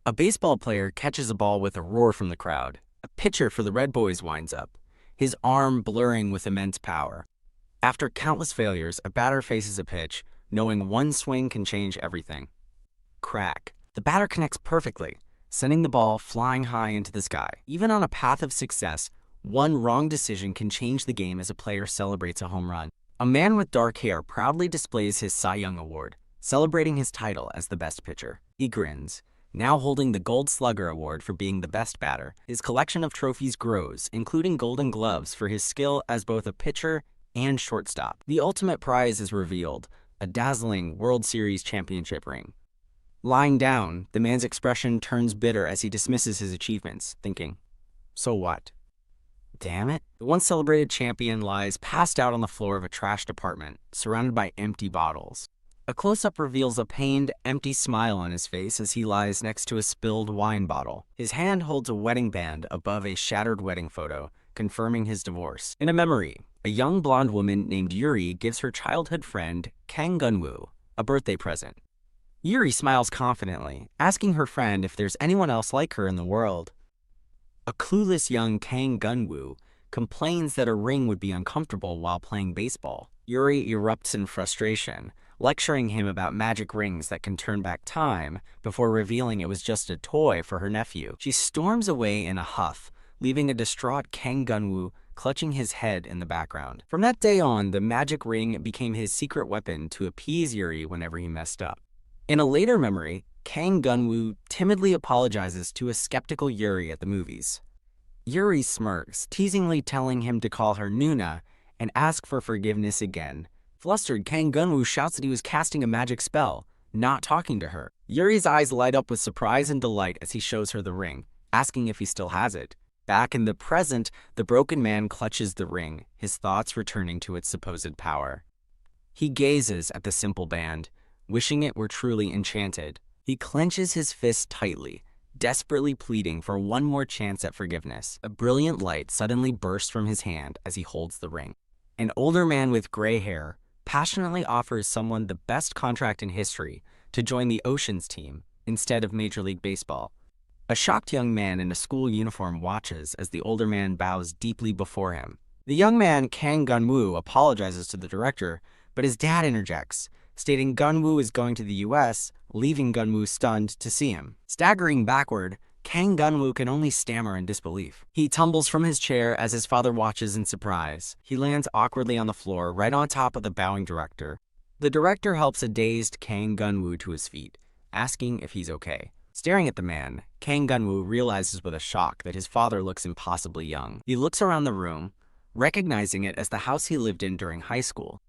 A baseball player catches a ball with a roar from the crowd. A pitcher for the Red Boys winds up, his arm blurring with immense power. After countless failures, a batter faces a pitch, knowing one swing can change everything. Crack. The batter connects perfectly, sending the ball flying high into the sky. Even on a path of success, one wrong decision can change the game as a player celebrates a home run. A man with dark hair proudly displays his Cy Young Award, celebrating his title as the best pitcher. He grins, now holding the Gold Slugger Award for being the best batter. His collection of trophies grows, including Golden Gloves for his skill as both a pitcher and shortstop. The ultimate prize is revealed, a dazzling World Series championship ring. Lying down, the man's expression turns bitter as he dismisses his achievements, thinking, "So what? Damn it." The once celebrated champion lies passed out on the floor of a trashed apartment, surrounded by empty bottles. A close-up reveals a pained, empty smile on his face as he lies next to a spilled wine bottle. His hand holds a wedding band above a shattered wedding photo, confirming his divorce. In a memory, a young blonde woman named Yuri gives her childhood friend, Kang Geon-woo, a birthday present. Yuri smiles confidently, asking her friend if there's anyone else like her in the world. A clueless young Kang Geon-woo complains that a ring would be uncomfortable while playing baseball. Yuri erupts in frustration, lecturing him about magic rings that can turn back time before revealing it was just a toy for her nephew. She storms away in a huff, leaving a distraught Kang Geon-woo clutching his head in the background. From that day on, the magic ring became his secret weapon to appease Yuri whenever he messed up. In a later memory, Kang Geon-woo timidly apologizes to a skeptical Yuri at the movies. Yuri smirks, teasingly telling him to call her Nuna and ask for forgiveness again. Flustered, Kang Geon-woo shouts that he was casting a magic spell, not talking to her. Yuri's eyes light up with surprise and delight as he shows her the ring, asking if he still has it. Back in the present, the broken man clutches the ring, his thoughts returning to its supposed power. He gazes at the simple band, wishing it were truly enchanted. He clenches his fist tightly, desperately pleading for one more chance at forgiveness. A brilliant light suddenly bursts from his hand as he holds the ring. An older man with gray hair passionately offers someone the best contract in history to join the Oceans team instead of Major League Baseball. A shocked young man in a school uniform watches as the older man bows deeply before him. The young man, Kang Geon-woo, apologizes to the director, but his dad interjects, stating Geon-woo is going to the US, leaving Geon-woo stunned to see him. Staggering backward, Kang Geon-woo can only stammer in disbelief. He tumbles from his chair as his father watches in surprise. He lands awkwardly on the floor, right on top of the bowing director. The director helps a dazed Kang Geon-woo to his feet, asking if he's okay. Staring at the man, Kang Geon-woo realizes with a shock that his father looks impossibly young. He looks around the room, recognizing it as the house he lived in during high school.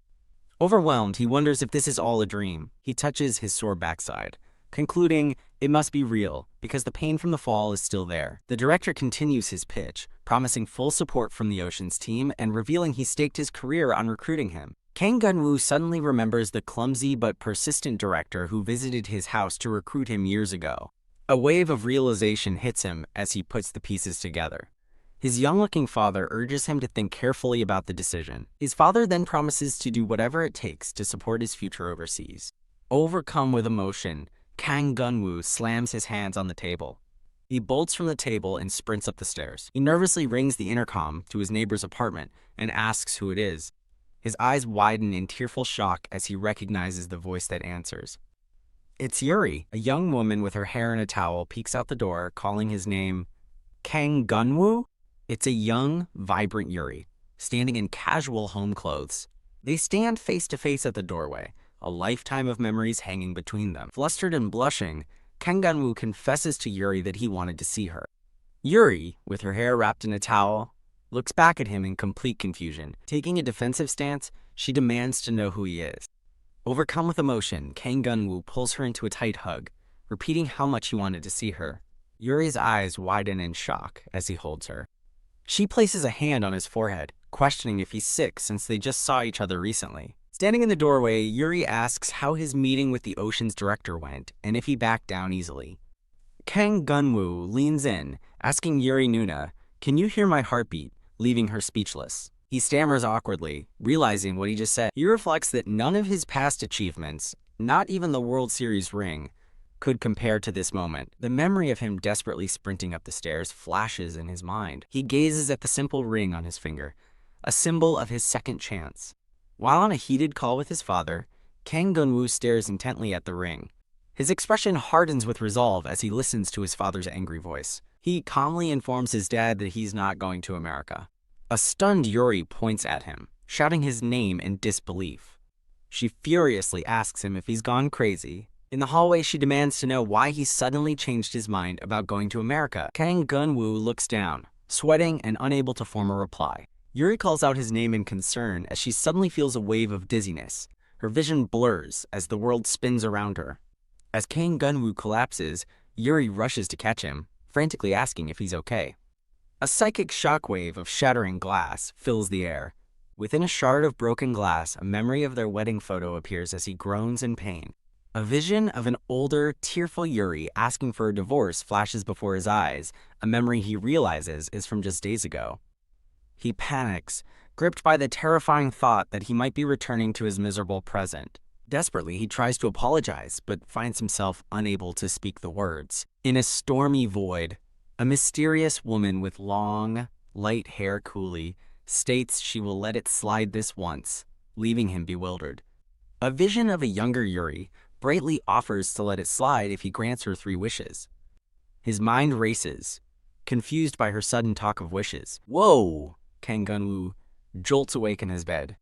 Overwhelmed, he wonders if this is all a dream. He touches his sore backside, concluding it must be real because the pain from the fall is still there. The director continues his pitch, promising full support from the Oceans team and revealing he staked his career on recruiting him. Kang Geon-woo suddenly remembers the clumsy but persistent director who visited his house to recruit him years ago. A wave of realization hits him as he puts the pieces together. His young-looking father urges him to think carefully about the decision. His father then promises to do whatever it takes to support his future overseas. Overcome with emotion, Kang Geon-woo slams his hands on the table. He bolts from the table and sprints up the stairs. He nervously rings the intercom to his neighbor's apartment and asks who it is. His eyes widen in tearful shock as he recognizes the voice that answers. It's Yuri. A young woman with her hair in a towel peeks out the door, calling his name Kang Geon-woo. It's a young, vibrant Yuri, standing in casual home clothes. They stand face to face at the doorway, a lifetime of memories hanging between them. Flustered and blushing, Kang Geon-woo confesses to Yuri that he wanted to see her. Yuri, with her hair wrapped in a towel, looks back at him in complete confusion. Taking a defensive stance, she demands to know who he is. Overcome with emotion, Kang Geon-woo pulls her into a tight hug, repeating how much he wanted to see her. Yuri's eyes widen in shock as he holds her. She places a hand on his forehead, questioning if he's sick since they just saw each other recently. Standing in the doorway, Yuri asks how his meeting with the Oceans director went and if he backed down easily. Kang Geon-woo leans in, asking Yuri Nuna, "Can you hear my heartbeat?" leaving her speechless. He stammers awkwardly, realizing what he just said. He reflects that none of his past achievements, not even the World Series ring, could compare to this moment. The memory of him desperately sprinting up the stairs flashes in his mind. He gazes at the simple ring on his finger, a symbol of his second chance. While on a heated call with his father, Kang Geon-woo stares intently at the ring. His expression hardens with resolve as he listens to his father's angry voice. He calmly informs his dad that he's not going to America. A stunned Yuri points at him, shouting his name in disbelief. She furiously asks him if he's gone crazy. In the hallway, she demands to know why he suddenly changed his mind about going to America. Kang Geon-woo looks down, sweating and unable to form a reply. Yuri calls out his name in concern as she suddenly feels a wave of dizziness. Her vision blurs as the world spins around her. As Kang Geon-woo collapses, Yuri rushes to catch him, frantically asking if he's okay. A psychic shockwave of shattering glass fills the air. Within a shard of broken glass, a memory of their wedding photo appears as he groans in pain. A vision of an older, tearful Yuri asking for a divorce flashes before his eyes, a memory he realizes is from just days ago. He panics, gripped by the terrifying thought that he might be returning to his miserable present. Desperately, he tries to apologize, but finds himself unable to speak the words. In a stormy void, a mysterious woman with long, light hair coolly states she will let it slide this once, leaving him bewildered. A vision of a younger Yuri brightly offers to let it slide if he grants her 3 wishes. His mind races, confused by her sudden talk of wishes. Whoa! Kang Geon-woo jolts awake in his bed.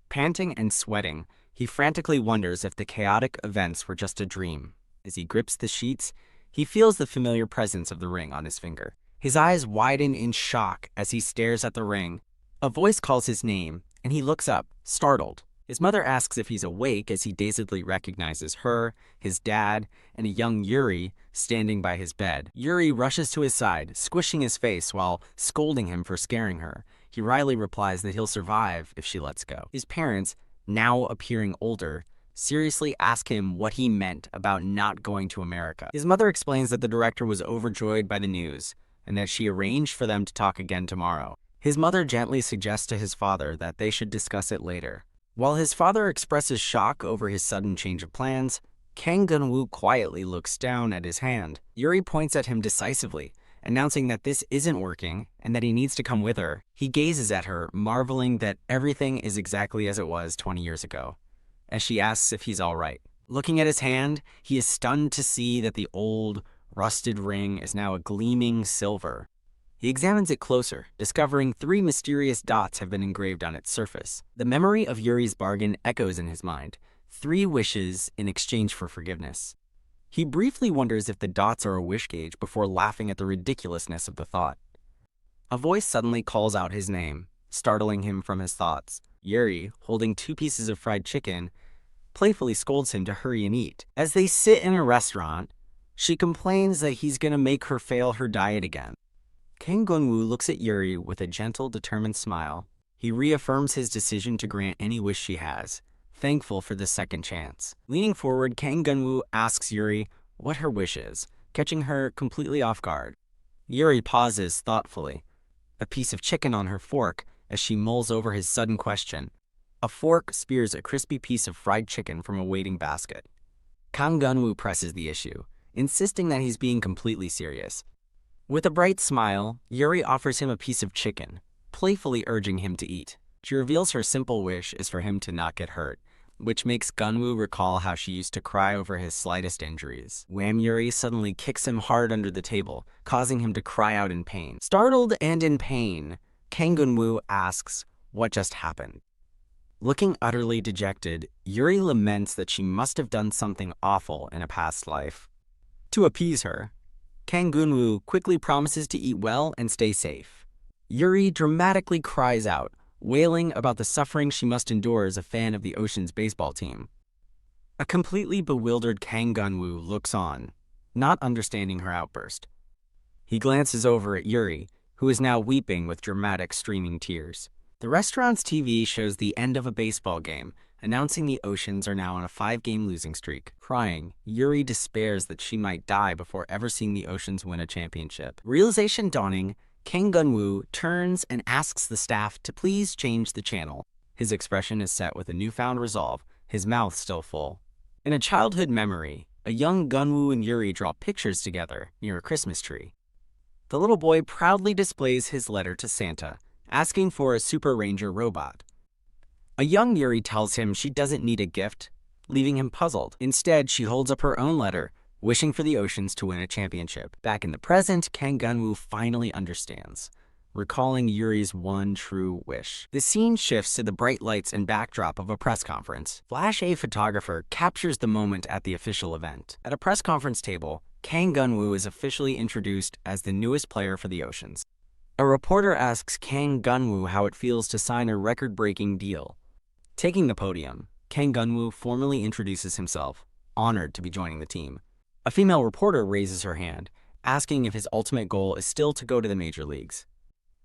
Panting and sweating, he frantically wonders if the chaotic events were just a dream. As he grips the sheets, he feels the familiar presence of the ring on his finger. His eyes widen in shock as he stares at the ring. A voice calls his name, and he looks up, startled. His mother asks if he's awake as he dazedly recognizes her, his dad, and a young Yuri standing by his bed. Yuri rushes to his side, squishing his face while scolding him for scaring her. He wryly replies that he'll survive if she lets go. His parents, now appearing older, seriously ask him what he meant about not going to America. His mother explains that the director was overjoyed by the news and that she arranged for them to talk again tomorrow. His mother gently suggests to his father that they should discuss it later. While his father expresses shock over his sudden change of plans, Kang Geon-woo quietly looks down at his hand. Yuri points at him decisively, announcing that this isn't working and that he needs to come with her. He gazes at her, marveling that everything is exactly as it was 20 years ago, as she asks if he's all right. Looking at his hand, he is stunned to see that the old, rusted ring is now a gleaming silver. He examines it closer, discovering 3 mysterious dots have been engraved on its surface. The memory of Yuri's bargain echoes in his mind, 3 wishes in exchange for forgiveness. He briefly wonders if the dots are a wish gauge before laughing at the ridiculousness of the thought. A voice suddenly calls out his name, startling him from his thoughts. Yuri, holding 2 pieces of fried chicken, playfully scolds him to hurry and eat. As they sit in a restaurant, she complains that he's gonna make her fail her diet again. Kang Geon-woo looks at Yuri with a gentle, determined smile. He reaffirms his decision to grant any wish she has, thankful for the second chance. Leaning forward, Kang Geon-woo asks Yuri what her wish is, catching her completely off guard. Yuri pauses thoughtfully, a piece of chicken on her fork as she mulls over his sudden question. A fork spears a crispy piece of fried chicken from a waiting basket. Kang Geon-woo presses the issue, insisting that he's being completely serious. With a bright smile, Yuri offers him a piece of chicken, playfully urging him to eat. She reveals her simple wish is for him to not get hurt, which makes Geon-woo recall how she used to cry over his slightest injuries. Wham! Yuri suddenly kicks him hard under the table, causing him to cry out in pain. Startled and in pain, Kang Geon-woo asks what just happened. Looking utterly dejected, Yuri laments that she must have done something awful in a past life. To appease her, Kang Geon-woo quickly promises to eat well and stay safe. Yuri dramatically cries out, wailing about the suffering she must endure as a fan of the Ocean's baseball team. A completely bewildered Kang Geon-woo looks on, not understanding her outburst. He glances over at Yuri, who is now weeping with dramatic streaming tears. The restaurant's TV shows the end of a baseball game, announcing the Oceans are now on a 5-game losing streak. Crying, Yuri despairs that she might die before ever seeing the Oceans win a championship. Realization dawning, Kang Geon-woo turns and asks the staff to please change the channel. His expression is set with a newfound resolve, his mouth still full. In a childhood memory, A young Geon-woo and Yuri draw pictures together near a Christmas tree. The little boy proudly displays his letter to Santa, asking for a Super Ranger robot. A young Yuri tells him she doesn't need a gift, leaving him puzzled. Instead, she holds up her own letter, wishing for the Oceans to win a championship. Back in the present, Kang Geon-woo finally understands, recalling Yuri's one true wish. The scene shifts to the bright lights and backdrop of a press conference. Flash A photographer captures the moment at the official event. At a press conference table, Kang Geon-woo is officially introduced as the newest player for the Oceans. A reporter asks Kang Geon-woo how it feels to sign a record-breaking deal. Taking the podium, Kang Geon-woo formally introduces himself, honored to be joining the team. A female reporter raises her hand, asking if his ultimate goal is still to go to the major leagues.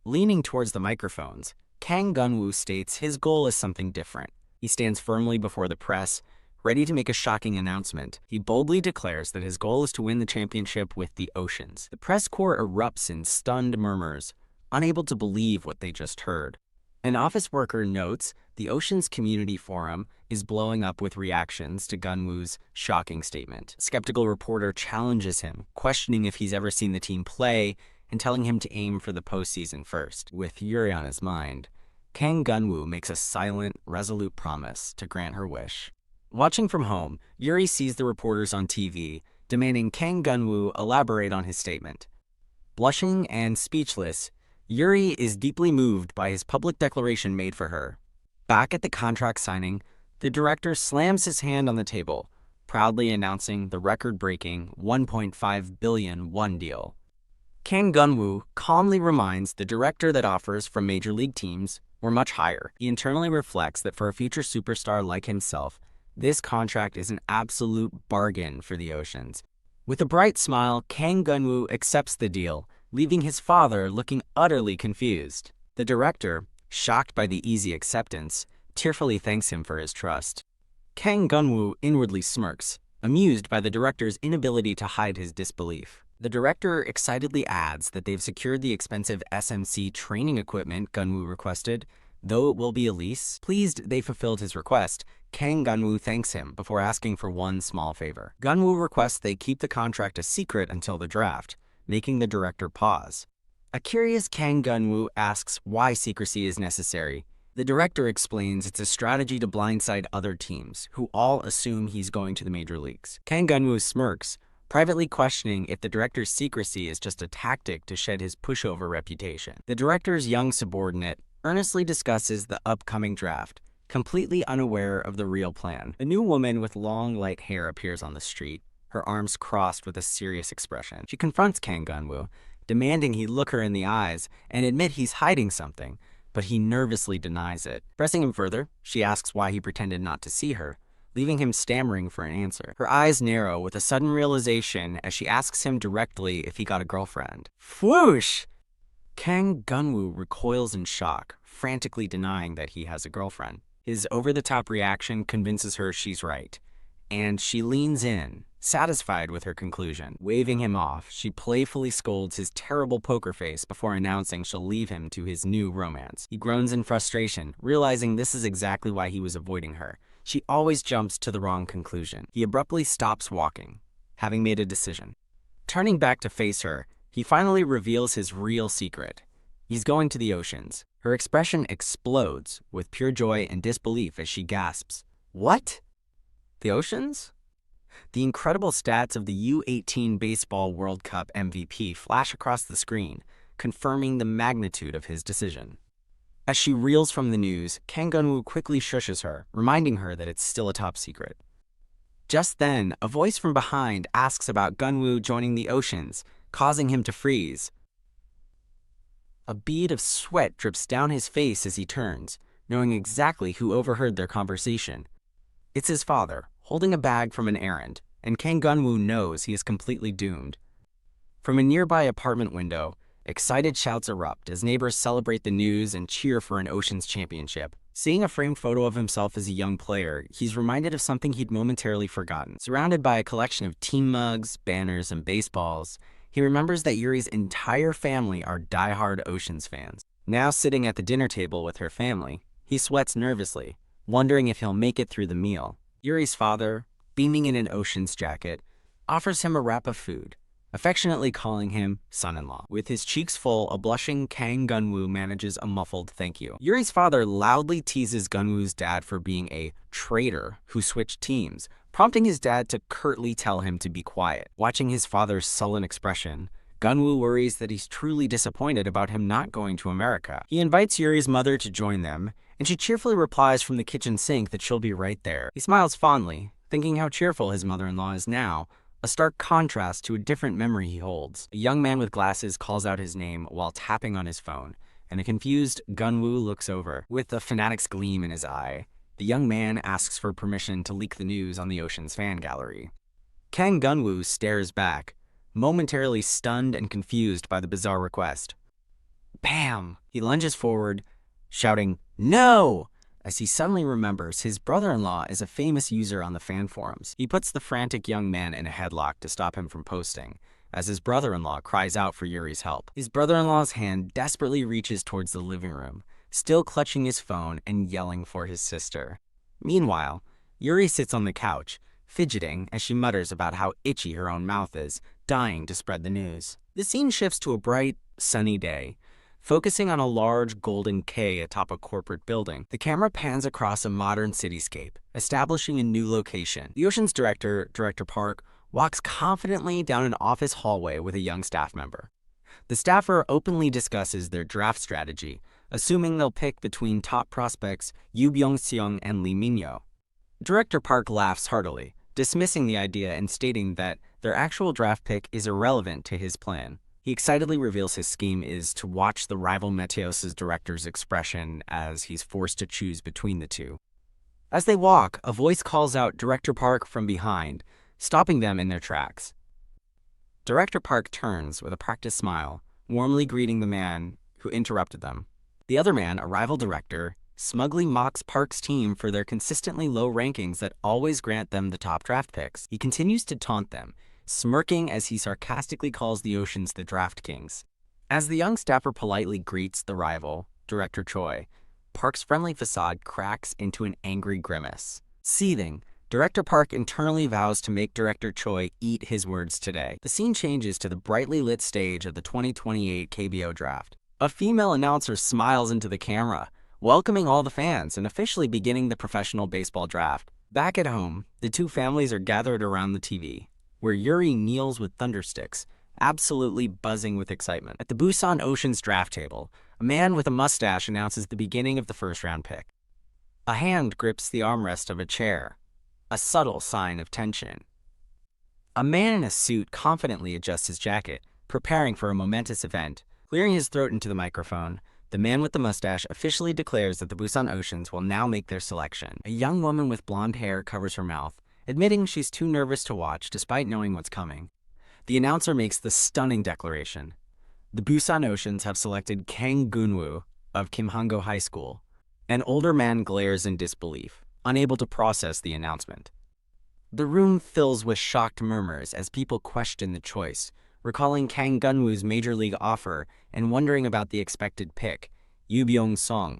Leaning towards the microphones, Kang Geon-woo states his goal is something different. He stands firmly before the press, ready to make a shocking announcement. He boldly declares that his goal is to win the championship with the Oceans. The press corps erupts in stunned murmurs, unable to believe what they just heard. An office worker notes the Oceans Community Forum is blowing up with reactions to Geon-woo's shocking statement. A skeptical reporter challenges him, questioning if he's ever seen the team play and telling him to aim for the postseason first. With Yuri on his mind, Kang Geon-woo makes a silent, resolute promise to grant her wish. Watching from home, Yuri sees the reporters on TV, demanding Kang Geon-woo elaborate on his statement. Blushing and speechless, Yuri is deeply moved by his public declaration made for her. Back at the contract signing, the director slams his hand on the table, proudly announcing the record-breaking $1.5 billion won deal. Kang Geon-woo calmly reminds the director that offers from major league teams were much higher. He internally reflects that for a future superstar like himself, this contract is an absolute bargain for the Oceans. With a bright smile, Kang Geon-woo accepts the deal, leaving his father looking utterly confused. The director, shocked by the easy acceptance, tearfully thanks him for his trust. Kang Geon-woo inwardly smirks, amused by the director's inability to hide his disbelief. The director excitedly adds that they've secured the expensive SMC training equipment Geon-woo requested. Though it will be a lease, pleased they fulfilled his request, Kang Geon-woo thanks him before asking for one small favor. Geon-woo requests they keep the contract a secret until the draft, making the director pause. A curious Kang Geon-woo asks why secrecy is necessary. The director explains it's a strategy to blindside other teams, who all assume he's going to the major leagues. Kang Geon-woo smirks, privately questioning if the director's secrecy is just a tactic to shed his pushover reputation. The director's young subordinate earnestly discusses the upcoming draft, completely unaware of the real plan. A new woman with long, light hair appears on the street, her arms crossed with a serious expression. She confronts Kang Geon-woo, demanding he look her in the eyes and admit he's hiding something, but he nervously denies it. Pressing him further, she asks why he pretended not to see her, leaving him stammering for an answer. Her eyes narrow with a sudden realization as she asks him directly if he got a girlfriend. Whoosh! Kang Geon-woo recoils in shock, frantically denying that he has a girlfriend. His over-the-top reaction convinces her she's right, and she leans in, satisfied with her conclusion. Waving him off, she playfully scolds his terrible poker face before announcing she'll leave him to his new romance. He groans in frustration, realizing this is exactly why he was avoiding her. She always jumps to the wrong conclusion. He abruptly stops walking, having made a decision. Turning back to face her, he finally reveals his real secret. He's going to the Oceans. Her expression explodes with pure joy and disbelief as she gasps, "What? The Oceans?" The incredible stats of the U18 Baseball World Cup MVP flash across the screen, confirming the magnitude of his decision. As she reels from the news, Kang Geon-woo quickly shushes her, reminding her that it's still a top secret. Just then, a voice from behind asks about Geon-woo joining the Oceans, causing him to freeze. A bead of sweat drips down his face as he turns, knowing exactly who overheard their conversation. It's his father, holding a bag from an errand, and Kang Geon-woo knows he is completely doomed. From a nearby apartment window, excited shouts erupt as neighbors celebrate the news and cheer for an Oceans championship. Seeing a framed photo of himself as a young player, he's reminded of something he'd momentarily forgotten. Surrounded by a collection of team mugs, banners, and baseballs, he remembers that Yuri's entire family are die-hard Oceans fans. Now sitting at the dinner table with her family, he sweats nervously, wondering if he'll make it through the meal. Yuri's father, beaming in an Oceans jacket, offers him a wrap of food, affectionately calling him son-in-law. With his cheeks full, a blushing Kang Geon-woo manages a muffled thank you. Yuri's father loudly teases Geon-woo's dad for being a traitor who switched teams, prompting his dad to curtly tell him to be quiet. Watching his father's sullen expression, Geon-woo worries that he's truly disappointed about him not going to America. He invites Yuri's mother to join them, and she cheerfully replies from the kitchen sink that she'll be right there. He smiles fondly, thinking how cheerful his mother-in-law is now, a stark contrast to a different memory he holds. A young man with glasses calls out his name while tapping on his phone, and a confused Geon-woo looks over. With a fanatic's gleam in his eye, the young man asks for permission to leak the news on the Ocean's fan gallery. Kang Geon-woo stares back, momentarily stunned and confused by the bizarre request. Bam! He lunges forward, shouting, "No!" as he suddenly remembers his brother-in-law is a famous user on the fan forums. He puts the frantic young man in a headlock to stop him from posting, as his brother-in-law cries out for Yuri's help. His brother-in-law's hand desperately reaches towards the living room, still clutching his phone and yelling for his sister. Meanwhile, Yuri sits on the couch, fidgeting as she mutters about how itchy her own mouth is, dying to spread the news. The scene shifts to a bright, sunny day, focusing on a large golden K atop a corporate building. The camera pans across a modern cityscape, establishing a new location. The Ocean's director, Director Park, walks confidently down an office hallway with a young staff member. The staffer openly discusses their draft strategy, assuming they'll pick between top prospects Yoo Byung-seung and Lee Min-yo. Director Park laughs heartily, dismissing the idea and stating that their actual draft pick is irrelevant to his plan. He excitedly reveals his scheme is to watch the rival Meteos' director's expression as he's forced to choose between the two. As they walk, a voice calls out Director Park from behind, stopping them in their tracks. Director Park turns with a practiced smile, warmly greeting the man who interrupted them. The other man, a rival director, smugly mocks Park's team for their consistently low rankings that always grant them the top draft picks. He continues to taunt them, smirking as he sarcastically calls the Oceans the Draft Kings. As the young staffer politely greets the rival, Director Choi, Park's friendly facade cracks into an angry grimace. Seething, Director Park internally vows to make Director Choi eat his words today. The scene changes to the brightly lit stage of the 2028 KBO draft. A female announcer smiles into the camera, welcoming all the fans and officially beginning the professional baseball draft. Back at home, the two families are gathered around the TV, where Yuri kneels with thundersticks, absolutely buzzing with excitement. At the Busan Ocean's draft table, a man with a mustache announces the beginning of the first-round pick. A hand grips the armrest of a chair, a subtle sign of tension. A man in a suit confidently adjusts his jacket, preparing for a momentous event. Clearing his throat into the microphone, the man with the mustache officially declares that the Busan Oceans will now make their selection. A young woman with blonde hair covers her mouth, admitting she's too nervous to watch despite knowing what's coming. The announcer makes the stunning declaration. The Busan Oceans have selected Kang Geon-woo of Kim Hango High School. An older man glares in disbelief, unable to process the announcement. The room fills with shocked murmurs as people question the choice, recalling Kang Geon-woo's major league offer and wondering about the expected pick, Yoo Byung-seung.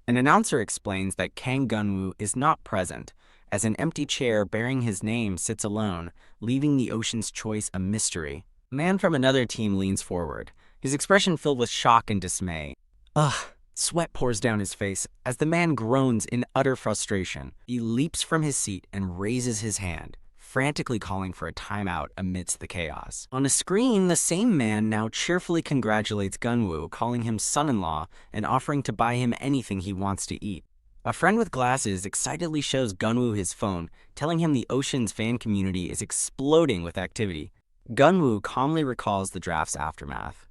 An announcer explains that Kang Geon-woo is not present, as an empty chair bearing his name sits alone, leaving the Ocean's choice a mystery. A man from another team leans forward, his expression filled with shock and dismay. Ugh, sweat pours down his face as the man groans in utter frustration. He leaps from his seat and raises his hand, frantically calling for a timeout amidst the chaos. On a screen, the same man now cheerfully congratulates Geon-woo, calling him son-in-law and offering to buy him anything he wants to eat. A friend with glasses excitedly shows Geon-woo his phone, telling him the Ocean's fan community is exploding with activity. Geon-woo calmly recalls the draft's aftermath.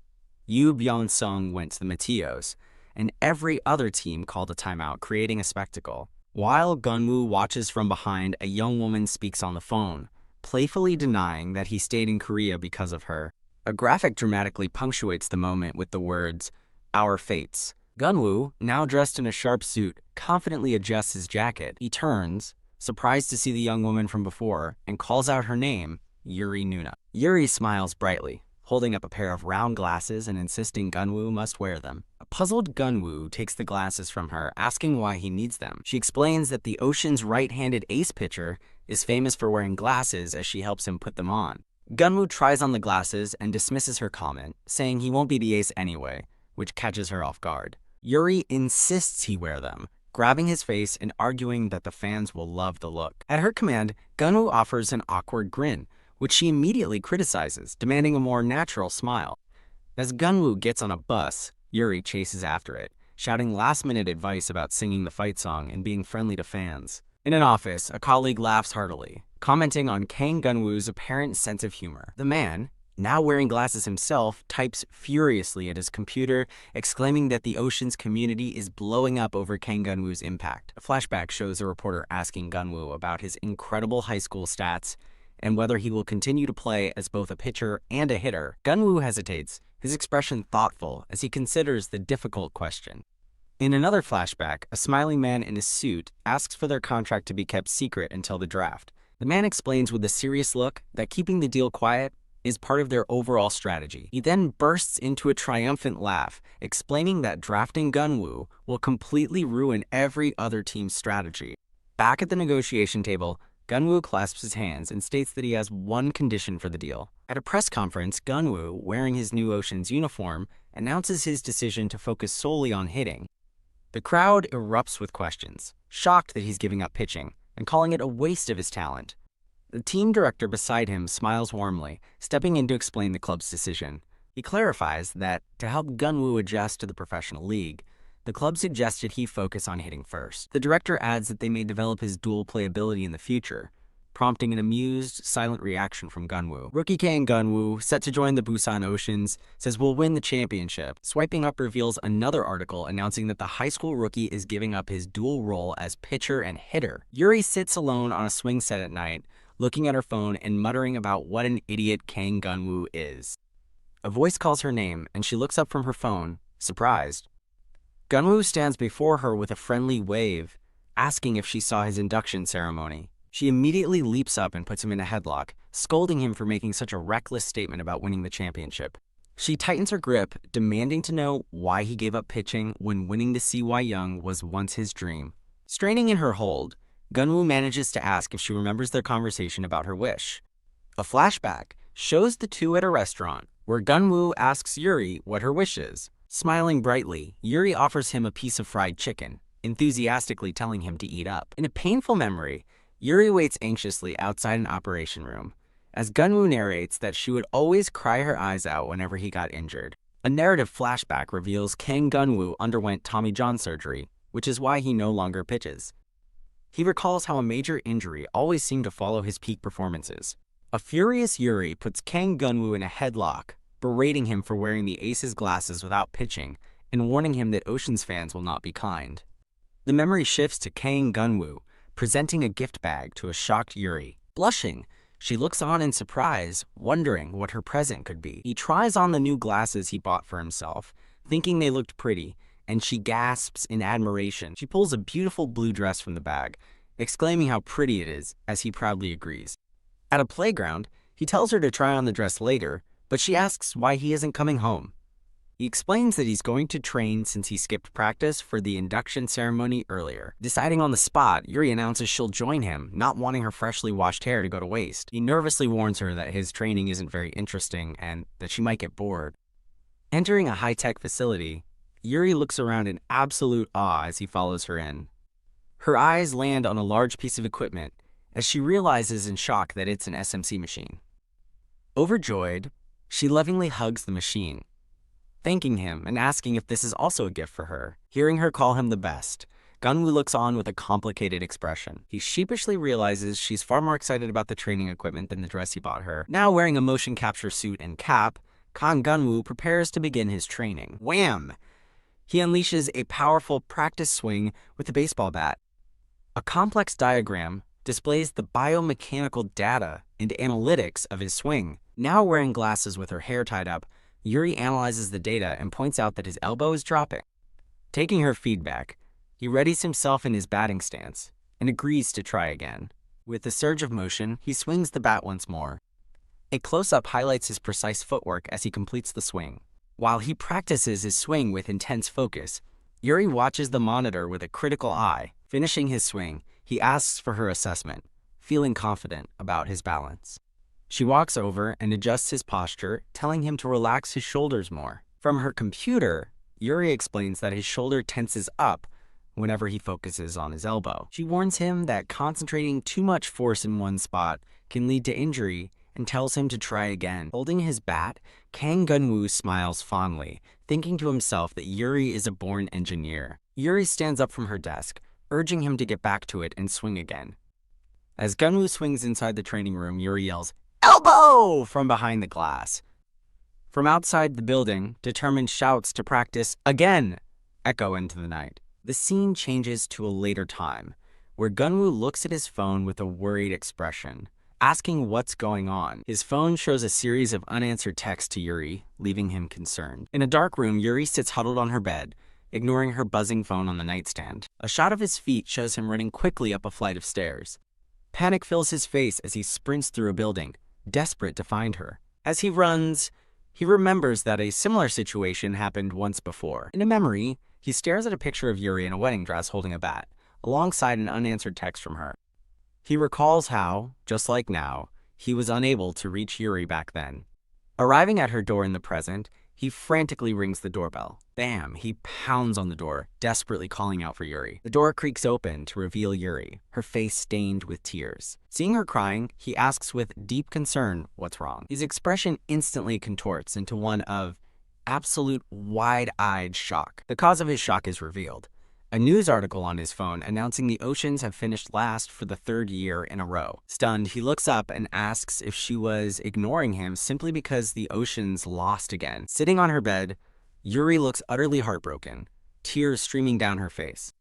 Yoo Byung-seung went to the Meteos, and every other team called a timeout, creating a spectacle. While Geon-woo watches from behind, a young woman speaks on the phone, playfully denying that he stayed in Korea because of her. A graphic dramatically punctuates the moment with the words, "Our fates." Geon-woo, now dressed in a sharp suit, confidently adjusts his jacket. He turns, surprised to see the young woman from before, and calls out her name, Yuri Nuna. Yuri smiles brightly, holding up a pair of round glasses and insisting Geon-woo must wear them. A puzzled Geon-woo takes the glasses from her, asking why he needs them. She explains that the Ocean's right-handed ace pitcher is famous for wearing glasses as she helps him put them on. Geon-woo tries on the glasses and dismisses her comment, saying he won't be the ace anyway, which catches her off guard. Yuri insists he wear them, grabbing his face and arguing that the fans will love the look. At her command, Geon-woo offers an awkward grin, which she immediately criticizes, demanding a more natural smile. As Geon-woo gets on a bus, Yuri chases after it, shouting last-minute advice about singing the fight song and being friendly to fans. In an office, a colleague laughs heartily, commenting on Kang Geon-woo's apparent sense of humor. The man, now wearing glasses himself, types furiously at his computer, exclaiming that the Ocean's community is blowing up over Kang Geon-woo's impact. A flashback shows a reporter asking Geon-woo about his incredible high school stats and whether he will continue to play as both a pitcher and a hitter. Geon-woo hesitates, his expression thoughtful as he considers the difficult question. In another flashback, a smiling man in a suit asks for their contract to be kept secret until the draft. The man explains with a serious look that keeping the deal quiet is part of their overall strategy. He then bursts into a triumphant laugh, explaining that drafting Geon-woo will completely ruin every other team's strategy. Back at the negotiation table, Geon-woo clasps his hands and states that he has one condition for the deal. At a press conference, Geon-woo, wearing his new Ocean's uniform, announces his decision to focus solely on hitting. The crowd erupts with questions, shocked that he's giving up pitching and calling it a waste of his talent. The team director beside him smiles warmly, stepping in to explain the club's decision. He clarifies that, to help Geon-woo adjust to the professional league, the club suggested he focus on hitting first. The director adds that they may develop his dual playability in the future, prompting an amused, silent reaction from Geon-woo. Rookie Kang Geon-woo, set to join the Busan Oceans, says we'll win the championship. Swiping up reveals another article announcing that the high school rookie is giving up his dual role as pitcher and hitter. Yuri sits alone on a swing set at night, looking at her phone and muttering about what an idiot Kang Geon-woo is. A voice calls her name, and she looks up from her phone, surprised. Geon-woo stands before her with a friendly wave, asking if she saw his induction ceremony. She immediately leaps up and puts him in a headlock, scolding him for making such a reckless statement about winning the championship. She tightens her grip, demanding to know why he gave up pitching when winning the CY Young was once his dream. Straining in her hold, Geon-woo manages to ask if she remembers their conversation about her wish. A flashback shows the two at a restaurant, where Geon-woo asks Yuri what her wish is. Smiling brightly, Yuri offers him a piece of fried chicken, enthusiastically telling him to eat up. In a painful memory, Yuri waits anxiously outside an operation room, as Geon-woo narrates that she would always cry her eyes out whenever he got injured. A narrative flashback reveals Kang Geon-woo underwent Tommy John surgery, which is why he no longer pitches. He recalls how a major injury always seemed to follow his peak performances. A furious Yuri puts Kang Geon-woo in a headlock, berating him for wearing the ace's glasses without pitching and warning him that Ocean's fans will not be kind. The memory shifts to Kang Geon-woo, presenting a gift bag to a shocked Yuri. Blushing, she looks on in surprise, wondering what her present could be. He tries on the new glasses he bought for himself, thinking they looked pretty, and she gasps in admiration. She pulls a beautiful blue dress from the bag, exclaiming how pretty it is, as he proudly agrees. At a playground, he tells her to try on the dress later, but she asks why he isn't coming home. He explains that he's going to train since he skipped practice for the induction ceremony earlier. Deciding on the spot, Yuri announces she'll join him, not wanting her freshly washed hair to go to waste. He nervously warns her that his training isn't very interesting and that she might get bored. Entering a high-tech facility, Yuri looks around in absolute awe as he follows her in. Her eyes land on a large piece of equipment as she realizes in shock that it's an SMC machine. Overjoyed, she lovingly hugs the machine, thanking him and asking if this is also a gift for her. Hearing her call him the best, Geon-woo looks on with a complicated expression. He sheepishly realizes she's far more excited about the training equipment than the dress he bought her. Now wearing a motion capture suit and cap, Kang Geon-woo prepares to begin his training. Wham! He unleashes a powerful practice swing with a baseball bat. A complex diagram displays the biomechanical data and analytics of his swing. Now wearing glasses with her hair tied up, Yuri analyzes the data and points out that his elbow is dropping. Taking her feedback, he readies himself in his batting stance and agrees to try again. With a surge of motion, he swings the bat once more. A close-up highlights his precise footwork as he completes the swing. While he practices his swing with intense focus, Yuri watches the monitor with a critical eye. Finishing his swing, he asks for her assessment, feeling confident about his balance. She walks over and adjusts his posture, telling him to relax his shoulders more. From her computer, Yuri explains that his shoulder tenses up whenever he focuses on his elbow. She warns him that concentrating too much force in one spot can lead to injury and tells him to try again. Holding his bat, Kang Geon-woo smiles fondly, thinking to himself that Yuri is a born engineer. Yuri stands up from her desk, urging him to get back to it and swing again. As Geon-woo swings inside the training room, Yuri yells, "Elbow!" from behind the glass. From outside the building, determined shouts to practice again echo into the night. The scene changes to a later time, where Geon-woo looks at his phone with a worried expression, asking what's going on. His phone shows a series of unanswered texts to Yuri, leaving him concerned. In a dark room, Yuri sits huddled on her bed, ignoring her buzzing phone on the nightstand. A shot of his feet shows him running quickly up a flight of stairs. Panic fills his face as he sprints through a building, desperate to find her. As he runs, he remembers that a similar situation happened once before. In a memory, he stares at a picture of Yuri in a wedding dress holding a bat, alongside an unanswered text from her. He recalls how, just like now, he was unable to reach Yuri back then. Arriving at her door in the present, he frantically rings the doorbell. Bam! He pounds on the door, desperately calling out for Yuri. The door creaks open to reveal Yuri, her face stained with tears. Seeing her crying, he asks with deep concern what's wrong. His expression instantly contorts into one of absolute wide-eyed shock. The cause of his shock is revealed. A news article on his phone announcing the oceans have finished last for the third year in a row. Stunned, he looks up and asks if she was ignoring him simply because the oceans lost again. Sitting on her bed, Yuri looks utterly heartbroken, tears streaming down her face.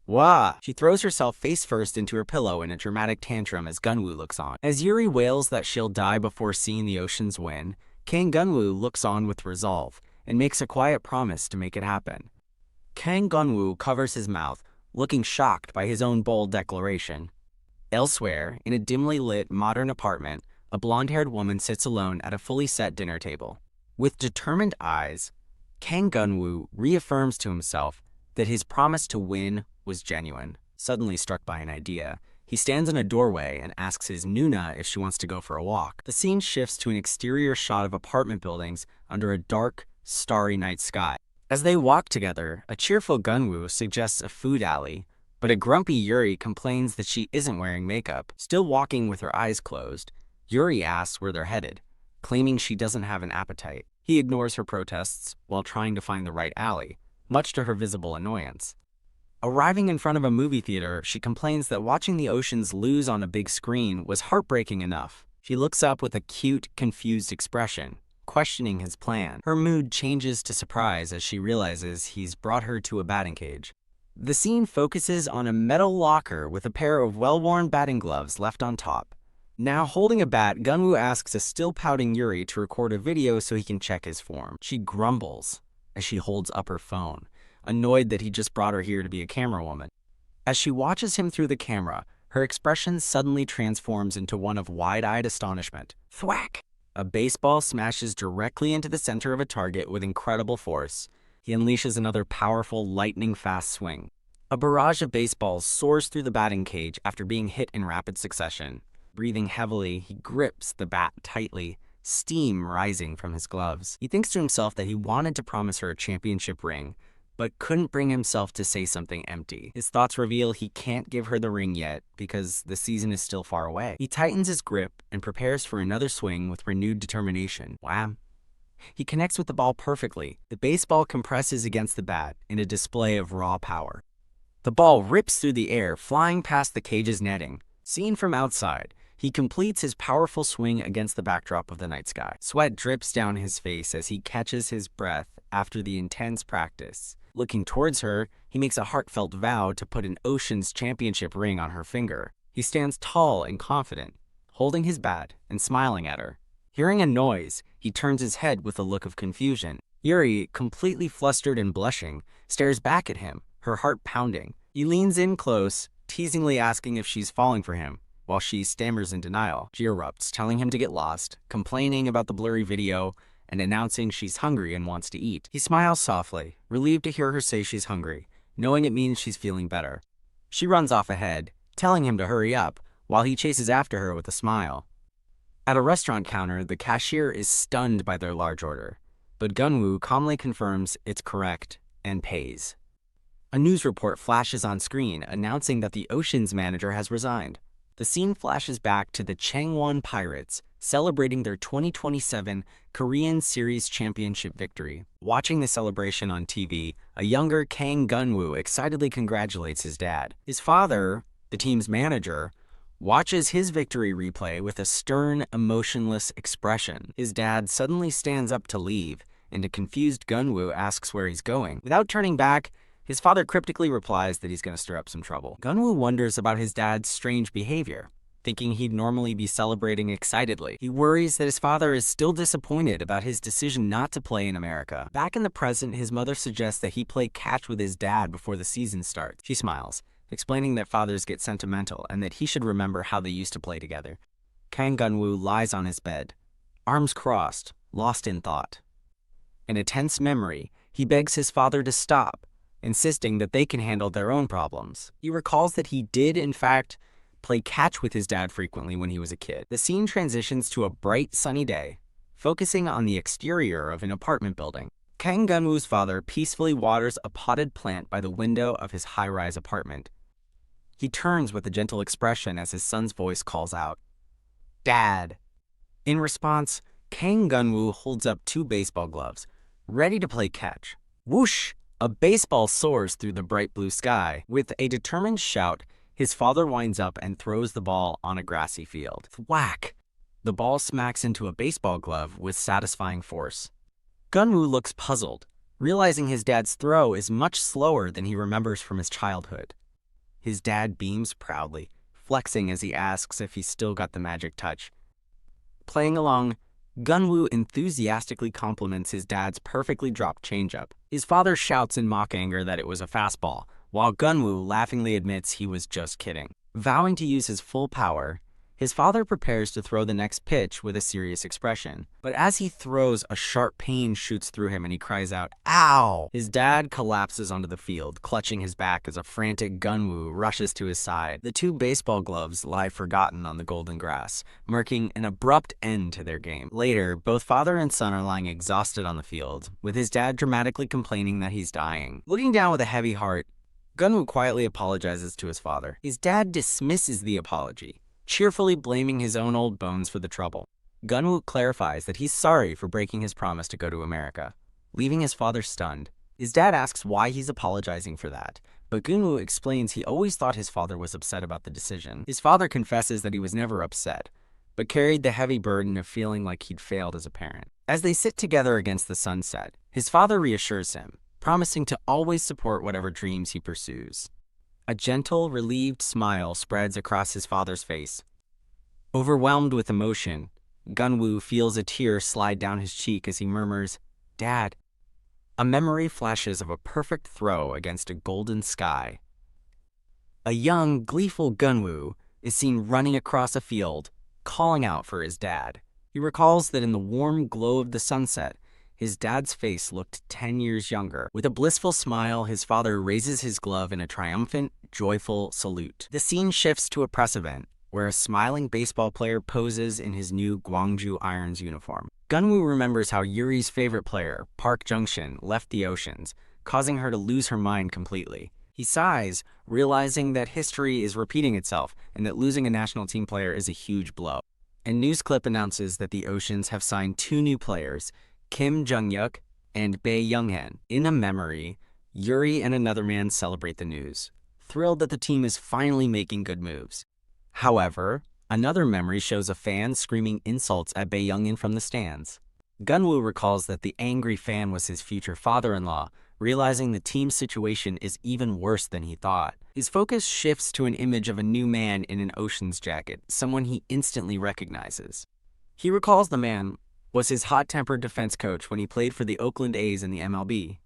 Wah! She throws herself face first into her pillow in a dramatic tantrum as Geon-woo looks on. As Yuri wails that she'll die before seeing the oceans win, Kang Geon-woo looks on with resolve and makes a quiet promise to make it happen. Kang Geon-woo covers his mouth, looking shocked by his own bold declaration. Elsewhere, in a dimly lit, modern apartment, a blonde-haired woman sits alone at a fully set dinner table. With determined eyes, Kang Geon-woo reaffirms to himself that his promise to win was genuine. Suddenly struck by an idea, he stands in a doorway and asks his Nuna if she wants to go for a walk. The scene shifts to an exterior shot of apartment buildings under a dark, starry night sky. As they walk together, a cheerful Geon-woo suggests a food alley, but a grumpy Yuri complains that she isn't wearing makeup. Still walking with her eyes closed, Yuri asks where they're headed, claiming she doesn't have an appetite. He ignores her protests while trying to find the right alley, much to her visible annoyance. Arriving in front of a movie theater, she complains that watching the oceans lose on a big screen was heartbreaking enough. She looks up with a cute, confused expression, questioning his plan. Her mood changes to surprise as she realizes he's brought her to a batting cage. The scene focuses on a metal locker with a pair of well-worn batting gloves left on top. Now holding a bat, Geon-woo asks a still pouting Yuri to record a video so he can check his form. She grumbles as she holds up her phone, annoyed that he just brought her here to be a camera woman. As she watches him through the camera, her expression suddenly transforms into one of wide-eyed astonishment. Thwack! A baseball smashes directly into the center of a target with incredible force. He unleashes another powerful, lightning-fast swing. A barrage of baseballs soars through the batting cage after being hit in rapid succession. Breathing heavily, he grips the bat tightly, steam rising from his gloves. He thinks to himself that he wanted to promise her a championship ring, but couldn't bring himself to say something empty. His thoughts reveal he can't give her the ring yet because the season is still far away. He tightens his grip and prepares for another swing with renewed determination. Wham! He connects with the ball perfectly. The baseball compresses against the bat in a display of raw power. The ball rips through the air, flying past the cage's netting. Seen from outside, he completes his powerful swing against the backdrop of the night sky. Sweat drips down his face as he catches his breath after the intense practice. Looking towards her, he makes a heartfelt vow to put an Ocean's championship ring on her finger. He stands tall and confident, holding his bat and smiling at her. Hearing a noise, he turns his head with a look of confusion. Yuri, completely flustered and blushing, stares back at him, her heart pounding. He leans in close, teasingly asking if she's falling for him, while she stammers in denial. She erupts, telling him to get lost, complaining about the blurry video, and announcing she's hungry and wants to eat. He smiles softly, relieved to hear her say she's hungry, knowing it means she's feeling better. She runs off ahead, telling him to hurry up, while he chases after her with a smile. At a restaurant counter, the cashier is stunned by their large order, but Geon-woo calmly confirms it's correct and pays. A news report flashes on screen announcing that the Ocean's manager has resigned. The scene flashes back to the Changwon Pirates celebrating their 2027 Korean Series Championship victory. Watching the celebration on TV, a younger Kang Geon-woo excitedly congratulates his dad. His father, the team's manager, watches his victory replay with a stern, emotionless expression. His dad suddenly stands up to leave, and a confused Geon-woo asks where he's going. Without turning back, his father cryptically replies that he's going to stir up some trouble. Geon-woo wonders about his dad's strange behavior, thinking he'd normally be celebrating excitedly. He worries that his father is still disappointed about his decision not to play in America. Back in the present, his mother suggests that he play catch with his dad before the season starts. She smiles, explaining that fathers get sentimental and that he should remember how they used to play together. Kang Geon-woo lies on his bed, arms crossed, lost in thought. In a tense memory, he begs his father to stop, insisting that they can handle their own problems. He recalls that he did, in fact, play catch with his dad frequently when he was a kid. The scene transitions to a bright, sunny day, focusing on the exterior of an apartment building. Kang Geon-woo's father peacefully waters a potted plant by the window of his high-rise apartment. He turns with a gentle expression as his son's voice calls out, "Dad." In response, Kang Geon-woo holds up 2 baseball gloves, ready to play catch. Whoosh! A baseball soars through the bright blue sky. With a determined shout, his father winds up and throws the ball on a grassy field. Whack! The ball smacks into a baseball glove with satisfying force. Geon-woo looks puzzled, realizing his dad's throw is much slower than he remembers from his childhood. His dad beams proudly, flexing as he asks if he's still got the magic touch. Playing along, Geon-woo enthusiastically compliments his dad's perfectly dropped changeup. His father shouts in mock anger that it was a fastball, while Geon-woo laughingly admits he was just kidding. Vowing to use his full power, his father prepares to throw the next pitch with a serious expression. But as he throws, a sharp pain shoots through him and he cries out, "Ow!" His dad collapses onto the field, clutching his back as a frantic Geon-woo rushes to his side. The 2 baseball gloves lie forgotten on the golden grass, marking an abrupt end to their game. Later, both father and son are lying exhausted on the field, with his dad dramatically complaining that he's dying. Looking down with a heavy heart, Geon-woo quietly apologizes to his father. His dad dismisses the apology, cheerfully blaming his own old bones for the trouble. Geon-woo clarifies that he's sorry for breaking his promise to go to America, leaving his father stunned. His dad asks why he's apologizing for that, but Geon-woo explains he always thought his father was upset about the decision. His father confesses that he was never upset, but carried the heavy burden of feeling like he'd failed as a parent. As they sit together against the sunset, his father reassures him, promising to always support whatever dreams he pursues. A gentle, relieved smile spreads across his father's face. Overwhelmed with emotion, Geon-woo feels a tear slide down his cheek as he murmurs, "Dad." A memory flashes of a perfect throw against a golden sky. A young, gleeful Geon-woo is seen running across a field, calling out for his dad. He recalls that in the warm glow of the sunset, his dad's face looked 10 years younger. With a blissful smile, his father raises his glove in a triumphant, joyful salute. The scene shifts to a press event, where a smiling baseball player poses in his new Gwangju Irons uniform. Geon-woo remembers how Yuri's favorite player, Park Jung-shin, left the Oceans, causing her to lose her mind completely. He sighs, realizing that history is repeating itself and that losing a national team player is a huge blow. A news clip announces that the Oceans have signed 2 new players, Kim Jung-yuk and Bae Young-han. In a memory, Yuri and another man celebrate the news, thrilled that the team is finally making good moves. However, another memory shows a fan screaming insults at Bae Young-in from the stands. Geon-woo recalls that the angry fan was his future father-in-law, realizing the team's situation is even worse than he thought. His focus shifts to an image of a new man in an Oceans jacket, someone he instantly recognizes. He recalls the man was his hot-tempered defense coach when he played for the Oakland A's in the MLB.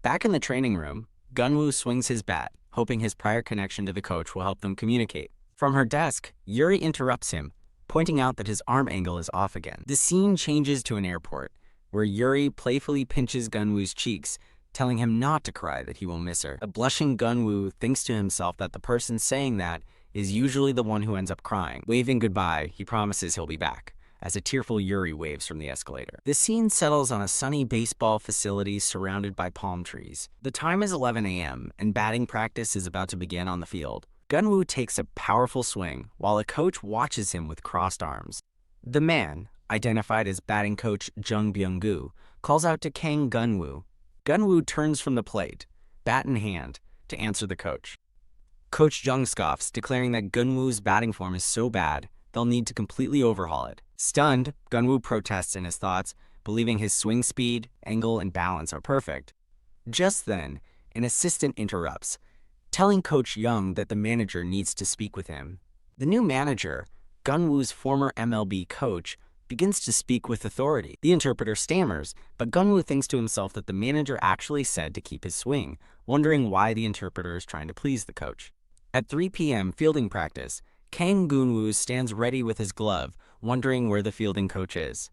Back in the training room, Geon-woo swings his bat, hoping his prior connection to the coach will help them communicate. From her desk, Yuri interrupts him, pointing out that his arm angle is off again. The scene changes to an airport, where Yuri playfully pinches Geon-woo's cheeks, telling him not to cry that he will miss her. A blushing Geon-woo thinks to himself that the person saying that is usually the one who ends up crying. Waving goodbye, he promises he'll be back, as a tearful Yuri waves from the escalator. The scene settles on a sunny baseball facility surrounded by palm trees. The time is 11 a.m., and batting practice is about to begin on the field. Geon-woo takes a powerful swing, while a coach watches him with crossed arms. The man, identified as batting coach Jung Byung-gu, calls out to Kang Geon-woo. Geon-woo turns from the plate, bat in hand, to answer the coach. Coach Jung scoffs, declaring that Geon-woo's batting form is so bad, they'll need to completely overhaul it. Stunned, Geon-woo protests in his thoughts, believing his swing speed, angle, and balance are perfect. Just then, an assistant interrupts, telling Coach Jung that the manager needs to speak with him. The new manager, Geon-woo's former MLB coach, begins to speak with authority. The interpreter stammers, but Geon-woo thinks to himself that the manager actually said to keep his swing, wondering why the interpreter is trying to please the coach. At 3 p.m. fielding practice, Kang Geon-woo stands ready with his glove, wondering where the fielding coach is.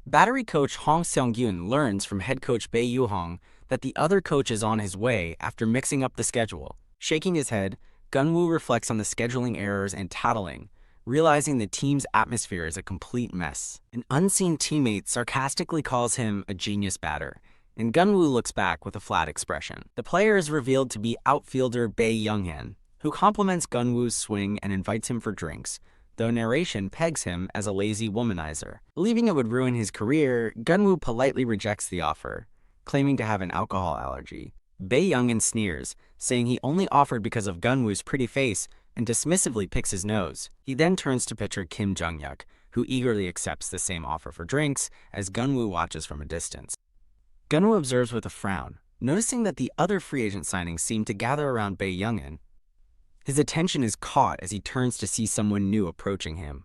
Battery coach Hong Seong-gyun learns from head coach Bae Yoo-hong that the other coach is on his way after mixing up the schedule. Shaking his head, Geon-woo reflects on the scheduling errors and tattling, realizing the team's atmosphere is a complete mess. An unseen teammate sarcastically calls him a genius batter, and Geon-woo looks back with a flat expression. The player is revealed to be outfielder Bae Young-han, who compliments Geon-woo's swing and invites him for drinks, though narration pegs him as a lazy womanizer. Believing it would ruin his career, Geon-woo politely rejects the offer, claiming to have an alcohol allergy. Bae Young-han sneers, saying he only offered because of Geon-woo's pretty face, and dismissively picks his nose. He then turns to pitcher Kim Jung-hyuk, who eagerly accepts the same offer for drinks as Geon-woo watches from a distance. Geon-woo observes with a frown, noticing that the other free agent signings seem to gather around Bae Young-han. His attention is caught as he turns to see someone new approaching him.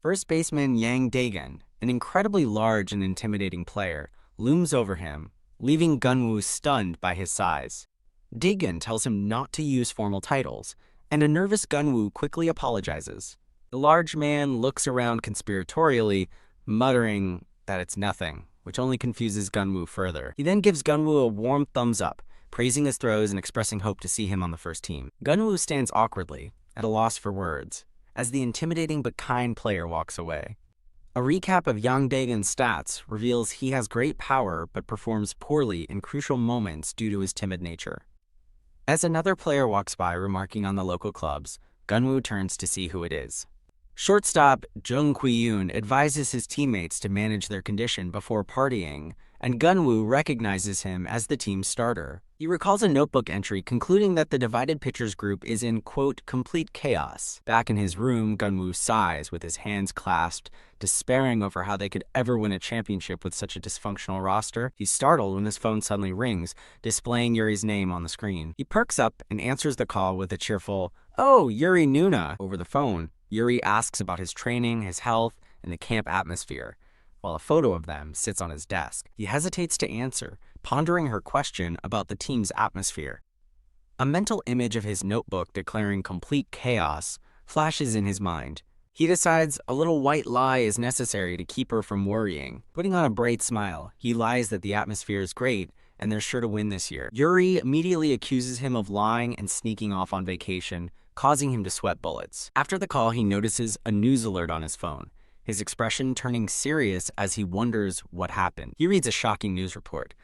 First baseman Yang Dae-gun, an incredibly large and intimidating player, looms over him, leaving Geon-woo stunned by his size. Dae-gun tells him not to use formal titles, and a nervous Geon-woo quickly apologizes. The large man looks around conspiratorially, muttering that it's nothing, which only confuses Geon-woo further. He then gives Geon-woo a warm thumbs up, praising his throws and expressing hope to see him on the first team. Geon-woo stands awkwardly, at a loss for words, as the intimidating but kind player walks away. A recap of Yang Dae-gun's stats reveals he has great power but performs poorly in crucial moments due to his timid nature. As another player walks by remarking on the local clubs, Geon-woo turns to see who it is. Shortstop Jung Kwee-yoon advises his teammates to manage their condition before partying, and Geon-woo recognizes him as the team's starter. He recalls a notebook entry concluding that the divided pitchers group is in, quote, complete chaos. Back in his room, Geon-woo sighs with his hands clasped, despairing over how they could ever win a championship with such a dysfunctional roster. He's startled when his phone suddenly rings, displaying Yuri's name on the screen. He perks up and answers the call with a cheerful, "Oh, Yuri Nuna," over the phone. Yuri asks about his training, his health, and the camp atmosphere, while a photo of them sits on his desk. He hesitates to answer, pondering her question about the team's atmosphere. A mental image of his notebook declaring complete chaos flashes in his mind. He decides a little white lie is necessary to keep her from worrying. Putting on a bright smile, he lies that the atmosphere is great and they're sure to win this year. Yuri immediately accuses him of lying and sneaking off on vacation, causing him to sweat bullets. After the call, he notices a news alert on his phone, his expression turning serious as he wonders what happened. He reads a shocking news report.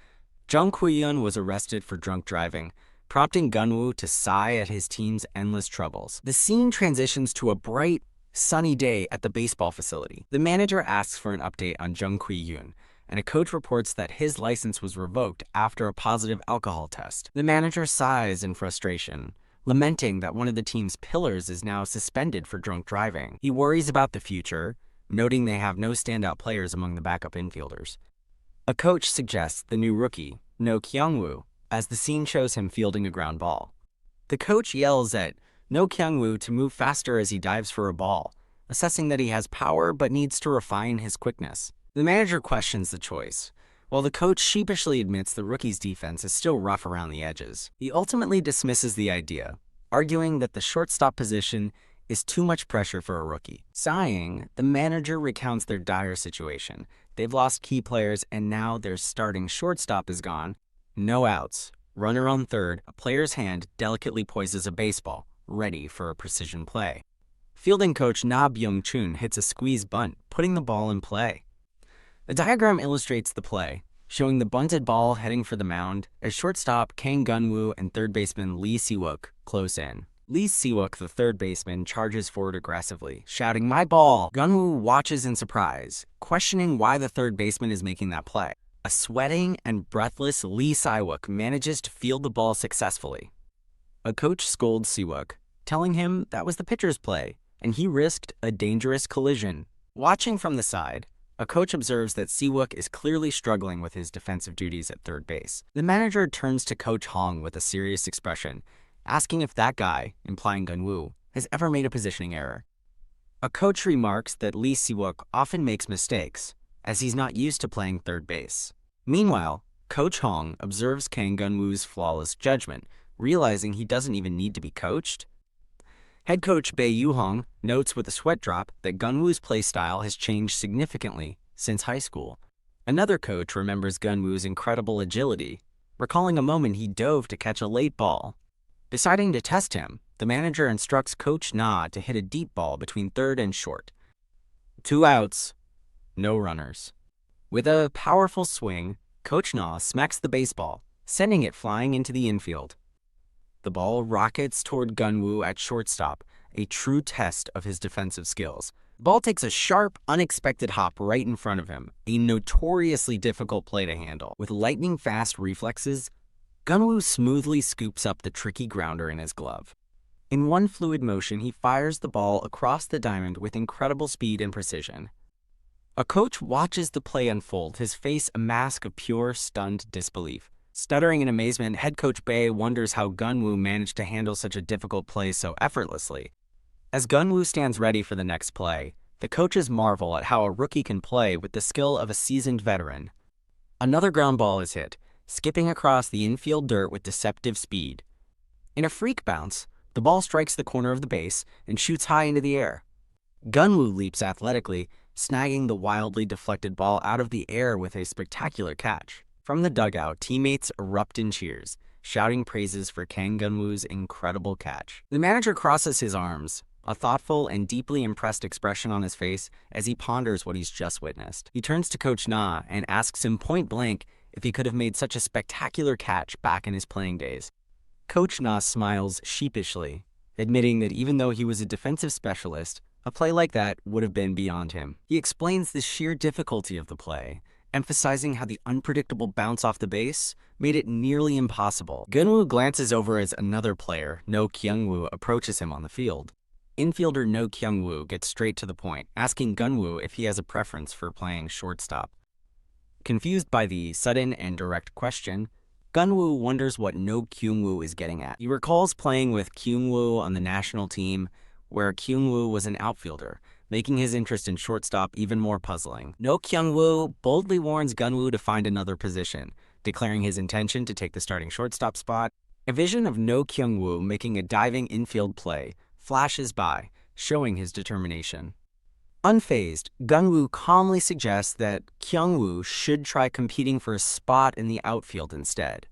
Jung Kwee-yoon was arrested for drunk driving, prompting Geon-woo to sigh at his team's endless troubles. The scene transitions to a bright, sunny day at the baseball facility. The manager asks for an update on Jung Kwee-yoon, and a coach reports that his license was revoked after a positive alcohol test. The manager sighs in frustration, lamenting that one of the team's pillars is now suspended for drunk driving. He worries about the future, noting they have no standout players among the backup infielders. A coach suggests the new rookie, No Kyung-woo, as the scene shows him fielding a ground ball. The coach yells at No Kyung-woo to move faster as he dives for a ball, assessing that he has power but needs to refine his quickness. The manager questions the choice, while the coach sheepishly admits the rookie's defense is still rough around the edges. He ultimately dismisses the idea, arguing that the shortstop position is too much pressure for a rookie. Sighing, the manager recounts their dire situation. They've lost key players, and now their starting shortstop is gone. No outs. Runner on third, a player's hand delicately poises a baseball, ready for a precision play. Fielding coach Na Byung-chun hits a squeeze bunt, putting the ball in play. The diagram illustrates the play, showing the bunted ball heading for the mound as shortstop Kang Geon-woo and third baseman Lee Si-wook close in. Lee Si-wook, the third baseman, charges forward aggressively, shouting, "My ball!" Geon-woo watches in surprise, questioning why the third baseman is making that play. A sweating and breathless Lee Si-wook manages to field the ball successfully. A coach scolds Si-wook, telling him that was the pitcher's play, and he risked a dangerous collision. Watching from the side, a coach observes that Si-wook is clearly struggling with his defensive duties at third base. The manager turns to Coach Hong with a serious expression, asking if that guy, implying Geon-woo, has ever made a positioning error. A coach remarks that Lee Si-wook often makes mistakes, as he's not used to playing third base. Meanwhile, Coach Hong observes Kang Geon-woo's flawless judgment, realizing he doesn't even need to be coached. Head coach Bae Yoo-hong notes with a sweat drop that Geon-woo's play style has changed significantly since high school. Another coach remembers Geon-woo's incredible agility, recalling a moment he dove to catch a late ball. Deciding to test him, the manager instructs Coach Na to hit a deep ball between third and short. 2 outs, no runners. With a powerful swing, Coach Na smacks the baseball, sending it flying into the infield. The ball rockets toward Geon-woo at shortstop, a true test of his defensive skills. The ball takes a sharp, unexpected hop right in front of him, a notoriously difficult play to handle. With lightning-fast reflexes, Geon-woo smoothly scoops up the tricky grounder in his glove. In one fluid motion, he fires the ball across the diamond with incredible speed and precision. A coach watches the play unfold, his face a mask of pure, stunned disbelief. Stuttering in amazement, head coach Bae wonders how Geon-woo managed to handle such a difficult play so effortlessly. As Geon-woo stands ready for the next play, the coaches marvel at how a rookie can play with the skill of a seasoned veteran. Another ground ball is hit, skipping across the infield dirt with deceptive speed. In a freak bounce, the ball strikes the corner of the base and shoots high into the air. Geon-woo leaps athletically, snagging the wildly deflected ball out of the air with a spectacular catch. From the dugout, teammates erupt in cheers, shouting praises for Kang Geon-woo's incredible catch. The manager crosses his arms, a thoughtful and deeply impressed expression on his face as he ponders what he's just witnessed. He turns to Coach Na and asks him point blank if he could have made such a spectacular catch back in his playing days. Coach Na smiles sheepishly, admitting that even though he was a defensive specialist, a play like that would have been beyond him. He explains the sheer difficulty of the play, emphasizing how the unpredictable bounce off the base made it nearly impossible. Geon-woo glances over as another player, No Kyung-woo, approaches him on the field. Infielder No Kyung-woo gets straight to the point, asking Geon-woo if he has a preference for playing shortstop. Confused by the sudden and direct question, Geon-woo wonders what No Kyung-woo is getting at. He recalls playing with Kyung-woo on the national team, where Kyung-woo was an outfielder, making his interest in shortstop even more puzzling. No Kyung-woo boldly warns Geon-woo to find another position, declaring his intention to take the starting shortstop spot. A vision of No Kyung-woo making a diving infield play flashes by, showing his determination. Unfazed, Geon-woo calmly suggests that Kyung-woo should try competing for a spot in the outfield instead.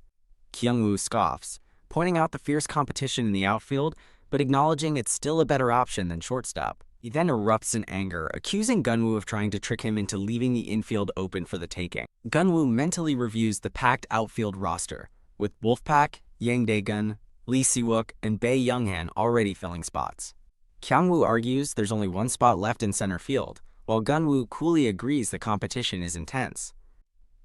Kyung-woo scoffs, pointing out the fierce competition in the outfield, but acknowledging it's still a better option than shortstop. He then erupts in anger, accusing Geon-woo of trying to trick him into leaving the infield open for the taking. Geon-woo mentally reviews the packed outfield roster, with Wolfpack, Yang Dae-gun, Lee Si-wook, and Bae Young-han already filling spots. Kyung-woo argues there's only one spot left in center field, while Geon-woo coolly agrees the competition is intense.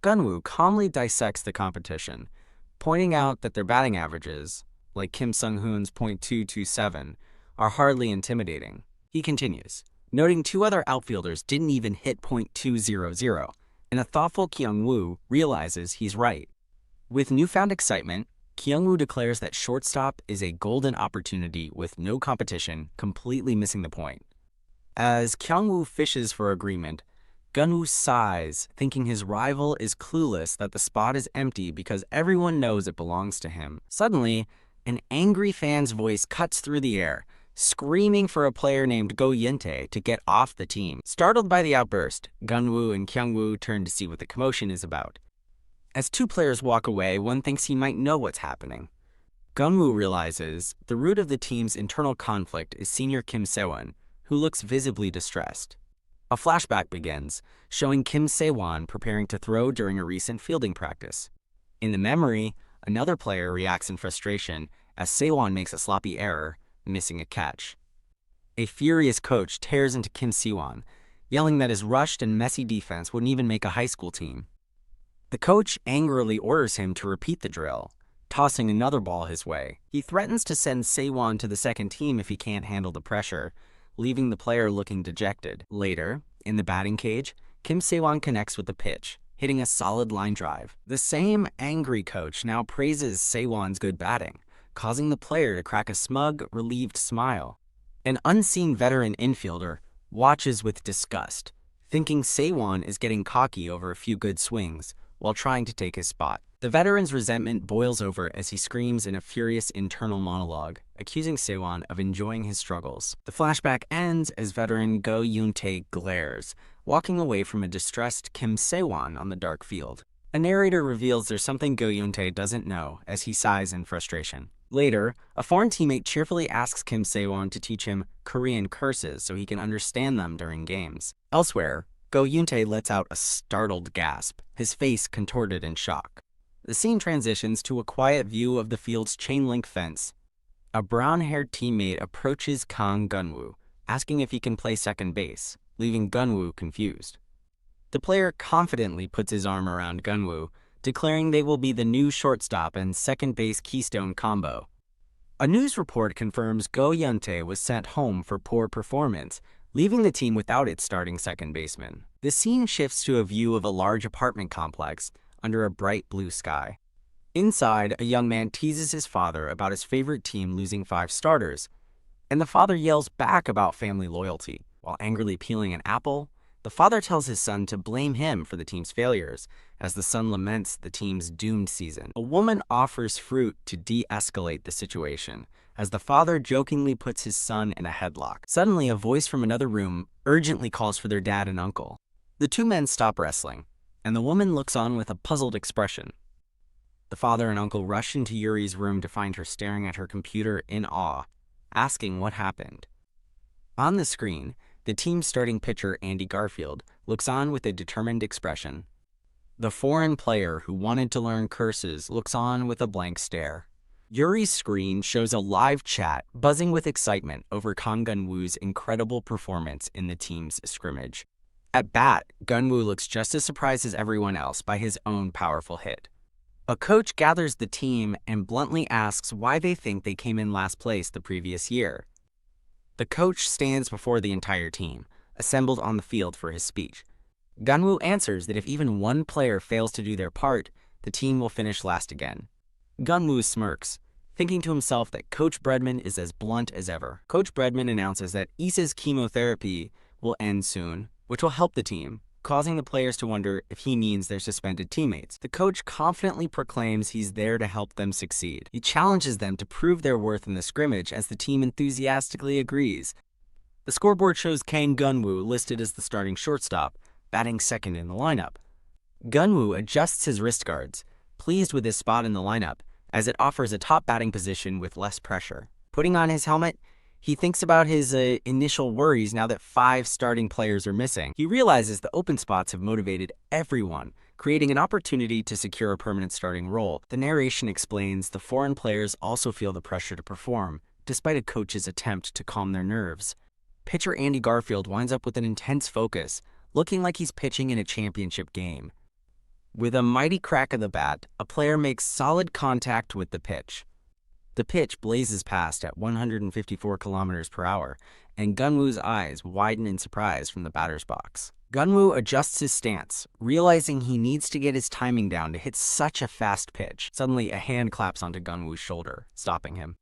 Geon-woo calmly dissects the competition, pointing out that their batting averages, like Kim Sung-hoon's .227, are hardly intimidating. He continues, noting 2 other outfielders didn't even hit .200, and a thoughtful Kyung-woo realizes he's right. With newfound excitement, Kyung-woo declares that shortstop is a golden opportunity with no competition, completely missing the point. As Kyung-woo fishes for agreement, Geon-woo sighs, thinking his rival is clueless that the spot is empty because everyone knows it belongs to him. Suddenly, an angry fan's voice cuts through the air, screaming for a player named Go Yente to get off the team. Startled by the outburst, Geon-woo and Kyung-woo turn to see what the commotion is about. As 2 players walk away, one thinks he might know what's happening. Geon-woo realizes the root of the team's internal conflict is senior Kim Se-won, who looks visibly distressed. A flashback begins, showing Kim Se-won preparing to throw during a recent fielding practice. In the memory, another player reacts in frustration as Se-won makes a sloppy error, missing a catch. A furious coach tears into Kim Se-won, yelling that his rushed and messy defense wouldn't even make a high school team. The coach angrily orders him to repeat the drill, tossing another ball his way. He threatens to send Se-won to the second team if he can't handle the pressure, leaving the player looking dejected. Later, in the batting cage, Kim Se-won connects with the pitch, hitting a solid line drive. The same angry coach now praises Se-won's good batting, causing the player to crack a smug, relieved smile. An unseen veteran infielder watches with disgust, thinking Se-won is getting cocky over a few good swings while trying to take his spot. The veteran's resentment boils over as he screams in a furious internal monologue, accusing Se-won of enjoying his struggles. The flashback ends as veteran Go Yoon-tae glares, walking away from a distressed Kim Se-won on the dark field. A narrator reveals there's something Go Yoon-tae doesn't know as he sighs in frustration. Later, a foreign teammate cheerfully asks Kim Se-won to teach him Korean curses so he can understand them during games. Elsewhere, Go Yoon-tae lets out a startled gasp, his face contorted in shock. The scene transitions to a quiet view of the field's chain-link fence. A brown-haired teammate approaches Kang Geon-woo, asking if he can play second base, leaving Geon-woo confused. The player confidently puts his arm around Geon-woo, declaring they will be the new shortstop and second base keystone combo. A news report confirms Go Yoon-tae was sent home for poor performance, leaving the team without its starting second baseman. The scene shifts to a view of a large apartment complex under a bright blue sky. Inside, a young man teases his father about his favorite team losing 5 starters, and the father yells back about family loyalty. While angrily peeling an apple, the father tells his son to blame him for the team's failures, as the son laments the team's doomed season. A woman offers fruit to de-escalate the situation, as the father jokingly puts his son in a headlock. Suddenly, a voice from another room urgently calls for their dad and uncle. The two men stop wrestling, and the woman looks on with a puzzled expression. The father and uncle rush into Yuri's room to find her staring at her computer in awe, asking what happened. On the screen, the team's starting pitcher, Andy Garfield, looks on with a determined expression. The foreign player who wanted to learn curses looks on with a blank stare. Yuri's screen shows a live chat buzzing with excitement over Kang Geon-woo's incredible performance in the team's scrimmage. At bat, Geon-woo looks just as surprised as everyone else by his own powerful hit. A coach gathers the team and bluntly asks why they think they came in last place the previous year. The coach stands before the entire team, assembled on the field for his speech. Geon-woo answers that if even one player fails to do their part, the team will finish last again. Geon-woo smirks, thinking to himself that Coach Bredman is as blunt as ever. Coach Bredman announces that Isa's chemotherapy will end soon, which will help the team, causing the players to wonder if he means their suspended teammates. The coach confidently proclaims he's there to help them succeed. He challenges them to prove their worth in the scrimmage as the team enthusiastically agrees. The scoreboard shows Kang Geon-woo listed as the starting shortstop, batting second in the lineup. Geon-woo adjusts his wrist guards, pleased with his spot in the lineup, as it offers a top batting position with less pressure. Putting on his helmet, he thinks about his initial worries now that 5 starting players are missing. He realizes the open spots have motivated everyone, creating an opportunity to secure a permanent starting role. The narration explains the foreign players also feel the pressure to perform, despite a coach's attempt to calm their nerves. Pitcher Andy Garfield winds up with an intense focus, looking like he's pitching in a championship game. With a mighty crack of the bat, a player makes solid contact with the pitch. The pitch blazes past at 154 kilometers per hour, and Geon-woo's eyes widen in surprise from the batter's box. Geon-woo adjusts his stance, realizing he needs to get his timing down to hit such a fast pitch. Suddenly, a hand claps onto Geon-woo's shoulder, stopping him.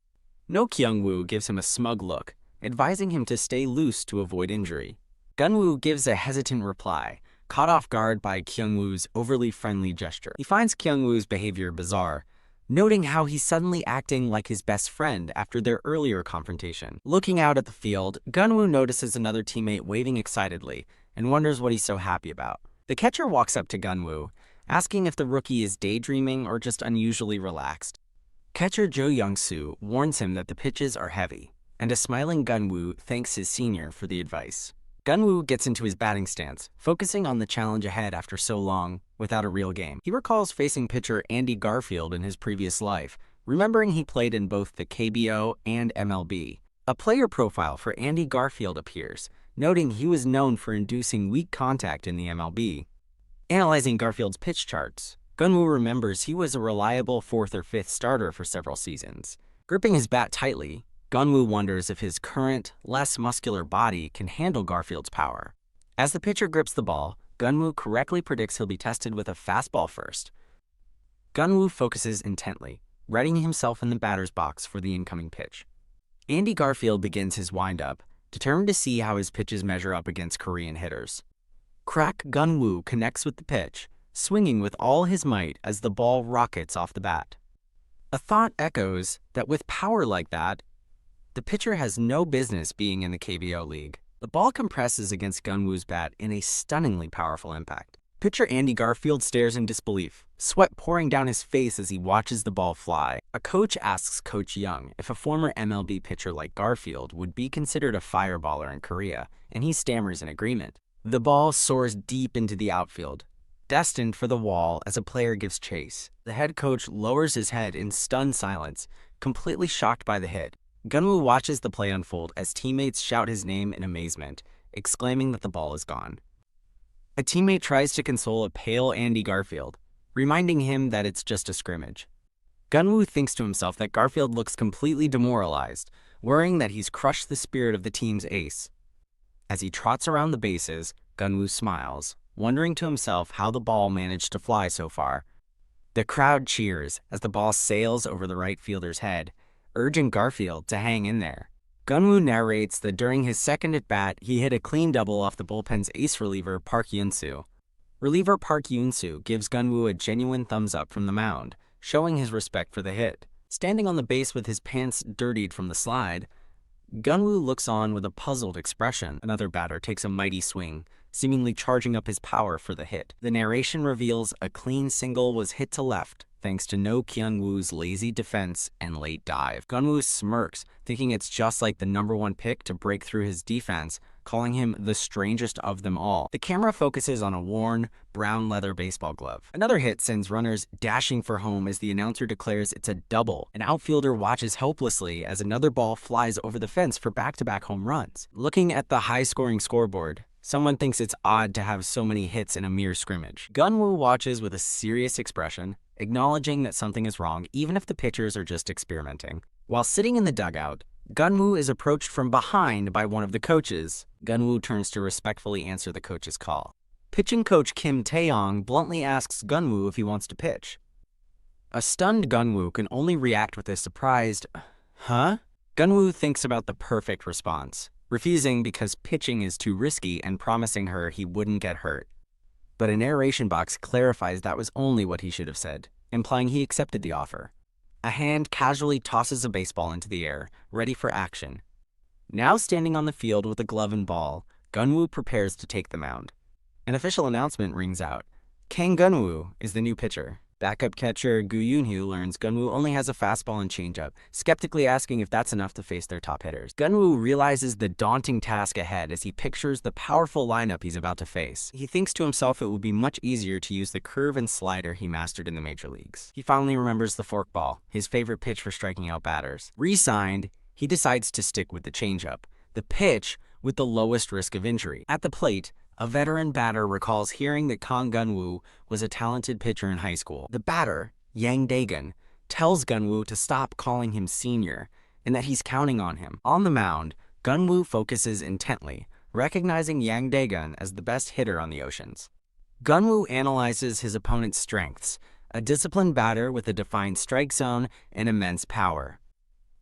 No Kyung-woo gives him a smug look, advising him to stay loose to avoid injury. Geon-woo gives a hesitant reply, caught off guard by Kyung-woo's overly friendly gesture. He finds Kyung-woo's behavior bizarre, noting how he's suddenly acting like his best friend after their earlier confrontation. Looking out at the field, Geon-woo notices another teammate waving excitedly and wonders what he's so happy about. The catcher walks up to Geon-woo, asking if the rookie is daydreaming or just unusually relaxed. Catcher Jo Young-soo warns him that the pitches are heavy, and a smiling Geon-woo thanks his senior for the advice. Geon-woo gets into his batting stance, focusing on the challenge ahead after so long without a real game. He recalls facing pitcher Andy Garfield in his previous life, remembering he played in both the KBO and MLB. A player profile for Andy Garfield appears, noting he was known for inducing weak contact in the MLB. Analyzing Garfield's pitch charts, Geon-woo remembers he was a reliable 4th or 5th starter for several seasons. Gripping his bat tightly, Geon-woo wonders if his current, less muscular body can handle Garfield's power. As the pitcher grips the ball, Geon-woo correctly predicts he'll be tested with a fastball first. Geon-woo focuses intently, readying himself in the batter's box for the incoming pitch. Andy Garfield begins his windup, determined to see how his pitches measure up against Korean hitters. Crack Geon-woo connects with the pitch, swinging with all his might as the ball rockets off the bat. A thought echoes that with power like that, the pitcher has no business being in the KBO league. The ball compresses against Geon-woo's bat in a stunningly powerful impact. Pitcher Andy Garfield stares in disbelief, sweat pouring down his face as he watches the ball fly. A coach asks Coach Young if a former MLB pitcher like Garfield would be considered a fireballer in Korea, and he stammers in agreement. The ball soars deep into the outfield, destined for the wall as a player gives chase. The head coach lowers his head in stunned silence, completely shocked by the hit. Geon-woo watches the play unfold as teammates shout his name in amazement, exclaiming that the ball is gone. A teammate tries to console a pale Andy Garfield, reminding him that it's just a scrimmage. Geon-woo thinks to himself that Garfield looks completely demoralized, worrying that he's crushed the spirit of the team's ace. As he trots around the bases, Geon-woo smiles, wondering to himself how the ball managed to fly so far. The crowd cheers as the ball sails over the right fielder's head, urging Garfield to hang in there. Geon-woo narrates that during his second at-bat, he hit a clean double off the bullpen's ace reliever Park Yoon-soo. Reliever Park Yoon-soo gives Geon-woo a genuine thumbs-up from the mound, showing his respect for the hit. Standing on the base with his pants dirtied from the slide, Geon-woo looks on with a puzzled expression. Another batter takes a mighty swing, seemingly charging up his power for the hit. The narration reveals a clean single was hit to left, thanks to No Kyung-woo's lazy defense and late dive. Geon-woo smirks, thinking it's just like the #1 pick to break through his defense, calling him the strangest of them all. The camera focuses on a worn, brown leather baseball glove. Another hit sends runners dashing for home as the announcer declares it's a double. An outfielder watches helplessly as another ball flies over the fence for back-to-back home runs. Looking at the high-scoring scoreboard, someone thinks it's odd to have so many hits in a mere scrimmage. Geon-woo watches with a serious expression, acknowledging that something is wrong even if the pitchers are just experimenting. While sitting in the dugout, Geon-woo is approached from behind by one of the coaches. Geon-woo turns to respectfully answer the coach's call. Pitching coach Kim Tae-yong bluntly asks Geon-woo if he wants to pitch. A stunned Geon-woo can only react with a surprised, "Huh?" Geon-woo thinks about the perfect response, refusing because pitching is too risky and promising her he wouldn't get hurt. But a narration box clarifies that was only what he should have said, implying he accepted the offer. A hand casually tosses a baseball into the air, ready for action. Now standing on the field with a glove and ball, Geon-woo prepares to take the mound. An official announcement rings out. Kang Geon-woo is the new pitcher. Backup catcher Gu Yoon-hyo learns Geon-woo only has a fastball and changeup, skeptically asking if that's enough to face their top hitters. Geon-woo realizes the daunting task ahead as he pictures the powerful lineup he's about to face. He thinks to himself it would be much easier to use the curve and slider he mastered in the major leagues. He finally remembers the forkball, his favorite pitch for striking out batters. Re-signed, he decides to stick with the changeup, the pitch with the lowest risk of injury. At the plate, a veteran batter recalls hearing that Kang Geon-woo was a talented pitcher in high school. The batter, Yang Dae-gun, tells Geon-woo to stop calling him senior and that he's counting on him. On the mound, Geon-woo focuses intently, recognizing Yang Dae-gun as the best hitter on the Oceans. Geon-woo analyzes his opponent's strengths, a disciplined batter with a defined strike zone and immense power.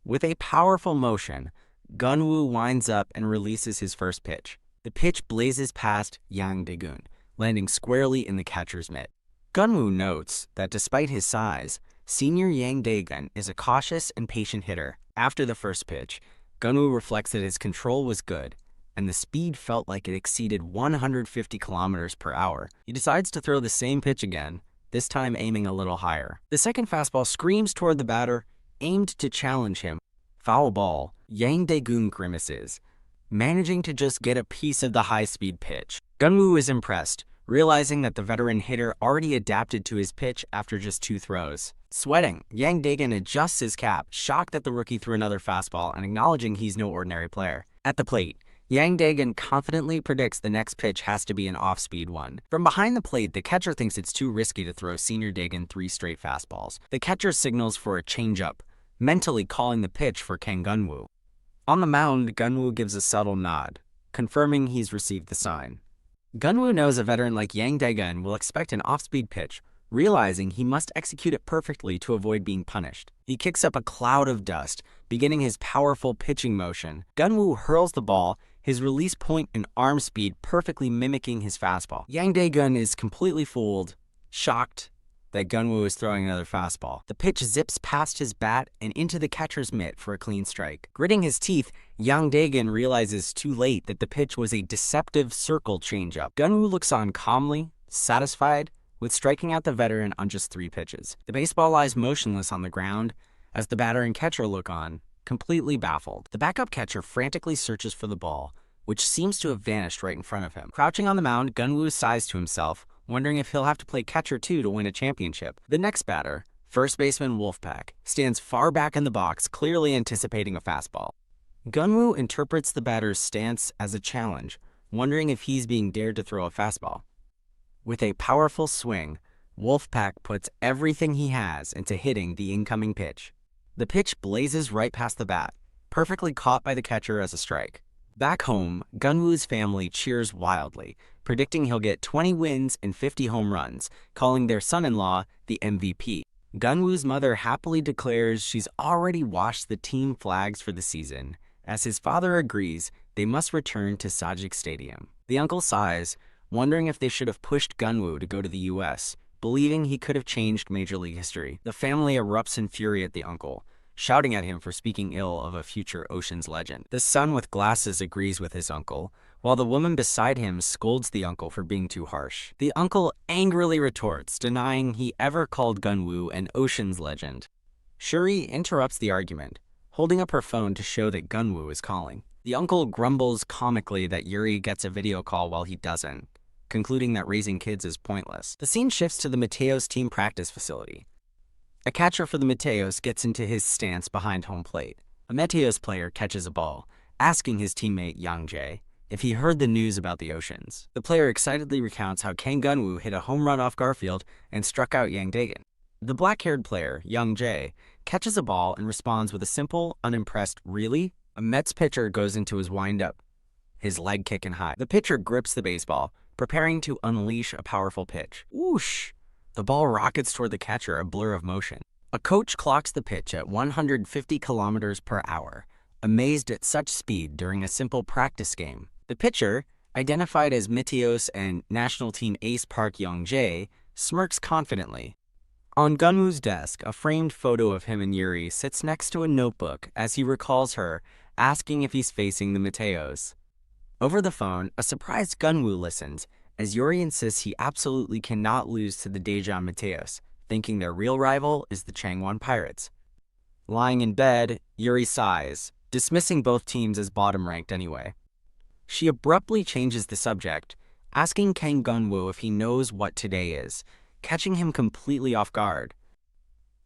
With a powerful motion, Geon-woo winds up and releases his first pitch. The pitch blazes past Yang Dae-gun, landing squarely in the catcher's mitt. Geon-woo notes that despite his size, senior Yang Dae-gun is a cautious and patient hitter. After the first pitch, Geon-woo reflects that his control was good, and the speed felt like it exceeded 150 kilometers per hour. He decides to throw the same pitch again, this time aiming a little higher. The second fastball screams toward the batter, aimed to challenge him. Foul ball, Yang Dae-gun grimaces, managing to just get a piece of the high-speed pitch. Geon-woo is impressed, realizing that the veteran hitter already adapted to his pitch after just 2 throws. Sweating, Yang Dae-gun adjusts his cap, shocked that the rookie threw another fastball and acknowledging he's no ordinary player. At the plate, Yang Dae-gun confidently predicts the next pitch has to be an off-speed one. From behind the plate, the catcher thinks it's too risky to throw senior Dae-gun 3 straight fastballs. The catcher signals for a changeup, mentally calling the pitch for Kang Geon-woo. On the mound, Geon-woo gives a subtle nod, confirming he's received the sign. Geon-woo knows a veteran like Yang Dae-gun will expect an off-speed pitch, realizing he must execute it perfectly to avoid being punished. He kicks up a cloud of dust, beginning his powerful pitching motion. Geon-woo hurls the ball, his release point and arm speed perfectly mimicking his fastball. Yang Dae-gun is completely fooled, shocked that Geon-woo is throwing another fastball. The pitch zips past his bat and into the catcher's mitt for a clean strike. Gritting his teeth, Yang Dae-gun realizes too late that the pitch was a deceptive circle changeup. Geon-woo looks on calmly, satisfied with striking out the veteran on just 3 pitches. The baseball lies motionless on the ground as the batter and catcher look on, completely baffled. The backup catcher frantically searches for the ball, which seems to have vanished right in front of him. Crouching on the mound, Geon-woo sighs to himself, wondering if he'll have to play catcher too to win a championship. The next batter, first baseman Wolfpack, stands far back in the box, clearly anticipating a fastball. Geon-woo interprets the batter's stance as a challenge, wondering if he's being dared to throw a fastball. With a powerful swing, Wolfpack puts everything he has into hitting the incoming pitch. The pitch blazes right past the bat, perfectly caught by the catcher as a strike. Back home, Geon-woo's family cheers wildly, predicting he'll get 20 wins and 50 home runs, calling their son-in-law the MVP. Geon-woo's mother happily declares she's already washed the team flags for the season. As his father agrees, they must return to Sajik Stadium. The uncle sighs, wondering if they should have pushed Geon-woo to go to the US, believing he could have changed Major League history. The family erupts in fury at the uncle, shouting at him for speaking ill of a future Oceans legend. The son with glasses agrees with his uncle, while the woman beside him scolds the uncle for being too harsh. The uncle angrily retorts, denying he ever called Geon-woo an Oceans legend. Shuri interrupts the argument, holding up her phone to show that Geon-woo is calling. The uncle grumbles comically that Yuri gets a video call while he doesn't, concluding that raising kids is pointless. The scene shifts to the Mateos team practice facility. A catcher for the Mateos gets into his stance behind home plate. A Mateos player catches a ball, asking his teammate Yang Jae if he heard the news about the Oceans. The player excitedly recounts how Kang Geon-woo hit a home run off Garfield and struck out Yang Dae-gun. The black-haired player, Yang Jae, catches a ball and responds with a simple, unimpressed "really?" A Mets pitcher goes into his windup, his leg kicking high. The pitcher grips the baseball, preparing to unleash a powerful pitch. Whoosh! The ball rockets toward the catcher, a blur of motion. A coach clocks the pitch at 150 kilometers per hour, amazed at such speed during a simple practice game. The pitcher, identified as Mateos and national team ace Park Young-jae, smirks confidently. On Geon-woo's desk, a framed photo of him and Yuri sits next to a notebook as he recalls her, asking if he's facing the Mateos. Over the phone, a surprised Geon-woo listens, as Yuri insists he absolutely cannot lose to the Daejeon Mateos, thinking their real rival is the Changwon Pirates. Lying in bed, Yuri sighs, dismissing both teams as bottom-ranked anyway. She abruptly changes the subject, asking Kang Geon-woo if he knows what today is, catching him completely off guard.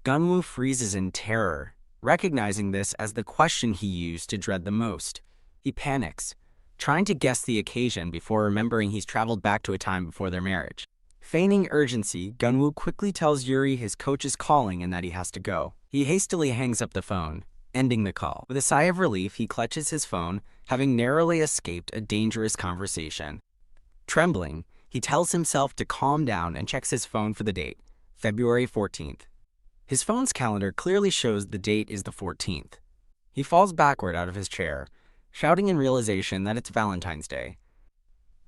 Geon-woo freezes in terror, recognizing this as the question he used to dread the most. He panics, trying to guess the occasion before remembering he's traveled back to a time before their marriage. Feigning urgency, Geon-woo quickly tells Yuri his coach is calling and that he has to go. He hastily hangs up the phone, ending the call. With a sigh of relief, he clutches his phone, having narrowly escaped a dangerous conversation. Trembling, he tells himself to calm down and checks his phone for the date, February 14th. His phone's calendar clearly shows the date is the 14th. He falls backward out of his chair, shouting in realization that it's Valentine's Day.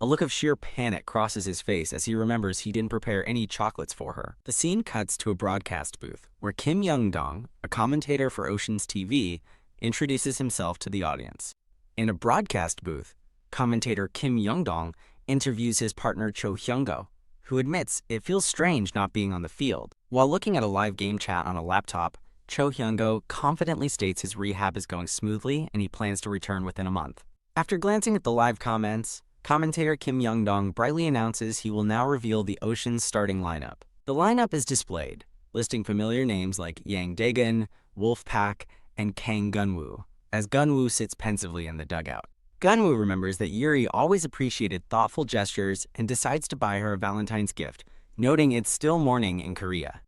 A look of sheer panic crosses his face as he remembers he didn't prepare any chocolates for her. The scene cuts to a broadcast booth, where Kim Young-dong, a commentator for Oceans TV, introduces himself to the audience. In a broadcast booth, commentator Kim Young-dong interviews his partner Cho Hyung-go, who admits it feels strange not being on the field. While looking at a live game chat on a laptop, Cho Hyung-go confidently states his rehab is going smoothly and he plans to return within a month. After glancing at the live comments, commentator Kim Young-dong brightly announces he will now reveal the Ocean's starting lineup. The lineup is displayed, listing familiar names like Yang Daegun, Wolfpack, and Kang Geon-woo, as Geon-woo sits pensively in the dugout. Geon-woo remembers that Yuri always appreciated thoughtful gestures and decides to buy her a Valentine's gift, noting it's still morning in Korea.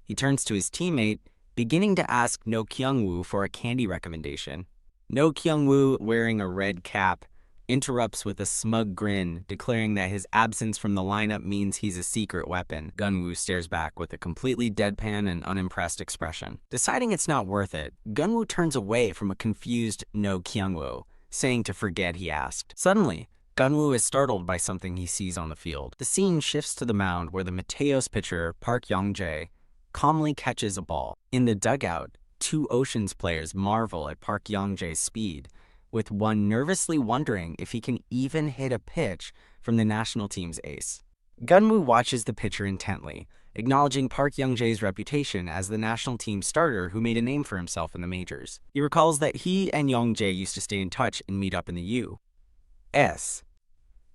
He turns to his teammate, beginning to ask No Kyung-woo for a candy recommendation. No Kyung-woo, wearing a red cap, interrupts with a smug grin, declaring that his absence from the lineup means he's a secret weapon. Geon-woo stares back with a completely deadpan and unimpressed expression. Deciding it's not worth it, Geon-woo turns away from a confused No Kyung-woo, saying to forget he asked. Suddenly, Geon-woo is startled by something he sees on the field. The scene shifts to the mound where the Mateos pitcher, Park Young-jae, calmly catches a ball. In the dugout, two Oceans players marvel at Park Young-jae's speed, with one nervously wondering if he can even hit a pitch from the national team's ace. Geon-woo watches the pitcher intently, acknowledging Park Young-jae's reputation as the national team starter who made a name for himself in the majors. He recalls that he and Young-jae used to stay in touch and meet up in the U.S.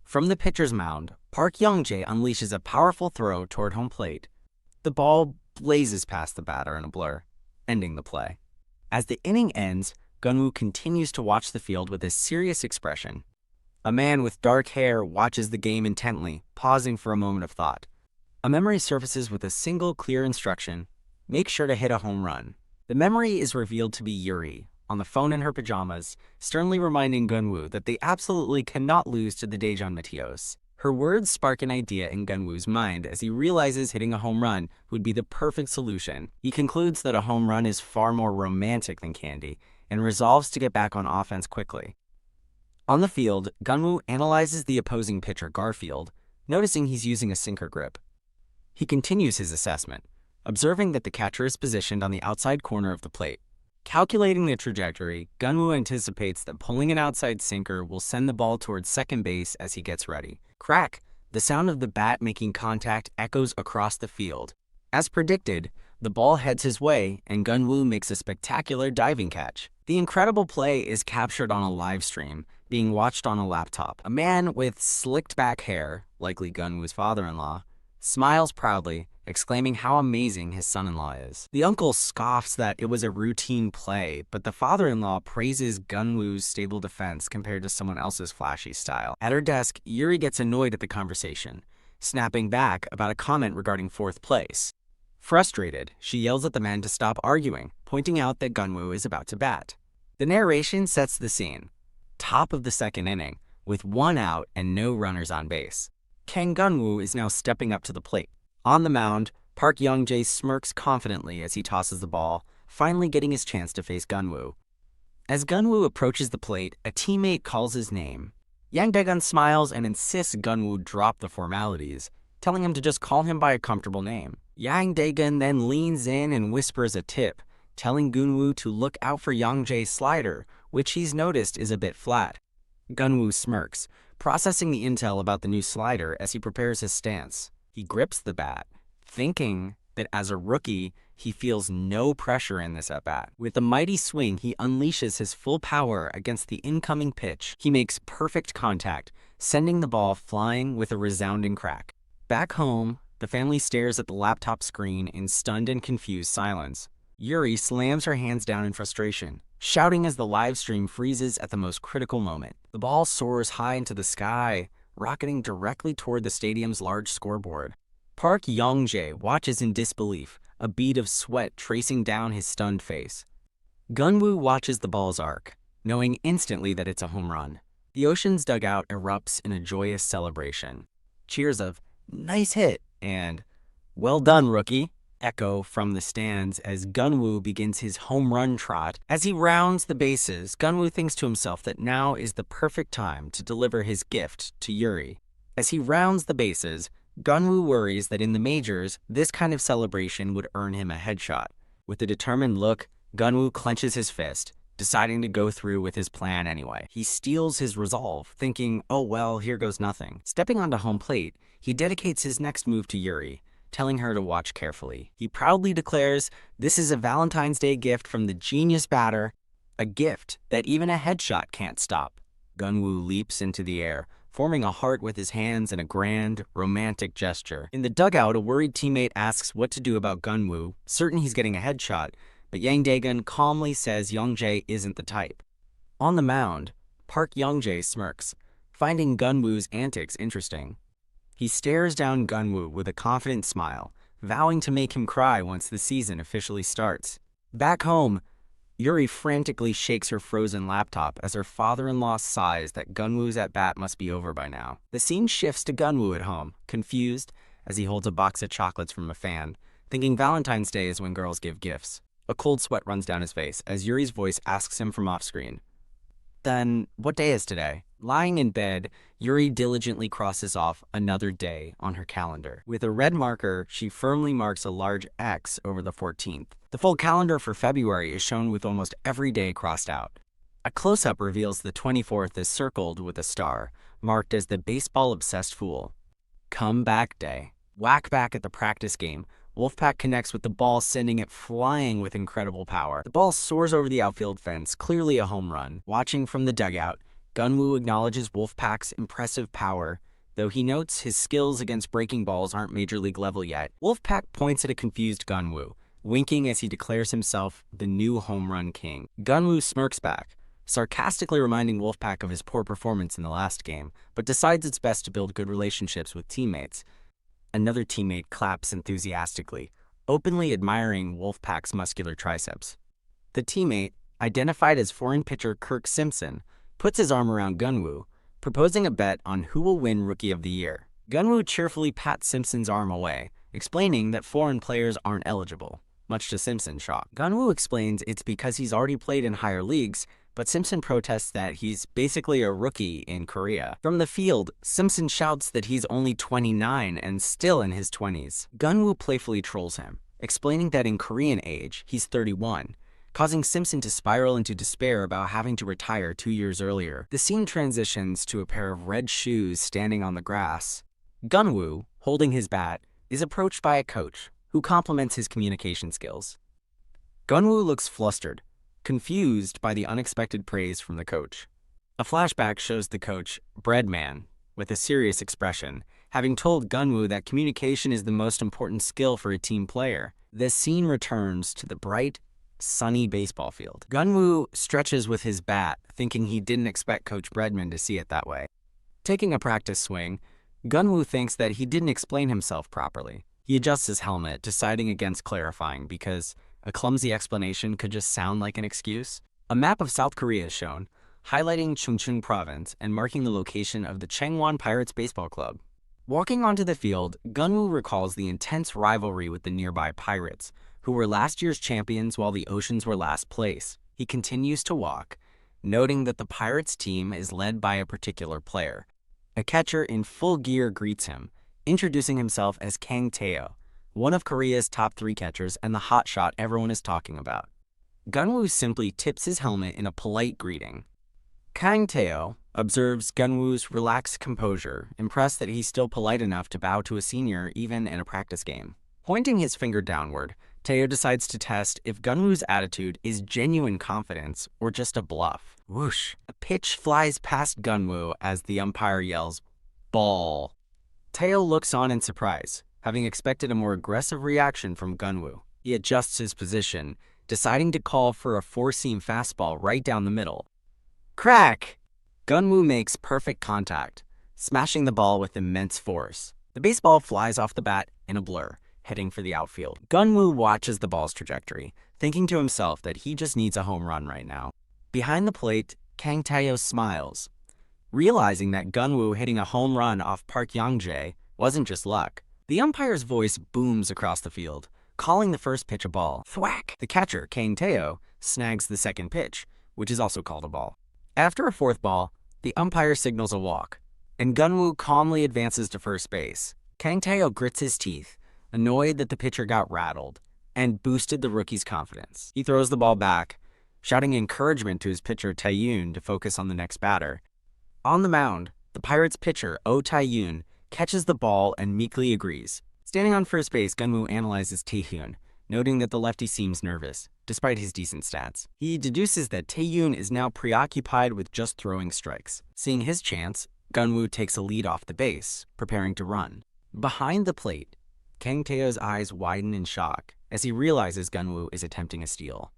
From the pitcher's mound, Park Young-jae unleashes a powerful throw toward home plate. The ball blazes past the batter in a blur, ending the play. As the inning ends, Geon-woo continues to watch the field with a serious expression. A man with dark hair watches the game intently, pausing for a moment of thought. A memory surfaces with a single clear instruction: make sure to hit a home run. The memory is revealed to be Yuri, on the phone in her pajamas, sternly reminding Geon-woo that they absolutely cannot lose to the Daejeon Mateos. Her words spark an idea in Geon-woo's mind as he realizes hitting a home run would be the perfect solution. He concludes that a home run is far more romantic than candy, and resolves to get back on offense quickly. On the field, Geon-woo analyzes the opposing pitcher Garfield, noticing he's using a sinker grip. He continues his assessment, observing that the catcher is positioned on the outside corner of the plate. Calculating the trajectory, Geon-woo anticipates that pulling an outside sinker will send the ball towards second base as he gets ready. Crack! The sound of the bat making contact echoes across the field. As predicted, the ball heads his way, and Geon-woo makes a spectacular diving catch. The incredible play is captured on a live stream, being watched on a laptop. A man with slicked back hair, likely Geon-woo's father-in-law, smiles proudly, exclaiming how amazing his son-in-law is. The uncle scoffs that it was a routine play, but the father-in-law praises Geon-woo's stable defense compared to someone else's flashy style. At her desk, Yuri gets annoyed at the conversation, snapping back about a comment regarding fourth place. Frustrated, she yells at the men to stop arguing, pointing out that Geon-woo is about to bat. The narration sets the scene. Top of the second inning, with one out and no runners on base. Kang Geon-woo is now stepping up to the plate. On the mound, Park Young-jae smirks confidently as he tosses the ball, finally getting his chance to face Geon-woo. As Geon-woo approaches the plate, a teammate calls his name. Yang Daegun smiles and insists Geon-woo drop the formalities, telling him to just call him by a comfortable name. Yang Daegun then leans in and whispers a tip, telling Geon-woo to look out for Young-jae's slider, which he's noticed is a bit flat. Geon-woo smirks, processing the intel about the new slider as he prepares his stance. He grips the bat, thinking that as a rookie, he feels no pressure in this at-bat. With a mighty swing, he unleashes his full power against the incoming pitch. He makes perfect contact, sending the ball flying with a resounding crack. Back home, the family stares at the laptop screen in stunned and confused silence. Yuri slams her hands down in frustration, shouting as the live stream freezes at the most critical moment. The ball soars high into the sky, rocketing directly toward the stadium's large scoreboard. Park Young-jae watches in disbelief, a bead of sweat tracing down his stunned face. Geon-woo watches the ball's arc, knowing instantly that it's a home run. The Ocean's dugout erupts in a joyous celebration. Cheers of "nice hit" and "well done, rookie" echo from the stands as Geon-woo begins his home run trot. As he rounds the bases, Geon-woo thinks to himself that now is the perfect time to deliver his gift to Yuri. As he rounds the bases, Geon-woo worries that in the majors, this kind of celebration would earn him a headshot. With a determined look, Geon-woo clenches his fist, deciding to go through with his plan anyway. He steels his resolve, thinking, oh well, here goes nothing. Stepping onto home plate, he dedicates his next move to Yuri, telling her to watch carefully. He proudly declares, "This is a Valentine's Day gift from the genius batter, a gift that even a headshot can't stop." Geon-woo leaps into the air, forming a heart with his hands in a grand, romantic gesture. In the dugout, a worried teammate asks what to do about Geon-woo, certain he's getting a headshot, but Yang Dae-gun calmly says Young-jae isn't the type. On the mound, Park Young-jae smirks, finding Geon-woo's antics interesting. He stares down Geon-woo with a confident smile, vowing to make him cry once the season officially starts. Back home, Yuri frantically shakes her frozen laptop as her father-in-law sighs that Geon-woo's at-bat must be over by now. The scene shifts to Geon-woo at home, confused, as he holds a box of chocolates from a fan, thinking Valentine's Day is when girls give gifts. A cold sweat runs down his face as Yuri's voice asks him from off-screen, "Then, what day is today?" Lying in bed, Yuri diligently crosses off another day on her calendar. With a red marker, she firmly marks a large X over the 14th. The full calendar for February is shown with almost every day crossed out. A close-up reveals the 24th is circled with a star, marked as the baseball-obsessed fool. Comeback day. Whack back at the practice game, Wolfpack connects with the ball, sending it flying with incredible power. The ball soars over the outfield fence, clearly a home run. Watching from the dugout, Geon-woo acknowledges Wolfpack's impressive power, though he notes his skills against breaking balls aren't major league level yet. Wolfpack points at a confused Geon-woo, winking as he declares himself the new home run king. Geon-woo smirks back, sarcastically reminding Wolfpack of his poor performance in the last game, but decides it's best to build good relationships with teammates. Another teammate claps enthusiastically, openly admiring Wolfpack's muscular triceps. The teammate, identified as foreign pitcher Kirk Simpson, puts his arm around Geon-woo, proposing a bet on who will win Rookie of the Year. Geon-woo cheerfully pats Simpson's arm away, explaining that foreign players aren't eligible, much to Simpson's shock. Geon-woo explains it's because he's already played in higher leagues, but Simpson protests that he's basically a rookie in Korea. From the field, Simpson shouts that he's only 29 and still in his 20s. Geon-woo playfully trolls him, explaining that in Korean age, he's 31, causing Simpson to spiral into despair about having to retire 2 years earlier. The scene transitions to a pair of red shoes standing on the grass. Geon-woo, holding his bat, is approached by a coach, who compliments his communication skills. Geon-woo looks flustered, confused by the unexpected praise from the coach. A flashback shows the coach, Breadman, with a serious expression, having told Geon-woo that communication is the most important skill for a team player. This scene returns to the bright, sunny baseball field. Geon-woo stretches with his bat, thinking he didn't expect Coach Breadman to see it that way. Taking a practice swing, Geon-woo thinks that he didn't explain himself properly. He adjusts his helmet, deciding against clarifying because a clumsy explanation could just sound like an excuse. A map of South Korea is shown, highlighting Chungcheong Province and marking the location of the Changwon Pirates Baseball Club. Walking onto the field, Geon-woo recalls the intense rivalry with the nearby Pirates, who were last year's champions while the Oceans were last place. He continues to walk, noting that the Pirates team is led by a particular player. A catcher in full gear greets him, introducing himself as Kang Tae-oh, one of Korea's top 3 catchers and the hotshot everyone is talking about. Geon-woo simply tips his helmet in a polite greeting. Kang Tae-oh observes Geon-woo's relaxed composure, impressed that he's still polite enough to bow to a senior even in a practice game. Pointing his finger downward, Tae-oh decides to test if Geon-woo's attitude is genuine confidence or just a bluff. Whoosh! A pitch flies past Geon-woo as the umpire yells, "Ball." Tae-oh looks on in surprise, having expected a more aggressive reaction from Geon-woo. He adjusts his position, deciding to call for a 4-seam fastball right down the middle. Crack! Geon-woo makes perfect contact, smashing the ball with immense force. The baseball flies off the bat in a blur, heading for the outfield. Geon-woo watches the ball's trajectory, thinking to himself that he just needs a home run right now. Behind the plate, Kang Tae-oh smiles, realizing that Geon-woo hitting a home run off Park Young-jae wasn't just luck. The umpire's voice booms across the field, calling the first pitch a ball. Thwack! The catcher, Kang Tae-oh, snags the second pitch, which is also called a ball. After a 4th ball, the umpire signals a walk, and Geon-woo calmly advances to first base. Kang Tae-oh grits his teeth, annoyed that the pitcher got rattled, and boosted the rookie's confidence. He throws the ball back, shouting encouragement to his pitcher Tae-yoon to focus on the next batter. On the mound, the Pirates pitcher Oh Tae-yoon catches the ball and meekly agrees, Standing on first base, Geon-woo analyzes Taehyun, noting that the lefty seems nervous, despite his decent stats. He deduces that Taehyun is now preoccupied with just throwing strikes. Seeing his chance, Geon-woo takes a lead off the base, preparing to run. Behind the plate, Kang Taeho's eyes widen in shock as he realizes Geon-woo is attempting a steal.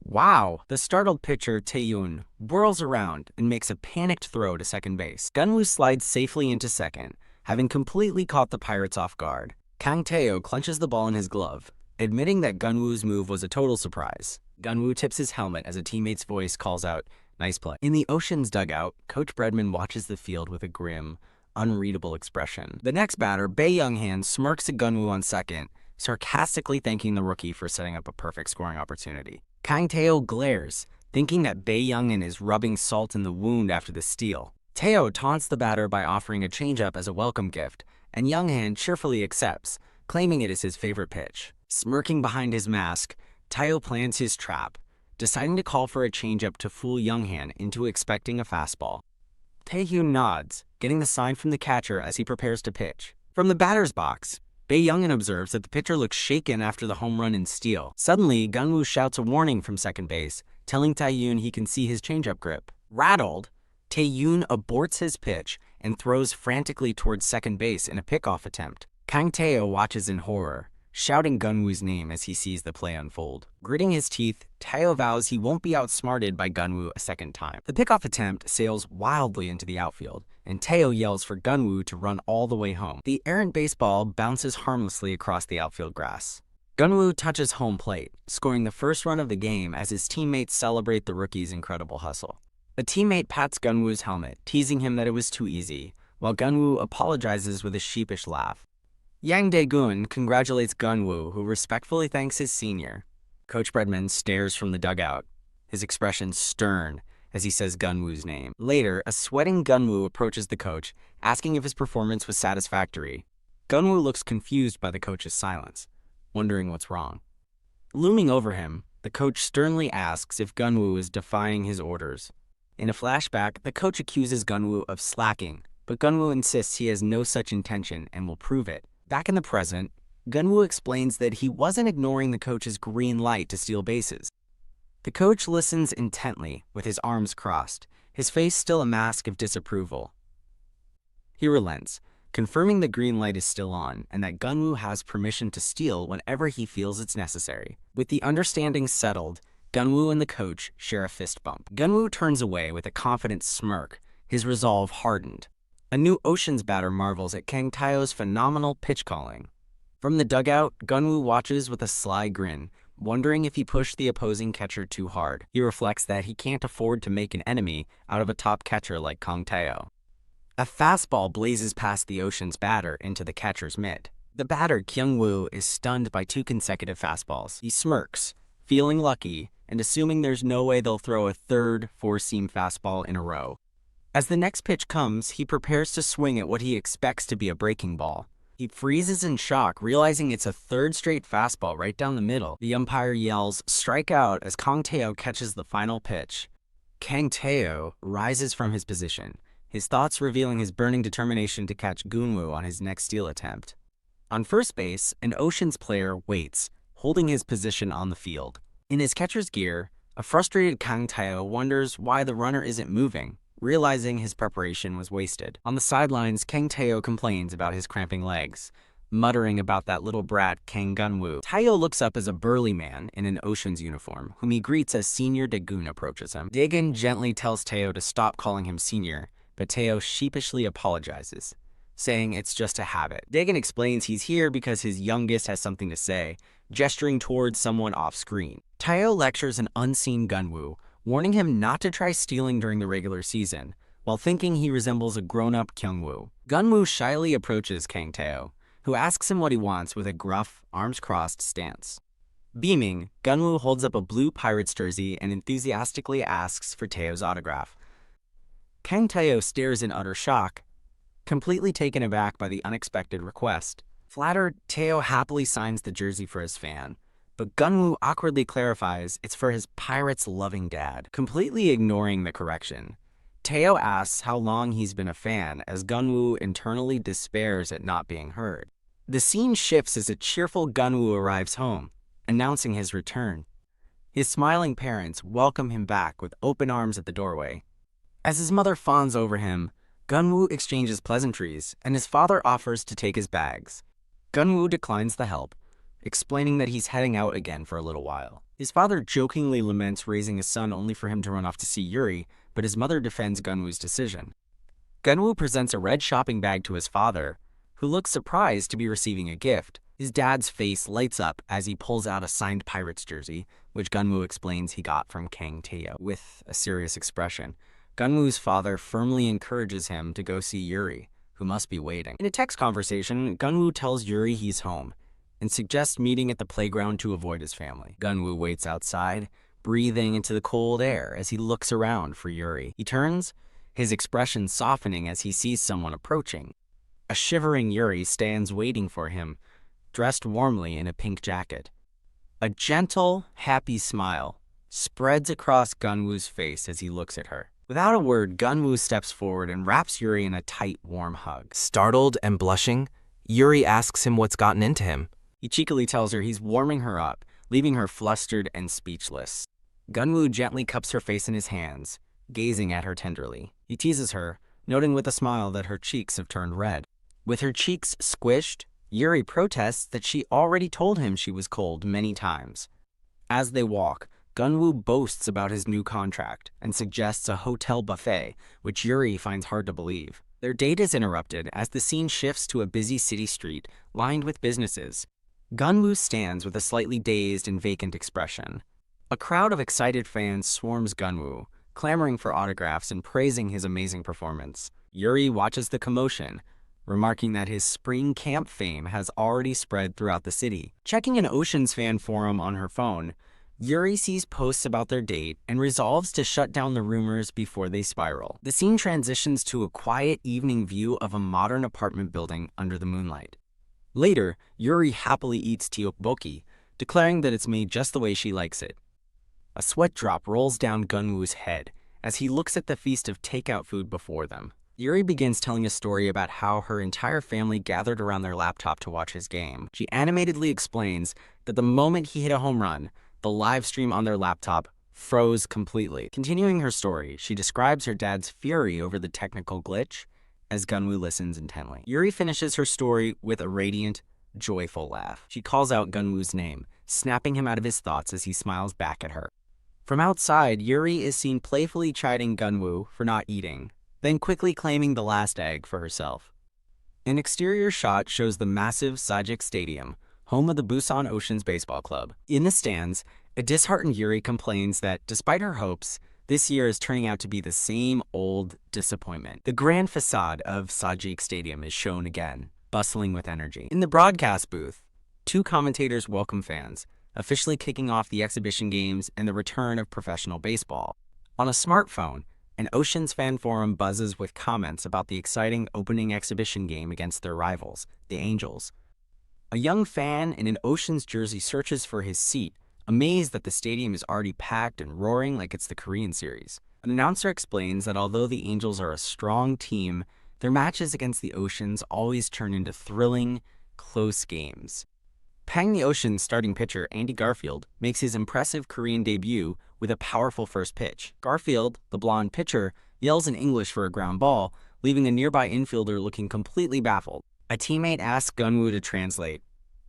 Wow! The startled pitcher, Taehyun, whirls around and makes a panicked throw to second base. Geon-woo slides safely into second, having completely caught the Pirates off guard. Kang Taeo clenches the ball in his glove, admitting that Geon-woo's move was a total surprise. Geon-woo tips his helmet as a teammate's voice calls out, "Nice play." In the Ocean's dugout, Coach Bredman watches the field with a grim, unreadable expression. The next batter, Bae Young-han, smirks at Geon-woo on second, sarcastically thanking the rookie for setting up a perfect scoring opportunity. Kang Taeo glares, thinking that Bae Young-han is rubbing salt in the wound after the steal. Taeo taunts the batter by offering a changeup as a welcome gift, and Young-han cheerfully accepts, claiming it is his favorite pitch. Smirking behind his mask, Taeo plans his trap, deciding to call for a changeup to fool Young-han into expecting a fastball. Taehyun nods, getting the sign from the catcher as he prepares to pitch. From the batter's box, Bae Young-han observes that the pitcher looks shaken after the home run and steal. Suddenly, Geon-woo shouts a warning from second base, telling Taehyun he can see his changeup grip. Rattled, Taehyun aborts his pitch and throws frantically towards second base in a pickoff attempt. Kang Taeo watches in horror, shouting Geon-woo's name as he sees the play unfold. Gritting his teeth, Taeo vows he won't be outsmarted by Geon-woo a second time. The pickoff attempt sails wildly into the outfield, and Taeo yells for Geon-woo to run all the way home. The errant baseball bounces harmlessly across the outfield grass. Geon-woo touches home plate, scoring the first run of the game as his teammates celebrate the rookie's incredible hustle. A teammate pats Geon-woo's helmet, teasing him that it was too easy, while Geon-woo apologizes with a sheepish laugh. Yang Dae-gun congratulates Geon-woo, who respectfully thanks his senior. Coach Bredman stares from the dugout, his expression stern as he says Geon-woo's name. Later, a sweating Geon-woo approaches the coach, asking if his performance was satisfactory. Geon-woo looks confused by the coach's silence, wondering what's wrong. Looming over him, the coach sternly asks if Geon-woo is defying his orders. In a flashback, the coach accuses Geon-woo of slacking, but Geon-woo insists he has no such intention and will prove it. Back in the present, Geon-woo explains that he wasn't ignoring the coach's green light to steal bases. The coach listens intently, with his arms crossed, his face still a mask of disapproval. He relents, confirming the green light is still on and that Geon-woo has permission to steal whenever he feels it's necessary. With the understanding settled, Geon-woo and the coach share a fist bump. Geon-woo turns away with a confident smirk, his resolve hardened. A new Ocean's batter marvels at Kang Taeho's phenomenal pitch calling. From the dugout, Geon-woo watches with a sly grin, wondering if he pushed the opposing catcher too hard. He reflects that he can't afford to make an enemy out of a top catcher like Kang Taeo. A fastball blazes past the Ocean's batter into the catcher's mitt. The batter, Kyung-woo, is stunned by 2 consecutive fastballs. He smirks, feeling lucky, and assuming there's no way they'll throw a third 4-seam fastball in a row. As the next pitch comes, he prepares to swing at what he expects to be a breaking ball. He freezes in shock, realizing it's a third straight fastball right down the middle. The umpire yells, "Strike out," as Kang Taeo catches the final pitch. Kang Taeo rises from his position, his thoughts revealing his burning determination to catch Geon-woo on his next steal attempt. On first base, an Ocean's player waits, holding his position on the field. In his catcher's gear, a frustrated Kang Taeo wonders why the runner isn't moving, realizing his preparation was wasted. On the sidelines, Kang Taeo complains about his cramping legs, muttering about that little brat Kang Geon-woo. Taeo looks up as a burly man in an Ocean's uniform, whom he greets as Senior Dae-gun approaches him. Dae-gun gently tells Taeo to stop calling him senior, but Taeo sheepishly apologizes, saying it's just a habit. Dae-gun explains he's here because his youngest has something to say, gesturing towards someone off-screen. Taeo lectures an unseen Geon-woo, warning him not to try stealing during the regular season, while thinking he resembles a grown-up Kyung-woo. Geon-woo shyly approaches Kang Taeo, who asks him what he wants with a gruff, arms-crossed stance. Beaming, Geon-woo holds up a blue Pirates jersey and enthusiastically asks for Taeo's autograph. Kang Taeo stares in utter shock, completely taken aback by the unexpected request. Flattered, Taeo happily signs the jersey for his fan, but Geon-woo awkwardly clarifies it's for his Pirates-loving dad. Completely ignoring the correction, Taeo asks how long he's been a fan as Geon-woo internally despairs at not being heard. The scene shifts as a cheerful Geon-woo arrives home, announcing his return. His smiling parents welcome him back with open arms at the doorway. As his mother fawns over him, Geon-woo exchanges pleasantries, and his father offers to take his bags. Geon-woo declines the help, explaining that he's heading out again for a little while. His father jokingly laments raising a son only for him to run off to see Yuri, but his mother defends Geon-woo's decision. Geon-woo presents a red shopping bag to his father, who looks surprised to be receiving a gift. His dad's face lights up as he pulls out a signed Pirates jersey, which Geon-woo explains he got from Kang Tae-yo with a serious expression. Geon-woo's father firmly encourages him to go see Yuri, who must be waiting. In a text conversation, Geon-woo tells Yuri he's home and suggests meeting at the playground to avoid his family. Geon-woo waits outside, breathing into the cold air as he looks around for Yuri. He turns, his expression softening as he sees someone approaching. A shivering Yuri stands waiting for him, dressed warmly in a pink jacket. A gentle, happy smile spreads across Geon-woo's face as he looks at her. Without a word, Geon-woo steps forward and wraps Yuri in a tight, warm hug. Startled and blushing, Yuri asks him what's gotten into him. He cheekily tells her he's warming her up, leaving her flustered and speechless. Geon-woo gently cups her face in his hands, gazing at her tenderly. He teases her, noting with a smile that her cheeks have turned red. With her cheeks squished, Yuri protests that she already told him she was cold many times. As they walk, Geon-woo boasts about his new contract and suggests a hotel buffet, which Yuri finds hard to believe. Their date is interrupted as the scene shifts to a busy city street lined with businesses. Geon-woo stands with a slightly dazed and vacant expression. A crowd of excited fans swarms Geon-woo, clamoring for autographs and praising his amazing performance. Yuri watches the commotion, remarking that his spring camp fame has already spread throughout the city. Checking an Ocean's fan forum on her phone, Yuri sees posts about their date and resolves to shut down the rumors before they spiral. The scene transitions to a quiet evening view of a modern apartment building under the moonlight. Later, Yuri happily eats tteokbokki, declaring that it's made just the way she likes it. A sweat drop rolls down Geon-woo's head as he looks at the feast of takeout food before them. Yuri begins telling a story about how her entire family gathered around their laptop to watch his game. She animatedly explains that the moment he hit a home run, the live stream on their laptop froze completely. Continuing her story, she describes her dad's fury over the technical glitch as Geon-woo listens intently. Yuri finishes her story with a radiant, joyful laugh. She calls out Geon-woo's name, snapping him out of his thoughts as he smiles back at her. From outside, Yuri is seen playfully chiding Geon-woo for not eating, then quickly claiming the last egg for herself. An exterior shot shows the massive Sajik Stadium, home of the Busan Oceans Baseball Club. In the stands, a disheartened Yuri complains that, despite her hopes, this year is turning out to be the same old disappointment. The grand facade of Sajik Stadium is shown again, bustling with energy. In the broadcast booth, two commentators welcome fans, officially kicking off the exhibition games and the return of professional baseball. On a smartphone, an Oceans fan forum buzzes with comments about the exciting opening exhibition game against their rivals, the Angels. A young fan in an Oceans jersey searches for his seat, amazed that the stadium is already packed and roaring like it's the Korean series. An announcer explains that although the Angels are a strong team, their matches against the Oceans always turn into thrilling, close games. Pang the Ocean's starting pitcher, Andy Garfield, makes his impressive Korean debut with a powerful first pitch. Garfield, the blonde pitcher, yells in English for a ground ball, leaving a nearby infielder looking completely baffled. A teammate asks Geon-woo to translate,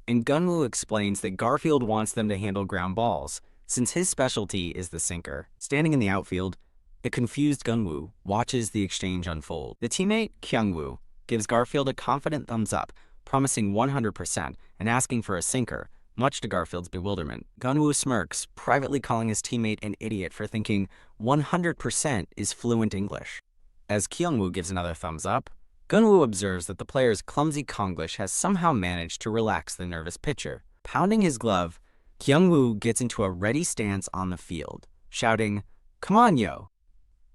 and Geon-woo explains that Garfield wants them to handle ground balls, since his specialty is the sinker. Standing in the outfield, a confused Geon-woo watches the exchange unfold. The teammate, Kyung-woo, gives Garfield a confident thumbs up, promising 100% and asking for a sinker, much to Garfield's bewilderment. Geon-woo smirks, privately calling his teammate an idiot for thinking 100% is fluent English. As Kyung-woo gives another thumbs up, Geon-woo observes that the player's clumsy Konglish has somehow managed to relax the nervous pitcher. Pounding his glove, Kyung-woo gets into a ready stance on the field, shouting, "Come on, yo!"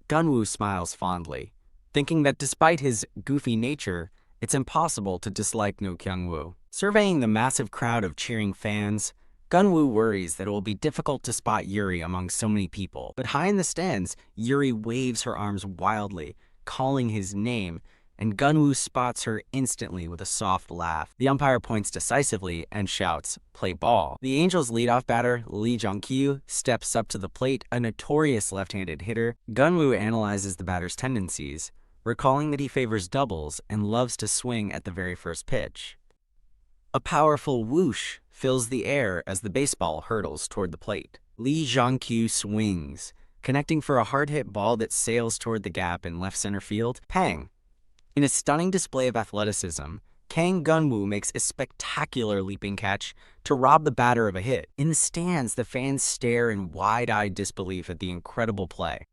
Geon-woo smiles fondly, thinking that despite his goofy nature, it's impossible to dislike No Kyung-woo. Surveying the massive crowd of cheering fans, Geon-woo worries that it will be difficult to spot Yuri among so many people. But high in the stands, Yuri waves her arms wildly, calling his name, and Geon-woo spots her instantly with a soft laugh. The umpire points decisively and shouts, "Play ball." The Angels' leadoff batter, Lee Jong-kyu, steps up to the plate, a notorious left-handed hitter. Geon-woo analyzes the batter's tendencies, recalling that he favors doubles and loves to swing at the very first pitch. A powerful whoosh fills the air as the baseball hurtles toward the plate. Lee Jong-kyu swings, connecting for a hard-hit ball that sails toward the gap in left center field. Pang! In a stunning display of athleticism, Kang Geon-woo makes a spectacular leaping catch to rob the batter of a hit. In the stands, the fans stare in wide-eyed disbelief at the incredible play.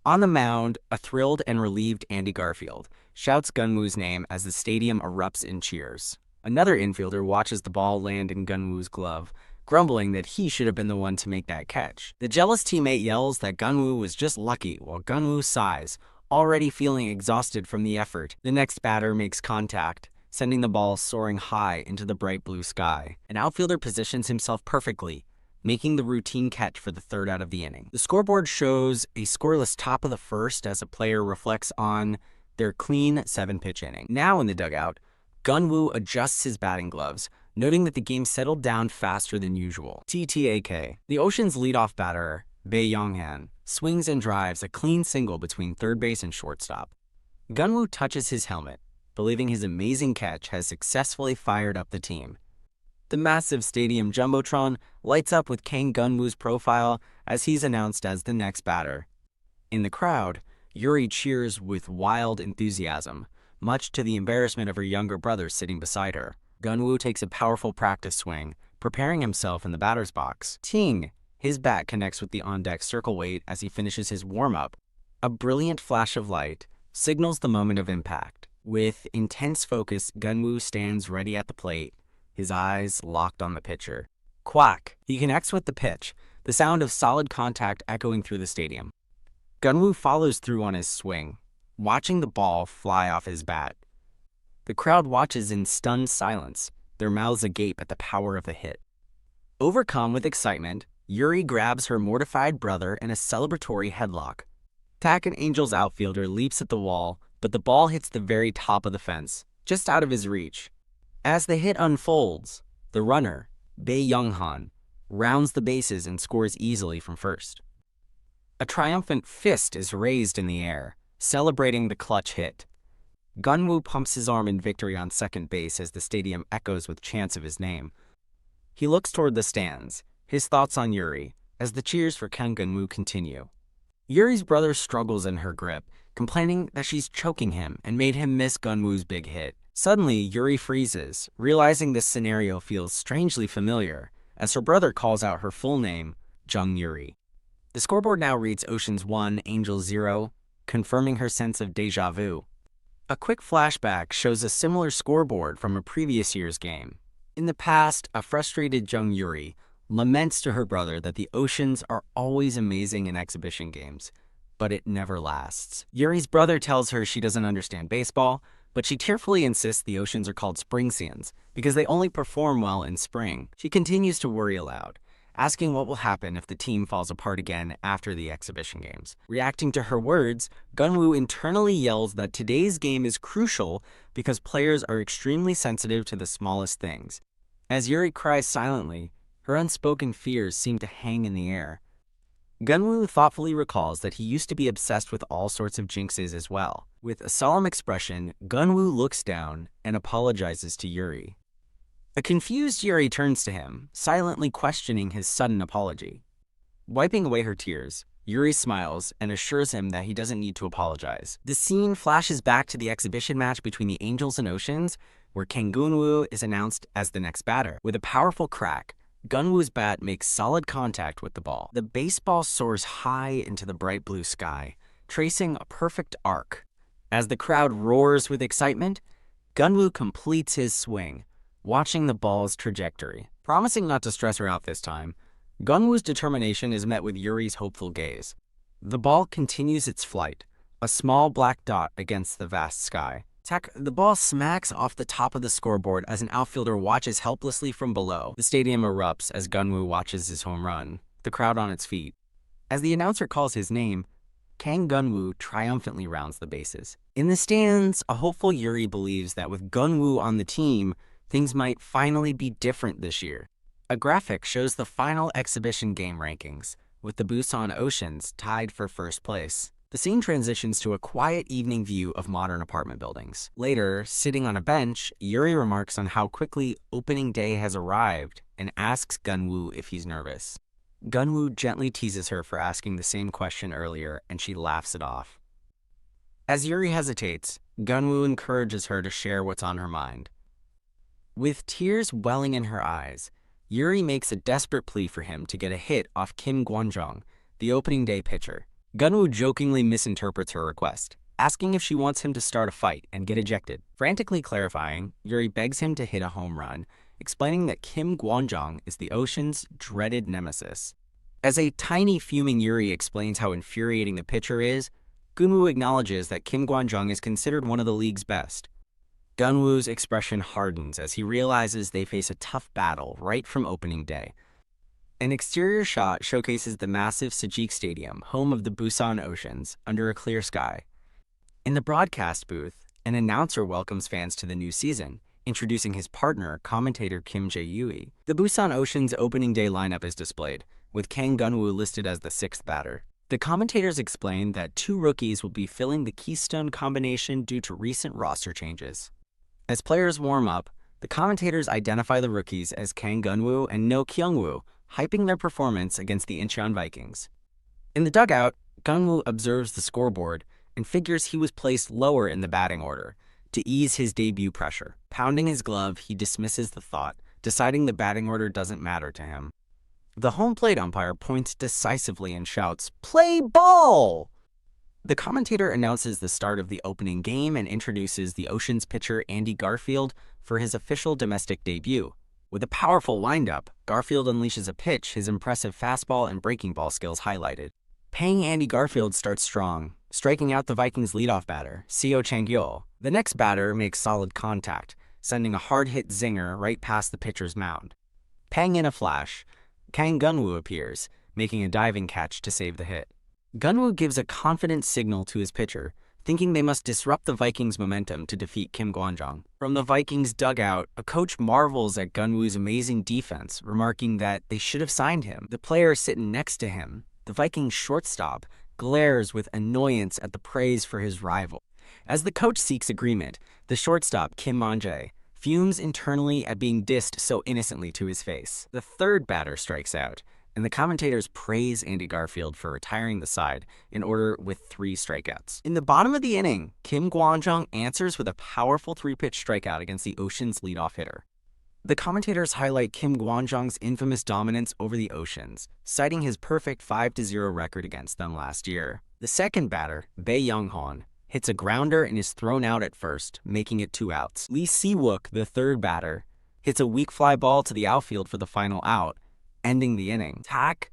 On the mound, a thrilled and relieved Andy Garfield shouts Geon-woo's name as the stadium erupts in cheers. Another infielder watches the ball land in Geon-woo's glove, grumbling that he should have been the one to make that catch. The jealous teammate yells that Geon-woo was just lucky, while Geon-woo sighs, already feeling exhausted from the effort. The next batter makes contact, sending the ball soaring high into the bright blue sky. An outfielder positions himself perfectly, making the routine catch for the third out of the inning. The scoreboard shows a scoreless top of the first as a player reflects on their clean 7-pitch inning. Now in the dugout, Geon-woo adjusts his batting gloves, noting that the game settled down faster than usual. TTAK. The Ocean's leadoff batter, Bae Young-han, swings and drives a clean single between third base and shortstop. Geon-woo touches his helmet, believing his amazing catch has successfully fired up the team. The massive stadium jumbotron lights up with Kang Geon-woo's profile as he's announced as the next batter. In the crowd, Yuri cheers with wild enthusiasm, much to the embarrassment of her younger brother sitting beside her. Geon-woo takes a powerful practice swing, preparing himself in the batter's box. Ting! His bat connects with the on-deck circle weight as he finishes his warm-up. A brilliant flash of light signals the moment of impact. With intense focus, Geon-woo stands ready at the plate, his eyes locked on the pitcher. Quack! He connects with the pitch, the sound of solid contact echoing through the stadium. Geon-woo follows through on his swing, watching the ball fly off his bat. The crowd watches in stunned silence, their mouths agape at the power of the hit. Overcome with excitement, Yuri grabs her mortified brother in a celebratory headlock. Tak, an Angels outfielder, leaps at the wall, but the ball hits the very top of the fence, just out of his reach. As the hit unfolds, the runner, Bae Young-han, rounds the bases and scores easily from first. A triumphant fist is raised in the air, celebrating the clutch hit. Geon-woo pumps his arm in victory on second base as the stadium echoes with chants of his name. He looks toward the stands, his thoughts on Yuri, as the cheers for Kang Geon-woo continue. Yuri's brother struggles in her grip, complaining that she's choking him and made him miss Geon-woo's big hit. Suddenly, Yuri freezes, realizing this scenario feels strangely familiar, as her brother calls out her full name, Jung Yuri. The scoreboard now reads Oceans 1, Angels 0, confirming her sense of déjà vu. A quick flashback shows a similar scoreboard from a previous year's game. In the past, a frustrated Jung Yuri laments to her brother that the Oceans are always amazing in exhibition games, but it never lasts. Yuri's brother tells her she doesn't understand baseball, but she tearfully insists the Oceans are called Springseans because they only perform well in spring. She continues to worry aloud, asking what will happen if the team falls apart again after the exhibition games. Reacting to her words, Geon-woo internally yells that today's game is crucial because players are extremely sensitive to the smallest things. As Yuri cries silently, her unspoken fears seem to hang in the air. Geon-woo thoughtfully recalls that he used to be obsessed with all sorts of jinxes as well. With a solemn expression, Geon-woo looks down and apologizes to Yuri. A confused Yuri turns to him, silently questioning his sudden apology. Wiping away her tears, Yuri smiles and assures him that he doesn't need to apologize. The scene flashes back to the exhibition match between the Angels and Oceans, where Kang Geon-woo is announced as the next batter. With a powerful crack, Geon-woo's bat makes solid contact with the ball. The baseball soars high into the bright blue sky, tracing a perfect arc. As the crowd roars with excitement, Geon-woo completes his swing, watching the ball's trajectory. Promising not to stress her out this time, Geon-woo's determination is met with Yuri's hopeful gaze. The ball continues its flight, a small black dot against the vast sky. The ball smacks off the top of the scoreboard as an outfielder watches helplessly from below. The stadium erupts as Geon-woo watches his home run, the crowd on its feet. As the announcer calls his name, Kang Gun-woo triumphantly rounds the bases. In the stands, a hopeful Yuri believes that with Gun-woo on the team, things might finally be different this year. A graphic shows the final exhibition game rankings, with the Busan Oceans tied for first place. The scene transitions to a quiet evening view of modern apartment buildings. Later, sitting on a bench, Yuri remarks on how quickly opening day has arrived and asks Gun-woo if he's nervous. Gun-woo gently teases her for asking the same question earlier, and she laughs it off. As Yuri hesitates, Gun-woo encourages her to share what's on her mind. With tears welling in her eyes, Yuri makes a desperate plea for him to get a hit off Kim Kwon-jong, the opening day pitcher. Gun-woo jokingly misinterprets her request, asking if she wants him to start a fight and get ejected. Frantically clarifying, Yuri begs him to hit a home run, explaining that Kim Kwon-jong is the Ocean's dreaded nemesis. As a tiny, fuming Yuri explains how infuriating the pitcher is, Gun-woo acknowledges that Kim Kwon-jong is considered one of the league's best. Gun-woo's expression hardens as he realizes they face a tough battle right from opening day. An exterior shot showcases the massive Sajik Stadium, home of the Busan Oceans, under a clear sky. In the broadcast booth, an announcer welcomes fans to the new season, introducing his partner, commentator Kim Jae-yui. The Busan Oceans opening day lineup is displayed, with Kang Gun-woo listed as the sixth batter. The commentators explain that 2 rookies will be filling the Keystone combination due to recent roster changes. As players warm up, the commentators identify the rookies as Kang Gun-woo and No Kyung-woo, hyping their performance against the Incheon Vikings. In the dugout, Gun-woo observes the scoreboard and figures he was placed lower in the batting order to ease his debut pressure. Pounding his glove, he dismisses the thought, deciding the batting order doesn't matter to him. The home plate umpire points decisively and shouts, "Play ball!" The commentator announces the start of the opening game and introduces the Oceans pitcher Andy Garfield for his official domestic debut. With a powerful windup, Garfield unleashes a pitch, his impressive fastball and breaking ball skills highlighted. Paying Andy Garfield starts strong, striking out the Vikings' leadoff batter, Seo Chang-gyo. The next batter makes solid contact, sending a hard-hit zinger right past the pitcher's mound. Pang in a flash, Kang Gun-woo appears, making a diving catch to save the hit. Gun-woo gives a confident signal to his pitcher, thinking they must disrupt the Vikings' momentum to defeat Kim Kwon-jong. From the Vikings' dugout, a coach marvels at Gun-woo's amazing defense, remarking that they should have signed him. The player sitting next to him, the Vikings' shortstop, glares with annoyance at the praise for his rival. As the coach seeks agreement, the shortstop, Kim Mon-jae, fumes internally at being dissed so innocently to his face. The third batter strikes out, and the commentators praise Andy Garfield for retiring the side in order with 3 strikeouts. In the bottom of the inning, Kim Kwon-jong answers with a powerful 3-pitch strikeout against the Oceans' leadoff hitter. The commentators highlight Kim Kwon-jong's infamous dominance over the Oceans, citing his perfect 5-0 record against them last year. The second batter, Bae Young-hon, hits a grounder and is thrown out at first, making it 2 outs. Lee Si-wook, the third batter, hits a weak fly ball to the outfield for the final out, ending the inning. Tack!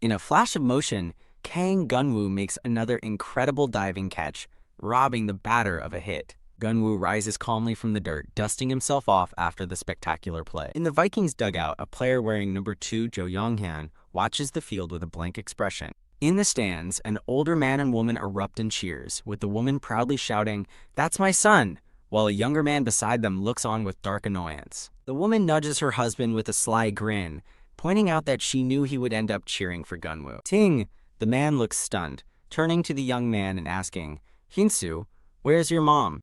In a flash of motion, Kang Gun-woo makes another incredible diving catch, robbing the batter of a hit. Gun-woo rises calmly from the dirt, dusting himself off after the spectacular play. In the Vikings dugout, a player wearing number 2 Jo Young-han watches the field with a blank expression. In the stands, an older man and woman erupt in cheers, with the woman proudly shouting, "That's my son!" while a younger man beside them looks on with dark annoyance. The woman nudges her husband with a sly grin, pointing out that she knew he would end up cheering for Gun-woo. Ting! The man looks stunned, turning to the young man and asking, "Hyun-soo, where's your mom?"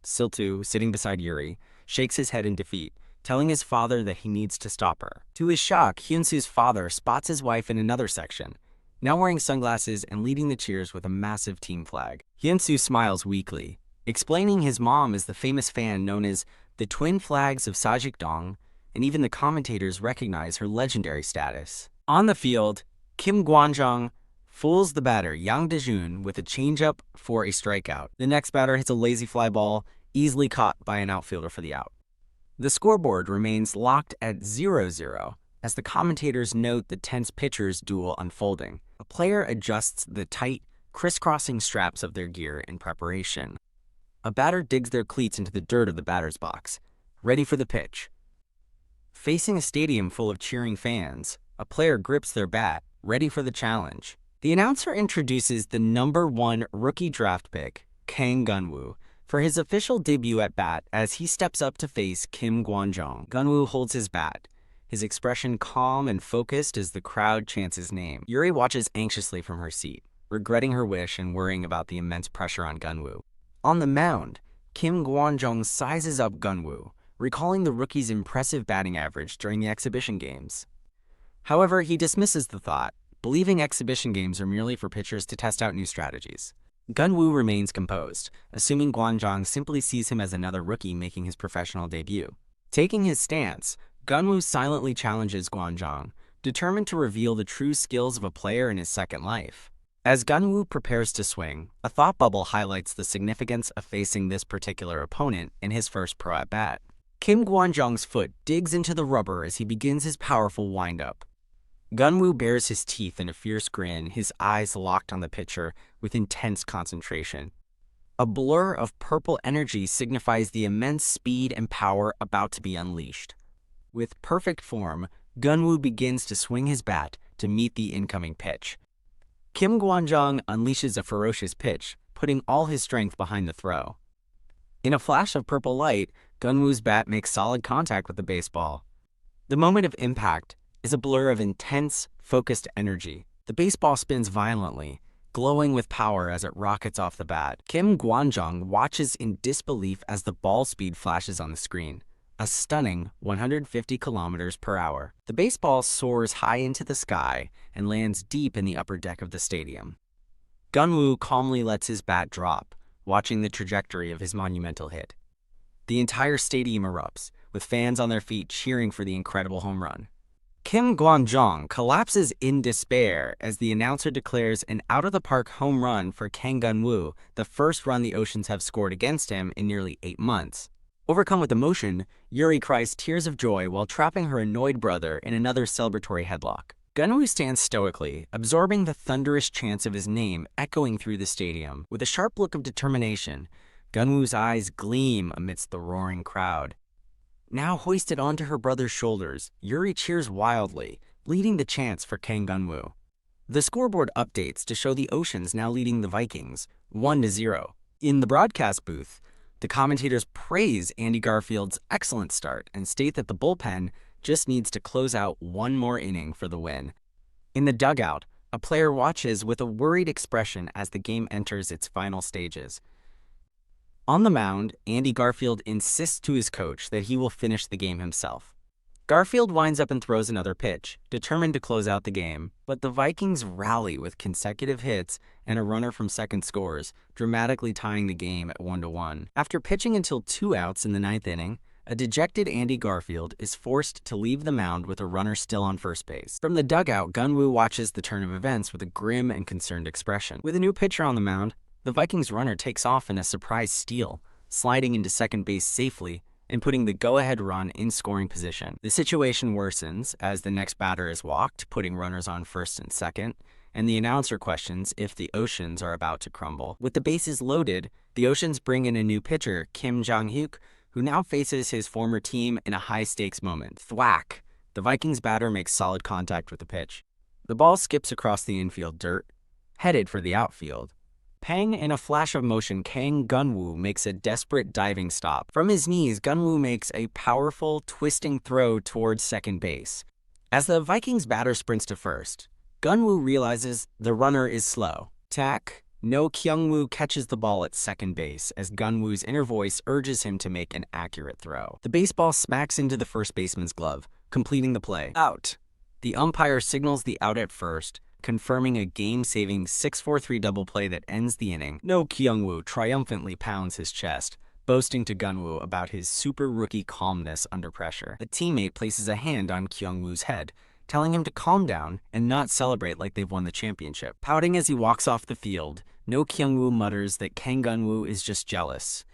Siltu, sitting beside Yuri, shakes his head in defeat, telling his father that he needs to stop her. To his shock, Hyun-soo's father spots his wife in another section, now wearing sunglasses and leading the cheers with a massive team flag. Hyun-soo smiles weakly, explaining his mom is the famous fan known as the Twin Flags of Sajik-dong, and even the commentators recognize her legendary status. On the field, Kim Kwon-jong fools the batter Yang Dae-jun with a changeup for a strikeout. The next batter hits a lazy fly ball, easily caught by an outfielder for the out. The scoreboard remains locked at 0-0 as the commentators note the tense pitchers' duel unfolding. A player adjusts the tight, crisscrossing straps of their gear in preparation. A batter digs their cleats into the dirt of the batter's box, ready for the pitch. Facing a stadium full of cheering fans, a player grips their bat, ready for the challenge. The announcer introduces the #1 rookie draft pick, Kang Geon-woo, for his official debut at bat as he steps up to face Kim Kwon-jong. Geon-woo holds his bat, his expression calm and focused as the crowd chants his name. Yuri watches anxiously from her seat, regretting her wish and worrying about the immense pressure on Geon-woo. On the mound, Kim Kwon-jong sizes up Geon-woo, recalling the rookie's impressive batting average during the exhibition games. However, he dismisses the thought, believing exhibition games are merely for pitchers to test out new strategies. Geon-woo remains composed, assuming Kwon-jong simply sees him as another rookie making his professional debut. Taking his stance, Geon-woo silently challenges Kwon-jong, determined to reveal the true skills of a player in his second life. As Geon-woo prepares to swing, a thought bubble highlights the significance of facing this particular opponent in his first pro at-bat. Kim Kwon-jong's foot digs into the rubber as he begins his powerful windup. Geon-woo bares his teeth in a fierce grin, his eyes locked on the pitcher with intense concentration. A blur of purple energy signifies the immense speed and power about to be unleashed. With perfect form, Geon-woo begins to swing his bat to meet the incoming pitch. Kim Kwon-jong unleashes a ferocious pitch, putting all his strength behind the throw. In a flash of purple light, Geon-woo's bat makes solid contact with the baseball. The moment of impact is a blur of intense, focused energy. The baseball spins violently, glowing with power as it rockets off the bat. Kim Kwon-jong watches in disbelief as the ball speed flashes on the screen, a stunning 150 kilometers per hour. The baseball soars high into the sky and lands deep in the upper deck of the stadium. Geon-woo calmly lets his bat drop, watching the trajectory of his monumental hit. The entire stadium erupts, with fans on their feet cheering for the incredible home run. Kim Kwon-jong collapses in despair as the announcer declares an out-of-the-park home run for Kang Geon-woo, the first run the Oceans have scored against him in nearly 8 months. Overcome with emotion, Yuri cries tears of joy while trapping her annoyed brother in another celebratory headlock. Geon-woo stands stoically, absorbing the thunderous chants of his name echoing through the stadium. With a sharp look of determination, Geon-woo's eyes gleam amidst the roaring crowd. Now hoisted onto her brother's shoulders, Yuri cheers wildly, leading the chants for Kang Geon-woo. The scoreboard updates to show the Oceans now leading the Vikings, 1-0. In the broadcast booth, the commentators praise Andy Garfield's excellent start and state that the bullpen just needs to close out one more inning for the win. In the dugout, a player watches with a worried expression as the game enters its final stages. On the mound, Andy Garfield insists to his coach that he will finish the game himself. Garfield winds up and throws another pitch, determined to close out the game, but the Vikings rally with consecutive hits and a runner from second scores, dramatically tying the game at 1-1. After pitching until 2 outs in the 9th inning, a dejected Andy Garfield is forced to leave the mound with a runner still on first base. From the dugout, Geon-woo watches the turn of events with a grim and concerned expression. With a new pitcher on the mound, the Vikings runner takes off in a surprise steal, sliding into second base safely and putting the go-ahead run in scoring position. The situation worsens as the next batter is walked, putting runners on first and second, and the announcer questions if the Oceans are about to crumble. With the bases loaded, the Oceans bring in a new pitcher, Kim Jong-hyuk, who now faces his former team in a high-stakes moment. Thwack! The Vikings batter makes solid contact with the pitch. The ball skips across the infield dirt, headed for the outfield. Pang, in a flash of motion, Kang Geon-woo makes a desperate diving stop. From his knees, Geon-woo makes a powerful, twisting throw towards second base. As the Vikings batter sprints to first, Geon-woo realizes the runner is slow. Tack, No Kyung-woo catches the ball at second base as Geon-woo's inner voice urges him to make an accurate throw. The baseball smacks into the first baseman's glove, completing the play. Out. The umpire signals the out at first, confirming a game-saving 6-4-3 double play that ends the inning. No Kyung-woo triumphantly pounds his chest, boasting to Geon-woo about his super rookie calmness under pressure. A teammate places a hand on Kyung-woo's head, telling him to calm down and not celebrate like they've won the championship. Pouting as he walks off the field, No Kyung-woo mutters that Kang Geon-woo is just jealous.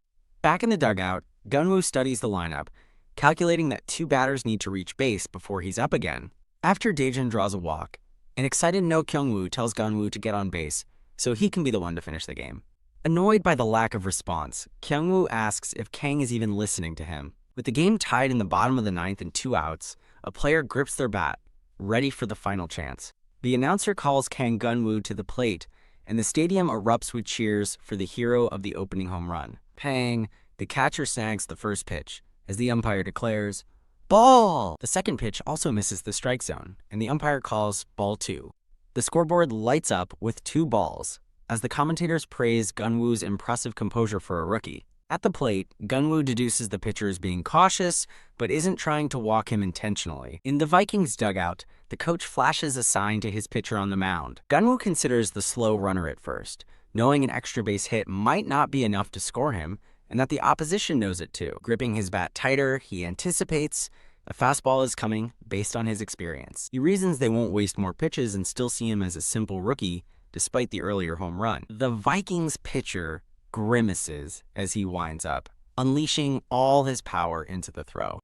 Back in the dugout, Geon-woo studies the lineup, calculating that 2 batters need to reach base before he's up again. After Daejin draws a walk, an excited No Kyung-woo tells Geon-woo to get on base so he can be the one to finish the game. Annoyed by the lack of response, Kyung-woo asks if Kang is even listening to him. With the game tied in the bottom of the 9th and 2 outs, a player grips their bat, ready for the final chance. The announcer calls Kang Geon-woo to the plate, and the stadium erupts with cheers for the hero of the opening home run. Pang! The catcher snags the first pitch, as the umpire declares, "Ball!" The second pitch also misses the strike zone, and the umpire calls ball 2. The scoreboard lights up with 2 balls, as the commentators praise Geon-woo's impressive composure for a rookie. At the plate, Geon-woo deduces the pitcher is being cautious, but isn't trying to walk him intentionally. In the Vikings dugout, the coach flashes a sign to his pitcher on the mound. Geon-woo considers the slow runner at first, knowing an extra base hit might not be enough to score him, and that the opposition knows it too. Gripping his bat tighter, he anticipates a fastball is coming based on his experience. He reasons they won't waste more pitches and still see him as a simple rookie, despite the earlier home run. The Vikings pitcher grimaces as he winds up, unleashing all his power into the throw.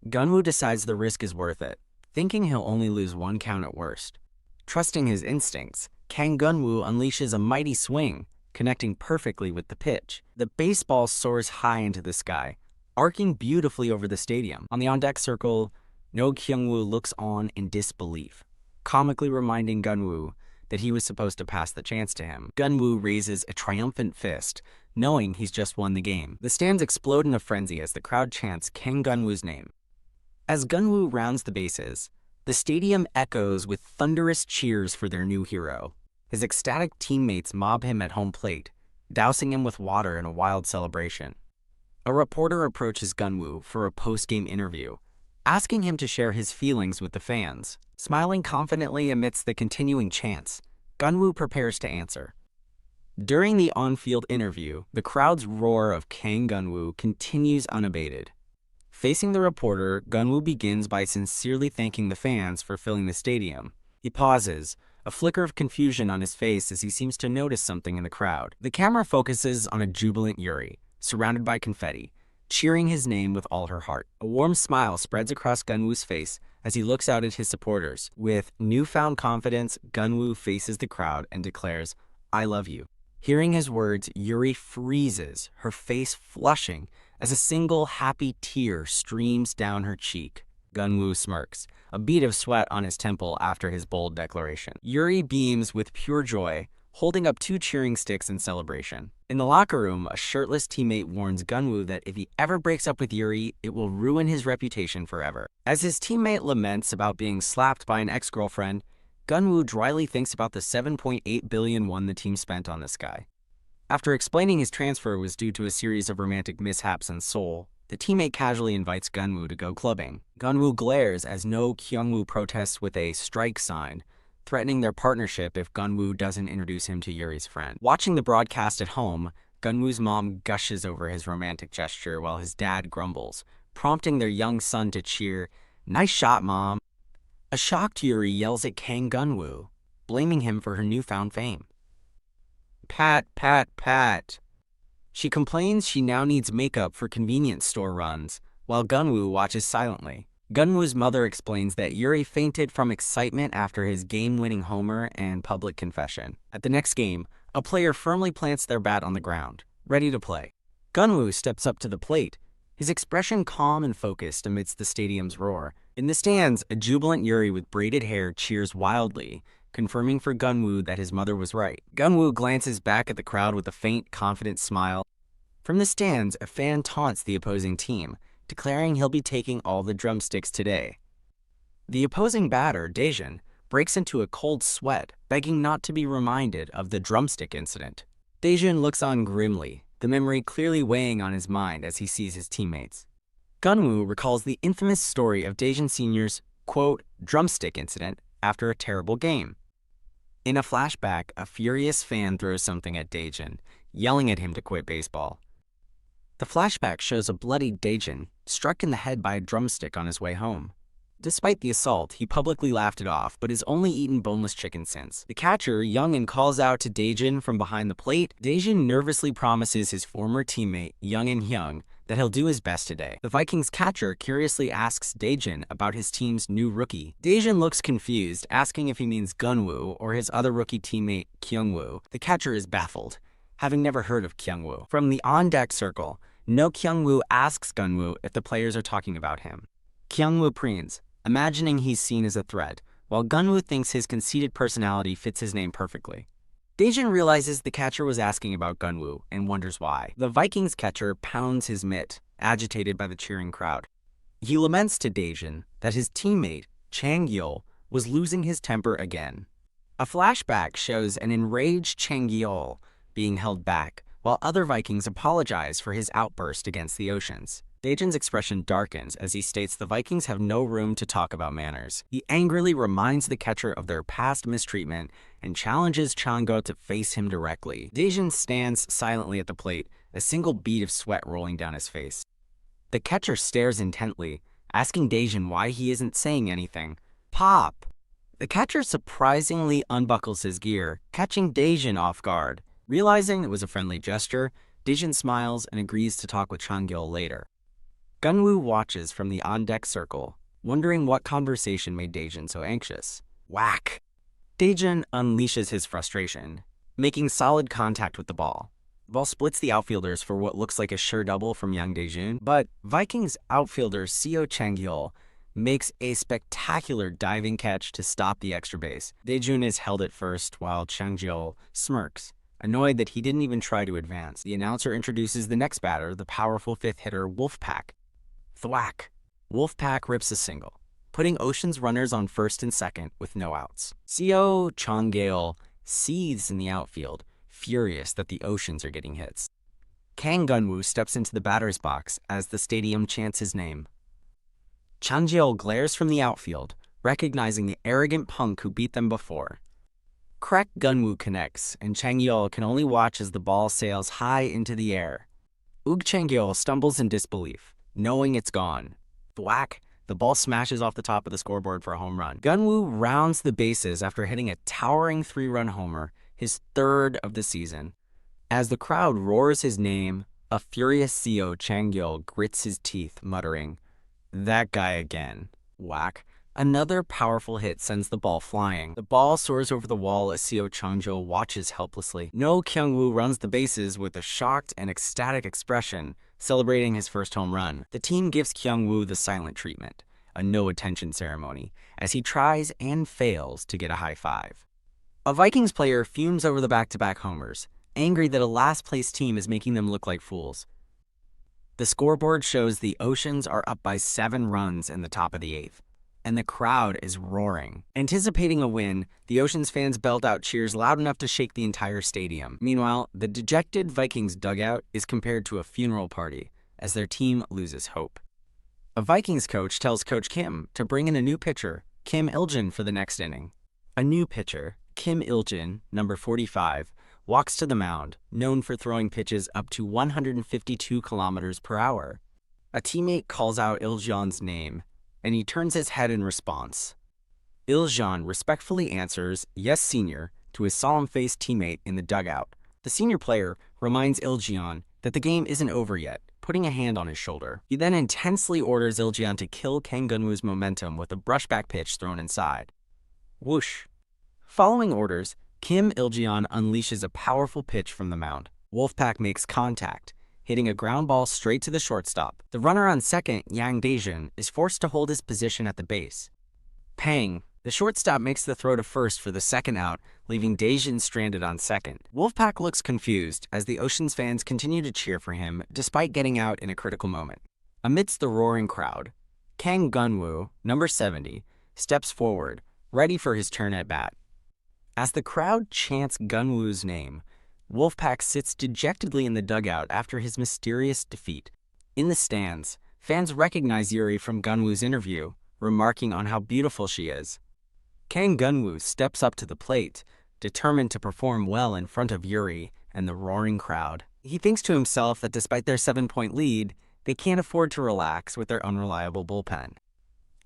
Geon-woo decides the risk is worth it, thinking he'll only lose 1 count at worst. Trusting his instincts, Kang Geon-woo unleashes a mighty swing, connecting perfectly with the pitch. The baseball soars high into the sky, arcing beautifully over the stadium. On the on-deck circle, No Kyung-woo looks on in disbelief, comically reminding Geon-woo that he was supposed to pass the chance to him. Geon-woo raises a triumphant fist, knowing he's just won the game. The stands explode in a frenzy as the crowd chants Kang Geon-woo's name. As Geon-woo rounds the bases, the stadium echoes with thunderous cheers for their new hero. His ecstatic teammates mob him at home plate, dousing him with water in a wild celebration. A reporter approaches Geon-woo for a post-game interview, asking him to share his feelings with the fans. Smiling confidently amidst the continuing chants, Geon-woo prepares to answer. During the on-field interview, the crowd's roar of Kang Geon-woo continues unabated. Facing the reporter, Geon-woo begins by sincerely thanking the fans for filling the stadium. He pauses, a flicker of confusion on his face as he seems to notice something in the crowd. The camera focuses on a jubilant Yuri, surrounded by confetti, cheering his name with all her heart. A warm smile spreads across Geon-woo's face as he looks out at his supporters. With newfound confidence, Geon-woo faces the crowd and declares, "I love you." Hearing his words, Yuri freezes, her face flushing, as a single happy tear streams down her cheek. Geon-woo smirks, a bead of sweat on his temple after his bold declaration. Yuri beams with pure joy, holding up 2 cheering sticks in celebration. In the locker room, a shirtless teammate warns Geon-woo that if he ever breaks up with Yuri, it will ruin his reputation forever. As his teammate laments about being slapped by an ex-girlfriend, Geon-woo dryly thinks about the 7.8 billion won the team spent on this guy. After explaining his transfer was due to a series of romantic mishaps in Seoul, the teammate casually invites Geon-woo to go clubbing. Geon-woo glares as No Kyung-woo protests with a strike sign, threatening their partnership if Geon-woo doesn't introduce him to Yuri's friend. Watching the broadcast at home, Geon-woo's mom gushes over his romantic gesture while his dad grumbles, prompting their young son to cheer, "Nice shot, Mom." A shocked Yuri yells at Kang Geon-woo, blaming him for her newfound fame. "Pat, pat, pat." She complains she now needs makeup for convenience store runs, while Geon-woo watches silently. Geon-woo's mother explains that Yuri fainted from excitement after his game-winning homer and public confession. At the next game, a player firmly plants their bat on the ground, ready to play. Geon-woo steps up to the plate, his expression calm and focused amidst the stadium's roar. In the stands, a jubilant Yuri with braided hair cheers wildly, confirming for Geon-woo that his mother was right. Geon-woo glances back at the crowd with a faint, confident smile. From the stands, a fan taunts the opposing team, declaring he'll be taking all the drumsticks today. The opposing batter, Daejin, breaks into a cold sweat, begging not to be reminded of the drumstick incident. Daejin looks on grimly, the memory clearly weighing on his mind as he sees his teammates. Geon-woo recalls the infamous story of Daejin Sr.'s, quote, drumstick incident after a terrible game. In a flashback, a furious fan throws something at Daejin, yelling at him to quit baseball. The flashback shows a bloody Daejin struck in the head by a drumstick on his way home. Despite the assault, he publicly laughed it off, but has only eaten boneless chicken since. The catcher, Young-in, calls out to Daejin from behind the plate. Daejin nervously promises his former teammate, Young-in Hyung, that he'll do his best today. The Vikings catcher curiously asks Daejin about his team's new rookie. Daejin looks confused, asking if he means Geon-woo or his other rookie teammate, Kyung-woo. The catcher is baffled, having never heard of Kyung-woo. From the on-deck circle, No Kyung-woo asks Geon-woo if the players are talking about him. Kyung-woo preens, imagining he's seen as a threat, while Geon-woo thinks his conceited personality fits his name perfectly. Daejin realizes the catcher was asking about Geon-woo and wonders why. The Vikings catcher pounds his mitt, agitated by the cheering crowd. He laments to Daejin that his teammate, Chang-yeol, was losing his temper again. A flashback shows an enraged Chang-yeol being held back, while other Vikings apologize for his outburst against the Oceans. Daejin's expression darkens as he states the Vikings have no room to talk about manners. He angrily reminds the catcher of their past mistreatment and challenges Chang-go to face him directly. Daejin stands silently at the plate, a single bead of sweat rolling down his face. The catcher stares intently, asking Daejin why he isn't saying anything. Pop! The catcher surprisingly unbuckles his gear, catching Daejin off guard. Realizing it was a friendly gesture, Daejin smiles and agrees to talk with Chang-yeol later. Geon-woo watches from the on-deck circle, wondering what conversation made Daejin so anxious. Whack! Daejin unleashes his frustration, making solid contact with the ball. The ball splits the outfielders for what looks like a sure double from Yang Daejun, but Vikings outfielder Seo Chang-yeol makes a spectacular diving catch to stop the extra base. Daejun is held at first while Chang-yeol smirks, annoyed that he didn't even try to advance. The announcer introduces the next batter, the powerful fifth hitter Wolfpack. Thwack! Wolfpack rips a single, putting Ocean's runners on first and second with no outs. Seo Chang-yeol seethes in the outfield, furious that the Oceans are getting hits. Kang Geon-woo steps into the batter's box as the stadium chants his name. Chang-yeol glares from the outfield, recognizing the arrogant punk who beat them before. Crack Geon-woo connects, and Chang-yeol can only watch as the ball sails high into the air. Chang-yeol stumbles in disbelief, knowing it's gone. Thwack! The ball smashes off the top of the scoreboard for a home run. Geon-woo rounds the bases after hitting a towering 3-run homer, his third of the season. As the crowd roars his name, a furious Seo Chang-yeol grits his teeth, muttering, "That guy again." Whack! Another powerful hit sends the ball flying. The ball soars over the wall as Seo Chang-yeol watches helplessly. No Kyung-woo runs the bases with a shocked and ecstatic expression, celebrating his first home run. The team gives Kyung-woo the silent treatment, a no-attention ceremony, as he tries and fails to get a high five. A Vikings player fumes over the back-to-back homers, angry that a last-place team is making them look like fools. The scoreboard shows the Oceans are up by 7 runs in the top of the 8th, and the crowd is roaring. Anticipating a win, the Oceans fans belt out cheers loud enough to shake the entire stadium. Meanwhile, the dejected Vikings dugout is compared to a funeral party as their team loses hope. A Vikings coach tells Coach Kim to bring in a new pitcher, Kim Il-jin, for the next inning. A new pitcher, Kim Il-jin, number 45, walks to the mound, known for throwing pitches up to 152 kilometers per hour. A teammate calls out Il-jin's name, and he turns his head in response. Il-jin respectfully answers, "Yes, senior," to his solemn-faced teammate in the dugout. The senior player reminds Il-jin that the game isn't over yet, putting a hand on his shoulder. He then intensely orders Il-jin to kill Kang Geon-woo's momentum with a brushback pitch thrown inside. Whoosh! Following orders, Kim Il-jin unleashes a powerful pitch from the mound. Wolfpack makes contact, hitting a ground ball straight to the shortstop. The runner on second, Yang Daejun, is forced to hold his position at the base. Pang! The shortstop makes the throw to first for the second out, leaving Daejun stranded on second. Wolfpack looks confused as the Oceans fans continue to cheer for him despite getting out in a critical moment. Amidst the roaring crowd, Kang Geon-woo, number 70, steps forward, ready for his turn at bat. As the crowd chants Geon-woo's name, Wolfpack sits dejectedly in the dugout after his mysterious defeat. In the stands, fans recognize Yuri from Geon-woo's interview, remarking on how beautiful she is. Kang Geon-woo steps up to the plate, determined to perform well in front of Yuri and the roaring crowd. He thinks to himself that despite their 7-point lead, they can't afford to relax with their unreliable bullpen.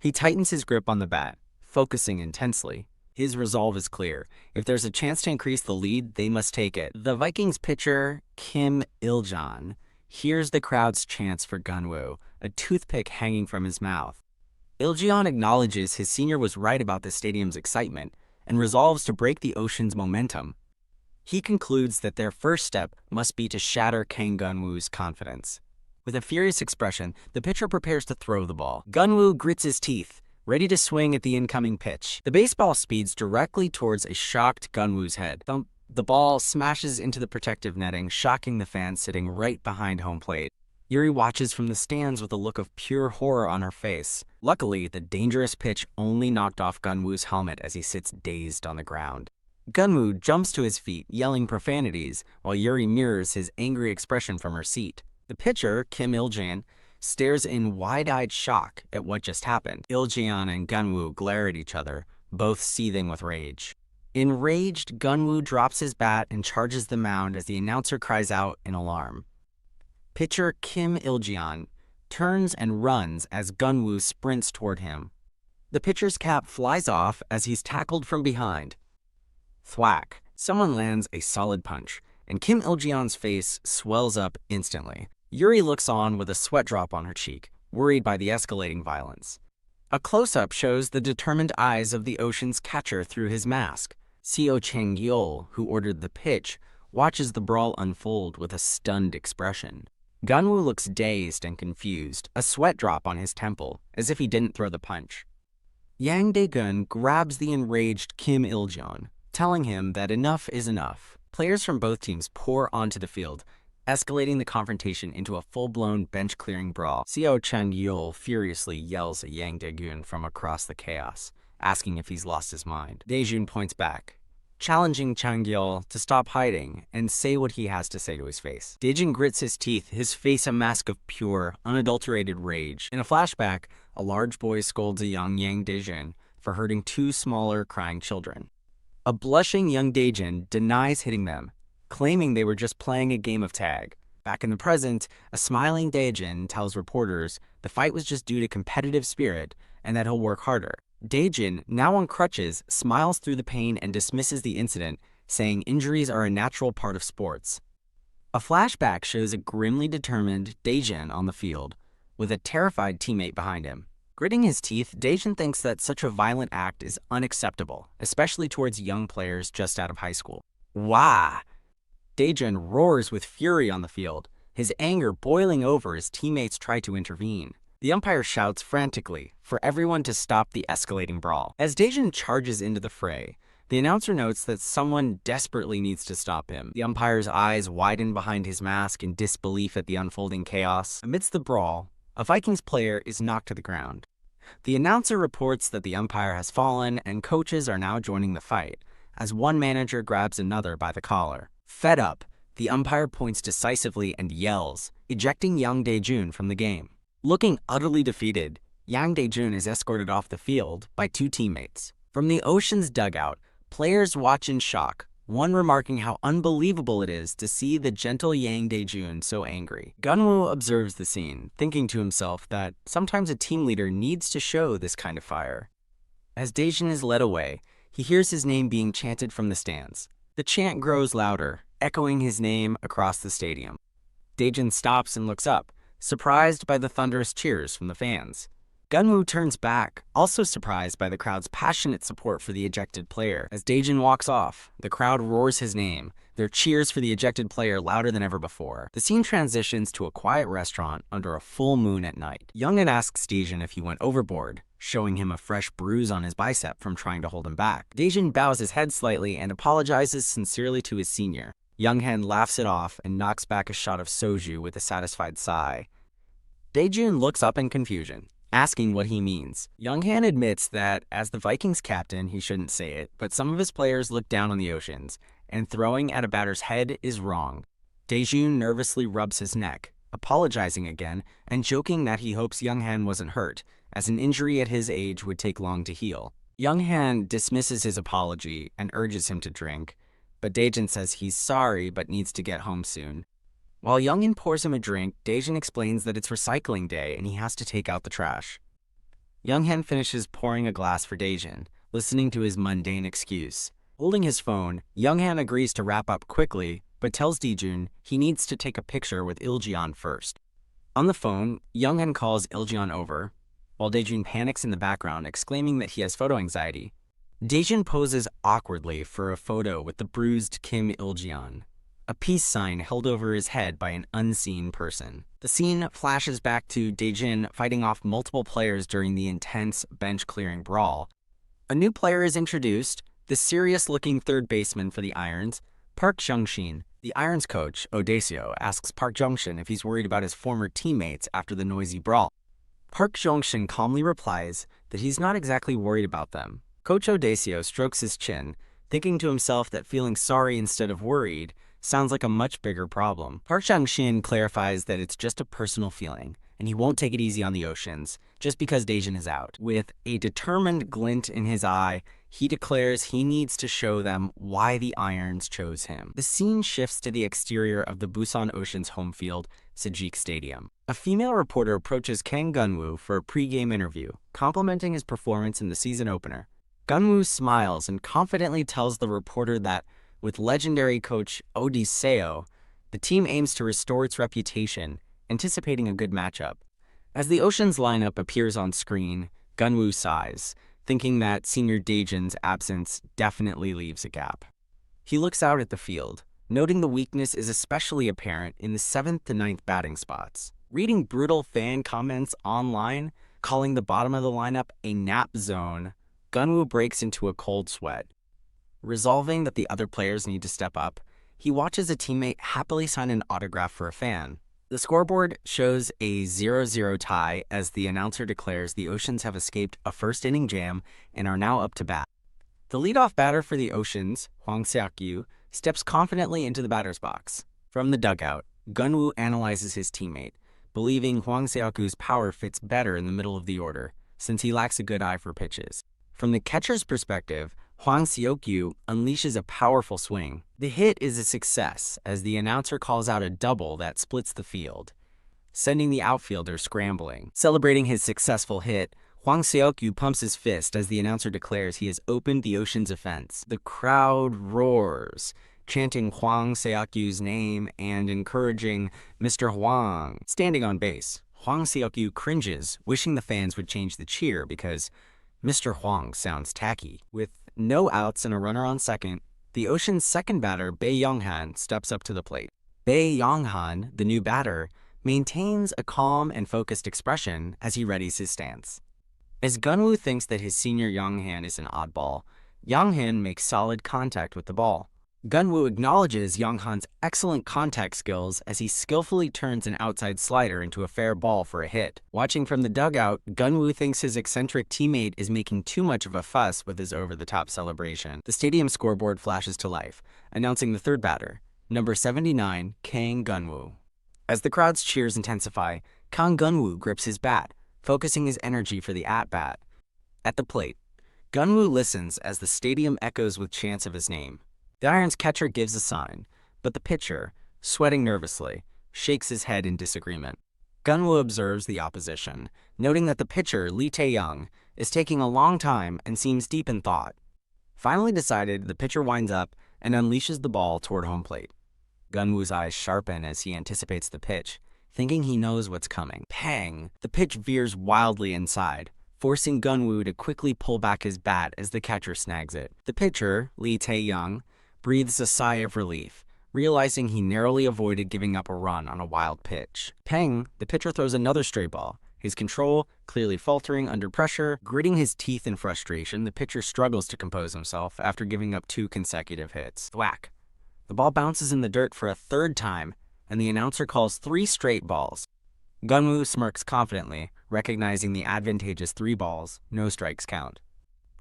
He tightens his grip on the bat, focusing intensely. His resolve is clear. If there's a chance to increase the lead, they must take it. The Vikings pitcher, Kim Il-jin, hears the crowd's chants for Geon-woo, a toothpick hanging from his mouth. Il-jin acknowledges his senior was right about the stadium's excitement and resolves to break the Ocean's momentum. He concludes that their first step must be to shatter Kang Geon-woo's confidence. With a furious expression, the pitcher prepares to throw the ball. Geon-woo grits his teeth, ready to swing at the incoming pitch. The baseball speeds directly towards a shocked Geon-woo's head. Thump. The ball smashes into the protective netting, shocking the fans sitting right behind home plate. Yuri watches from the stands with a look of pure horror on her face. Luckily, the dangerous pitch only knocked off Geon-woo's helmet as he sits dazed on the ground. Geon-woo jumps to his feet, yelling profanities, while Yuri mirrors his angry expression from her seat. The pitcher, Kim Il-jeon, stares in wide-eyed shock at what just happened. Il-jeon and Geon-woo glare at each other, both seething with rage. Enraged, Geon-woo drops his bat and charges the mound as the announcer cries out in alarm. Pitcher Kim Il-jeon turns and runs as Geon-woo sprints toward him. The pitcher's cap flies off as he's tackled from behind. Thwack! Someone lands a solid punch, and Kim Il-jeon's face swells up instantly. Yuri looks on with a sweat drop on her cheek, worried by the escalating violence. A close-up shows the determined eyes of the Ocean's catcher through his mask. Seo Chang-yeol, who ordered the pitch, watches the brawl unfold with a stunned expression. Geon-woo looks dazed and confused, a sweat drop on his temple, as if he didn't throw the punch. Yang Dae-gun grabs the enraged Kim Il-jeon, telling him that enough is enough. Players from both teams pour onto the field, escalating the confrontation into a full-blown bench-clearing brawl. Seo Chang-yeol furiously yells at Yang Dae-gun from across the chaos, asking if he's lost his mind. Dae-jun points back, challenging Chang-yeol to stop hiding and say what he has to say to his face. Dae-jun grits his teeth, his face a mask of pure, unadulterated rage. In a flashback, a large boy scolds a young Yang Dae-jun for hurting two smaller, crying children. A blushing young Dae-jun denies hitting them, claiming they were just playing a game of tag. Back in the present, a smiling Dae-jun tells reporters the fight was just due to competitive spirit and that he'll work harder. Dae-jun, now on crutches, smiles through the pain and dismisses the incident, saying injuries are a natural part of sports. A flashback shows a grimly determined Dae-jun on the field, with a terrified teammate behind him. Gritting his teeth, Dae-jun thinks that such a violent act is unacceptable, especially towards young players just out of high school. Wah! Dae-jun roars with fury on the field, his anger boiling over as teammates try to intervene. The umpire shouts frantically for everyone to stop the escalating brawl. As Dae-jun charges into the fray, the announcer notes that someone desperately needs to stop him. The umpire's eyes widen behind his mask in disbelief at the unfolding chaos. Amidst the brawl, a Vikings player is knocked to the ground. The announcer reports that the umpire has fallen and coaches are now joining the fight, as one manager grabs another by the collar. Fed up, the umpire points decisively and yells, ejecting Yang Dae-jun from the game. Looking utterly defeated, Yang Dae-jun is escorted off the field by two teammates. From the Ocean's dugout, players watch in shock, one remarking how unbelievable it is to see the gentle Yang Dae-jun so angry. Geon-woo observes the scene, thinking to himself that sometimes a team leader needs to show this kind of fire. As Dae-jun is led away, he hears his name being chanted from the stands. The chant grows louder, echoing his name across the stadium. Dae-jun stops and looks up, surprised by the thunderous cheers from the fans. Geon-woo turns back, also surprised by the crowd's passionate support for the ejected player. As Dae-jun walks off, the crowd roars his name, their cheers for the ejected player louder than ever before. The scene transitions to a quiet restaurant under a full moon at night. Younghan asks Dae-jun if he went overboard, showing him a fresh bruise on his bicep from trying to hold him back. Dae-jun bows his head slightly and apologizes sincerely to his senior. Younghan laughs it off and knocks back a shot of soju with a satisfied sigh. Dae-jun looks up in confusion, asking what he means. Younghan admits that, as the Vikings captain, he shouldn't say it, but some of his players look down on the Oceans, and throwing at a batter's head is wrong. Dae-jun nervously rubs his neck, apologizing again, and joking that he hopes Younghan wasn't hurt, as an injury at his age would take long to heal. Younghan dismisses his apology and urges him to drink, but Dae-jun says he's sorry but needs to get home soon. While Younghan pours him a drink, Dae-jun explains that it's recycling day and he has to take out the trash. Younghan finishes pouring a glass for Dae-jun, listening to his mundane excuse. Holding his phone, Younghan agrees to wrap up quickly, but tells Dae-jun he needs to take a picture with Il-jeon first. On the phone, Younghan calls Il-jeon over, while Dae-jun panics in the background, exclaiming that he has photo anxiety. Dae-jun poses awkwardly for a photo with the bruised Kim Il-jeon. a peace sign held over his head by an unseen person. The scene flashes back to Daejin fighting off multiple players during the intense bench-clearing brawl. A new player is introduced, the serious-looking third baseman for the Irons, Park Jung-shin. The Irons coach, Odesio, asks Park Jung-shin if he's worried about his former teammates after the noisy brawl. Park Jung-shin calmly replies that he's not exactly worried about them. Coach Odesio strokes his chin, thinking to himself that feeling sorry instead of worried sounds like a much bigger problem. Park Jung-shin clarifies that it's just a personal feeling, and he won't take it easy on the Oceans just because Daejin is out. With a determined glint in his eye, he declares he needs to show them why the Irons chose him. The scene shifts to the exterior of the Busan Oceans home field, Sajik Stadium. A female reporter approaches Kang Geon-woo for a pre-game interview, complimenting his performance in the season opener. Geon-woo smiles and confidently tells the reporter that, with legendary coach Odeseo, the team aims to restore its reputation, anticipating a good matchup. As the Oceans lineup appears on screen, Geon-woo sighs, thinking that senior Daejin's absence definitely leaves a gap. He looks out at the field, noting the weakness is especially apparent in the 7th to 9th batting spots. Reading brutal fan comments online, calling the bottom of the lineup a nap zone, Geon-woo breaks into a cold sweat. Resolving that the other players need to step up, he watches a teammate happily sign an autograph for a fan. The scoreboard shows a 0-0 tie as the announcer declares the Oceans have escaped a first-inning jam and are now up to bat. The leadoff batter for the Oceans, Hwang Seok-yu, steps confidently into the batter's box. From the dugout, Geon-woo analyzes his teammate, believing Hwang Seok-yu's power fits better in the middle of the order, since he lacks a good eye for pitches. From the catcher's perspective, Hwang Seok-yu unleashes a powerful swing. The hit is a success as the announcer calls out a double that splits the field, sending the outfielder scrambling. Celebrating his successful hit, Hwang Seok-yu pumps his fist as the announcer declares he has opened the Ocean's offense. The crowd roars, chanting Hwang Seok-yu's name and encouraging Mr. Hwang. Standing on base, Hwang Seok-yu cringes, wishing the fans would change the cheer because Mr. Hwang sounds tacky. With no outs and a runner on second, the Ocean's second batter, Bae Young-han, steps up to the plate. Bae Young-han, the new batter, maintains a calm and focused expression as he readies his stance. As Geon-woo thinks that his senior Young-han is an oddball, Young-han makes solid contact with the ball. Geon-woo acknowledges Young-han's excellent contact skills as he skillfully turns an outside slider into a fair ball for a hit. Watching from the dugout, Geon-woo thinks his eccentric teammate is making too much of a fuss with his over-the-top celebration. The stadium scoreboard flashes to life, announcing the third batter, number 79, Kang Geon-woo. As the crowd's cheers intensify, Kang Geon-woo grips his bat, focusing his energy for the at-bat. At the plate, Geon-woo listens as the stadium echoes with chants of his name. The Irons catcher gives a sign, but the pitcher, sweating nervously, shakes his head in disagreement. Geon-woo observes the opposition, noting that the pitcher, Lee Tae-young, is taking a long time and seems deep in thought. Finally decided, the pitcher winds up and unleashes the ball toward home plate. Geon-woo's eyes sharpen as he anticipates the pitch, thinking he knows what's coming. Pang! The pitch veers wildly inside, forcing Geon-woo to quickly pull back his bat as the catcher snags it. The pitcher, Lee Tae-young, breathes a sigh of relief, realizing he narrowly avoided giving up a run on a wild pitch. Pang! The pitcher throws another stray ball, his control clearly faltering under pressure. Gritting his teeth in frustration, the pitcher struggles to compose himself after giving up 2 consecutive hits. Thwack! The ball bounces in the dirt for a third time, and the announcer calls 3 straight balls. Geon-woo smirks confidently, recognizing the advantageous 3 balls, no strikes count.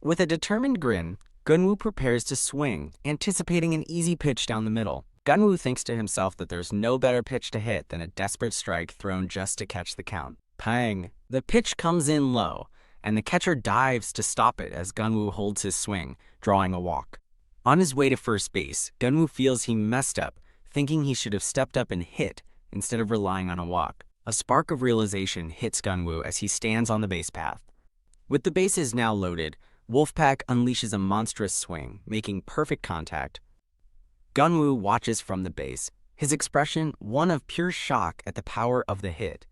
With a determined grin, Geon-woo prepares to swing, anticipating an easy pitch down the middle. Geon-woo thinks to himself that there's no better pitch to hit than a desperate strike thrown just to catch the count. Pang! The pitch comes in low, and the catcher dives to stop it as Geon-woo holds his swing, drawing a walk. On his way to first base, Geon-woo feels he messed up, thinking he should have stepped up and hit instead of relying on a walk. A spark of realization hits Geon-woo as he stands on the base path. With the bases now loaded, Wolfpack unleashes a monstrous swing, making perfect contact. Geon-woo watches from the base, his expression one of pure shock at the power of the hit.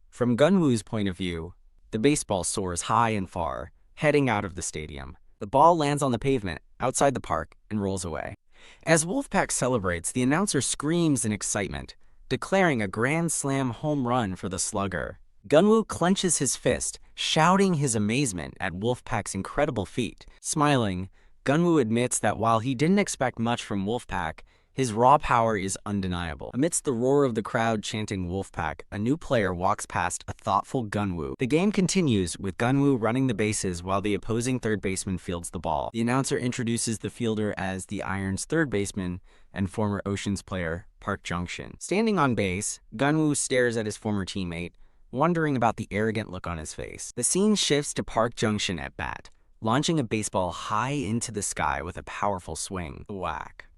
From Geon-woo's point of view, the baseball soars high and far, heading out of the stadium. The ball lands on the pavement outside the park and rolls away. As Wolfpack celebrates, the announcer screams in excitement, declaring a grand slam home run for the slugger. Geon-woo clenches his fist, shouting his amazement at Wolfpack's incredible feat. Smiling, Geon-woo admits that while he didn't expect much from Wolfpack, his raw power is undeniable. Amidst the roar of the crowd chanting Wolfpack, a new player walks past a thoughtful Geon-woo. The game continues, with Geon-woo running the bases while the opposing third baseman fields the ball. The announcer introduces the fielder as the Iron's third baseman and former Oceans player, Park Jung-shin. Standing on base, Geon-woo stares at his former teammate, wondering about the arrogant look on his face. The scene shifts to Park Jung-shin at bat, launching a baseball high into the sky with a powerful swing. Whack.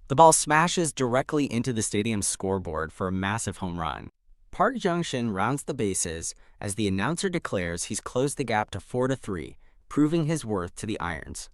The ball smashes directly into the stadium's scoreboard for a massive home run. Park Jung-shin rounds the bases as the announcer declares he's closed the gap to 4-3, proving his worth to the Irons.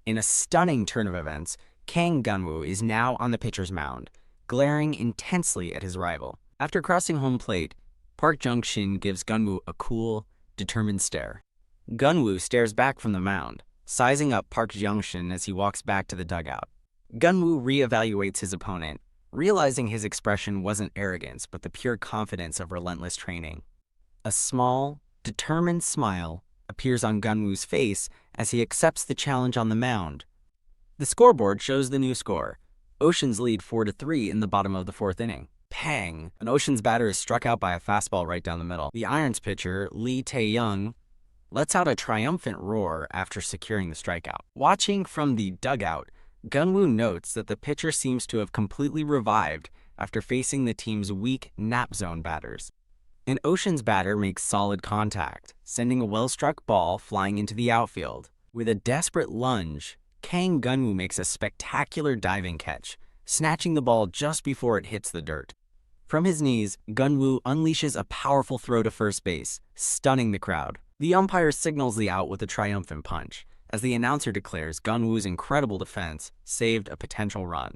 In a stunning turn of events, Kang Geon-woo is now on the pitcher's mound, glaring intensely at his rival. After crossing home plate, Park Jung-shin gives Geon-woo a cool, determined stare. Geon-woo stares back from the mound, sizing up Park Jung-shin as he walks back to the dugout. Geon-woo reevaluates his opponent, realizing his expression wasn't arrogance but the pure confidence of relentless training. A small, determined smile appears on Geon-woo's face as he accepts the challenge on the mound. The scoreboard shows the new score. Oceans lead 4-3 in the bottom of the fourth inning. Pang! An Oceans batter is struck out by a fastball right down the middle. The Irons pitcher, Lee Tae-young, lets out a triumphant roar after securing the strikeout. Watching from the dugout, Geon-woo notes that the pitcher seems to have completely revived after facing the team's weak nap zone batters. An Oceans batter makes solid contact, sending a well-struck ball flying into the outfield. With a desperate lunge, Kang Geon-woo makes a spectacular diving catch, snatching the ball just before it hits the dirt. From his knees, Geon-woo unleashes a powerful throw to first base, stunning the crowd. The umpire signals the out with a triumphant punch, as the announcer declares Geon-woo's incredible defense saved a potential run.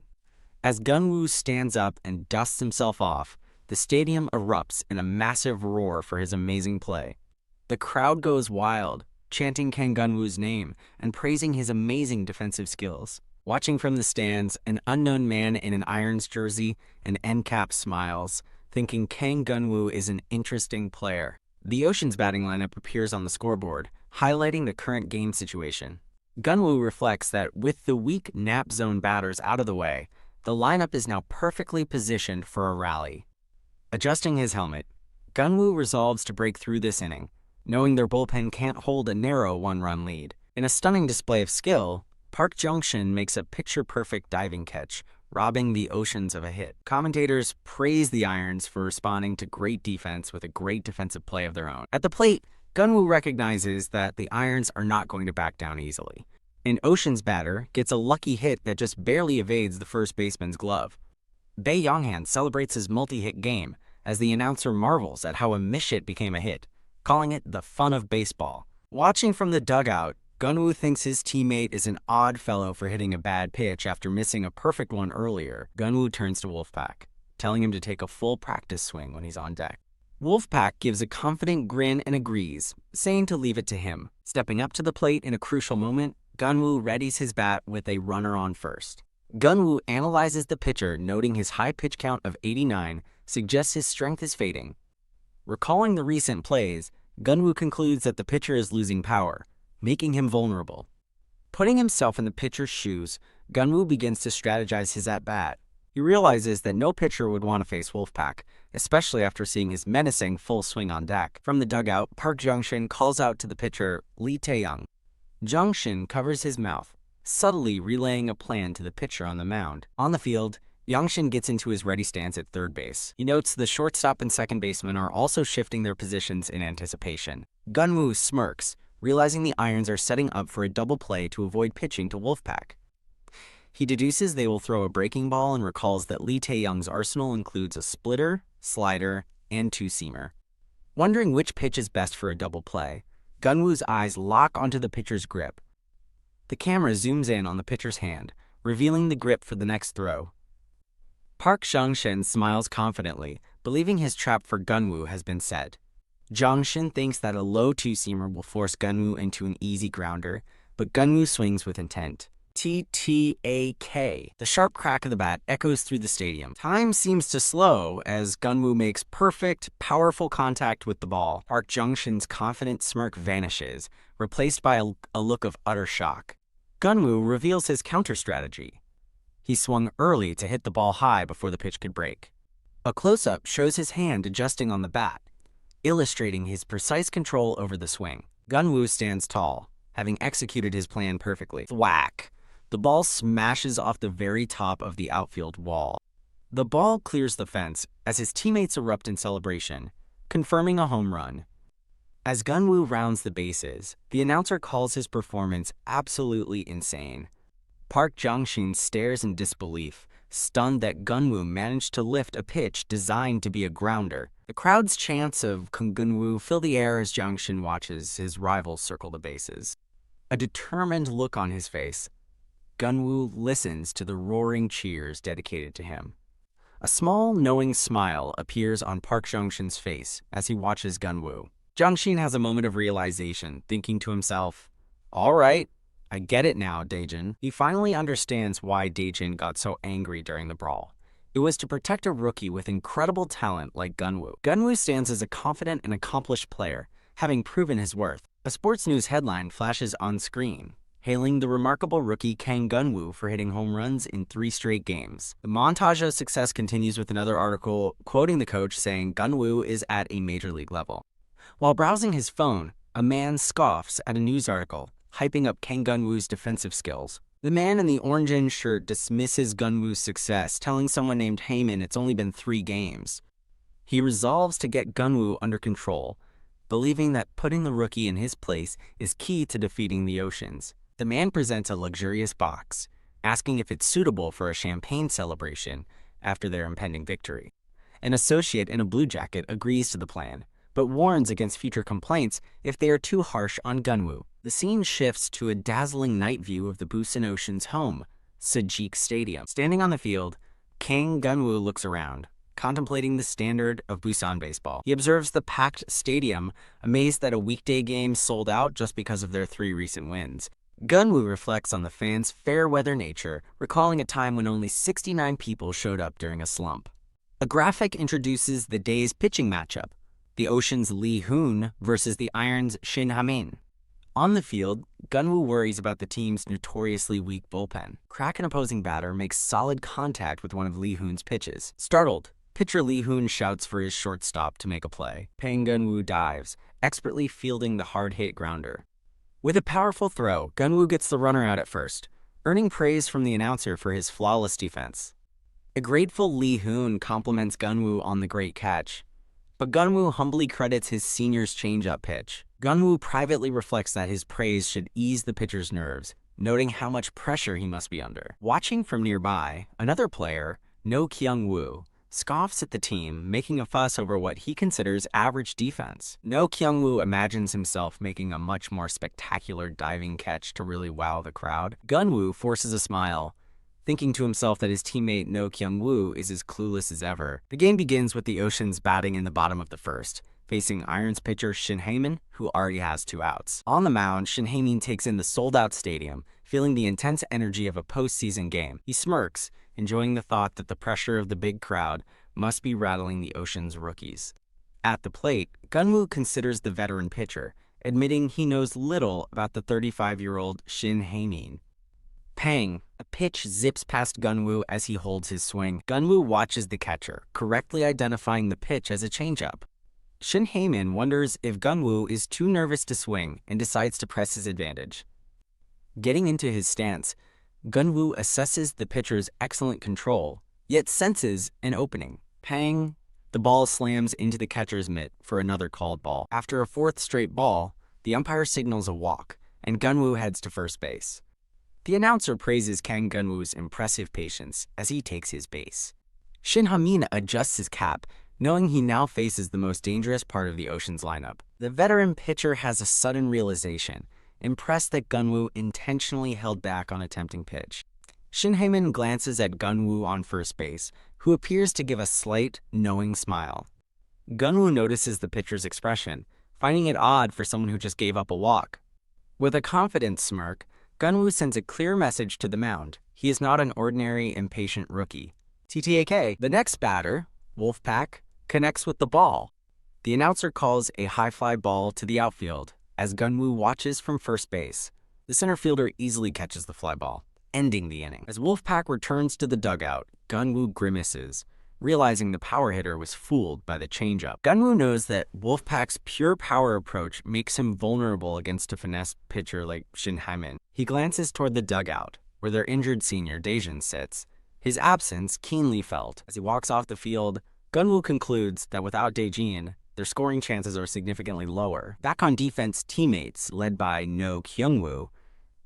As Geon-woo stands up and dusts himself off, the stadium erupts in a massive roar for his amazing play. The crowd goes wild, chanting Kang Geon-woo's name and praising his amazing defensive skills. Watching from the stands, an unknown man in an Irons jersey and end cap smiles, thinking Kang Geon-woo is an interesting player. The Oceans batting lineup appears on the scoreboard, highlighting the current game situation. Geon-woo reflects that with the weak nap zone batters out of the way, the lineup is now perfectly positioned for a rally. Adjusting his helmet, Geon-woo resolves to break through this inning, knowing their bullpen can't hold a narrow one-run lead. In a stunning display of skill, Park Jung-shin makes a picture-perfect diving catch, robbing the Oceans of a hit. Commentators praise the Irons for responding to great defense with a great defensive play of their own. At the plate, Geon-woo recognizes that the Irons are not going to back down easily. An Oceans batter gets a lucky hit that just barely evades the first baseman's glove. Bae Yong-han celebrates his multi-hit game as the announcer marvels at how a miss hit became a hit, calling it the fun of baseball. Watching from the dugout, Geon-woo thinks his teammate is an odd fellow for hitting a bad pitch after missing a perfect one earlier. Geon-woo turns to Wolfpack, telling him to take a full practice swing when he's on deck. Wolfpack gives a confident grin and agrees, saying to leave it to him. Stepping up to the plate in a crucial moment, Geon-woo readies his bat with a runner on first. Geon-woo analyzes the pitcher, noting his high pitch count of 89 suggests his strength is fading. Recalling the recent plays, Geon-woo concludes that the pitcher is losing power, making him vulnerable. Putting himself in the pitcher's shoes, Geon-woo begins to strategize his at-bat. He realizes that no pitcher would want to face Wolfpack, especially after seeing his menacing full swing on deck. From the dugout, Park Jung-shin calls out to the pitcher, Lee Tae-young. Jung-shin covers his mouth, subtly relaying a plan to the pitcher on the mound. On the field, Jung-shin gets into his ready stance at third base. He notes the shortstop and second baseman are also shifting their positions in anticipation. Geon-woo smirks, realizing the Irons are setting up for a double play to avoid pitching to Wolfpack. He deduces they will throw a breaking ball and recalls that Lee Tae-young's arsenal includes a splitter, slider, and two-seamer. Wondering which pitch is best for a double play, Geon-woo's eyes lock onto the pitcher's grip. The camera zooms in on the pitcher's hand, revealing the grip for the next throw. Park Jung-shin smiles confidently, believing his trap for Geon-woo has been set. Jung-shin thinks that a low two-seamer will force Geon-woo into an easy grounder, but Geon-woo swings with intent. T-T-A-K. The sharp crack of the bat echoes through the stadium. Time seems to slow as Geon-woo makes perfect, powerful contact with the ball. Park Jung-shin's confident smirk vanishes, replaced by a look of utter shock. Geon-woo reveals his counter-strategy. He swung early to hit the ball high before the pitch could break. A close-up shows his hand adjusting on the bat, illustrating his precise control over the swing. Geon-woo stands tall, having executed his plan perfectly. Thwack! The ball smashes off the very top of the outfield wall. The ball clears the fence as his teammates erupt in celebration, confirming a home run. As Geon-woo rounds the bases, the announcer calls his performance absolutely insane. Park Jung-shin stares in disbelief, stunned that Geon-woo managed to lift a pitch designed to be a grounder. The crowd's chants of Geon-woo fill the air as Jung-shin watches his rivals circle the bases. A determined look on his face, Geon-woo listens to the roaring cheers dedicated to him. A small, knowing smile appears on Park Jung-shin's face as he watches Geon-woo. Jung-shin has a moment of realization, thinking to himself, "All right, I get it now, Daejin." He finally understands why Daejin got so angry during the brawl. It was to protect a rookie with incredible talent like Geon-woo. Geon-woo stands as a confident and accomplished player, having proven his worth. A sports news headline flashes on screen, hailing the remarkable rookie Kang Geon-woo for hitting home runs in 3 straight games. The montage of success continues with another article quoting the coach saying Geon-woo is at a major league level. While browsing his phone, a man scoffs at a news article, hyping up Kang Geon-woo's defensive skills. The man in the orange shirt dismisses Geon-woo's success, telling someone named Heyman it's only been 3 games. He resolves to get Geon-woo under control, believing that putting the rookie in his place is key to defeating the Oceans. The man presents a luxurious box, asking if it's suitable for a champagne celebration after their impending victory. An associate in a blue jacket agrees to the plan, but warns against future complaints if they are too harsh on Geon-woo. The scene shifts to a dazzling night view of the Busan Ocean's home, Sajik Stadium. Standing on the field, Kang Geon-woo looks around, contemplating the standard of Busan baseball. He observes the packed stadium, amazed that a weekday game sold out just because of their 3 recent wins. Geon-woo reflects on the fans' fair-weather nature, recalling a time when only 69 people showed up during a slump. A graphic introduces the day's pitching matchup, the Ocean's Lee Hoon versus the Iron's Shin Ha-min. On the field, Geon-woo worries about the team's notoriously weak bullpen. Crack an opposing batter makes solid contact with one of Lee Hoon's pitches. Startled, pitcher Lee Hoon shouts for his shortstop to make a play. Kang Geon-woo dives, expertly fielding the hard-hit grounder. With a powerful throw, Geon-woo gets the runner out at first, earning praise from the announcer for his flawless defense. A grateful Lee Hoon compliments Geon-woo on the great catch, but Geon-woo humbly credits his senior's changeup pitch. Geon-woo privately reflects that his praise should ease the pitcher's nerves, noting how much pressure he must be under. Watching from nearby, another player, No Kyung-woo, scoffs at the team, making a fuss over what he considers average defense. No Kyung-woo imagines himself making a much more spectacular diving catch to really wow the crowd. Geon-woo forces a smile, thinking to himself that his teammate No Kyung-woo is as clueless as ever. The game begins with the Oceans batting in the bottom of the first, facing Iron's pitcher Shin Ha-min, who already has 2 outs. On the mound, Shin Ha-min takes in the sold-out stadium, feeling the intense energy of a postseason game. He smirks, enjoying the thought that the pressure of the big crowd must be rattling the Ocean's rookies. At the plate, Geon-woo considers the veteran pitcher, admitting he knows little about the 35-year-old Shin Ha-min. Pang! A pitch zips past Geon-woo as he holds his swing. Geon-woo watches the catcher, correctly identifying the pitch as a changeup. Shin Ha-min wonders if Geon-woo is too nervous to swing and decides to press his advantage. Getting into his stance, Geon-woo assesses the pitcher's excellent control, yet senses an opening. Pang! The ball slams into the catcher's mitt for another called ball. After a 4th straight ball, the umpire signals a walk, and Geon-woo heads to first base. The announcer praises Kang Geon-woo's impressive patience as he takes his base. Shin Ha-min adjusts his cap, knowing he now faces the most dangerous part of the Ocean's lineup. The veteran pitcher has a sudden realization, impressed that Geon-woo intentionally held back on a tempting pitch. Shin Ha-min glances at Geon-woo on first base, who appears to give a slight, knowing smile. Geon-woo notices the pitcher's expression, finding it odd for someone who just gave up a walk. With a confident smirk, Geon-woo sends a clear message to the mound. He is not an ordinary, impatient rookie. TTAK, the next batter, Wolfpack, connects with the ball. The announcer calls a high fly ball to the outfield as Geon-woo watches from first base. The center fielder easily catches the fly ball, ending the inning. As Wolfpack returns to the dugout, Geon-woo grimaces, realizing the power hitter was fooled by the changeup. Geon-woo knows that Wolfpack's pure power approach makes him vulnerable against a finesse pitcher like Shin Hae-min. He glances toward the dugout, where their injured senior Daejin sits, his absence keenly felt. As he walks off the field, Geon-woo concludes that without Daejin, their scoring chances are significantly lower. Back on defense, teammates, led by No Kyung-woo,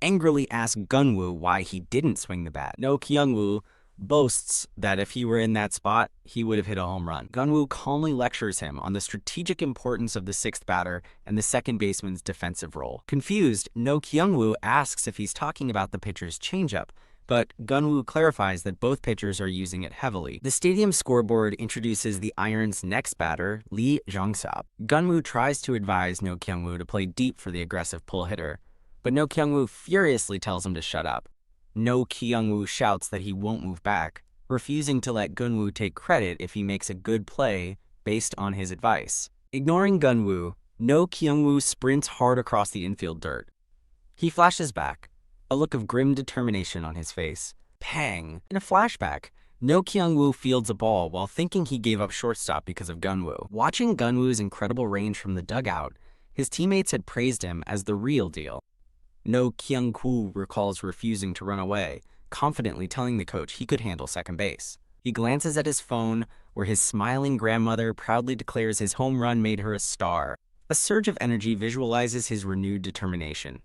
angrily ask Geon-woo why he didn't swing the bat. No Kyung-woo boasts that if he were in that spot, he would have hit a home run. Geon-woo calmly lectures him on the strategic importance of the sixth batter and the second baseman's defensive role. Confused, No Kyung-woo asks if he's talking about the pitcher's changeup, but Geon-woo clarifies that both pitchers are using it heavily. The stadium scoreboard introduces the Iron's next batter, Lee Jong-sop. Geon-woo tries to advise No Kyung-woo to play deep for the aggressive pull hitter, but No Kyung-woo furiously tells him to shut up. No Kyung-woo shouts that he won't move back, refusing to let Geon-woo take credit if he makes a good play based on his advice. Ignoring Geon-woo, No Kyung-woo sprints hard across the infield dirt. He flashes back, a look of grim determination on his face. Pang! In a flashback, No Kyung-woo fields a ball while thinking he gave up shortstop because of Geon-woo. Watching Geon-woo's incredible range from the dugout, his teammates had praised him as the real deal. No Kyung-woo recalls refusing to run away, confidently telling the coach he could handle second base. He glances at his phone, where his smiling grandmother proudly declares his home run made her a star. A surge of energy visualizes his renewed determination.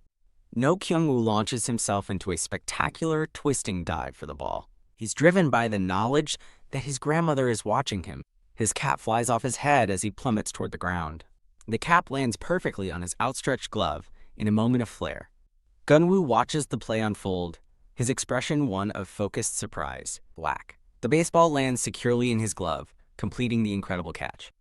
No Kyung-woo launches himself into a spectacular, twisting dive for the ball. He's driven by the knowledge that his grandmother is watching him. His cap flies off his head as he plummets toward the ground. The cap lands perfectly on his outstretched glove in a moment of flair. Geon-woo watches the play unfold, his expression one of focused surprise. Whack. The baseball lands securely in his glove, completing the incredible catch.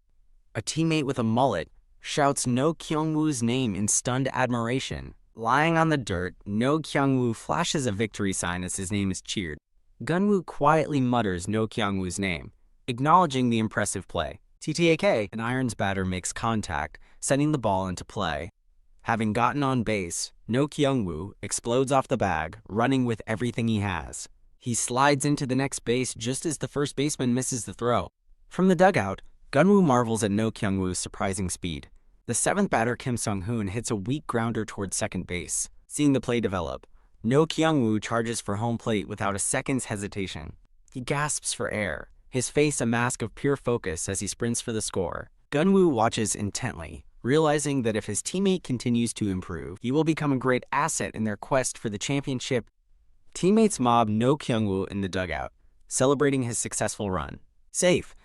A teammate with a mullet shouts No Kyung-woo's name in stunned admiration. Lying on the dirt, No Kyung-woo flashes a victory sign as his name is cheered. Geon-woo quietly mutters No Kyung-woo's name, acknowledging the impressive play. TTAK, an Irons batter makes contact, sending the ball into play. Having gotten on base, No Kyung-woo explodes off the bag, running with everything he has. He slides into the next base just as the first baseman misses the throw. From the dugout, Geon-woo marvels at No Kyung-woo's surprising speed. The seventh batter, Kim Sung-hoon, hits a weak grounder towards second base. Seeing the play develop, No Kyung-woo charges for home plate without a second's hesitation. He gasps for air, his face a mask of pure focus as he sprints for the score. Geon-woo watches intently, realizing that if his teammate continues to improve, he will become a great asset in their quest for the championship. Teammates mob No Kyung-woo in the dugout, celebrating his successful run. Safe.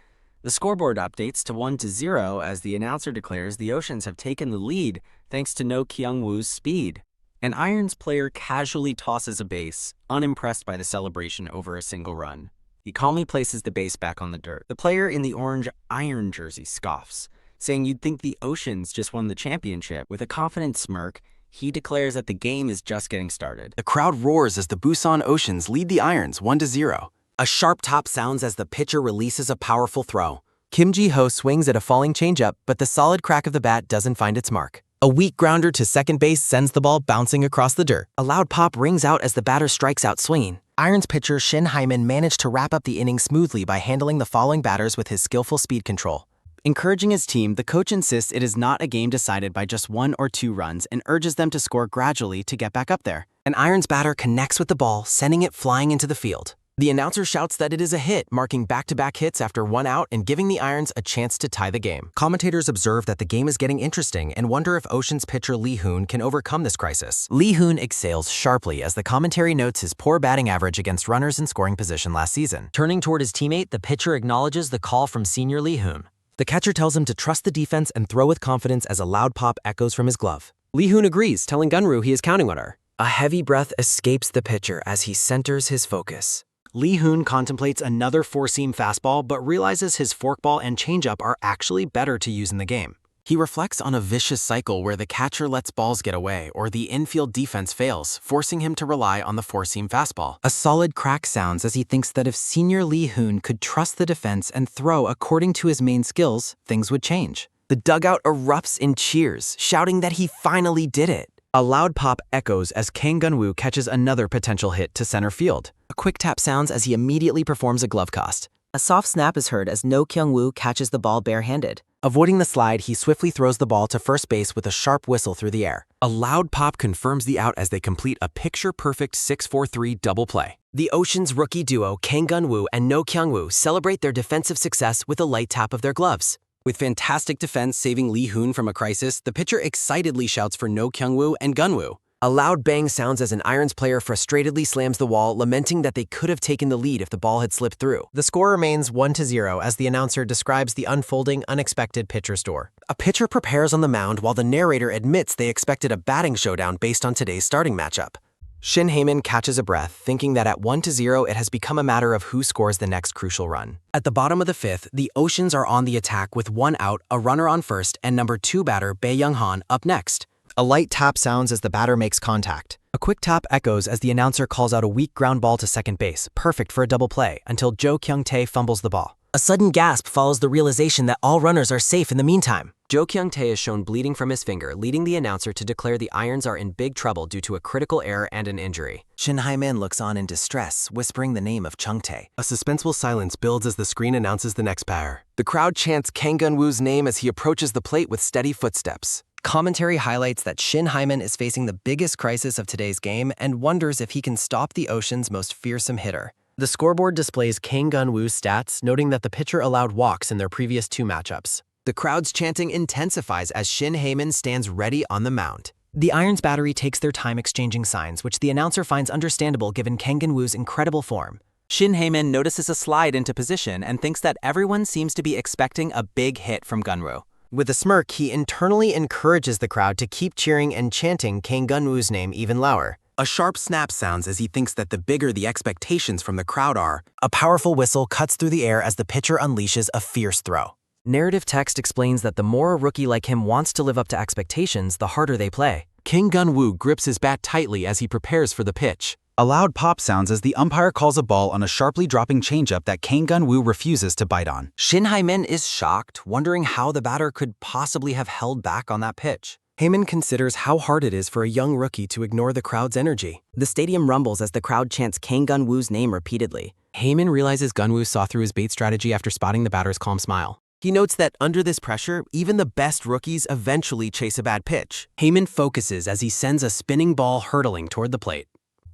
The scoreboard updates to 1-0 as the announcer declares the Oceans have taken the lead thanks to No Kyung-woo's speed. An Irons player casually tosses a base, unimpressed by the celebration over a single run. He calmly places the base back on the dirt. The player in the orange Iron jersey scoffs, saying you'd think the Oceans just won the championship. With a confident smirk, he declares that the game is just getting started. The crowd roars as the Busan Oceans lead the Irons 1-0. A sharp top sounds as the pitcher releases a powerful throw. Kim Ji-ho swings at a falling changeup, but the solid crack of the bat doesn't find its mark. A weak grounder to second base sends the ball bouncing across the dirt. A loud pop rings out as the batter strikes out swinging. Irons pitcher Shin Hae-min managed to wrap up the inning smoothly by handling the following batters with his skillful speed control. Encouraging his team, the coach insists it is not a game decided by just 1 or 2 runs and urges them to score gradually to get back up there. An Irons batter connects with the ball, sending it flying into the field. The announcer shouts that it is a hit, marking back-to-back hits after 1 out and giving the Irons a chance to tie the game. Commentators observe that the game is getting interesting and wonder if Oceans pitcher Lee Hoon can overcome this crisis. Lee Hoon exhales sharply as the commentary notes his poor batting average against runners in scoring position last season. Turning toward his teammate, the pitcher acknowledges the call from senior Lee Hoon. The catcher tells him to trust the defense and throw with confidence as a loud pop echoes from his glove. Lee Hoon agrees, telling Geon-woo he is counting on her. A heavy breath escapes the pitcher as he centers his focus. Lee Hoon contemplates another four-seam fastball but realizes his forkball and changeup are actually better to use in the game. He reflects on a vicious cycle where the catcher lets balls get away or the infield defense fails, forcing him to rely on the four-seam fastball. A solid crack sounds as he thinks that if Senior Lee Hoon could trust the defense and throw according to his main skills, things would change. The dugout erupts in cheers, shouting that he finally did it. A loud pop echoes as Kang Geon-woo catches another potential hit to center field. A quick tap sounds as he immediately performs a glove cost. A soft snap is heard as No Kyung-woo catches the ball barehanded. Avoiding the slide, he swiftly throws the ball to first base with a sharp whistle through the air. A loud pop confirms the out as they complete a picture-perfect 6-4-3 double play. The Ocean's rookie duo Kang Geon-woo and No Kyung-woo celebrate their defensive success with a light tap of their gloves. With fantastic defense saving Lee Hoon from a crisis, the pitcher excitedly shouts for No Kyung-woo and Geon-woo. A loud bang sounds as an Irons player frustratedly slams the wall, lamenting that they could have taken the lead if the ball had slipped through. The score remains 1-0 as the announcer describes the unfolding, unexpected pitcher store. A pitcher prepares on the mound while the narrator admits they expected a batting showdown based on today's starting matchup. Shin Hae-min catches a breath, thinking that at 1-0 it has become a matter of who scores the next crucial run. At the bottom of the fifth, the Oceans are on the attack with one out, a runner on first, and number 2 batter Bae Young-han up next. A light tap sounds as the batter makes contact. A quick tap echoes as the announcer calls out a weak ground ball to second base, perfect for a double play, until Jo Kyung-tae fumbles the ball. A sudden gasp follows the realization that all runners are safe in the meantime. Jo Kyung-tae is shown bleeding from his finger, leading the announcer to declare the Irons are in big trouble due to a critical error and an injury. Shin Hae-min looks on in distress, whispering the name of Chung-tae. A suspenseful silence builds as the screen announces the next batter. The crowd chants Kang Geon-woo's name as he approaches the plate with steady footsteps. Commentary highlights that Shin Hae-min is facing the biggest crisis of today's game and wonders if he can stop the Ocean's most fearsome hitter. The scoreboard displays Kang Geon-woo's stats, noting that the pitcher allowed walks in their previous 2 matchups. The crowd's chanting intensifies as Shin Hae-min stands ready on the mound. The Irons battery takes their time exchanging signs, which the announcer finds understandable given Kang Geon-woo's incredible form. Shin Hae-min notices a slide into position and thinks that everyone seems to be expecting a big hit from Geon-woo. With a smirk, he internally encourages the crowd to keep cheering and chanting Kang Geon-woo's name even louder. A sharp snap sounds as he thinks that the bigger the expectations from the crowd are. A powerful whistle cuts through the air as the pitcher unleashes a fierce throw. Narrative text explains that the more a rookie like him wants to live up to expectations, the harder they play. Kang Geon-woo grips his bat tightly as he prepares for the pitch. A loud pop sounds as the umpire calls a ball on a sharply dropping changeup that Kang Geon-woo refuses to bite on. Shin Hae-min is shocked, wondering how the batter could possibly have held back on that pitch. Hae-min considers how hard it is for a young rookie to ignore the crowd's energy. The stadium rumbles as the crowd chants Kang Geon-woo's name repeatedly. Hae-min realizes Geon-woo saw through his bait strategy after spotting the batter's calm smile. He notes that under this pressure, even the best rookies eventually chase a bad pitch. Hae-min focuses as he sends a spinning ball hurtling toward the plate.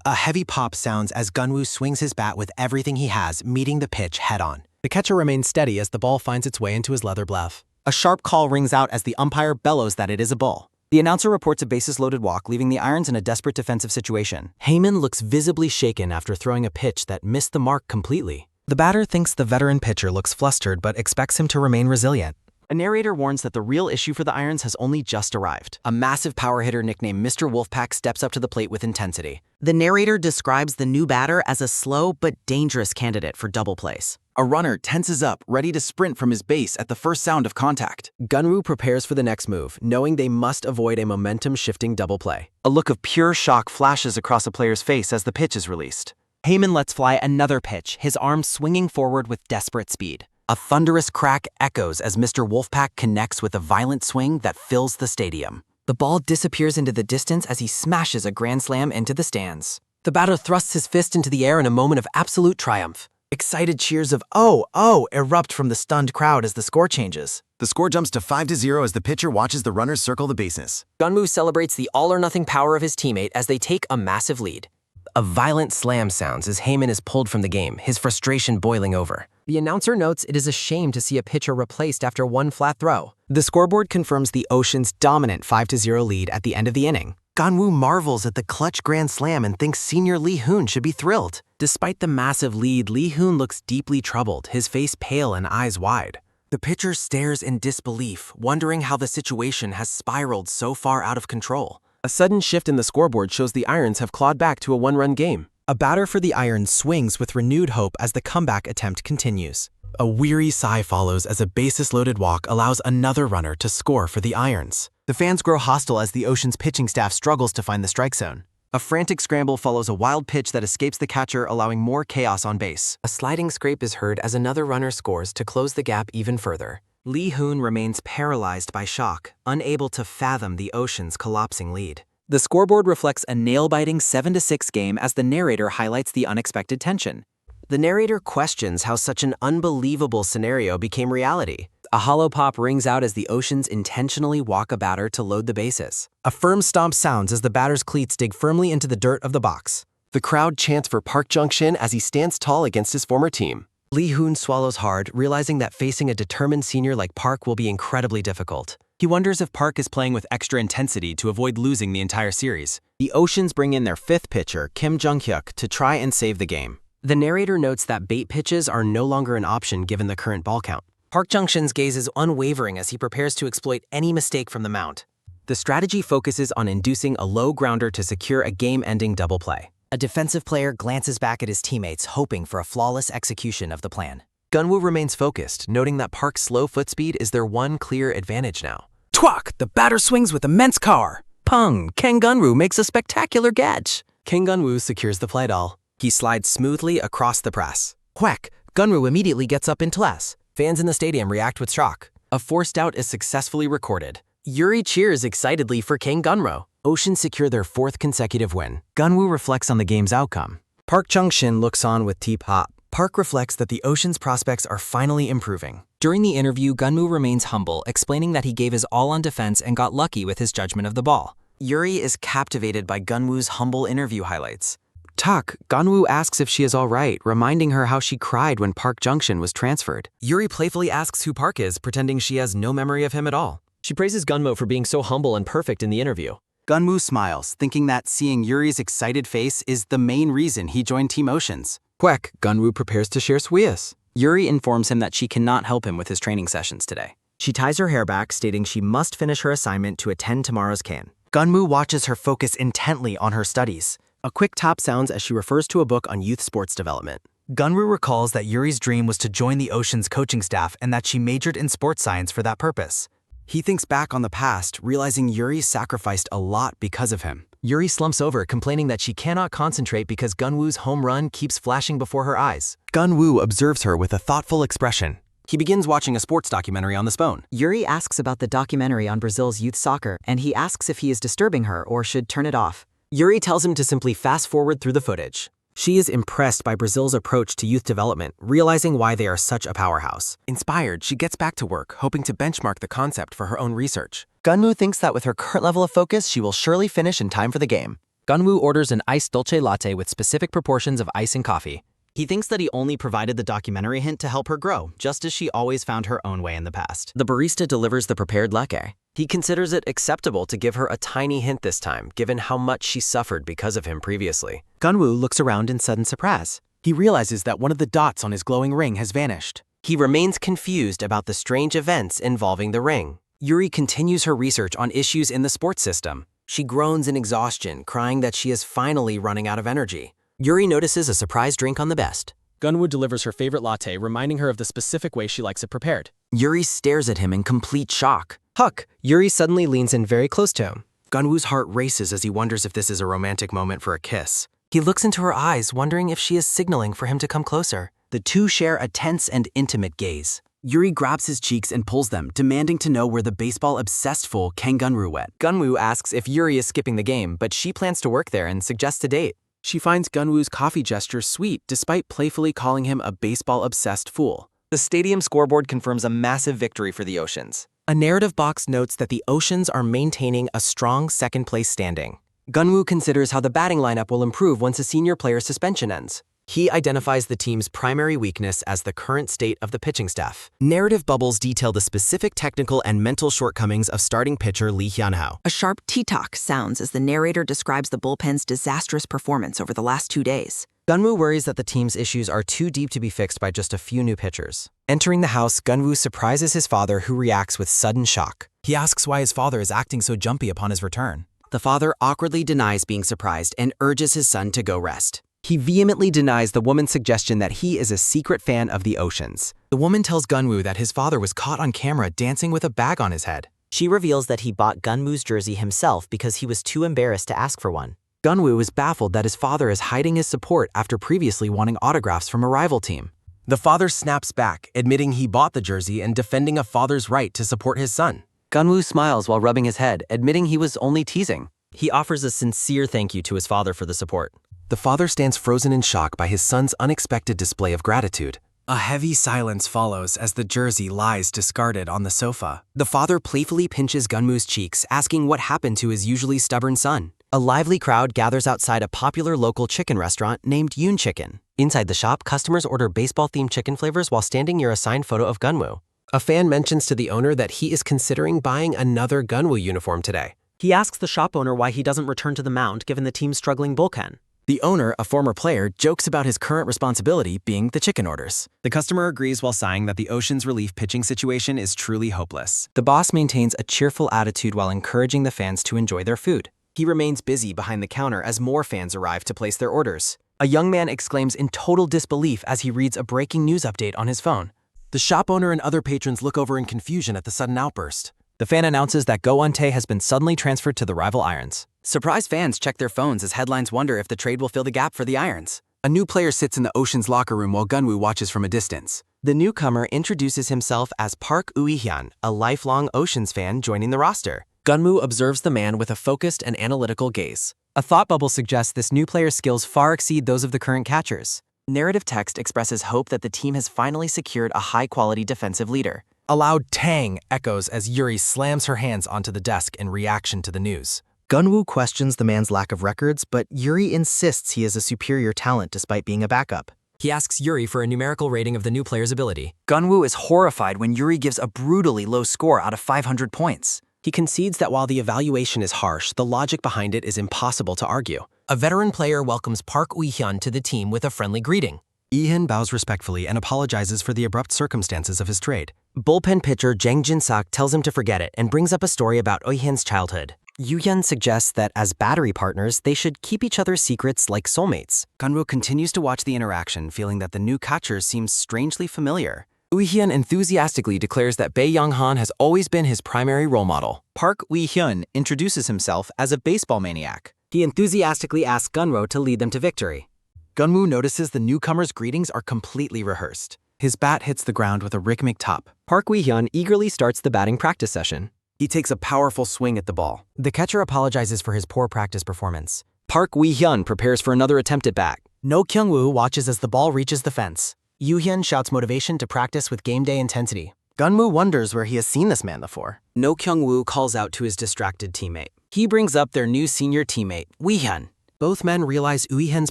A heavy pop sounds as Geon-woo swings his bat with everything he has, meeting the pitch head-on. The catcher remains steady as the ball finds its way into his leather glove. A sharp call rings out as the umpire bellows that it is a ball. The announcer reports a bases-loaded walk, leaving the Irons in a desperate defensive situation. Hae-min looks visibly shaken after throwing a pitch that missed the mark completely. The batter thinks the veteran pitcher looks flustered but expects him to remain resilient. A narrator warns that the real issue for the Irons has only just arrived. A massive power hitter nicknamed Mr. Wolfpack steps up to the plate with intensity. The narrator describes the new batter as a slow but dangerous candidate for double plays. A runner tenses up, ready to sprint from his base at the first sound of contact. Geon-woo prepares for the next move, knowing they must avoid a momentum-shifting double play. A look of pure shock flashes across a player's face as the pitch is released. Hae-min lets fly another pitch, his arm swinging forward with desperate speed. A thunderous crack echoes as Mr. Wolfpack connects with a violent swing that fills the stadium. The ball disappears into the distance as he smashes a grand slam into the stands. The batter thrusts his fist into the air in a moment of absolute triumph. Excited cheers of "Oh, oh" erupt from the stunned crowd as the score changes. The score jumps to 5-0 as the pitcher watches the runners circle the bases. Geon-woo celebrates the all-or-nothing power of his teammate as they take a massive lead. A violent slam sounds as Hae-min is pulled from the game, his frustration boiling over. The announcer notes it is a shame to see a pitcher replaced after one flat throw. The scoreboard confirms the Ocean's dominant 5-0 lead at the end of the inning. Geon-woo marvels at the clutch grand slam and thinks Senior Lee Hoon should be thrilled. Despite the massive lead, Lee Hoon looks deeply troubled, his face pale and eyes wide. The pitcher stares in disbelief, wondering how the situation has spiraled so far out of control. A sudden shift in the scoreboard shows the Irons have clawed back to a one-run game. A batter for the Irons swings with renewed hope as the comeback attempt continues. A weary sigh follows as a bases-loaded walk allows another runner to score for the Irons. The fans grow hostile as the Ocean's pitching staff struggles to find the strike zone. A frantic scramble follows a wild pitch that escapes the catcher, allowing more chaos on base. A sliding scrape is heard as another runner scores to close the gap even further. Lee Hoon remains paralyzed by shock, unable to fathom the Ocean's collapsing lead. The scoreboard reflects a nail-biting 7-6 game as the narrator highlights the unexpected tension. The narrator questions how such an unbelievable scenario became reality. A hollow pop rings out as the Oceans intentionally walk a batter to load the bases. A firm stomp sounds as the batter's cleats dig firmly into the dirt of the box. The crowd chants for Park Jung-shin as he stands tall against his former team. Lee Hoon swallows hard, realizing that facing a determined senior like Park will be incredibly difficult. He wonders if Park is playing with extra intensity to avoid losing the entire series. The Oceans bring in their fifth pitcher, Kim Jung-hyuk, to try and save the game. The narrator notes that bait pitches are no longer an option given the current ball count. Park Jung-shin's gaze is unwavering as he prepares to exploit any mistake from the mound. The strategy focuses on inducing a low grounder to secure a game-ending double play. A defensive player glances back at his teammates, hoping for a flawless execution of the plan. Geon-woo remains focused, noting that Park's slow foot speed is their one clear advantage now. Twak! The batter swings with immense power. Pung! Kang Geon-woo makes a spectacular catch. Kang Geon-woo secures the fly ball. He slides smoothly across the press. Whack! Geon-woo immediately gets up in class. Fans in the stadium react with shock. A forced out is successfully recorded. Yuri cheers excitedly for Kang Geon-woo. Oceans secure their fourth consecutive win. Geon-woo reflects on the game's outcome. Park Jung-shin looks on with T-pop. Park reflects that the Ocean's prospects are finally improving. During the interview, Geon-woo remains humble, explaining that he gave his all on defense and got lucky with his judgment of the ball. Yuri is captivated by Geon-woo's humble interview highlights. Geon-woo asks if she is all right, reminding her how she cried when Park Jung-shin was transferred. Yuri playfully asks who Park is, pretending she has no memory of him at all. She praises Geon-woo for being so humble and perfect in the interview. Geon-woo smiles, thinking that seeing Yuri's excited face is the main reason he joined Team Oceans. Quick, Geon-woo prepares to share sweas. Yuri informs him that she cannot help him with his training sessions today. She ties her hair back, stating she must finish her assignment to attend tomorrow's can. Geon-woo watches her focus intently on her studies. A quick top sounds as she refers to a book on youth sports development. Geon-woo recalls that Yuri's dream was to join the Ocean's coaching staff and that she majored in sports science for that purpose. He thinks back on the past, realizing Yuri sacrificed a lot because of him. Yuri slumps over, complaining that she cannot concentrate because Geon-woo's home run keeps flashing before her eyes. Geon-woo observes her with a thoughtful expression. He begins watching a sports documentary on the phone. Yuri asks about the documentary on Brazil's youth soccer, and he asks if he is disturbing her or should turn it off. Yuri tells him to simply fast forward through the footage. She is impressed by Brazil's approach to youth development, realizing why they are such a powerhouse. Inspired, she gets back to work, hoping to benchmark the concept for her own research. Geon-woo thinks that with her current level of focus, she will surely finish in time for the game. Geon-woo orders an iced dolce latte with specific proportions of ice and coffee. He thinks that he only provided the documentary hint to help her grow, just as she always found her own way in the past. The barista delivers the prepared latte. He considers it acceptable to give her a tiny hint this time, given how much she suffered because of him previously. Geon-woo looks around in sudden surprise. He realizes that one of the dots on his glowing ring has vanished. He remains confused about the strange events involving the ring. Yuri continues her research on issues in the sports system. She groans in exhaustion, crying that she is finally running out of energy. Yuri notices a surprise drink on the best. Geon-woo delivers her favorite latte, reminding her of the specific way she likes it prepared. Yuri stares at him in complete shock. Huck! Yuri suddenly leans in very close to him. Geon-woo's heart races as he wonders if this is a romantic moment for a kiss. He looks into her eyes, wondering if she is signaling for him to come closer. The two share a tense and intimate gaze. Yuri grabs his cheeks and pulls them, demanding to know where the baseball-obsessed fool Kang Geon-woo went. Geon-woo asks if Yuri is skipping the game, but she plans to work there and suggests a date. She finds Geon-woo's coffee gesture sweet, despite playfully calling him a baseball-obsessed fool. The stadium scoreboard confirms a massive victory for the Oceans. A narrative box notes that the Oceans are maintaining a strong second-place standing. Geon-woo considers how the batting lineup will improve once a senior player's suspension ends. He identifies the team's primary weakness as the current state of the pitching staff. Narrative bubbles detail the specific technical and mental shortcomings of starting pitcher Lee Hyun-ho. A sharp T-talk sounds as the narrator describes the bullpen's disastrous performance over the last 2 days. Geon-woo worries that the team's issues are too deep to be fixed by just a few new pitchers. Entering the house, Geon-woo surprises his father, who reacts with sudden shock. He asks why his father is acting so jumpy upon his return. The father awkwardly denies being surprised and urges his son to go rest. He vehemently denies the woman's suggestion that he is a secret fan of the Oceans. The woman tells Geon-woo that his father was caught on camera dancing with a bag on his head. She reveals that he bought Geon-woo's jersey himself because he was too embarrassed to ask for one. Geon-woo is baffled that his father is hiding his support after previously wanting autographs from a rival team. The father snaps back, admitting he bought the jersey and defending a father's right to support his son. Geon-woo smiles while rubbing his head, admitting he was only teasing. He offers a sincere thank you to his father for the support. The father stands frozen in shock by his son's unexpected display of gratitude. A heavy silence follows as the jersey lies discarded on the sofa. The father playfully pinches Geon-woo's cheeks, asking what happened to his usually stubborn son. A lively crowd gathers outside a popular local chicken restaurant named Yoon Chicken. Inside the shop, customers order baseball-themed chicken flavors while standing near a signed photo of Geon-woo. A fan mentions to the owner that he is considering buying another Geon-woo uniform today. He asks the shop owner why he doesn't return to the mound given the team's struggling bullpen. The owner, a former player, jokes about his current responsibility being the chicken orders. The customer agrees while sighing that the Ocean's relief pitching situation is truly hopeless. The boss maintains a cheerful attitude while encouraging the fans to enjoy their food. He remains busy behind the counter as more fans arrive to place their orders. A young man exclaims in total disbelief as he reads a breaking news update on his phone. The shop owner and other patrons look over in confusion at the sudden outburst. The fan announces that Go Eun-tae has been suddenly transferred to the rival Irons. Surprised fans check their phones as headlines wonder if the trade will fill the gap for the Irons. A new player sits in the Ocean's locker room while Geon-woo watches from a distance. The newcomer introduces himself as Park Ui-hyun, a lifelong Oceans fan joining the roster. Geon-woo observes the man with a focused and analytical gaze. A thought bubble suggests this new player's skills far exceed those of the current catchers. Narrative text expresses hope that the team has finally secured a high-quality defensive leader. A loud tang echoes as Yuri slams her hands onto the desk in reaction to the news. Geon-woo questions the man's lack of records, but Yuri insists he is a superior talent despite being a backup. He asks Yuri for a numerical rating of the new player's ability. Geon-woo is horrified when Yuri gives a brutally low score out of 500 points. He concedes that while the evaluation is harsh, the logic behind it is impossible to argue. A veteran player welcomes Park Ui-hyun to the team with a friendly greeting. Lee-hyun bows respectfully and apologizes for the abrupt circumstances of his trade. Bullpen pitcher Jang Jin-sak tells him to forget it and brings up a story about Ui-hyun's childhood. Yoo-hyun suggests that as battery partners, they should keep each other's secrets like soulmates. Geon-woo continues to watch the interaction, feeling that the new catcher seems strangely familiar. Ui-hyun enthusiastically declares that Bae Young-han has always been his primary role model. Park Ui-hyun introduces himself as a baseball maniac. He enthusiastically asks Geon-woo to lead them to victory. Geon-woo notices the newcomer's greetings are completely rehearsed. His bat hits the ground with a rhythmic top. Park Ui-hyun eagerly starts the batting practice session. He takes a powerful swing at the ball. The catcher apologizes for his poor practice performance. Park Ui-hyun prepares for another attempt at bat. No Kyung-woo watches as the ball reaches the fence. Yoo-hyun shouts motivation to practice with game day intensity. Geon-woo wonders where he has seen this man before. No Kyung-woo calls out to his distracted teammate. He brings up their new senior teammate, Ui-hyun. Both men realize Ui-hyun's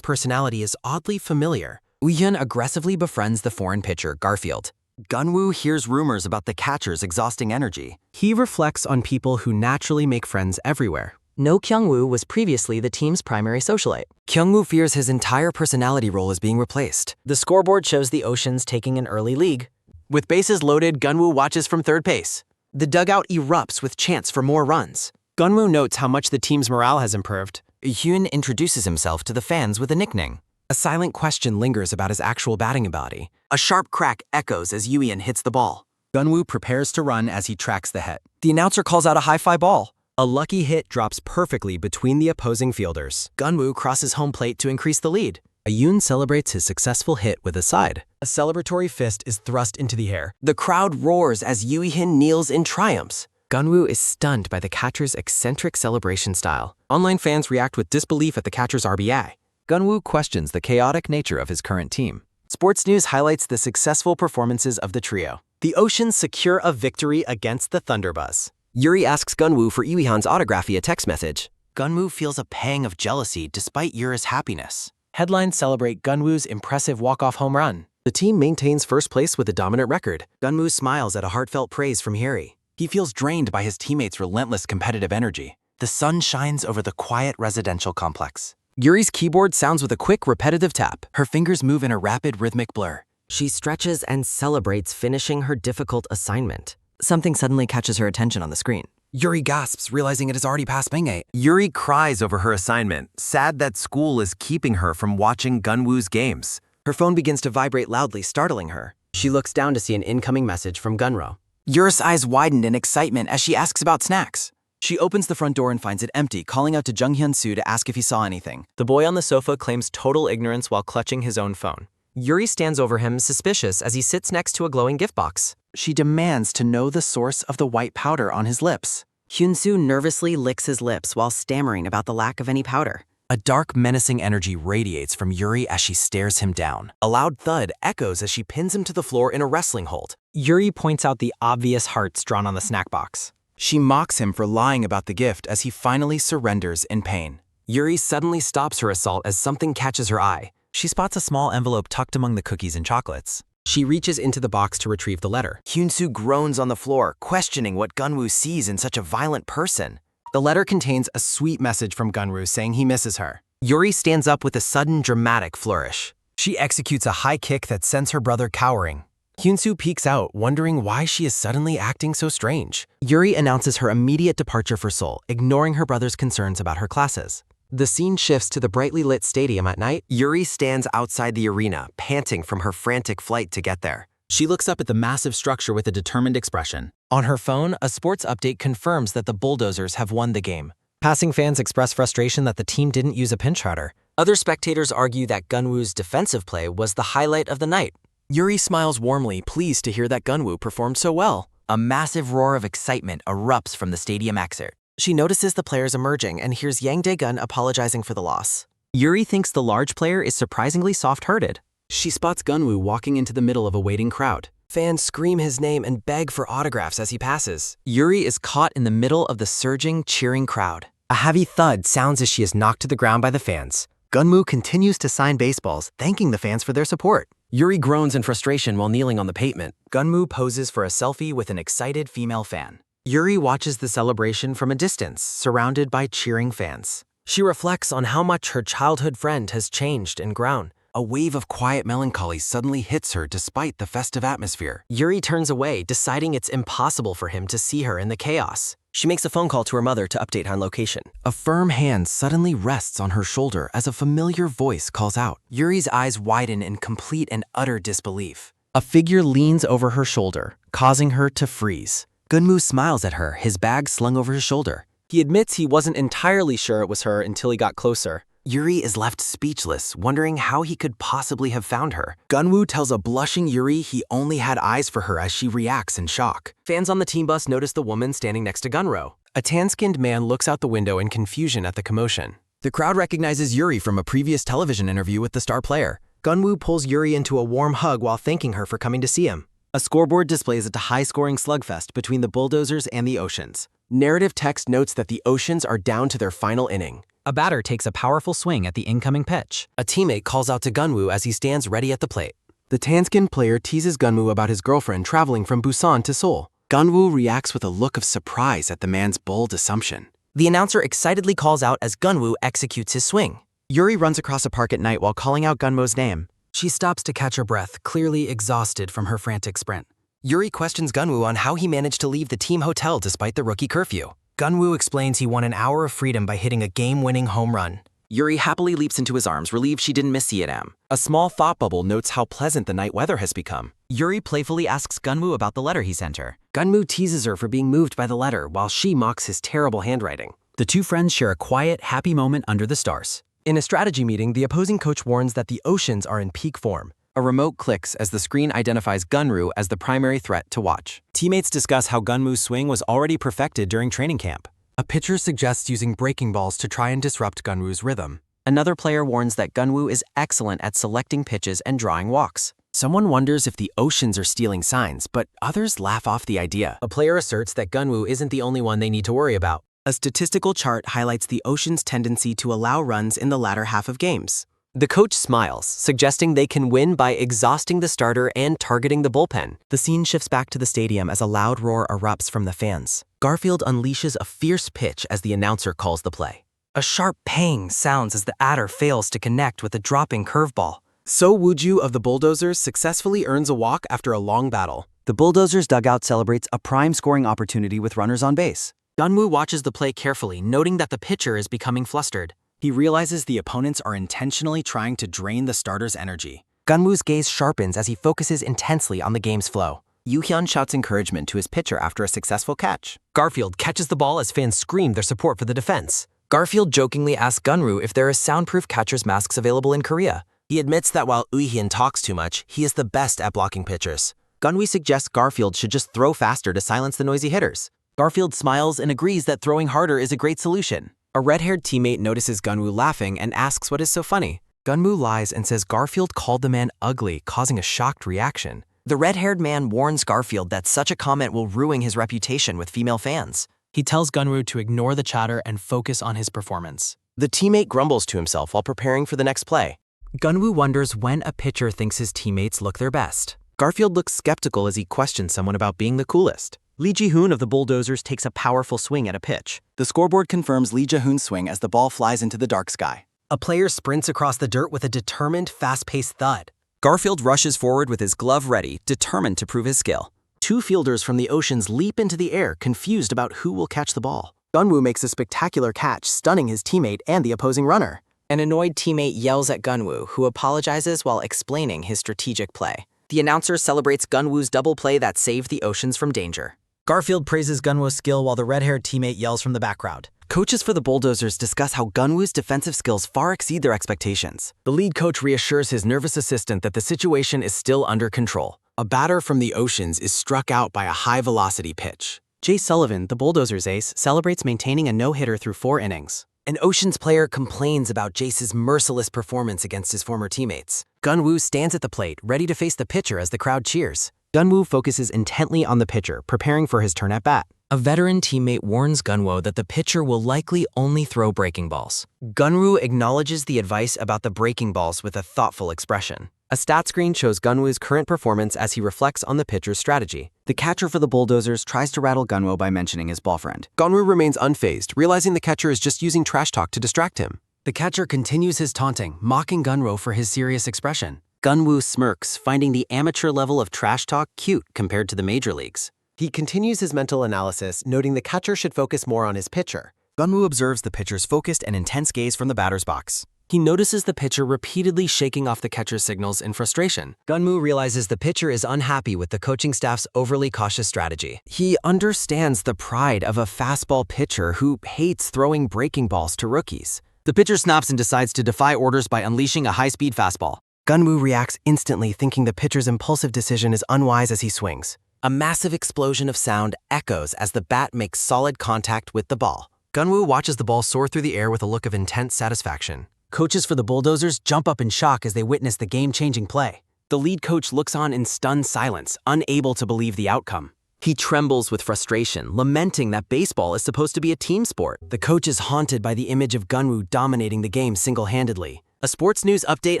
personality is oddly familiar. Ui-hyun aggressively befriends the foreign pitcher, Garfield. Geon-woo hears rumors about the catcher's exhausting energy. He reflects on people who naturally make friends everywhere. No Kyung-woo was previously the team's primary socialite. Kyung-woo fears his entire personality role is being replaced. The scoreboard shows the Oceans taking an early lead. With bases loaded, Geon-woo watches from third base. The dugout erupts with chants for more runs. Geon-woo notes how much the team's morale has improved. Hyun introduces himself to the fans with a nickname. A silent question lingers about his actual batting ability. A sharp crack echoes as Yoo-hyun hits the ball. Geon-woo prepares to run as he tracks the hit. The announcer calls out a high-fly ball. A lucky hit drops perfectly between the opposing fielders. Geon-woo crosses home plate to increase the lead. Yoon celebrates his successful hit with a side. A celebratory fist is thrust into the air. The crowd roars as Yoo-hyun kneels in triumph. Geon-woo is stunned by the catcher's eccentric celebration style. Online fans react with disbelief at the catcher's RBI. Geon-woo questions the chaotic nature of his current team. Sports News highlights the successful performances of the trio. The Oceans secure a victory against the Thunderbuzz. Yuri asks Geon-woo for Ui-hyun's autograph via text message. Geon-woo feels a pang of jealousy despite Yuri's happiness. Headlines celebrate Geon-woo's impressive walk-off home run. The team maintains first place with a dominant record. Geon-woo smiles at a heartfelt praise from Yuri. He feels drained by his teammates' relentless competitive energy. The sun shines over the quiet residential complex. Yuri's keyboard sounds with a quick, repetitive tap. Her fingers move in a rapid, rhythmic blur. She stretches and celebrates finishing her difficult assignment. Something suddenly catches her attention on the screen. Yuri gasps, realizing it is already past midnight. Yuri cries over her assignment, sad that school is keeping her from watching Geon-woo's games. Her phone begins to vibrate loudly, startling her. She looks down to see an incoming message from Gunro. Yuri's eyes widened in excitement as she asks about snacks. She opens the front door and finds it empty, calling out to Jung Hyun-soo to ask if he saw anything. The boy on the sofa claims total ignorance while clutching his own phone. Yuri stands over him, suspicious, as he sits next to a glowing gift box. She demands to know the source of the white powder on his lips. Hyun-soo nervously licks his lips while stammering about the lack of any powder. A dark, menacing energy radiates from Yuri as she stares him down. A loud thud echoes as she pins him to the floor in a wrestling hold. Yuri points out the obvious hearts drawn on the snack box. She mocks him for lying about the gift as he finally surrenders in pain. Yuri suddenly stops her assault as something catches her eye. She spots a small envelope tucked among the cookies and chocolates. She reaches into the box to retrieve the letter. Hyun-soo groans on the floor, questioning what Gunwoo sees in such a violent person. The letter contains a sweet message from Gunwoo saying he misses her. Yuri stands up with a sudden dramatic flourish. She executes a high kick that sends her brother cowering. Hyun-soo peeks out, wondering why she is suddenly acting so strange. Yuri announces her immediate departure for Seoul, ignoring her brother's concerns about her classes. The scene shifts to the brightly lit stadium at night. Yuri stands outside the arena, panting from her frantic flight to get there. She looks up at the massive structure with a determined expression. On her phone, a sports update confirms that the Bulldozers have won the game. Passing fans express frustration that the team didn't use a pinch hitter. Other spectators argue that Gunwoo's defensive play was the highlight of the night. Yuri smiles warmly, pleased to hear that Gunwoo performed so well. A massive roar of excitement erupts from the stadium exit. She notices the players emerging and hears Yang Dae-gun apologizing for the loss. Yuri thinks the large player is surprisingly soft-hearted. She spots Gunwoo walking into the middle of a waiting crowd. Fans scream his name and beg for autographs as he passes. Yuri is caught in the middle of the surging, cheering crowd. A heavy thud sounds as she is knocked to the ground by the fans. Gunwoo continues to sign baseballs, thanking the fans for their support. Yuri groans in frustration while kneeling on the pavement. Gunwoo poses for a selfie with an excited female fan. Yuri watches the celebration from a distance, surrounded by cheering fans. She reflects on how much her childhood friend has changed and grown. A wave of quiet melancholy suddenly hits her despite the festive atmosphere. Yuri turns away, deciding it's impossible for him to see her in the chaos. She makes a phone call to her mother to update on location. A firm hand suddenly rests on her shoulder as a familiar voice calls out. Yuri's eyes widen in complete and utter disbelief. A figure leans over her shoulder, causing her to freeze. Gunwoo smiles at her, his bag slung over his shoulder. He admits he wasn't entirely sure it was her until he got closer. Yuri is left speechless, wondering how he could possibly have found her. Gunwoo tells a blushing Yuri he only had eyes for her as she reacts in shock. Fans on the team bus notice the woman standing next to Gunro. A tan-skinned man looks out the window in confusion at the commotion. The crowd recognizes Yuri from a previous television interview with the star player. Gunwoo pulls Yuri into a warm hug while thanking her for coming to see him. A scoreboard displays a high-scoring slugfest between the Bulldozers and the Oceans. Narrative text notes that the Oceans are down to their final inning. A batter takes a powerful swing at the incoming pitch. A teammate calls out to Gunwoo as he stands ready at the plate. The tan-skinned player teases Gunwoo about his girlfriend traveling from Busan to Seoul. Gunwoo reacts with a look of surprise at the man's bold assumption. The announcer excitedly calls out as Gunwoo executes his swing. Yuri runs across a park at night while calling out Gunwoo's name. She stops to catch her breath, clearly exhausted from her frantic sprint. Yuri questions Gunwoo on how he managed to leave the team hotel despite the rookie curfew. Gunwoo explains he won an hour of freedom by hitting a game-winning home run. Yuri happily leaps into his arms, relieved she didn't miss Siam. A small thought bubble notes how pleasant the night weather has become. Yuri playfully asks Gunwoo about the letter he sent her. Gunwoo teases her for being moved by the letter while she mocks his terrible handwriting. The two friends share a quiet, happy moment under the stars. In a strategy meeting, the opposing coach warns that the Oceans are in peak form. A remote clicks as the screen identifies Gunwoo as the primary threat to watch. Teammates discuss how Gunwoo's swing was already perfected during training camp. A pitcher suggests using breaking balls to try and disrupt Gunwoo's rhythm. Another player warns that Geon-woo is excellent at selecting pitches and drawing walks. Someone wonders if the Oceans are stealing signs, but others laugh off the idea. A player asserts that Geon-woo isn't the only one they need to worry about. A statistical chart highlights the Oceans' tendency to allow runs in the latter half of games. The coach smiles, suggesting they can win by exhausting the starter and targeting the bullpen. The scene shifts back to the stadium as a loud roar erupts from the fans. Garfield unleashes a fierce pitch as the announcer calls the play. A sharp pang sounds as the adder fails to connect with a dropping curveball. So Woo-ju of the Bulldozers successfully earns a walk after a long battle. The Bulldozers' dugout celebrates a prime scoring opportunity with runners on base. Geon-woo watches the play carefully, noting that the pitcher is becoming flustered. He realizes the opponents are intentionally trying to drain the starter's energy. Gunwoo's gaze sharpens as he focuses intensely on the game's flow. Yoo-hyun shouts encouragement to his pitcher after a successful catch. Garfield catches the ball as fans scream their support for the defense. Garfield jokingly asks Gunwoo if there are soundproof catcher's masks available in Korea. He admits that while Yoo-hyun talks too much, he is the best at blocking pitchers. Gunwoo suggests Garfield should just throw faster to silence the noisy hitters. Garfield smiles and agrees that throwing harder is a great solution. A red-haired teammate notices Gunwoo laughing and asks what is so funny. Gunwoo lies and says Garfield called the man ugly, causing a shocked reaction. The red-haired man warns Garfield that such a comment will ruin his reputation with female fans. He tells Gunwoo to ignore the chatter and focus on his performance. The teammate grumbles to himself while preparing for the next play. Gunwoo wonders when a pitcher thinks his teammates look their best. Garfield looks skeptical as he questions someone about being the coolest. Lee Ji-hoon of the Bulldozers takes a powerful swing at a pitch. The scoreboard confirms Lee Ji-hoon's swing as the ball flies into the dark sky. A player sprints across the dirt with a determined, fast-paced thud. Garfield rushes forward with his glove ready, determined to prove his skill. Two fielders from the Oceans leap into the air, confused about who will catch the ball. Gunwoo makes a spectacular catch, stunning his teammate and the opposing runner. An annoyed teammate yells at Gunwoo, who apologizes while explaining his strategic play. The announcer celebrates Gunwoo's double play that saved the Oceans from danger. Garfield praises Gunwoo's skill while the red-haired teammate yells from the background. Coaches for the Bulldozers discuss how Gunwoo's defensive skills far exceed their expectations. The lead coach reassures his nervous assistant that the situation is still under control. A batter from the Oceans is struck out by a high-velocity pitch. Jay Sullivan, the Bulldozers ace, celebrates maintaining a no-hitter through 4 innings. An Oceans player complains about Jace's merciless performance against his former teammates. Gunwoo stands at the plate, ready to face the pitcher as the crowd cheers. Gunwoo focuses intently on the pitcher, preparing for his turn at bat. A veteran teammate warns Gunwoo that the pitcher will likely only throw breaking balls. Gunwoo acknowledges the advice about the breaking balls with a thoughtful expression. A stat screen shows Gunwoo's current performance as he reflects on the pitcher's strategy. The catcher for the Bulldozers tries to rattle Gunwoo by mentioning his ball friend. Gunwoo remains unfazed, realizing the catcher is just using trash talk to distract him. The catcher continues his taunting, mocking Gunwoo for his serious expression. Gunwoo smirks, finding the amateur level of trash talk cute compared to the major leagues. He continues his mental analysis, noting the catcher should focus more on his pitcher. Gunwoo observes the pitcher's focused and intense gaze from the batter's box. He notices the pitcher repeatedly shaking off the catcher's signals in frustration. Gunwoo realizes the pitcher is unhappy with the coaching staff's overly cautious strategy. He understands the pride of a fastball pitcher who hates throwing breaking balls to rookies. The pitcher snaps and decides to defy orders by unleashing a high-speed fastball. Gunwoo reacts instantly, thinking the pitcher's impulsive decision is unwise as he swings. A massive explosion of sound echoes as the bat makes solid contact with the ball. Gunwoo watches the ball soar through the air with a look of intense satisfaction. Coaches for the Bulldozers jump up in shock as they witness the game-changing play. The lead coach looks on in stunned silence, unable to believe the outcome. He trembles with frustration, lamenting that baseball is supposed to be a team sport. The coach is haunted by the image of Gunwoo dominating the game single-handedly. A sports news update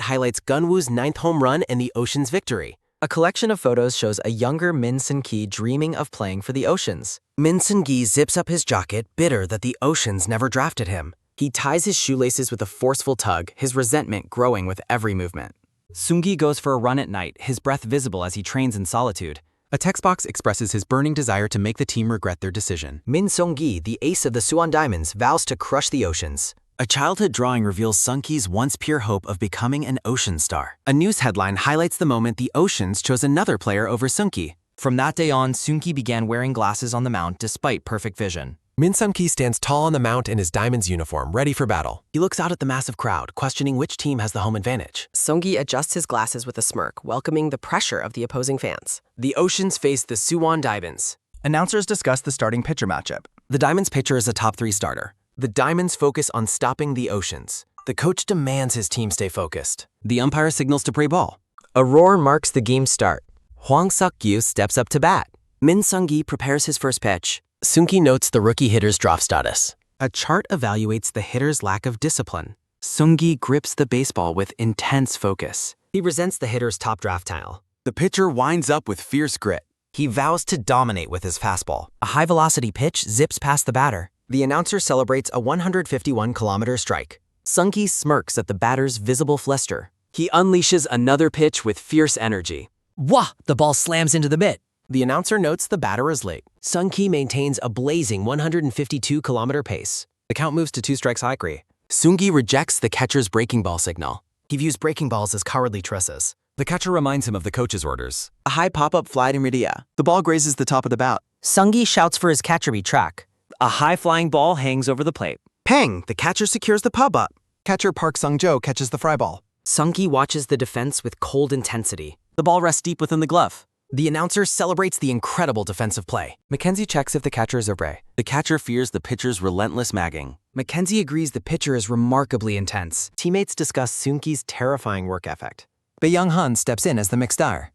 highlights Gunwoo's 9th home run and the Oceans' victory. A collection of photos shows a younger Min Seung-ki dreaming of playing for the Oceans. Min Seung-ki zips up his jacket, bitter that the Oceans never drafted him. He ties his shoelaces with a forceful tug, his resentment growing with every movement. Seung-ki goes for a run at night, his breath visible as he trains in solitude. A text box expresses his burning desire to make the team regret their decision. Min Seung-ki, the ace of the Suwon Diamonds, vows to crush the Oceans. A childhood drawing reveals Seung-ki's once pure hope of becoming an Ocean star. A news headline highlights the moment the Oceans chose another player over Seung-ki. From that day on, Seung-ki began wearing glasses on the mound despite perfect vision. Min Seung-ki stands tall on the mount in his Diamonds uniform, ready for battle. He looks out at the massive crowd, questioning which team has the home advantage. Seung-ki adjusts his glasses with a smirk, welcoming the pressure of the opposing fans. The Oceans face the Suwon Diamonds. Announcers discuss the starting pitcher matchup. The Diamonds pitcher is a top 3 starter. The Diamonds focus on stopping the Oceans. The coach demands his team stay focused. The umpire signals to play ball. A roar marks the game's start. Hwang Suk-gyu steps up to bat. Min Seung-ki prepares his first pitch. Seung-ki notes the rookie hitter's draft status. A chart evaluates the hitter's lack of discipline. Seung-ki grips the baseball with intense focus. He resents the hitter's top draft tile. The pitcher winds up with fierce grit. He vows to dominate with his fastball. A high-velocity pitch zips past the batter. The announcer celebrates a 151-kilometer strike. Seung-ki smirks at the batter's visible fluster. He unleashes another pitch with fierce energy. Wah! The ball slams into the mitt. The announcer notes the batter is late. Seung-ki maintains a blazing 152-kilometer pace. The count moves to 2 strikes high. Seung-ki rejects the catcher's breaking ball signal. He views breaking balls as cowardly trisses. The catcher reminds him of the coach's orders. A high pop-up fly to Miria. The ball grazes the top of the bat. Sunggi shouts for his catcher be track. A high-flying ball hangs over the plate. Pang! The catcher secures the pop-up. Catcher Park Sung-jo catches the fry ball. Sunggi watches the defense with cold intensity. The ball rests deep within the glove. The announcer celebrates the incredible defensive play. Mackenzie checks if the catcher is okay. The catcher fears the pitcher's relentless magging. Mackenzie agrees the pitcher is remarkably intense. Teammates discuss Seunggi's terrifying work ethic. Bae Young-han steps in as the mixstar.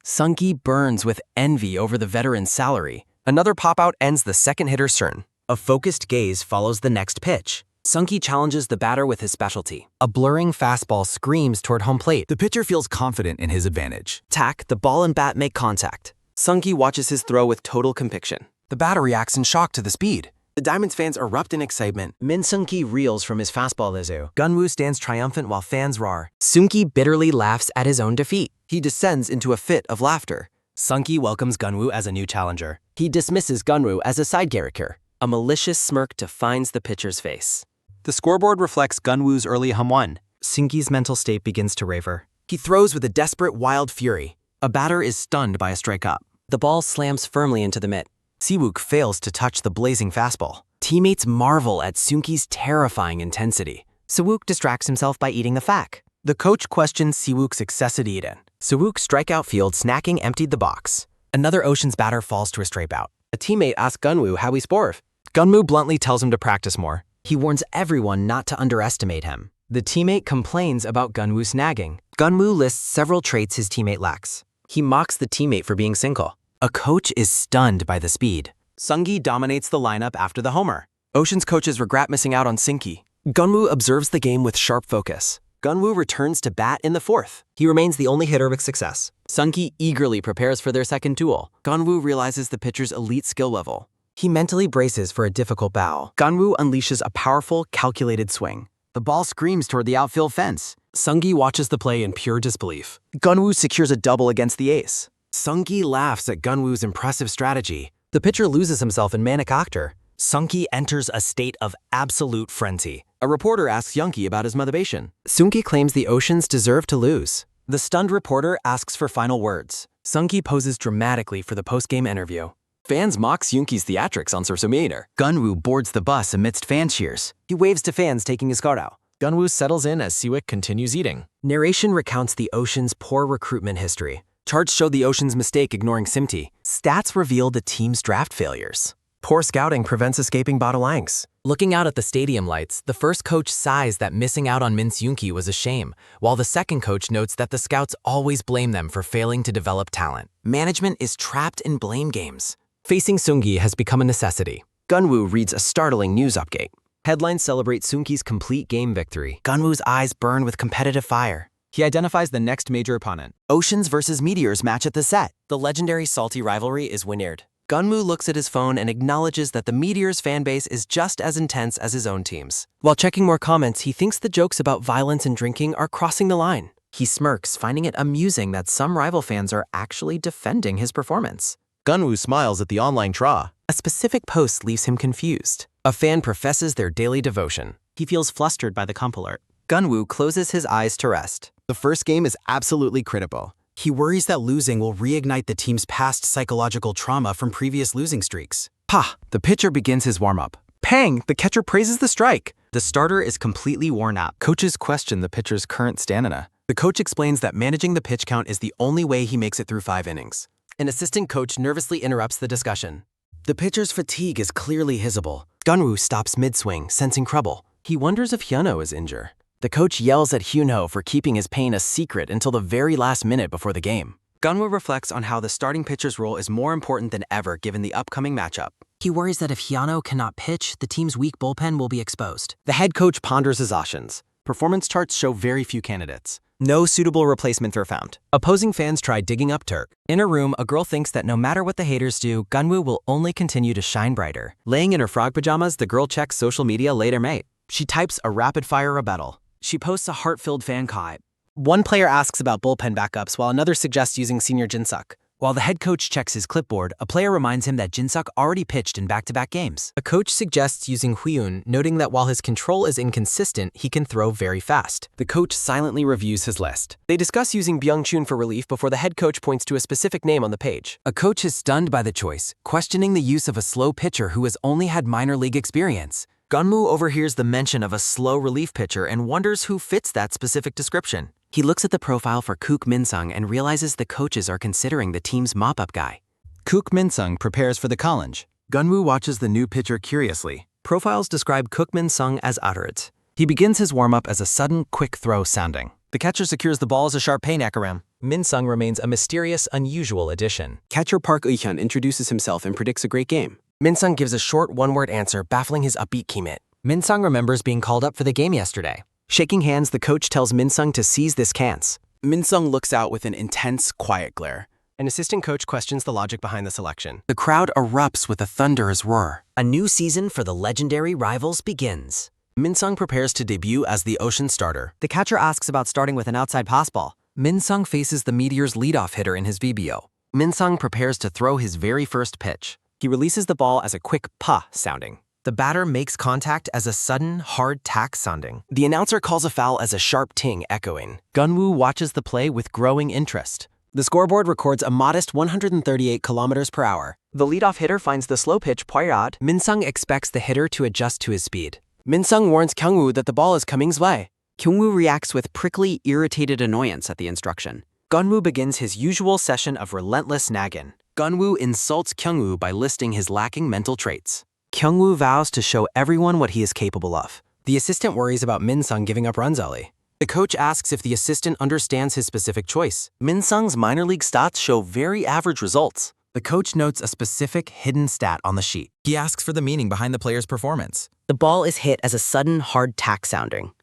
Sunggi burns with envy over the veteran's salary. Another pop-out ends the second hitter's turn. A focused gaze follows the next pitch. Sunggi challenges the batter with his specialty. A blurring fastball screams toward home plate. The pitcher feels confident in his advantage. Tack, the ball and bat make contact. Sunggi watches his throw with total conviction. The batter reacts in shock to the speed. The Diamonds fans erupt in excitement. Min Sunggi reels from his fastball Lizu. Geon-woo stands triumphant while fans roar. Sunggi bitterly laughs at his own defeat. He descends into a fit of laughter. Sunggi welcomes Geon-woo as a new challenger. He dismisses Geon-woo as a side character. A malicious smirk defines the pitcher's face. The scoreboard reflects Geon-woo's early hum-1. Sunggi's mental state begins to waver. He throws with a desperate, wild fury. A batter is stunned by a strikeout. The ball slams firmly into the mitt. Siwook fails to touch the blazing fastball. Teammates marvel at Sunggi's terrifying intensity. Siwook distracts himself by eating the fac. The coach questions Siwook's excessive eating. Siwook strikeout field snacking emptied the box. Another Oceans batter falls to a strikeout. A teammate asks Geon-woo how he sporve. Geon-woo bluntly tells him to practice more. He warns everyone not to underestimate him. The teammate complains about Geon-woo's nagging. Geon-woo lists several traits his teammate lacks. He mocks the teammate for being single. A coach is stunned by the speed. Sunggi dominates the lineup after the homer. Oceans coaches regret missing out on Sinki. Geon-woo observes the game with sharp focus. Geon-woo returns to bat in the fourth. He remains the only hitter with success. Sunggi eagerly prepares for their second duel. Geon-woo realizes the pitcher's elite skill level. He mentally braces for a difficult bow. Geon-woo unleashes a powerful, calculated swing. The ball screams toward the outfield fence. Sunggi watches the play in pure disbelief. Geon-woo secures a double against the ace. Sunggi laughs at Geon-woo's impressive strategy. The pitcher loses himself in manic octar. Sunggi enters a state of absolute frenzy. A reporter asks Youngki about his motivation. Sunggi claims the Oceans deserve to lose. The stunned reporter asks for final words. Sunggi poses dramatically for the post-game interview. Fans mock Youngki's theatrics on social media. Geon-woo boards the bus amidst fan cheers. He waves to fans taking his card out. Geon-woo settles in as Siwook continues eating. Narration recounts the Oceans' poor recruitment history. Charts show the Oceans' mistake ignoring Simti. Stats reveal the team's draft failures. Poor scouting prevents escaping Bottlengs. Looking out at the stadium lights, the first coach sighs that missing out on Min Seungki was a shame, while the second coach notes that the scouts always blame them for failing to develop talent. Management is trapped in blame games. Facing Seunggi has become a necessity. Geon-woo reads a startling news update. Headlines celebrate Seungki's complete game victory. Geon-woo's eyes burn with competitive fire. He identifies the next major opponent. Oceans versus Meteors match at the set. The legendary salty rivalry is winnowed. Geon-woo looks at his phone and acknowledges that the Meteors fan base is just as intense as his own team's. While checking more comments, he thinks the jokes about violence and drinking are crossing the line. He smirks, finding it amusing that some rival fans are actually defending his performance. Geon-woo smiles at the online draw. A specific post leaves him confused. A fan professes their daily devotion. He feels flustered by the comp alert. Geon-woo closes his eyes to rest. The first game is absolutely critical. He worries that losing will reignite the team's past psychological trauma from previous losing streaks. Pah! The pitcher begins his warm-up. Pang! The catcher praises the strike. The starter is completely worn out. Coaches question the pitcher's current stamina. The coach explains that managing the pitch count is the only way he makes it through 5 innings. An assistant coach nervously interrupts the discussion. The pitcher's fatigue is clearly visible. Geon-woo stops mid-swing, sensing trouble. He wonders if Hyunho is injured. The coach yells at Hyunho for keeping his pain a secret until the very last minute before the game. Geon-woo reflects on how the starting pitcher's role is more important than ever given the upcoming matchup. He worries that if Hyunho cannot pitch, the team's weak bullpen will be exposed. The head coach ponders his options. Performance charts show very few candidates. No suitable replacements are found. Opposing fans try digging up Turk. In a room, a girl thinks that no matter what the haters do, Geon-woo will only continue to shine brighter. Laying in her frog pajamas, the girl checks social media later mate. She types a rapid-fire rebuttal. She posts a heart-filled fan kite. One player asks about bullpen backups while another suggests using senior Jinsuk. While the head coach checks his clipboard, a player reminds him that Jin-suk already pitched in back-to-back games. A coach suggests using Huyun, noting that while his control is inconsistent, he can throw very fast. The coach silently reviews his list. They discuss using Byung-chun for relief before the head coach points to a specific name on the page. A coach is stunned by the choice, questioning the use of a slow pitcher who has only had minor league experience. Geon-woo overhears the mention of a slow relief pitcher and wonders who fits that specific description. He looks at the profile for Kook Min-sung and realizes the coaches are considering the team's mop-up guy. Kook Min-sung prepares for the challenge. Geon-woo watches the new pitcher curiously. Profiles describe Kook Min-sung as utterance. He begins his warm-up as a sudden, quick throw sounding. The catcher secures the ball as a sharp pain akaram. Min-sung remains a mysterious, unusual addition. Catcher Park Eui-hyun introduces himself and predicts a great game. Min-sung gives a short one-word answer, baffling his upbeat Kimit. Min-sung remembers being called up for the game yesterday. Shaking hands, the coach tells Min-sung to seize this chance. Min-sung looks out with an intense, quiet glare. An assistant coach questions the logic behind the selection. The crowd erupts with a thunderous roar. A new season for the legendary rivals begins. Min-sung prepares to debut as the Ocean starter. The catcher asks about starting with an outside pass ball. Min-sung faces the Meteor's leadoff hitter in his VBO. Min-sung prepares to throw his very first pitch. He releases the ball as a quick pa sounding. The batter makes contact as a sudden, hard tack sounding. The announcer calls a foul as a sharp ting echoing. Geon-woo watches the play with growing interest. The scoreboard records a modest 138 kilometers per hour. The leadoff hitter finds the slow pitch poirad. Min-sung expects the hitter to adjust to his speed. Min-sung warns Kyung-woo that the ball is coming his way. Kyung-woo reacts with prickly, irritated annoyance at the instruction. Geon-woo begins his usual session of relentless nagging. Geon-woo insults Kyung-woo by listing his lacking mental traits. Kyung-woo vows to show everyone what he is capable of. The assistant worries about Min-sung giving up runs early. The coach asks if the assistant understands his specific choice. Min-sung's minor league stats show very average results. The coach notes a specific hidden stat on the sheet. He asks for the meaning behind the player's performance. The ball is hit as a sudden, hard tack sounding.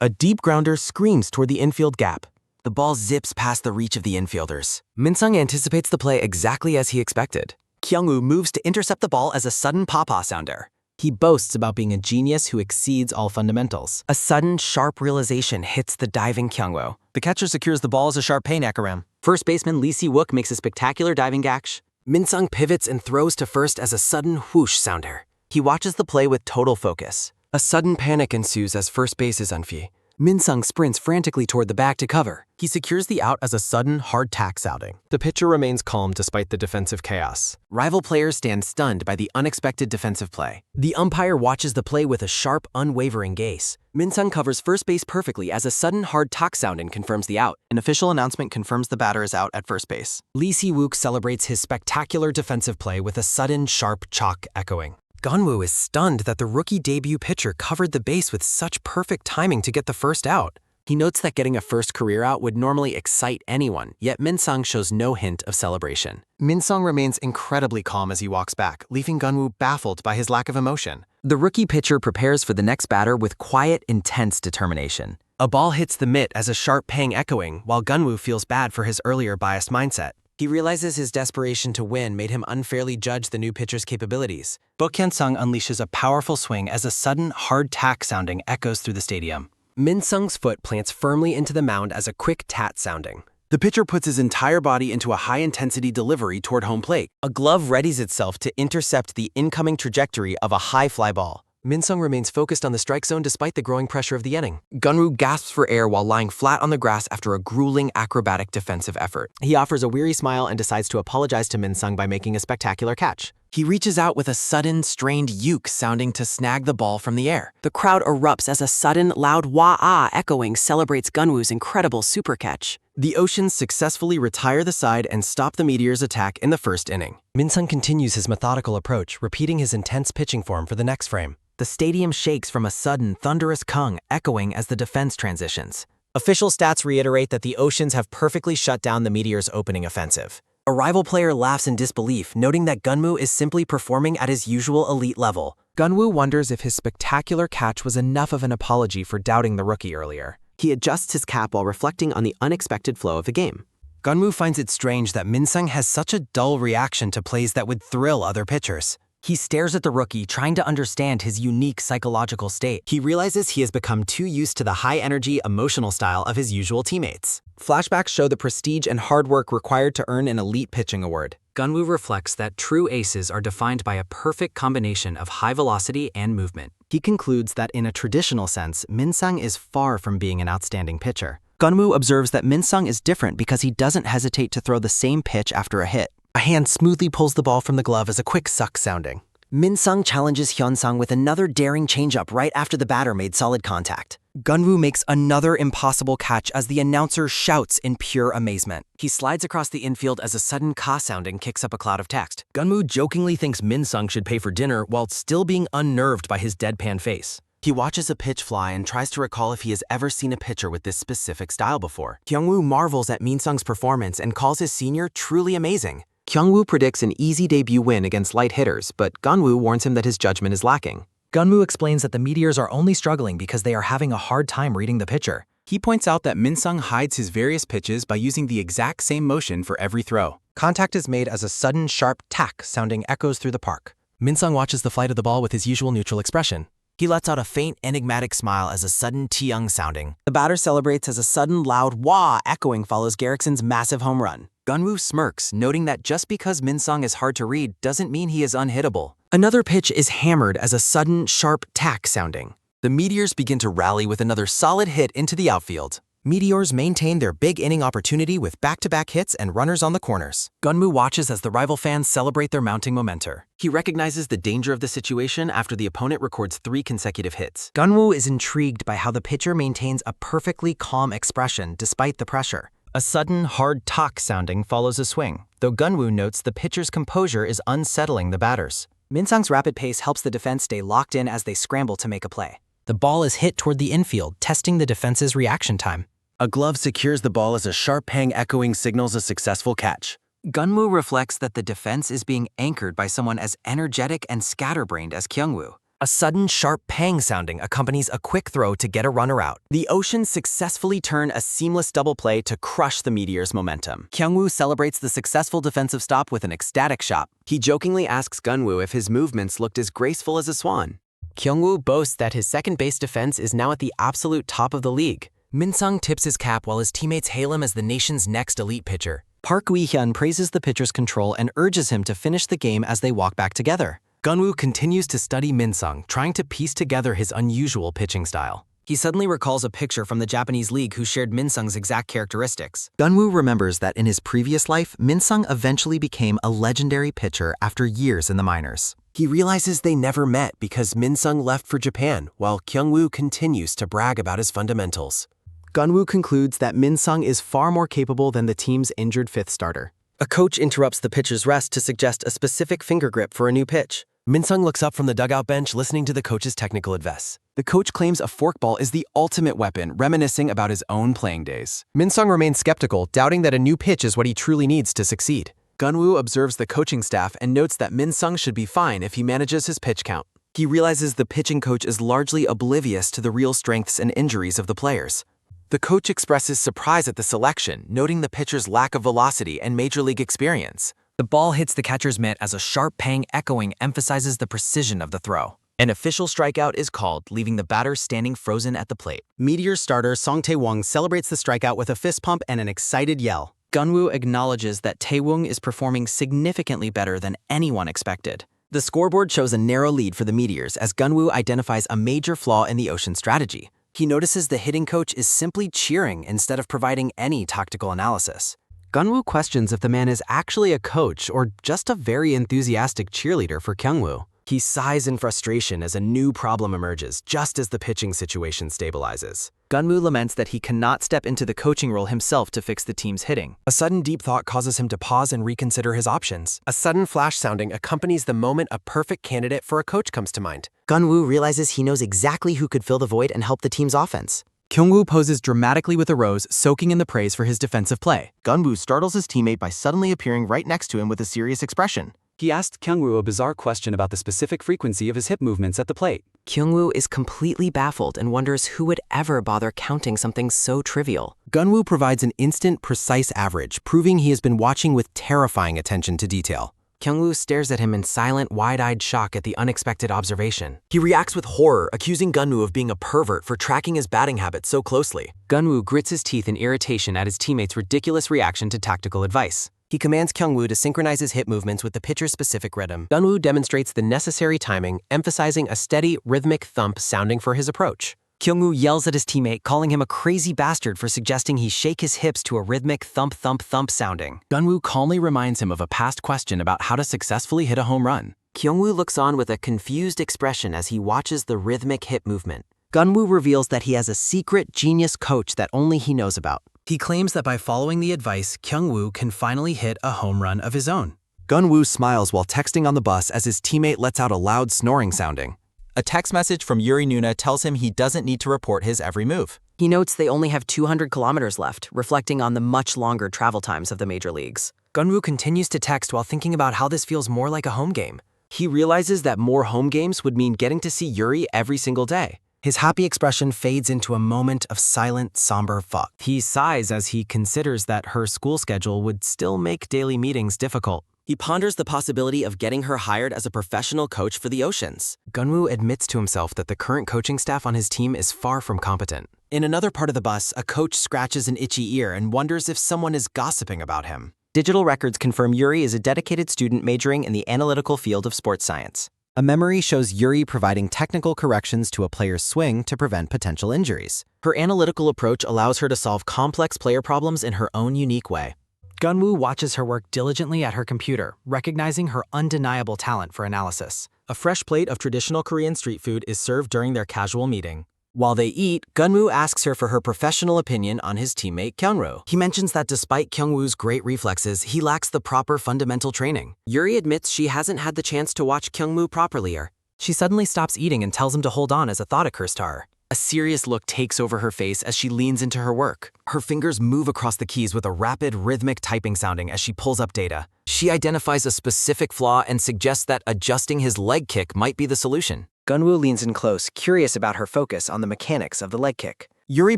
A deep grounder screams toward the infield gap. The ball zips past the reach of the infielders. Min-sung anticipates the play exactly as he expected. Kyung-woo moves to intercept the ball as a sudden papa sounder. He boasts about being a genius who exceeds all fundamentals. A sudden, sharp realization hits the diving Kyung-woo. The catcher secures the ball as a sharp pain akaram. First baseman Lee Si-wook makes a spectacular diving catch. Min-sung pivots and throws to first as a sudden whoosh sounder. He watches the play with total focus. A sudden panic ensues as first base is unfee. Min-sung sprints frantically toward the bag to cover. He secures the out as a sudden hard tack sounding. The pitcher remains calm despite the defensive chaos. Rival players stand stunned by the unexpected defensive play. The umpire watches the play with a sharp, unwavering gaze. Min-sung covers first base perfectly as a sudden hard tack sounding confirms the out. An official announcement confirms the batter is out at first base. Lee Si-wook celebrates his spectacular defensive play with a sudden, sharp chalk echoing. Geon-woo is stunned that the rookie debut pitcher covered the base with such perfect timing to get the first out. He notes that getting a first career out would normally excite anyone, yet Min-sung shows no hint of celebration. Min-sung remains incredibly calm as he walks back, leaving Geon-woo baffled by his lack of emotion. The rookie pitcher prepares for the next batter with quiet, intense determination. A ball hits the mitt as a sharp pang echoing, while Geon-woo feels bad for his earlier biased mindset. He realizes his desperation to win made him unfairly judge the new pitcher's capabilities. Book Hyun-sung unleashes a powerful swing as a sudden, hard tack sounding echoes through the stadium. Min-sung's foot plants firmly into the mound as a quick tat sounding. The pitcher puts his entire body into a high-intensity delivery toward home plate. A glove readies itself to intercept the incoming trajectory of a high fly ball. Min-sung remains focused on the strike zone despite the growing pressure of the inning. Geon-woo gasps for air while lying flat on the grass after a grueling acrobatic defensive effort. He offers a weary smile and decides to apologize to Min-sung by making a spectacular catch. He reaches out with a sudden, strained uke sounding to snag the ball from the air. The crowd erupts as a sudden, loud wah-ah echoing celebrates Geon-woo's incredible super catch. The Oceans successfully retire the side and stop the Meteor's attack in the first inning. Min-sung continues his methodical approach, repeating his intense pitching form for the next frame. The stadium shakes from a sudden, thunderous kung echoing as the defense transitions. Official stats reiterate that the Oceans have perfectly shut down the Meteor's opening offensive. A rival player laughs in disbelief, noting that Geon-woo is simply performing at his usual elite level. Geon-woo wonders if his spectacular catch was enough of an apology for doubting the rookie earlier. He adjusts his cap while reflecting on the unexpected flow of the game. Geon-woo finds it strange that Min-sung has such a dull reaction to plays that would thrill other pitchers. He stares at the rookie, trying to understand his unique psychological state. He realizes he has become too used to the high-energy, emotional style of his usual teammates. Flashbacks show the prestige and hard work required to earn an elite pitching award. Geon-woo reflects that true aces are defined by a perfect combination of high velocity and movement. He concludes that in a traditional sense, Min-sung is far from being an outstanding pitcher. Geon-woo observes that Min-sung is different because he doesn't hesitate to throw the same pitch after a hit. A hand smoothly pulls the ball from the glove as a quick suck sounding. Min-sung challenges Hyun-sung with another daring changeup right after the batter made solid contact. Geon-woo makes another impossible catch as the announcer shouts in pure amazement. He slides across the infield as a sudden ka sounding kicks up a cloud of text. Geon-woo jokingly thinks Min-sung should pay for dinner while still being unnerved by his deadpan face. He watches a pitch fly and tries to recall if he has ever seen a pitcher with this specific style before. Kyung-woo marvels at Min-sung's performance and calls his senior truly amazing. Kyung-woo predicts an easy debut win against light hitters, but Geon-woo warns him that his judgment is lacking. Geon-woo explains that the Meteors are only struggling because they are having a hard time reading the pitcher. He points out that Min-sung hides his various pitches by using the exact same motion for every throw. Contact is made as a sudden, sharp tack sounding echoes through the park. Min-sung watches the flight of the ball with his usual neutral expression. He lets out a faint, enigmatic smile as a sudden Tiyoung sounding. The batter celebrates as a sudden, loud wah echoing follows Garrickson's massive home run. Geon-woo smirks, noting that just because Min-sung is hard to read doesn't mean he is unhittable. Another pitch is hammered as a sudden, sharp tack sounding. The Meteors begin to rally with another solid hit into the outfield. Meteors maintain their big inning opportunity with back-to-back hits and runners on the corners. Geon-woo watches as the rival fans celebrate their mounting momentum. He recognizes the danger of the situation after the opponent records 3 consecutive hits. Geon-woo is intrigued by how the pitcher maintains a perfectly calm expression despite the pressure. A sudden, hard talk sounding follows a swing, though Geon-woo notes the pitcher's composure is unsettling the batters. Min-sung's rapid pace helps the defense stay locked in as they scramble to make a play. The ball is hit toward the infield, testing the defense's reaction time. A glove secures the ball as a sharp pang echoing signals a successful catch. Geon-woo reflects that the defense is being anchored by someone as energetic and scatterbrained as Kyung-woo. A sudden, sharp pang sounding accompanies a quick throw to get a runner out. The Oceans successfully turn a seamless double play to crush the Meteors' momentum. Kyung-woo celebrates the successful defensive stop with an ecstatic shot. He jokingly asks Geon-woo if his movements looked as graceful as a swan. Kyung-woo boasts that his second base defense is now at the absolute top of the league. Min-sung tips his cap while his teammates hail him as the nation's next elite pitcher. Park Wi-hyun praises the pitcher's control and urges him to finish the game as they walk back together. Geon-woo continues to study Min-sung, trying to piece together his unusual pitching style. He suddenly recalls a pitcher from the Japanese league who shared Min-sung's exact characteristics. Geon-woo remembers that in his previous life, Min-sung eventually became a legendary pitcher after years in the minors. He realizes they never met because Min-sung left for Japan, while Kyung-woo continues to brag about his fundamentals. Geon-woo concludes that Min-sung is far more capable than the team's injured fifth starter. A coach interrupts the pitcher's rest to suggest a specific finger grip for a new pitch. Min-sung looks up from the dugout bench, listening to the coach's technical advice. The coach claims a forkball is the ultimate weapon, reminiscing about his own playing days. Min-sung remains skeptical, doubting that a new pitch is what he truly needs to succeed. Geon-woo observes the coaching staff and notes that Min-sung should be fine if he manages his pitch count. He realizes the pitching coach is largely oblivious to the real strengths and injuries of the players. The coach expresses surprise at the selection, noting the pitcher's lack of velocity and major league experience. The ball hits the catcher's mitt as a sharp pang echoing emphasizes the precision of the throw. An official strikeout is called, leaving the batter standing frozen at the plate. Meteor starter Song Tae-wong celebrates the strikeout with a fist pump and an excited yell. Geon-woo acknowledges that Tae-wong is performing significantly better than anyone expected. The scoreboard shows a narrow lead for the Meteors as Geon-woo identifies a major flaw in the Ocean strategy. He notices the hitting coach is simply cheering instead of providing any tactical analysis. Geon-woo questions if the man is actually a coach or just a very enthusiastic cheerleader for Kyung-woo. He sighs in frustration as a new problem emerges just as the pitching situation stabilizes. Geon-woo laments that he cannot step into the coaching role himself to fix the team's hitting. A sudden deep thought causes him to pause and reconsider his options. A sudden flash sounding accompanies the moment a perfect candidate for a coach comes to mind. Geon-woo realizes he knows exactly who could fill the void and help the team's offense. Kyung-woo poses dramatically with a rose, soaking in the praise for his defensive play. Geon-woo startles his teammate by suddenly appearing right next to him with a serious expression. He asked Kyung-woo a bizarre question about the specific frequency of his hip movements at the plate. Kyung-woo is completely baffled and wonders who would ever bother counting something so trivial. Geon-woo provides an instant, precise average, proving he has been watching with terrifying attention to detail. Kyung-woo stares at him in silent, wide-eyed shock at the unexpected observation. He reacts with horror, accusing Geon-woo of being a pervert for tracking his batting habits so closely. Geon-woo grits his teeth in irritation at his teammate's ridiculous reaction to tactical advice. He commands Kyung-woo to synchronize his hip movements with the pitcher's specific rhythm. Geon-woo demonstrates the necessary timing, emphasizing a steady, rhythmic thump sounding for his approach. Kyung-woo yells at his teammate, calling him a crazy bastard for suggesting he shake his hips to a rhythmic thump-thump-thump sounding. Geon-woo calmly reminds him of a past question about how to successfully hit a home run. Kyung-woo looks on with a confused expression as he watches the rhythmic hip movement. Geon-woo reveals that he has a secret genius coach that only he knows about. He claims that by following the advice, Kyung-woo can finally hit a home run of his own. Geon-woo smiles while texting on the bus as his teammate lets out a loud snoring sounding. A text message from Yuri Nuna tells him he doesn't need to report his every move. He notes they only have 200 kilometers left, reflecting on the much longer travel times of the major leagues. Geon-woo continues to text while thinking about how this feels more like a home game. He realizes that more home games would mean getting to see Yuri every single day. His happy expression fades into a moment of silent, somber thought. He sighs as he considers that her school schedule would still make daily meetings difficult. He ponders the possibility of getting her hired as a professional coach for the Oceans. Geon-woo admits to himself that the current coaching staff on his team is far from competent. In another part of the bus, a coach scratches an itchy ear and wonders if someone is gossiping about him. Digital records confirm Yuri is a dedicated student majoring in the analytical field of sports science. A memory shows Yuri providing technical corrections to a player's swing to prevent potential injuries. Her analytical approach allows her to solve complex player problems in her own unique way. Geon-woo watches her work diligently at her computer, recognizing her undeniable talent for analysis. A fresh plate of traditional Korean street food is served during their casual meeting. While they eat, Geon-woo asks her for her professional opinion on his teammate Kyung-woo. He mentions that despite Kyung-woo's great reflexes, he lacks the proper fundamental training. Yuri admits she hasn't had the chance to watch Kyung-woo properly. She suddenly stops eating and tells him to hold on as a thought occurs to her. A serious look takes over her face as she leans into her work. Her fingers move across the keys with a rapid, rhythmic typing sounding as she pulls up data. She identifies a specific flaw and suggests that adjusting his leg kick might be the solution. Geon-woo leans in close, curious about her focus on the mechanics of the leg kick. Yuri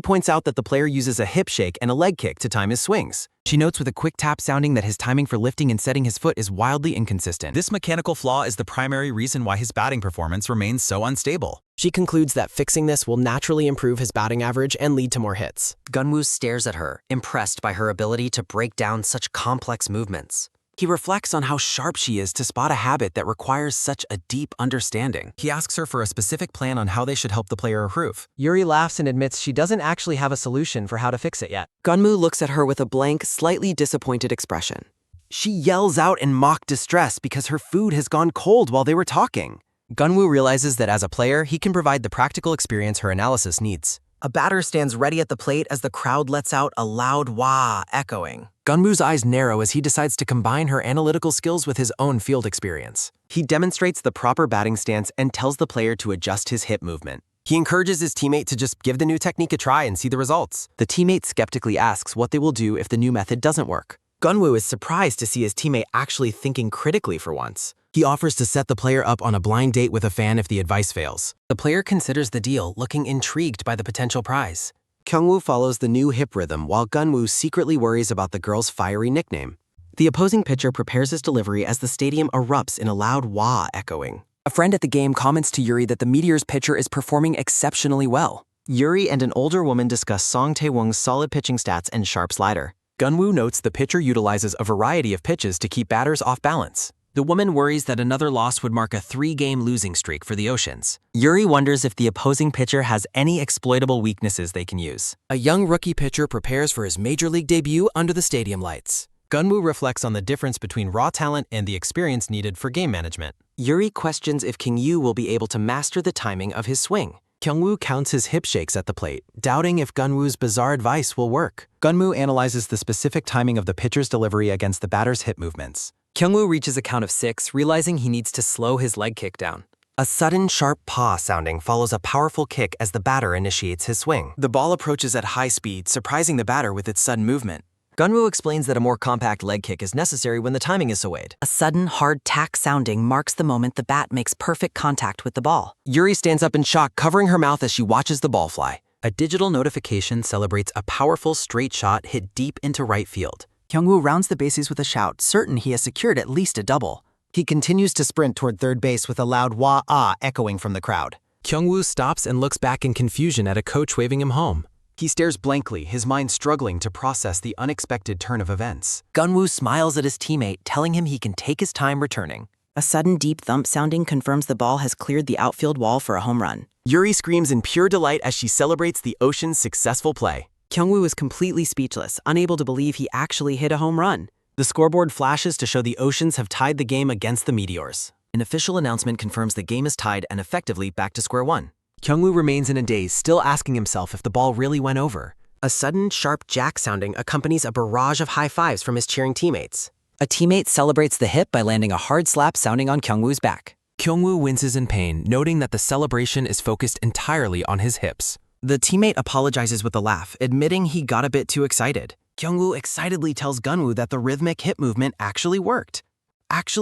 points out that the player uses a hip shake and a leg kick to time his swings. She notes with a quick tap sounding that his timing for lifting and setting his foot is wildly inconsistent. This mechanical flaw is the primary reason why his batting performance remains so unstable. She concludes that fixing this will naturally improve his batting average and lead to more hits. Geon-woo stares at her, impressed by her ability to break down such complex movements. He reflects on how sharp she is to spot a habit that requires such a deep understanding. He asks her for a specific plan on how they should help the player improve. Yuri laughs and admits she doesn't actually have a solution for how to fix it yet. Geon-woo looks at her with a blank, slightly disappointed expression. She yells out in mock distress because her food has gone cold while they were talking. Geon-woo realizes that as a player, he can provide the practical experience her analysis needs. A batter stands ready at the plate as the crowd lets out a loud wah echoing. Geon-woo's eyes narrow as he decides to combine her analytical skills with his own field experience. He demonstrates the proper batting stance and tells the player to adjust his hip movement. He encourages his teammate to just give the new technique a try and see the results. The teammate skeptically asks what they will do if the new method doesn't work. Geon-woo is surprised to see his teammate actually thinking critically for once. He offers to set the player up on a blind date with a fan if the advice fails. The player considers the deal, looking intrigued by the potential prize. Kyung-woo follows the new hip rhythm while Geon-woo secretly worries about the girl's fiery nickname. The opposing pitcher prepares his delivery as the stadium erupts in a loud wah echoing. A friend at the game comments to Yuri that the Meteor's pitcher is performing exceptionally well. Yuri and an older woman discuss Song Tae-wong's solid pitching stats and sharp slider. Geon-woo notes the pitcher utilizes a variety of pitches to keep batters off balance. The woman worries that another loss would mark a 3-game losing streak for the Oceans. Yuri wonders if the opposing pitcher has any exploitable weaknesses they can use. A young rookie pitcher prepares for his major league debut under the stadium lights. Geon-woo reflects on the difference between raw talent and the experience needed for game management. Yuri questions if Kyung-woo will be able to master the timing of his swing. Kyung-woo counts his hip shakes at the plate, doubting if Geon-woo's bizarre advice will work. Geon-woo analyzes the specific timing of the pitcher's delivery against the batter's hip movements. Kyung-woo reaches a count of 6, realizing he needs to slow his leg kick down. A sudden sharp paw sounding follows a powerful kick as the batter initiates his swing. The ball approaches at high speed, surprising the batter with its sudden movement. Geon-woo explains that a more compact leg kick is necessary when the timing is so weighed. A sudden, hard tack sounding marks the moment the bat makes perfect contact with the ball. Yuri stands up in shock, covering her mouth as she watches the ball fly. A digital notification celebrates a powerful straight shot hit deep into right field. Kyung-woo rounds the bases with a shout, certain he has secured at least a double. He continues to sprint toward third base with a loud wah-ah echoing from the crowd. Geon-woo stops and looks back in confusion at a coach waving him home. He stares blankly, his mind struggling to process the unexpected turn of events. Geon-woo smiles at his teammate, telling him he can take his time returning. A sudden deep thump sounding confirms the ball has cleared the outfield wall for a home run. Yuri screams in pure delight as she celebrates the Ocean's successful play. Geon-woo is completely speechless, unable to believe he actually hit a home run. The scoreboard flashes to show the Oceans have tied the game against the Meteors. An official announcement confirms the game is tied and effectively back to square one. Geon-woo remains in a daze, still asking himself if the ball really went over. A sudden, sharp jack sounding accompanies a barrage of high fives from his cheering teammates. A teammate celebrates the hit by landing a hard slap sounding on Geon-woo's back. Geon-woo winces in pain, noting that the celebration is focused entirely on his hips. The teammate apologizes with a laugh, admitting he got a bit too excited. Geon-woo excitedly tells Geon-woo that the rhythmic hip movement actually worked.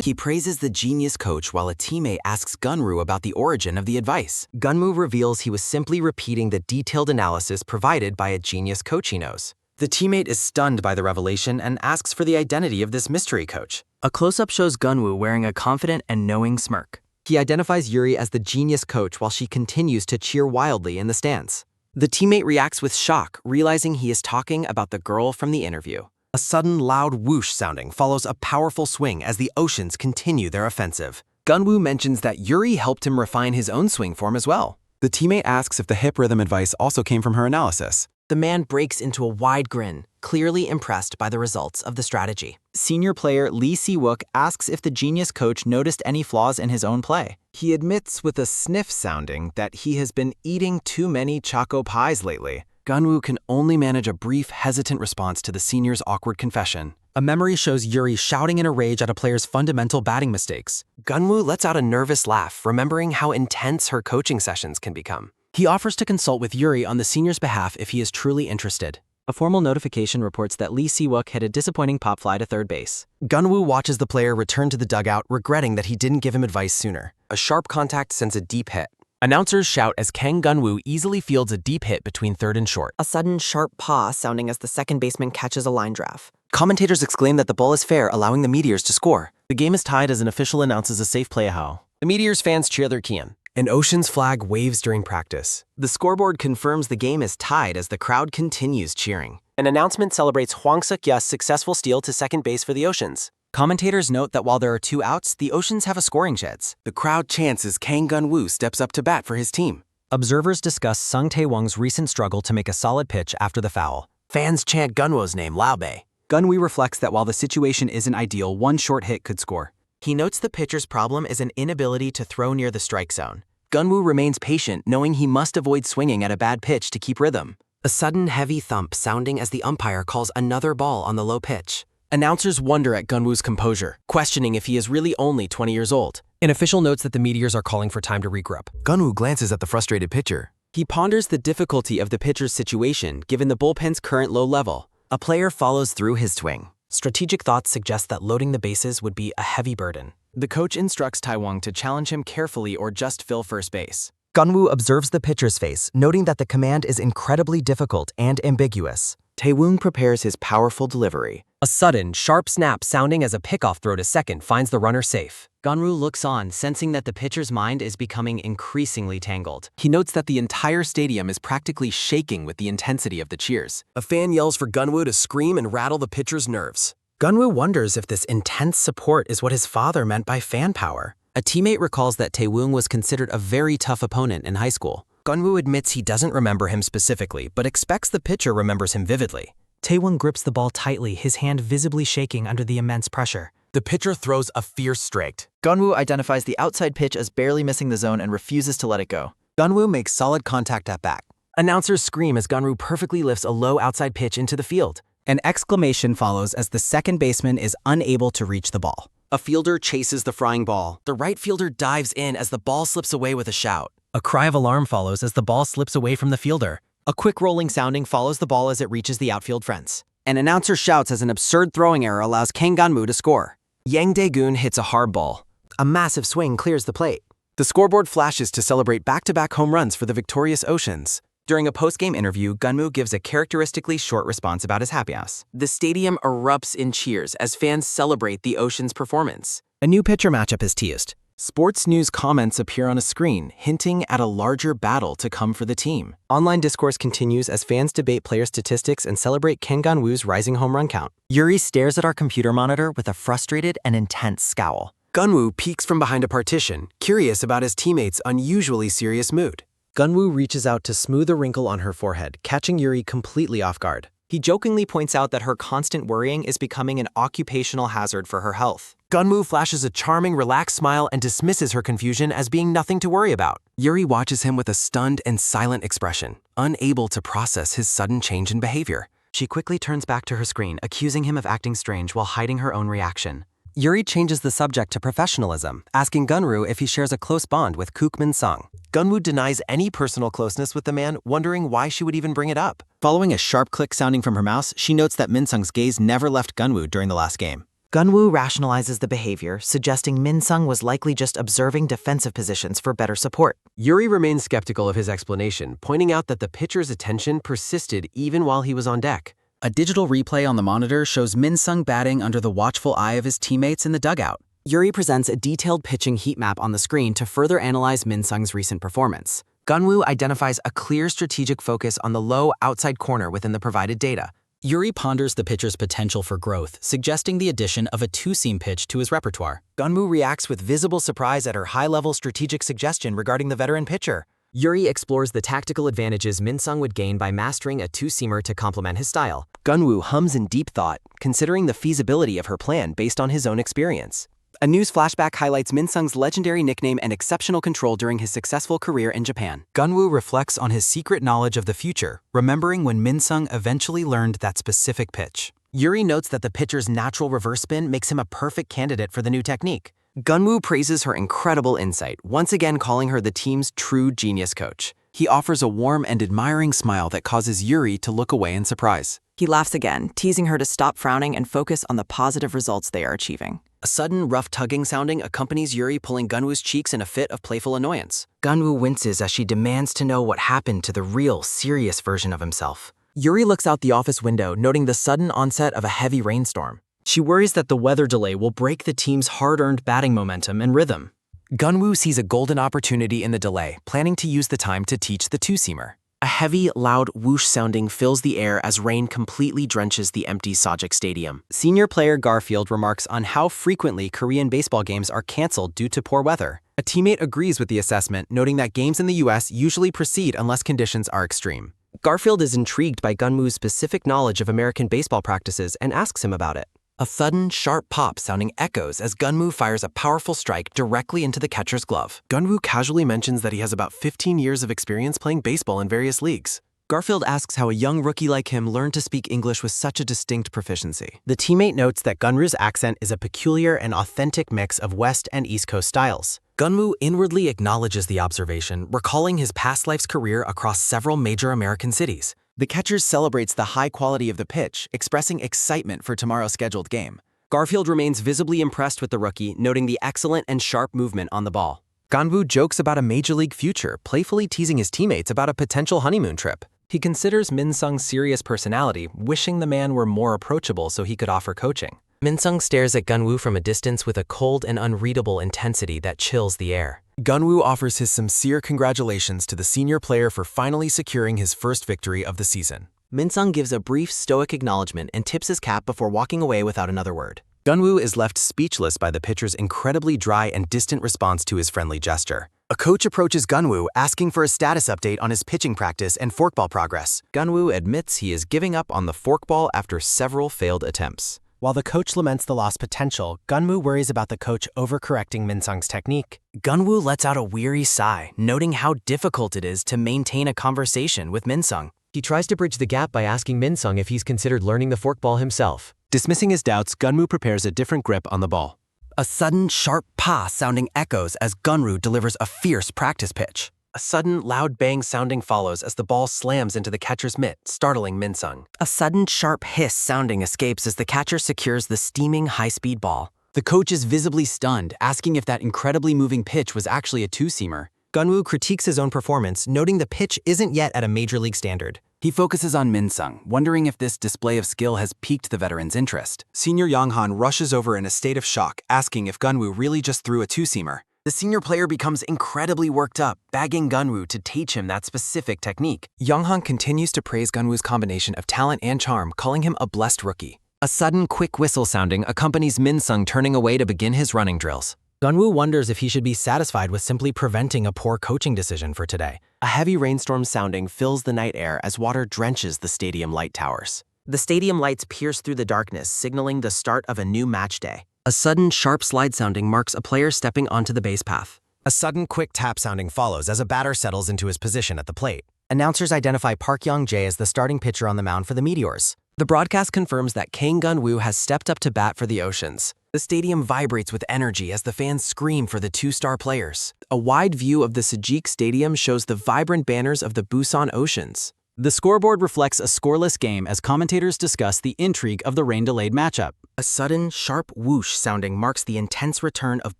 He praises the genius coach while a teammate asks Geon-woo about the origin of the advice. Geon-woo reveals he was simply repeating the detailed analysis provided by a genius coach he knows. The teammate is stunned by the revelation and asks for the identity of this mystery coach. A close-up shows Geon-woo wearing a confident and knowing smirk. He identifies Yuri as the genius coach while she continues to cheer wildly in the stands. The teammate reacts with shock, realizing he is talking about the girl from the interview. A sudden loud whoosh sounding follows a powerful swing as the Oceans continue their offensive. Geon-woo mentions that Yuri helped him refine his own swing form as well. The teammate asks if the hip rhythm advice also came from her analysis. The man breaks into a wide grin, clearly impressed by the results of the strategy. Senior player Lee Si-wook asks if the genius coach noticed any flaws in his own play. He admits with a sniff sounding that he has been eating too many choco pies lately. Geon-woo can only manage a brief, hesitant response to the senior's awkward confession. A memory shows Yuri shouting in a rage at a player's fundamental batting mistakes. Geon-woo lets out a nervous laugh, remembering how intense her coaching sessions can become. He offers to consult with Yuri on the senior's behalf if he is truly interested. A formal notification reports that Lee Si-wook hit a disappointing pop fly to third base. Geon-woo watches the player return to the dugout, regretting that he didn't give him advice sooner. A sharp contact sends a deep hit. Announcers shout as Kang Geon-woo easily fields a deep hit between third and short. A sudden sharp paw sounding as the second baseman catches a line drive. Commentators exclaim that the ball is fair, allowing the Meteors to score. The game is tied as an official announces a safe play how. The Meteors fans cheer their key in. An Ocean's flag waves during practice. The scoreboard confirms the game is tied as the crowd continues cheering. An announcement celebrates Hwang Suk-yeo's successful steal to second base for the Oceans. Commentators note that while there are 2 outs, the Oceans have a scoring chance. The crowd chants as Kang Geon-woo steps up to bat for his team. Observers discuss Sung Tae-wong's recent struggle to make a solid pitch after the foul. Fans chant Geon-woo's name, Laobae. Geon-woo reflects that while the situation isn't ideal, one short hit could score. He notes the pitcher's problem is an inability to throw near the strike zone. Geon-woo remains patient, knowing he must avoid swinging at a bad pitch to keep rhythm. A sudden heavy thump sounding as the umpire calls another ball on the low pitch. Announcers wonder at Geon-woo's composure, questioning if he is really only 20 years old. An official notes that the Meteors are calling for time to regroup. Geon-woo glances at the frustrated pitcher. He ponders the difficulty of the pitcher's situation given the bullpen's current low level. A player follows through his swing. Strategic thoughts suggest that loading the bases would be a heavy burden. The coach instructs Tae-wong to challenge him carefully or just fill first base. Geon-woo observes the pitcher's face, noting that the command is incredibly difficult and ambiguous. Tae-wong prepares his powerful delivery. A sudden, sharp snap sounding as a pickoff throw to second finds the runner safe. Geon-woo looks on, sensing that the pitcher's mind is becoming increasingly tangled. He notes that the entire stadium is practically shaking with the intensity of the cheers. A fan yells for Geon-woo to scream and rattle the pitcher's nerves. Geon-woo wonders if this intense support is what his father meant by fan power. A teammate recalls that Tae-wong was considered a very tough opponent in high school. Geon-woo admits he doesn't remember him specifically, but expects the pitcher remembers him vividly. Tae-wong grips the ball tightly, his hand visibly shaking under the immense pressure. The pitcher throws a fierce strike. Geon-woo identifies the outside pitch as barely missing the zone and refuses to let it go. Geon-woo makes solid contact at bat. Announcers scream as Geon-woo perfectly lifts a low outside pitch into the field. An exclamation follows as the second baseman is unable to reach the ball. A fielder chases the flying ball. The right fielder dives in as the ball slips away with a shout. A cry of alarm follows as the ball slips away from the fielder. A quick rolling sounding follows the ball as it reaches the outfield fence. An announcer shouts as an absurd throwing error allows Kang Geon-woo to score. Yang Dae-gun hits a hard ball. A massive swing clears the plate. The scoreboard flashes to celebrate back-to-back home runs for the victorious Oceans. During a post-game interview, Geon-woo gives a characteristically short response about his happiness. The stadium erupts in cheers as fans celebrate the Ocean's performance. A new pitcher matchup is teased. Sports news comments appear on a screen, hinting at a larger battle to come for the team. Online discourse continues as fans debate player statistics and celebrate Kang Geon-woo's rising home run count. Yuri stares at our computer monitor with a frustrated and intense scowl. Geon-woo peeks from behind a partition, curious about his teammate's unusually serious mood. Geon-woo reaches out to smooth a wrinkle on her forehead, catching Yuri completely off guard. He jokingly points out that her constant worrying is becoming an occupational hazard for her health. Geon-woo flashes a charming, relaxed smile and dismisses her confusion as being nothing to worry about. Yuri watches him with a stunned and silent expression, unable to process his sudden change in behavior. She quickly turns back to her screen, accusing him of acting strange while hiding her own reaction. Yuri changes the subject to professionalism, asking Geon-woo if he shares a close bond with Kook Min-sung. Geon-woo denies any personal closeness with the man, wondering why she would even bring it up. Following a sharp click sounding from her mouse, she notes that Min-sung's gaze never left Geon-woo during the last game. Geon-woo rationalizes the behavior, suggesting Min-sung was likely just observing defensive positions for better support. Yuri remains skeptical of his explanation, pointing out that the pitcher's attention persisted even while he was on deck. A digital replay on the monitor shows Min-sung batting under the watchful eye of his teammates in the dugout. Yuri presents a detailed pitching heat map on the screen to further analyze Min-sung's recent performance. Geon-woo identifies a clear strategic focus on the low outside corner within the provided data. Yuri ponders the pitcher's potential for growth, suggesting the addition of a two-seam pitch to his repertoire. Geon-woo reacts with visible surprise at her high-level strategic suggestion regarding the veteran pitcher. Yuri explores the tactical advantages Min-sung would gain by mastering a two-seamer to complement his style. Geon-woo hums in deep thought, considering the feasibility of her plan based on his own experience. A news flashback highlights Min-sung's legendary nickname and exceptional control during his successful career in Japan. Geon-woo reflects on his secret knowledge of the future, remembering when Min-sung eventually learned that specific pitch. Yuri notes that the pitcher's natural reverse spin makes him a perfect candidate for the new technique. Geon-woo praises her incredible insight, once again calling her the team's true genius coach. He offers a warm and admiring smile that causes Yuri to look away in surprise. He laughs again, teasing her to stop frowning and focus on the positive results they are achieving. A sudden, rough tugging sounding accompanies Yuri pulling Geon-woo's cheeks in a fit of playful annoyance. Geon-woo winces as she demands to know what happened to the real, serious version of himself. Yuri looks out the office window, noting the sudden onset of a heavy rainstorm. She worries that the weather delay will break the team's hard-earned batting momentum and rhythm. Geon-woo sees a golden opportunity in the delay, planning to use the time to teach the two-seamer. A heavy, loud whoosh sounding fills the air as rain completely drenches the empty Sojik Stadium. Senior player Garfield remarks on how frequently Korean baseball games are canceled due to poor weather. A teammate agrees with the assessment, noting that games in the US usually proceed unless conditions are extreme. Garfield is intrigued by Geon-woo's specific knowledge of American baseball practices and asks him about it. A sudden, sharp pop sounding echoes as Geon-woo fires a powerful strike directly into the catcher's glove. Geon-woo casually mentions that he has about 15 years of experience playing baseball in various leagues. Garfield asks how a young rookie like him learned to speak English with such a distinct proficiency. The teammate notes that Geon-woo's accent is a peculiar and authentic mix of West and East Coast styles. Geon-woo inwardly acknowledges the observation, recalling his past life's career across several major American cities. The catcher celebrates the high quality of the pitch, expressing excitement for tomorrow's scheduled game. Garfield remains visibly impressed with the rookie, noting the excellent and sharp movement on the ball. Geon-woo jokes about a major league future, playfully teasing his teammates about a potential honeymoon trip. He considers Min-sung's serious personality, wishing the man were more approachable so he could offer coaching. Min-sung stares at Geon-woo from a distance with a cold and unreadable intensity that chills the air. Geon-woo offers his sincere congratulations to the senior player for finally securing his first victory of the season. Min-sung gives a brief, stoic acknowledgement and tips his cap before walking away without another word. Geon-woo is left speechless by the pitcher's incredibly dry and distant response to his friendly gesture. A coach approaches Geon-woo, asking for a status update on his pitching practice and forkball progress. Geon-woo admits he is giving up on the forkball after several failed attempts. While the coach laments the lost potential, Geon-woo worries about the coach overcorrecting Min-sung's technique. Geon-woo lets out a weary sigh, noting how difficult it is to maintain a conversation with Min-sung. He tries to bridge the gap by asking Min-sung if he's considered learning the forkball himself. Dismissing his doubts, Geon-woo prepares a different grip on the ball. A sudden, sharp pa sounding echoes as Geon-woo delivers a fierce practice pitch. A sudden, loud bang sounding follows as the ball slams into the catcher's mitt, startling Min-sung. A sudden, sharp hiss sounding escapes as the catcher secures the steaming high-speed ball. The coach is visibly stunned, asking if that incredibly moving pitch was actually a two-seamer. Geon-woo critiques his own performance, noting the pitch isn't yet at a major league standard. He focuses on Min-sung, wondering if this display of skill has piqued the veteran's interest. Senior Young-han rushes over in a state of shock, asking if Geon-woo really just threw a two-seamer. The senior player becomes incredibly worked up, begging Geon-woo to teach him that specific technique. Young-han continues to praise Geon-woo's combination of talent and charm, calling him a blessed rookie. A sudden, quick whistle sounding accompanies Min-sung turning away to begin his running drills. Geon-woo wonders if he should be satisfied with simply preventing a poor coaching decision for today. A heavy rainstorm sounding fills the night air as water drenches the stadium light towers. The stadium lights pierce through the darkness, signaling the start of a new match day. A sudden, sharp slide sounding marks a player stepping onto the base path. A sudden, quick tap sounding follows as a batter settles into his position at the plate. Announcers identify Park Young-jae as the starting pitcher on the mound for the Meteors. The broadcast confirms that Kang Geon-woo has stepped up to bat for the Oceans. The stadium vibrates with energy as the fans scream for the two-star players. A wide view of the Sajik Stadium shows the vibrant banners of the Busan Oceans. The scoreboard reflects a scoreless game as commentators discuss the intrigue of the rain-delayed matchup. A sudden, sharp whoosh sounding marks the intense return of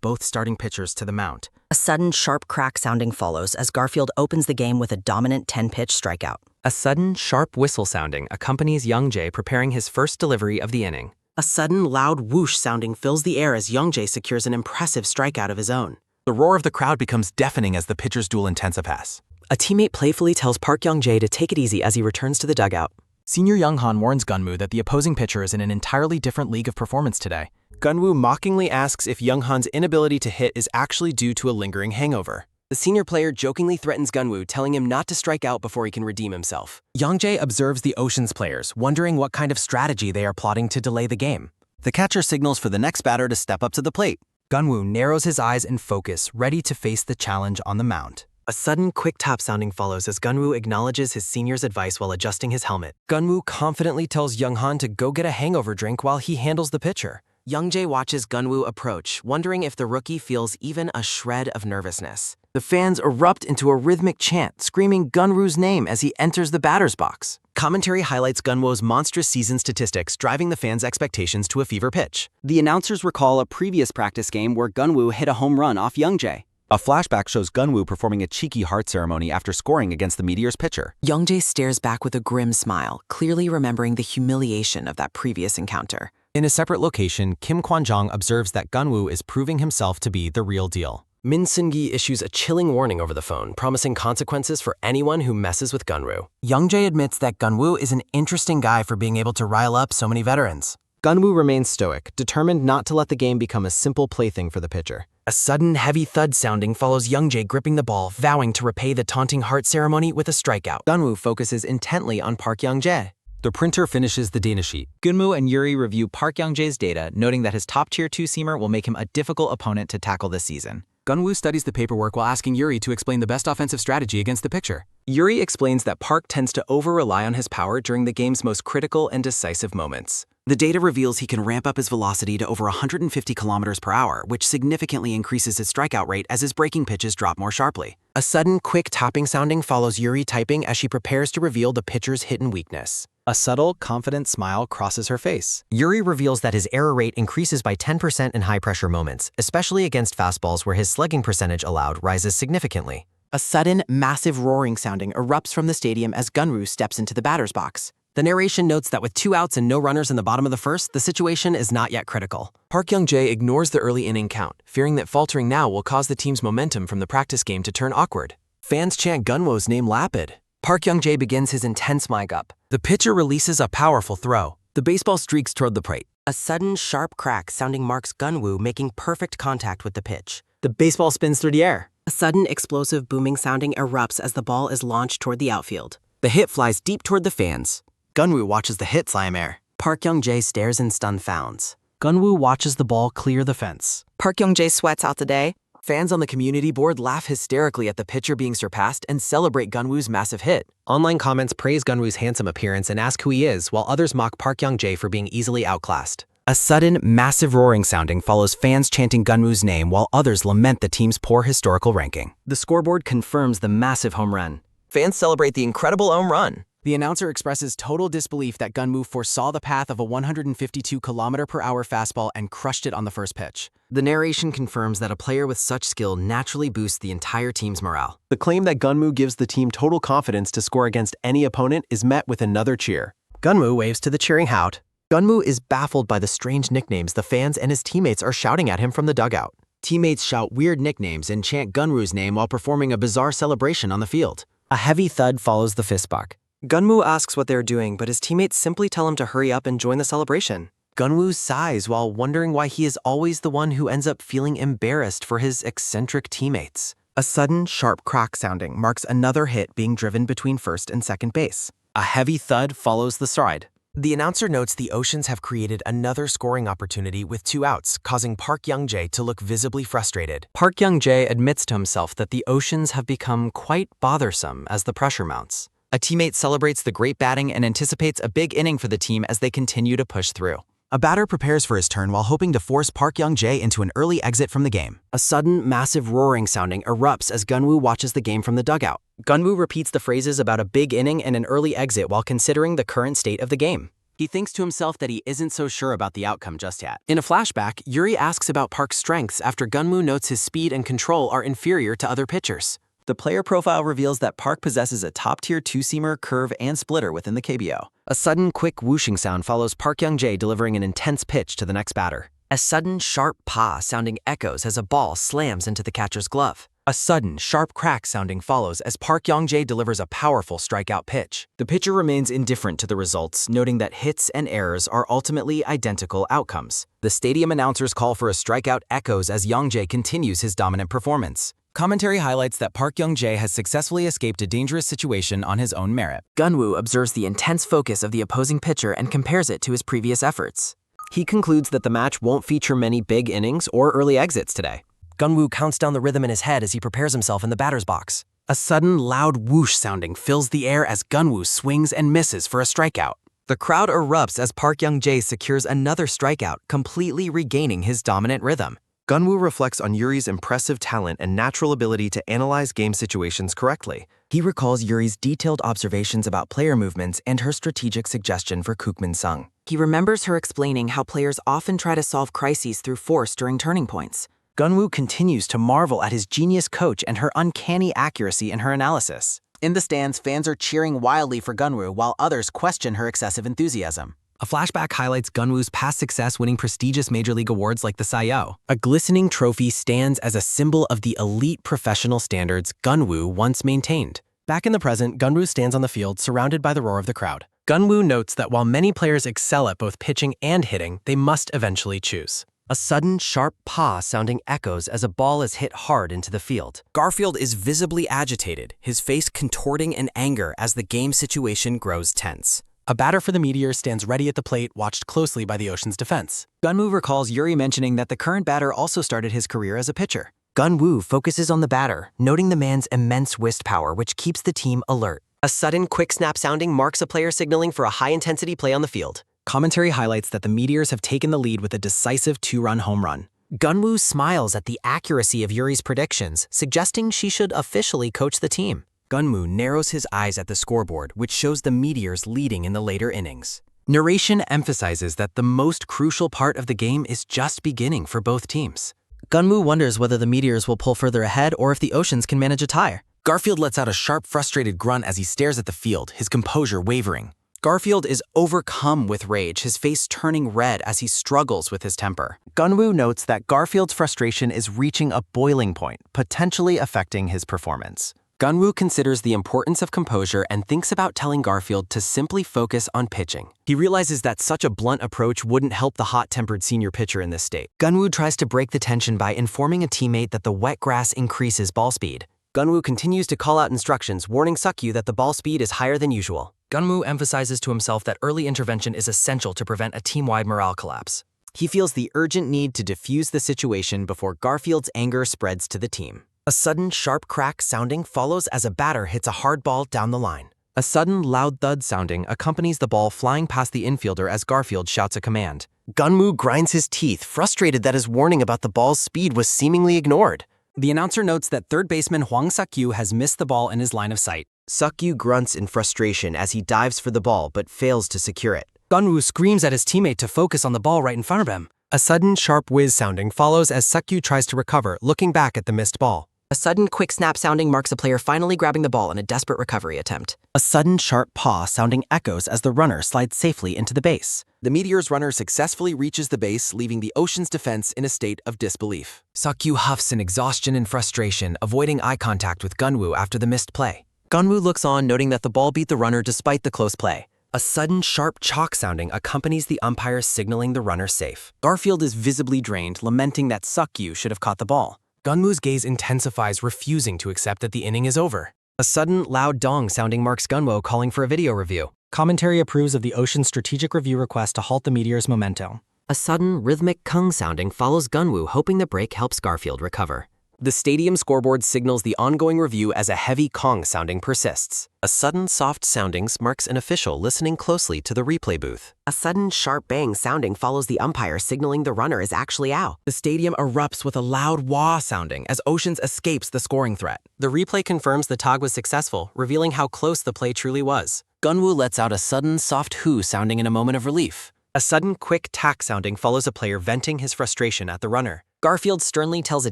both starting pitchers to the mound. A sudden, sharp crack sounding follows as Garfield opens the game with a dominant 10-pitch strikeout. A sudden, sharp whistle sounding accompanies Young-jae preparing his first delivery of the inning. A sudden, loud whoosh sounding fills the air as Young-jae secures an impressive strikeout of his own. The roar of the crowd becomes deafening as the pitcher's duel intensifies. A teammate playfully tells Park Young-jae to take it easy as he returns to the dugout. Senior Young-han warns Geon-woo that the opposing pitcher is in an entirely different league of performance today. Geon-woo mockingly asks if Young-han's inability to hit is actually due to a lingering hangover. The senior player jokingly threatens Geon-woo, telling him not to strike out before he can redeem himself. Young-jae observes the Oceans players, wondering what kind of strategy they are plotting to delay the game. The catcher signals for the next batter to step up to the plate. Geon-woo narrows his eyes in focus, ready to face the challenge on the mound. A sudden, quick tap sounding follows as Geon-woo acknowledges his senior's advice while adjusting his helmet. Geon-woo confidently tells Young-han to go get a hangover drink while he handles the pitcher. Young-jae watches Geon-woo approach, wondering if the rookie feels even a shred of nervousness. The fans erupt into a rhythmic chant, screaming Geon-woo's name as he enters the batter's box. Commentary highlights Geon-woo's monstrous season statistics, driving the fans' expectations to a fever pitch. The announcers recall a previous practice game where Geon-woo hit a home run off Young-jae. A flashback shows Geon-woo performing a cheeky heart ceremony after scoring against the Meteors pitcher. Young-jae stares back with a grim smile, clearly remembering the humiliation of that previous encounter. In a separate location, Kim Kwan-jong observes that Geon-woo is proving himself to be the real deal. Min Seung-gi issues a chilling warning over the phone, promising consequences for anyone who messes with Geon-woo. Young-jae admits that Geon-woo is an interesting guy for being able to rile up so many veterans. Geon-woo remains stoic, determined not to let the game become a simple plaything for the pitcher. A sudden, heavy thud sounding follows Young-jae gripping the ball, vowing to repay the taunting heart ceremony with a strikeout. Geon-woo focuses intently on Park Young-jae. The printer finishes the data sheet. Geon-woo and Yuri review Park Young-jae's data, noting that his top-tier two-seamer will make him a difficult opponent to tackle this season. Geon-woo studies the paperwork while asking Yuri to explain the best offensive strategy against the pitcher. Yuri explains that Park tends to over-rely on his power during the game's most critical and decisive moments. The data reveals he can ramp up his velocity to over 150 kilometers per hour, which significantly increases his strikeout rate as his breaking pitches drop more sharply. A sudden, quick tapping sounding follows Yuri typing as she prepares to reveal the pitcher's hidden weakness. A subtle, confident smile crosses her face. Yuri reveals that his error rate increases by 10% in high-pressure moments, especially against fastballs where his slugging percentage allowed rises significantly. A sudden, massive roaring sounding erupts from the stadium as Geon-woo steps into the batter's box. The narration notes that with 2 outs and no runners in the bottom of the first, the situation is not yet critical. Park Young-jae ignores the early inning count, fearing that faltering now will cause the team's momentum from the practice game to turn awkward. Fans chant Geon-woo's name lapid. Park Young-jae begins his intense mic-up. The pitcher releases a powerful throw. The baseball streaks toward the plate. A sudden, sharp crack sounding marks Geon-woo making perfect contact with the pitch. The baseball spins through the air. A sudden, explosive booming sounding erupts as the ball is launched toward the outfield. The hit flies deep toward the fans. Geon-woo watches the hit fly in air. Park Young-jae stares in stunned founds. Geon-woo watches the ball clear the fence. Park Young-jae sweats out the day. Fans on the community board laugh hysterically at the pitcher being surpassed and celebrate Geon-woo's massive hit. Online comments praise Geon-woo's handsome appearance and ask who he is, while others mock Park Young-jae for being easily outclassed. A sudden, massive roaring sounding follows fans chanting Geon-woo's name while others lament the team's poor historical ranking. The scoreboard confirms the massive home run. Fans celebrate the incredible home run. The announcer expresses total disbelief that Geon-woo foresaw the path of a 152 km/h fastball and crushed it on the first pitch. The narration confirms that a player with such skill naturally boosts the entire team's morale. The claim that Geon-woo gives the team total confidence to score against any opponent is met with another cheer. Geon-woo waves to the cheering crowd. Geon-woo is baffled by the strange nicknames the fans and his teammates are shouting at him from the dugout. Teammates shout weird nicknames and chant Geon-woo's name while performing a bizarre celebration on the field. A heavy thud follows the fist bump. Geon-woo asks what they're doing, but his teammates simply tell him to hurry up and join the celebration. Geon-woo sighs while wondering why he is always the one who ends up feeling embarrassed for his eccentric teammates. A sudden, sharp crack sounding marks another hit being driven between first and second base. A heavy thud follows the stride. The announcer notes the Oceans have created another scoring opportunity with 2 outs, causing Park Young-jae to look visibly frustrated. Park Young-jae admits to himself that the Oceans have become quite bothersome as the pressure mounts. A teammate celebrates the great batting and anticipates a big inning for the team as they continue to push through. A batter prepares for his turn while hoping to force Park Young-jae into an early exit from the game. A sudden, massive roaring sounding erupts as Geon-woo watches the game from the dugout. Geon-woo repeats the phrases about a big inning and an early exit while considering the current state of the game. He thinks to himself that he isn't so sure about the outcome just yet. In a flashback, Yuri asks about Park's strengths after Geon-woo notes his speed and control are inferior to other pitchers. The player profile reveals that Park possesses a top-tier two-seamer, curve, and splitter within the KBO. A sudden, quick whooshing sound follows Park Young-jae delivering an intense pitch to the next batter. A sudden, sharp pah sounding echoes as a ball slams into the catcher's glove. A sudden, sharp crack sounding follows as Park Young-jae delivers a powerful strikeout pitch. The pitcher remains indifferent to the results, noting that hits and errors are ultimately identical outcomes. The stadium announcers call for a strikeout echoes as Young-jae continues his dominant performance. Commentary highlights that Park Young-jae has successfully escaped a dangerous situation on his own merit. Geon-woo observes the intense focus of the opposing pitcher and compares it to his previous efforts. He concludes that the match won't feature many big innings or early exits today. Geon-woo counts down the rhythm in his head as he prepares himself in the batter's box. A sudden, loud whoosh sounding fills the air as Geon-woo swings and misses for a strikeout. The crowd erupts as Park Young-jae secures another strikeout, completely regaining his dominant rhythm. Geon-woo reflects on Yuri's impressive talent and natural ability to analyze game situations correctly. He recalls Yuri's detailed observations about player movements and her strategic suggestion for Kookmin-sung. He remembers her explaining how players often try to solve crises through force during turning points. Geon-woo continues to marvel at his genius coach and her uncanny accuracy in her analysis. In the stands, fans are cheering wildly for Geon-woo while others question her excessive enthusiasm. A flashback highlights Geon-woo's past success winning prestigious major league awards like the Cy Young. A glistening trophy stands as a symbol of the elite professional standards Geon-woo once maintained. Back in the present, Geon-woo stands on the field surrounded by the roar of the crowd. Geon-woo notes that while many players excel at both pitching and hitting, they must eventually choose. A sudden, sharp pah sounding echoes as a ball is hit hard into the field. Garfield is visibly agitated, his face contorting in anger as the game situation grows tense. A batter for the Meteors stands ready at the plate, watched closely by the Ocean's defense. Geon-woo recalls Yuri mentioning that the current batter also started his career as a pitcher. Geon-woo focuses on the batter, noting the man's immense whist power, which keeps the team alert. A sudden, quick snap sounding marks a player signaling for a high-intensity play on the field. Commentary highlights that the Meteors have taken the lead with a decisive 2-run home run. Geon-woo smiles at the accuracy of Yuri's predictions, suggesting she should officially coach the team. Geon-woo narrows his eyes at the scoreboard, which shows the Meteors leading in the later innings. Narration emphasizes that the most crucial part of the game is just beginning for both teams. Geon-woo wonders whether the Meteors will pull further ahead or if the Oceans can manage a tie. Garfield lets out a sharp, frustrated grunt as he stares at the field, his composure wavering. Garfield is overcome with rage, his face turning red as he struggles with his temper. Geon-woo notes that Garfield's frustration is reaching a boiling point, potentially affecting his performance. Geon-woo considers the importance of composure and thinks about telling Garfield to simply focus on pitching. He realizes that such a blunt approach wouldn't help the hot-tempered senior pitcher in this state. Geon-woo tries to break the tension by informing a teammate that the wet grass increases ball speed. Geon-woo continues to call out instructions, warning Suk-yu that the ball speed is higher than usual. Geon-woo emphasizes to himself that early intervention is essential to prevent a team-wide morale collapse. He feels the urgent need to defuse the situation before Garfield's anger spreads to the team. A sudden, sharp crack sounding follows as a batter hits a hard ball down the line. A sudden, loud thud sounding accompanies the ball flying past the infielder as Garfield shouts a command. Geon-woo grinds his teeth, frustrated that his warning about the ball's speed was seemingly ignored. The announcer notes that third baseman Hwang Suk-yu has missed the ball in his line of sight. Suk-yu grunts in frustration as he dives for the ball but fails to secure it. Geon-woo screams at his teammate to focus on the ball right in front of him. A sudden, sharp whiz sounding follows as Seokyu tries to recover, looking back at the missed ball. A sudden, quick snap sounding marks a player finally grabbing the ball in a desperate recovery attempt. A sudden, sharp paw sounding echoes as the runner slides safely into the base. The Meteor's runner successfully reaches the base, leaving the Ocean's defense in a state of disbelief. Seokyu huffs in exhaustion and frustration, avoiding eye contact with Geon-woo after the missed play. Geon-woo looks on, noting that the ball beat the runner despite the close play. A sudden, sharp chalk sounding accompanies the umpire signaling the runner safe. Garfield is visibly drained, lamenting that Seokyu should have caught the ball. Geon-woo's gaze intensifies, refusing to accept that the inning is over. A sudden, loud dong sounding marks Geon-woo, calling for a video review. Commentary approves of the Ocean's strategic review request to halt the Meteor's momentum. A sudden, rhythmic kung sounding follows Geon-woo, hoping the break helps Garfield recover. The stadium scoreboard signals the ongoing review as a heavy Kong sounding persists. A sudden soft soundings marks an official listening closely to the replay booth. A sudden sharp bang sounding follows the umpire, signaling the runner is actually out. The stadium erupts with a loud wah sounding as Oceans escapes the scoring threat. The replay confirms the tog was successful, revealing how close the play truly was. Geon-woo lets out a sudden soft hoo sounding in a moment of relief. A sudden quick tack sounding follows a player venting his frustration at the runner. Garfield sternly tells a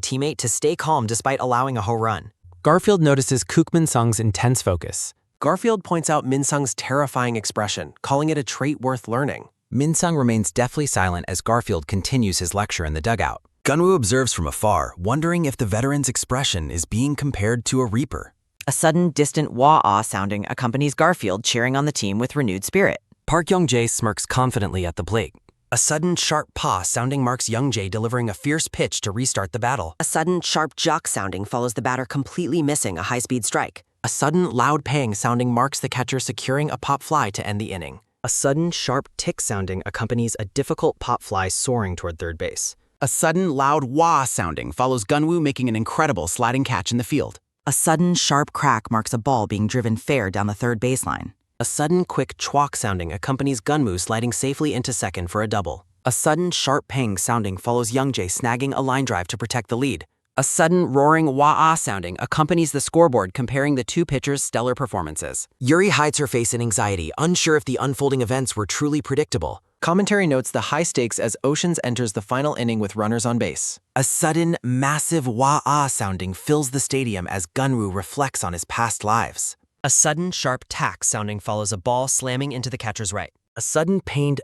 teammate to stay calm despite allowing a home run. Garfield notices Kook Min-sung's intense focus. Garfield points out Min-sung's terrifying expression, calling it a trait worth learning. Min-sung remains deathly silent as Garfield continues his lecture in the dugout. Geon-woo observes from afar, wondering if the veteran's expression is being compared to a reaper. A sudden, distant wah-ah sounding accompanies Garfield, cheering on the team with renewed spirit. Park Young-jae smirks confidently at the plate. A sudden sharp paw sounding marks Young-jae delivering a fierce pitch to restart the battle. A sudden sharp juck sounding follows the batter completely missing a high-speed strike. A sudden loud pang sounding marks the catcher securing a pop fly to end the inning. A sudden sharp tick sounding accompanies a difficult pop fly soaring toward third base. A sudden loud wah sounding follows Geon-woo making an incredible sliding catch in the field. A sudden sharp crack marks a ball being driven fair down the third baseline. A sudden quick chwok sounding accompanies Geon-woo sliding safely into second for a double. A sudden sharp pang sounding follows Young-jae snagging a line drive to protect the lead. A sudden roaring wah-ah sounding accompanies the scoreboard comparing the two pitchers' stellar performances. Yuri hides her face in anxiety, unsure if the unfolding events were truly predictable. Commentary notes the high stakes as Oceans enters the final inning with runners on base. A sudden, massive wah-ah sounding fills the stadium as Geon-woo reflects on his past lives. A sudden, sharp tack sounding follows a ball slamming into the catcher's right. A sudden, pained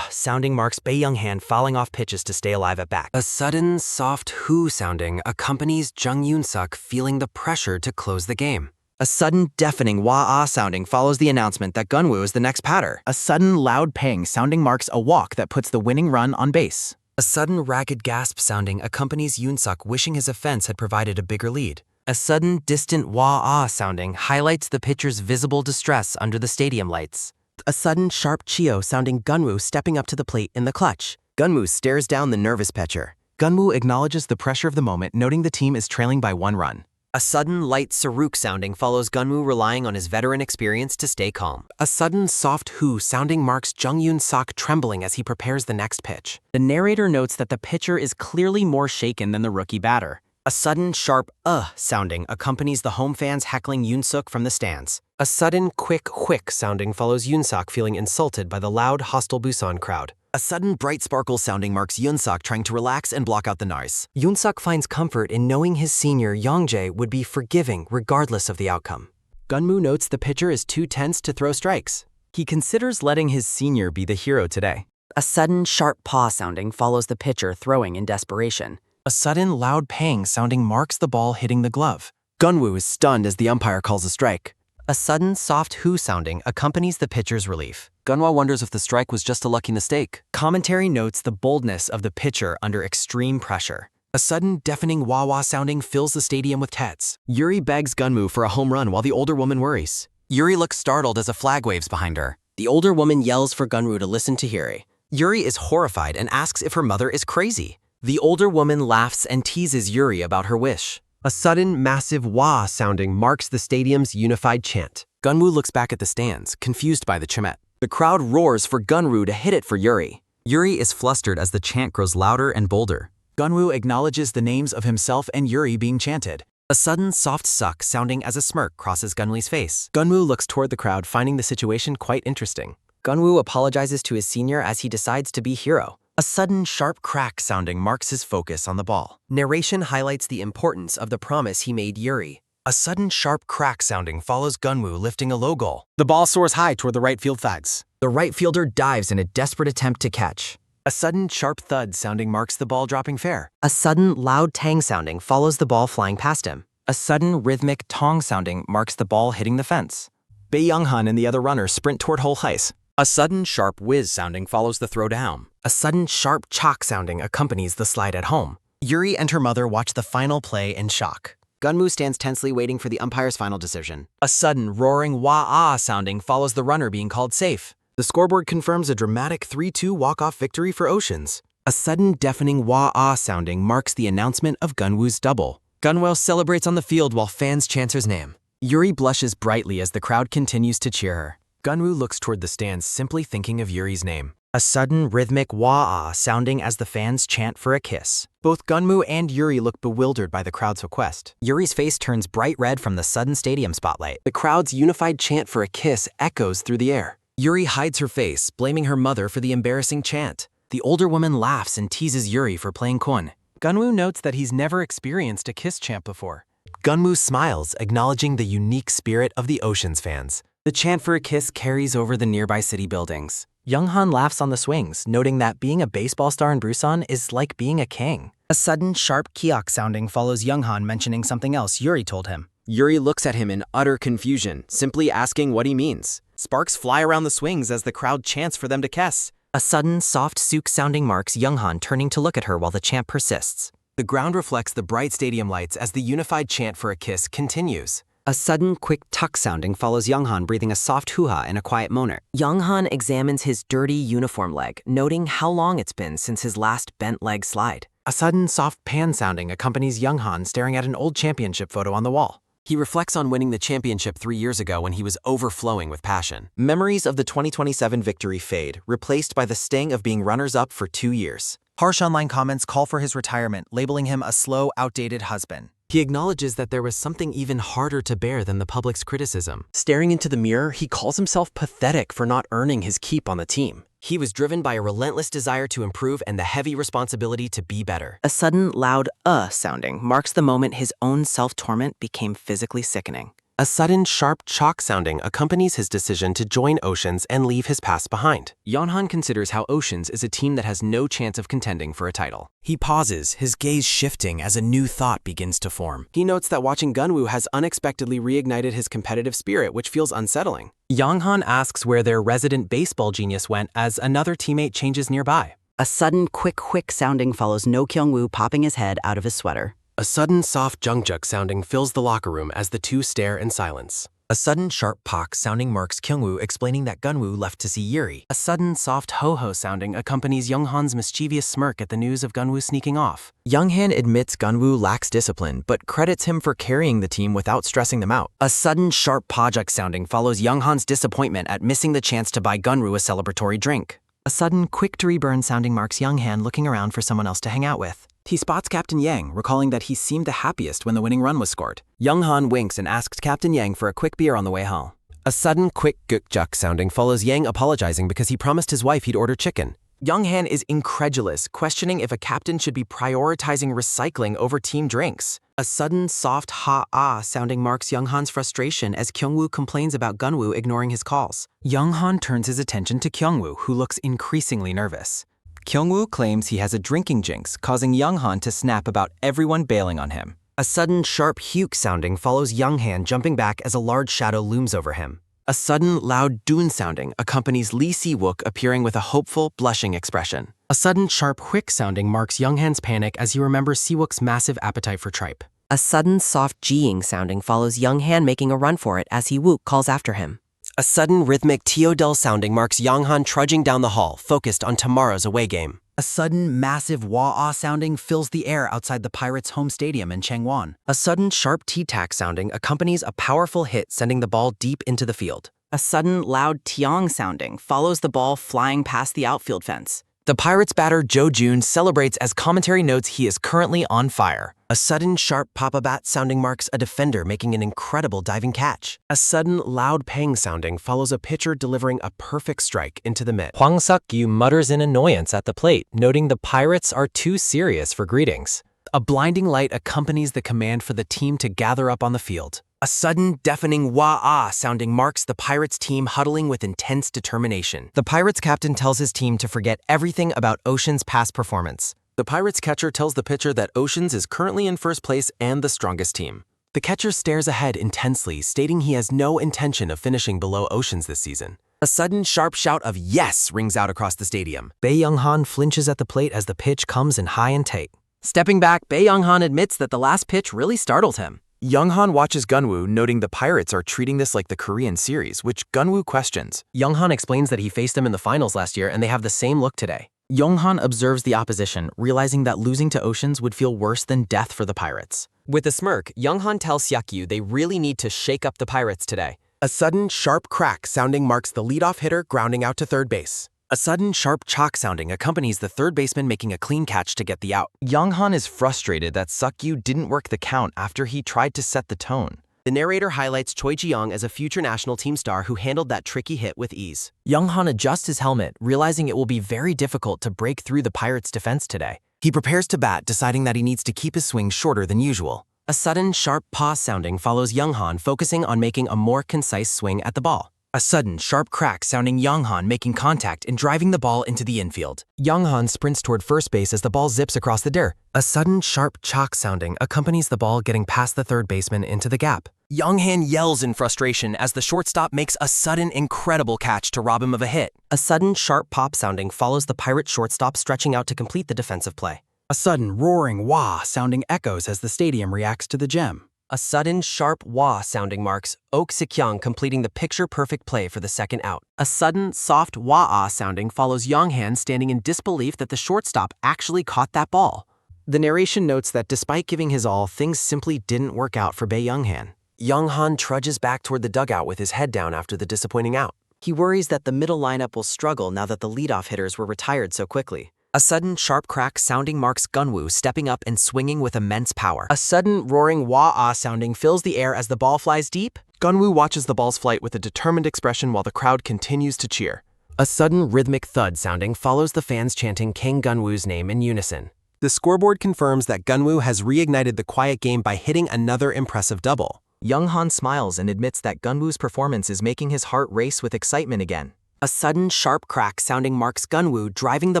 sounding marks Bae Young-han fouling off pitches to stay alive at bat. A sudden, soft hoo sounding accompanies Jung Yoon-suk feeling the pressure to close the game. A sudden, deafening wah-ah sounding follows the announcement that Geon-woo is the next batter. A sudden loud pang sounding marks a walk that puts the winning run on base. A sudden, ragged gasp sounding accompanies Yoon-suk wishing his offense had provided a bigger lead. A sudden, distant wah-ah sounding highlights the pitcher's visible distress under the stadium lights. A sudden, sharp chio sounding Geon-woo stepping up to the plate in the clutch. Geon-woo stares down the nervous pitcher. Geon-woo acknowledges the pressure of the moment, noting the team is trailing by 1 run. A sudden, light saruk sounding follows Geon-woo relying on his veteran experience to stay calm. A sudden, soft hoo sounding marks Jung Yoon-suk trembling as he prepares the next pitch. The narrator notes that the pitcher is clearly more shaken than the rookie batter. A sudden, sharp sounding accompanies the home fans heckling Yoon-suk from the stands. A sudden, quick whick sounding follows Yoon-suk feeling insulted by the loud, hostile Busan crowd. A sudden, bright sparkle sounding marks Yoon-suk trying to relax and block out the noise. Yoon-suk finds comfort in knowing his senior, Young-jae, would be forgiving regardless of the outcome. Geon-woo notes the pitcher is too tense to throw strikes. He considers letting his senior be the hero today. A sudden sharp paw sounding follows the pitcher throwing in desperation. A sudden, loud pang sounding marks the ball hitting the glove. Geon-woo is stunned as the umpire calls a strike. A sudden, soft hoo sounding accompanies the pitcher's relief. Geon-woo wonders if the strike was just a lucky mistake. Commentary notes the boldness of the pitcher under extreme pressure. A sudden, deafening wah-wah sounding fills the stadium with tets. Yuri begs Geon-woo for a home run while the older woman worries. Yuri looks startled as a flag waves behind her. The older woman yells for Geon-woo to listen to Yuri. Yuri is horrified and asks if her mother is crazy. The older woman laughs and teases Yuri about her wish. A sudden, massive wah sounding marks the stadium's unified chant. Geon-woo looks back at the stands, confused by the chant. The crowd roars for Geon-woo to hit it for Yuri. Yuri is flustered as the chant grows louder and bolder. Geon-woo acknowledges the names of himself and Yuri being chanted. A sudden, soft suck sounding as a smirk crosses Geon-woo's face. Geon-woo looks toward the crowd, finding the situation quite interesting. Geon-woo apologizes to his senior as he decides to be hero. A sudden sharp crack sounding marks his focus on the ball. Narration highlights the importance of the promise he made Yuri. A sudden sharp crack sounding follows Geon-woo lifting a low goal. The ball soars high toward the right field flags. The right fielder dives in a desperate attempt to catch. A sudden sharp thud sounding marks the ball dropping fair. A sudden loud tang sounding follows the ball flying past him. A sudden rhythmic tong sounding marks the ball hitting the fence. Bae Young-han and the other runner sprint toward hole heis. A sudden sharp whiz sounding follows the throw down. A sudden sharp chok sounding accompanies the slide at home. Yuri and her mother watch the final play in shock. Geon-woo stands tensely waiting for the umpire's final decision. A sudden roaring wah-ah sounding follows the runner being called safe. The scoreboard confirms a dramatic 3-2 walk-off victory for Oceans. A sudden deafening wah-ah sounding marks the announcement of Geon-woo's double. Geon-woo celebrates on the field while fans chant his name. Yuri blushes brightly as the crowd continues to cheer her. Geon-woo looks toward the stands simply thinking of Yuri's name. A sudden rhythmic wah-ah sounding as the fans chant for a kiss. Both Geon-woo and Yuri look bewildered by the crowd's request. Yuri's face turns bright red from the sudden stadium spotlight. The crowd's unified chant for a kiss echoes through the air. Yuri hides her face, blaming her mother for the embarrassing chant. The older woman laughs and teases Yuri for playing kun. Geon-woo notes that he's never experienced a kiss chant before. Geon-woo smiles, acknowledging the unique spirit of the Oceans fans. The chant for a kiss carries over the nearby city buildings. Young-han laughs on the swings, noting that being a baseball star in Busan is like being a king. A sudden sharp kiok sounding follows Young-han mentioning something else Yuri told him. Yuri looks at him in utter confusion, simply asking what he means. Sparks fly around the swings as the crowd chants for them to kiss. A sudden soft sook sounding marks Young-han turning to look at her while the chant persists. The ground reflects the bright stadium lights as the unified chant for a kiss continues. A sudden, quick tuck sounding follows Young-han breathing a soft hoo-ha and a quiet moaner. Young-han examines his dirty uniform leg, noting how long it's been since his last bent leg slide. A sudden soft pan sounding accompanies Young-han staring at an old championship photo on the wall. He reflects on winning the championship 3 years ago when he was overflowing with passion. Memories of the 2027 victory fade, replaced by the sting of being runners-up for 2 years. Harsh online comments call for his retirement, labeling him a slow, outdated husband. He acknowledges that there was something even harder to bear than the public's criticism. Staring into the mirror, he calls himself pathetic for not earning his keep on the team. He was driven by a relentless desire to improve and the heavy responsibility to be better. A sudden, loud sounding marks the moment his own self-torment became physically sickening. A sudden, sharp chok sounding accompanies his decision to join Oceans and leave his past behind. Yeonhan considers how Oceans is a team that has no chance of contending for a title. He pauses, his gaze shifting as a new thought begins to form. He notes that watching Geon-woo has unexpectedly reignited his competitive spirit, which feels unsettling. Young-han asks where their resident baseball genius went as another teammate changes nearby. A sudden quick sounding follows No Kyung-woo popping his head out of his sweater. A sudden soft jungjuk sounding fills the locker room as the two stare in silence. A sudden sharp pak sounding marks Kyung-woo explaining that Geon-woo left to see Yuri. A sudden soft ho-ho sounding accompanies Young-han's mischievous smirk at the news of Geon-woo sneaking off. Young-han admits Geon-woo lacks discipline, but credits him for carrying the team without stressing them out. A sudden sharp pajak sounding follows Young-han's disappointment at missing the chance to buy Geon-woo a celebratory drink. A sudden quick to reburn sounding marks Young-han looking around for someone else to hang out with. He spots Captain Yang, recalling that he seemed the happiest when the winning run was scored. Young-han winks and asks Captain Yang for a quick beer on the way home. A sudden quick gukjuk sounding follows Yang apologizing because he promised his wife he'd order chicken. Young-han is incredulous, questioning if a captain should be prioritizing recycling over team drinks. A sudden soft ha-ah sounding marks Young-han's frustration as Kyung-woo complains about Geon-woo ignoring his calls. Young-han turns his attention to Kyung-woo, who looks increasingly nervous. Kyung-woo claims he has a drinking jinx, causing Young-han to snap about everyone bailing on him. A sudden sharp hyuk sounding follows Young-han jumping back as a large shadow looms over him. A sudden loud doon sounding accompanies Lee Si-wook appearing with a hopeful, blushing expression. A sudden sharp whick sounding marks Young-han's panic as he remembers Si-wook's massive appetite for tripe. A sudden soft geeing sounding follows Young-han making a run for it as Wook calls after him. A sudden rhythmic teodel sounding marks Young-han trudging down the hall, focused on tomorrow's away game. A sudden massive wah-ah sounding fills the air outside the Pirates' home stadium in Changwon. A sudden sharp T-tac sounding accompanies a powerful hit sending the ball deep into the field. A sudden loud tiong sounding follows the ball flying past the outfield fence. The Pirates batter Jo Jun celebrates as commentary notes he is currently on fire. A sudden, sharp pop-a-bat sounding marks a defender making an incredible diving catch. A sudden, loud pang sounding follows a pitcher delivering a perfect strike into the mitt. Hwang Suk-yu mutters in annoyance at the plate, noting the Pirates are too serious for greetings. A blinding light accompanies the command for the team to gather up on the field. A sudden, deafening wah-ah sounding marks the Pirates team huddling with intense determination. The Pirates captain tells his team to forget everything about Ocean's past performance. The Pirates catcher tells the pitcher that Oceans is currently in first place and the strongest team. The catcher stares ahead intensely, stating he has no intention of finishing below Oceans this season. A sudden, sharp shout of yes rings out across the stadium. Bae Young-han flinches at the plate as the pitch comes in high and tight. Stepping back, Bae Young-han admits that the last pitch really startled him. Young-han watches Geon-woo, noting the Pirates are treating this like the Korean series, which Geon-woo questions. Young-han explains that he faced them in the finals last year and they have the same look today. Young-han observes the opposition, realizing that losing to Oceans would feel worse than death for the Pirates. With a smirk, Young-han tells Seok-yu they really need to shake up the Pirates today. A sudden, sharp crack sounding marks the leadoff hitter grounding out to third base. A sudden, sharp chalk sounding accompanies the third baseman making a clean catch to get the out. Young-han is frustrated that Suk-yu didn't work the count after he tried to set the tone. The narrator highlights Choi Ji-young as a future national team star who handled that tricky hit with ease. Young-han adjusts his helmet, realizing it will be very difficult to break through the Pirates' defense today. He prepares to bat, deciding that he needs to keep his swing shorter than usual. A sudden, sharp paw sounding follows Young-han focusing on making a more concise swing at the ball. A sudden, sharp crack sounding Young-han making contact and driving the ball into the infield. Young-han sprints toward first base as the ball zips across the dirt. A sudden, sharp chalk sounding accompanies the ball getting past the third baseman into the gap. Young-han yells in frustration as the shortstop makes a sudden, incredible catch to rob him of a hit. A sudden, sharp pop sounding follows the Pirate shortstop stretching out to complete the defensive play. A sudden, roaring wah sounding echoes as the stadium reacts to the gem. A sudden, sharp wah sounding marks Ok Sik-young completing the picture-perfect play for the second out. A sudden, soft wah-ah sounding follows Young-han standing in disbelief that the shortstop actually caught that ball. The narration notes that despite giving his all, things simply didn't work out for Bae Young-han. Young-han trudges back toward the dugout with his head down after the disappointing out. He worries that the middle lineup will struggle now that the leadoff hitters were retired so quickly. A sudden, sharp crack sounding marks Geon-woo stepping up and swinging with immense power. A sudden, roaring wah-ah sounding fills the air as the ball flies deep. Geon-woo watches the ball's flight with a determined expression while the crowd continues to cheer. A sudden, rhythmic thud sounding follows the fans chanting Kang Geon-woo's name in unison. The scoreboard confirms that Geon-woo has reignited the quiet game by hitting another impressive double. Young-han smiles and admits that Geon-woo's performance is making his heart race with excitement again. A sudden, sharp crack sounding marks Geon-woo driving the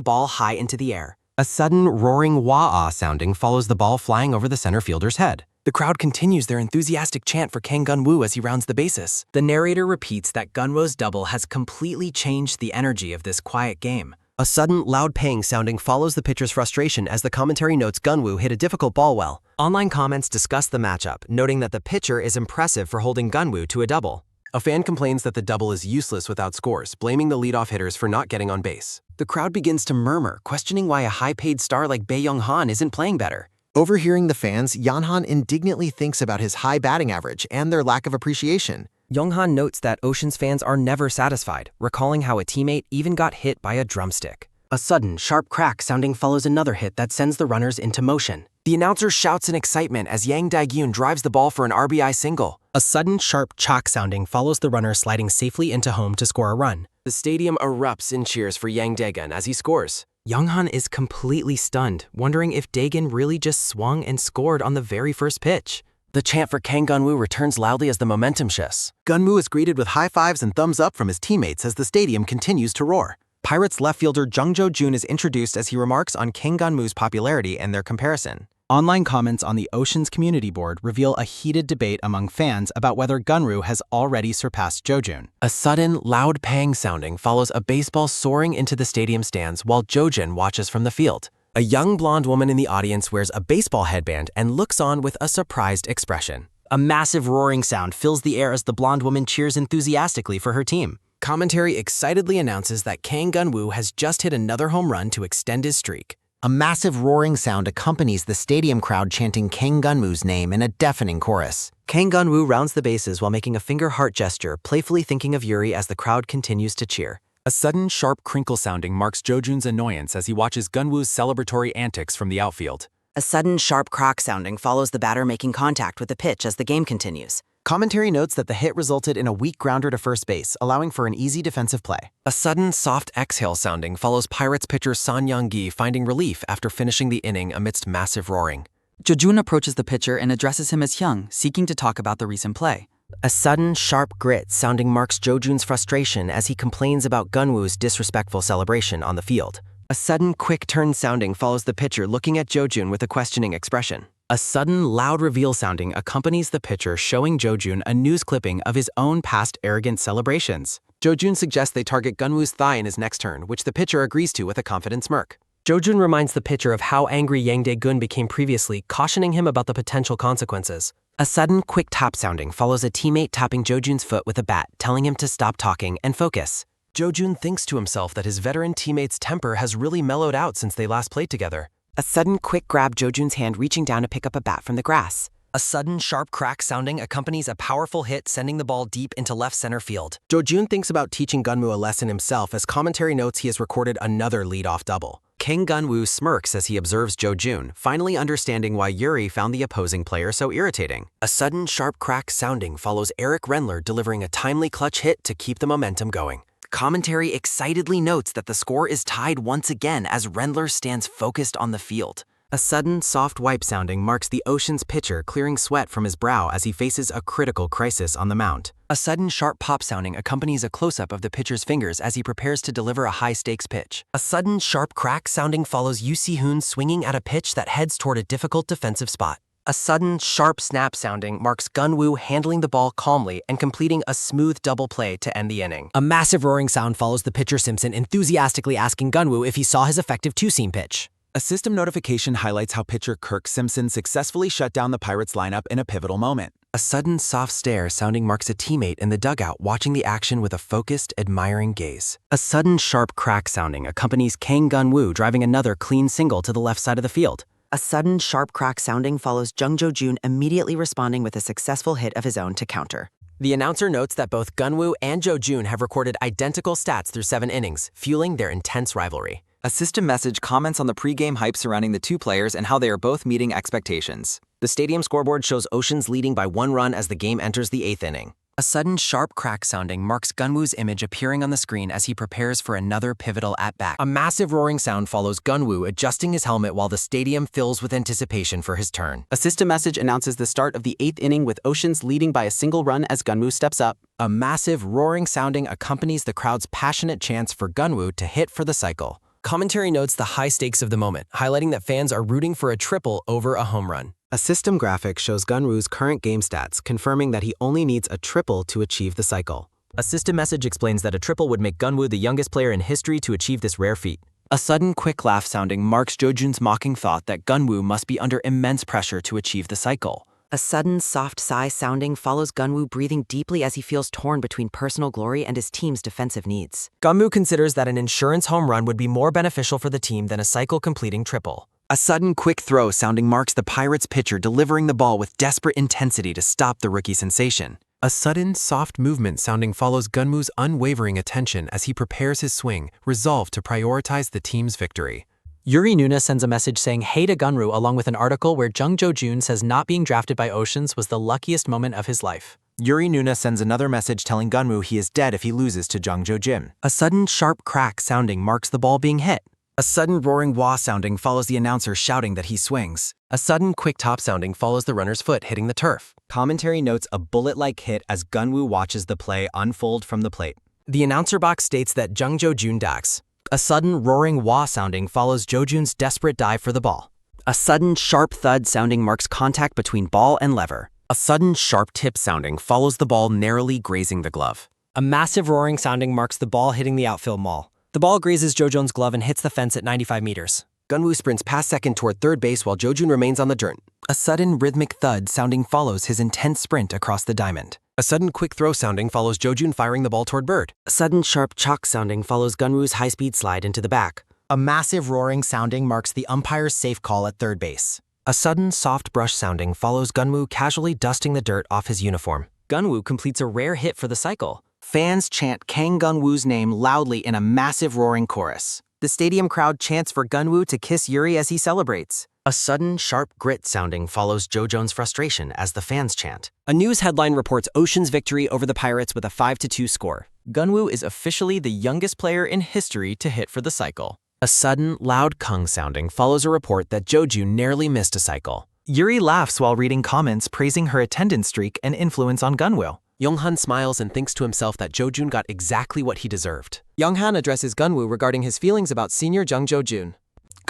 ball high into the air. A sudden, roaring wah-ah sounding follows the ball flying over the center fielder's head. The crowd continues their enthusiastic chant for Kang Geon-woo as he rounds the bases. The narrator repeats that Geon-woo's double has completely changed the energy of this quiet game. A sudden, loud pang sounding follows the pitcher's frustration as the commentary notes Geon-woo hit a difficult ball well. Online comments discuss the matchup, noting that the pitcher is impressive for holding Geon-woo to a double. A fan complains that the double is useless without scores, blaming the leadoff hitters for not getting on base. The crowd begins to murmur, questioning why a high-paid star like Bae Young-han isn't playing better. Overhearing the fans, Young-han indignantly thinks about his high batting average and their lack of appreciation. Young-han notes that Oceans fans are never satisfied, recalling how a teammate even got hit by a drumstick. A sudden, sharp crack sounding follows another hit that sends the runners into motion. The announcer shouts in excitement as Yang Dae-gyun drives the ball for an RBI single. A sudden, sharp chalk sounding follows the runner sliding safely into home to score a run. The stadium erupts in cheers for Yang Dae-gyun as he scores. Young-han is completely stunned, wondering if Dae-gyun really just swung and scored on the very first pitch. The chant for Kang Geon-woo returns loudly as the momentum shifts. Geon-woo is greeted with high fives and thumbs up from his teammates as the stadium continues to roar. Pirates left fielder Jung Jo-jun is introduced as he remarks on Kang Geon-woo's popularity and their comparison. Online comments on the Oceans community board reveal a heated debate among fans about whether Geon-woo has already surpassed Jo-jun. A sudden, loud pang sounding follows a baseball soaring into the stadium stands while Jo-jun watches from the field. A young blonde woman in the audience wears a baseball headband and looks on with a surprised expression. A massive roaring sound fills the air as the blonde woman cheers enthusiastically for her team. Commentary excitedly announces that Kang Geon-woo has just hit another home run to extend his streak. A massive roaring sound accompanies the stadium crowd chanting Kang Geon-woo's name in a deafening chorus. Kang Geon-woo rounds the bases while making a finger heart gesture, playfully thinking of Yuri as the crowd continues to cheer. A sudden, sharp crinkle sounding marks Jo-jun's annoyance as he watches Geon-woo's celebratory antics from the outfield. A sudden, sharp crack sounding follows the batter making contact with the pitch as the game continues. Commentary notes that the hit resulted in a weak grounder to first base, allowing for an easy defensive play. A sudden, soft exhale sounding follows Pirates pitcher Son Young-gi finding relief after finishing the inning amidst massive roaring. Jo-jun approaches the pitcher and addresses him as Hyung, seeking to talk about the recent play. A sudden, sharp grit sounding marks Jo-jun's frustration as he complains about Gun-woo's disrespectful celebration on the field. A sudden, quick turn sounding follows the pitcher looking at Jo-jun with a questioning expression. A sudden, loud reveal sounding accompanies the pitcher showing Jo-jun a news clipping of his own past arrogant celebrations. Jo-jun suggests they target Gun-woo's thigh in his next turn, which the pitcher agrees to with a confident smirk. Jo-jun reminds the pitcher of how angry Yang Dae-gun became previously, cautioning him about the potential consequences. A sudden, quick tap sounding follows a teammate tapping Jo-jun's foot with a bat, telling him to stop talking and focus. Jo-jun thinks to himself that his veteran teammate's temper has really mellowed out since they last played together. A sudden, quick grab Jo-jun's hand reaching down to pick up a bat from the grass. A sudden, sharp crack sounding accompanies a powerful hit sending the ball deep into left center field. Jo-jun thinks about teaching Gun-woo a lesson himself as commentary notes he has recorded another leadoff double. King Gun-woo smirks as he observes Jo-jun, finally understanding why Yuri found the opposing player so irritating. A sudden, sharp crack sounding follows Eric Rendler delivering a timely clutch hit to keep the momentum going. Commentary excitedly notes that the score is tied once again as Rendler stands focused on the field. A sudden, soft wipe sounding marks the Ocean's pitcher clearing sweat from his brow as he faces a critical crisis on the mound. A sudden, sharp pop sounding accompanies a close-up of the pitcher's fingers as he prepares to deliver a high-stakes pitch. A sudden, sharp crack sounding follows Yoo Si-hoon swinging at a pitch that heads toward a difficult defensive spot. A sudden, sharp snap sounding marks Gun-woo handling the ball calmly and completing a smooth double play to end the inning. A massive roaring sound follows the pitcher Simpson enthusiastically asking Gun-woo if he saw his effective two-seam pitch. A system notification highlights how pitcher Kirk Simpson successfully shut down the Pirates lineup in a pivotal moment. A sudden, soft stare sounding marks a teammate in the dugout watching the action with a focused, admiring gaze. A sudden, sharp crack sounding accompanies Kang Gun-woo driving another clean single to the left side of the field. A sudden, sharp crack sounding follows Jung Jo-jun immediately responding with a successful hit of his own to counter. The announcer notes that both Gun-woo and Jo-jun have recorded identical stats through 7 innings, fueling their intense rivalry. A system message comments on the pre-game hype surrounding the two players and how they are both meeting expectations. The stadium scoreboard shows Oceans leading by 1 run as the game enters the 8th inning. A sudden, sharp crack sounding marks Gun-woo's image appearing on the screen as he prepares for another pivotal at-bat. A massive roaring sound follows Gun-woo adjusting his helmet while the stadium fills with anticipation for his turn. A system message announces the start of the 8th inning with Oceans leading by a single run as Gun-woo steps up. A massive roaring sounding accompanies the crowd's passionate chants for Gun-woo to hit for the cycle. Commentary notes the high stakes of the moment, highlighting that fans are rooting for a triple over a home run. A system graphic shows Gun-woo's current game stats, confirming that he only needs a triple to achieve the cycle. A system message explains that a triple would make Gun-woo the youngest player in history to achieve this rare feat. A sudden, quick laugh sounding marks Jo-jun's mocking thought that Gun-woo must be under immense pressure to achieve the cycle. A sudden, soft sigh sounding follows Gun-woo breathing deeply as he feels torn between personal glory and his team's defensive needs. Gun-woo considers that an insurance home run would be more beneficial for the team than a cycle-completing triple. A sudden, quick throw sounding marks the Pirates pitcher delivering the ball with desperate intensity to stop the rookie sensation. A sudden, soft movement sounding follows Gun-woo's unwavering attention as he prepares his swing, resolved to prioritize the team's victory. Yuri Nuna sends a message saying hey to Gun-woo along with an article where Jung Jo-jun says not being drafted by Oceans was the luckiest moment of his life. Yuri Nuna sends another message telling Gun-woo he is dead if he loses to Jung Jo-jin. A sudden, sharp crack sounding marks the ball being hit. A sudden roaring wah sounding follows the announcer shouting that he swings. A sudden, quick top sounding follows the runner's foot hitting the turf. Commentary notes a bullet-like hit as Gun-woo watches the play unfold from the plate. The announcer box states that Jung Jo-jun ducks. A sudden roaring wah sounding follows Jo-jun's desperate dive for the ball. A sudden, sharp thud sounding marks contact between ball and lever. A sudden, sharp tip sounding follows the ball narrowly grazing the glove. A massive roaring sounding marks the ball hitting the outfield mall. The ball grazes Jo-jun's glove and hits the fence at 95 meters. Gun-woo sprints past second toward third base while Jo-jun remains on the dirt. A sudden, rhythmic thud sounding follows his intense sprint across the diamond. A sudden, quick throw sounding follows Jo-jun firing the ball toward Bird. A sudden, sharp chalk sounding follows Gun-woo's high-speed slide into the back. A massive roaring sounding marks the umpire's safe call at third base. A sudden, soft brush sounding follows Gun-woo casually dusting the dirt off his uniform. Gun-woo completes a rare hit for the cycle. Fans chant Kang Gun-woo's name loudly in a massive roaring chorus. The stadium crowd chants for Gun-woo to kiss Yuri as he celebrates. A sudden, sharp grit sounding follows Jojo's frustration as the fans chant. A news headline reports Ocean's victory over the Pirates with a 5-2 score. Gunwoo is officially the youngest player in history to hit for the cycle. A sudden, loud kung sounding follows a report that Jojun narrowly missed a cycle. Yuri laughs while reading comments praising her attendance streak and influence on Gunwoo. Younghan smiles and thinks to himself that Jojun got exactly what he deserved. Younghan addresses Gunwoo regarding his feelings about senior Jung Jo-jun.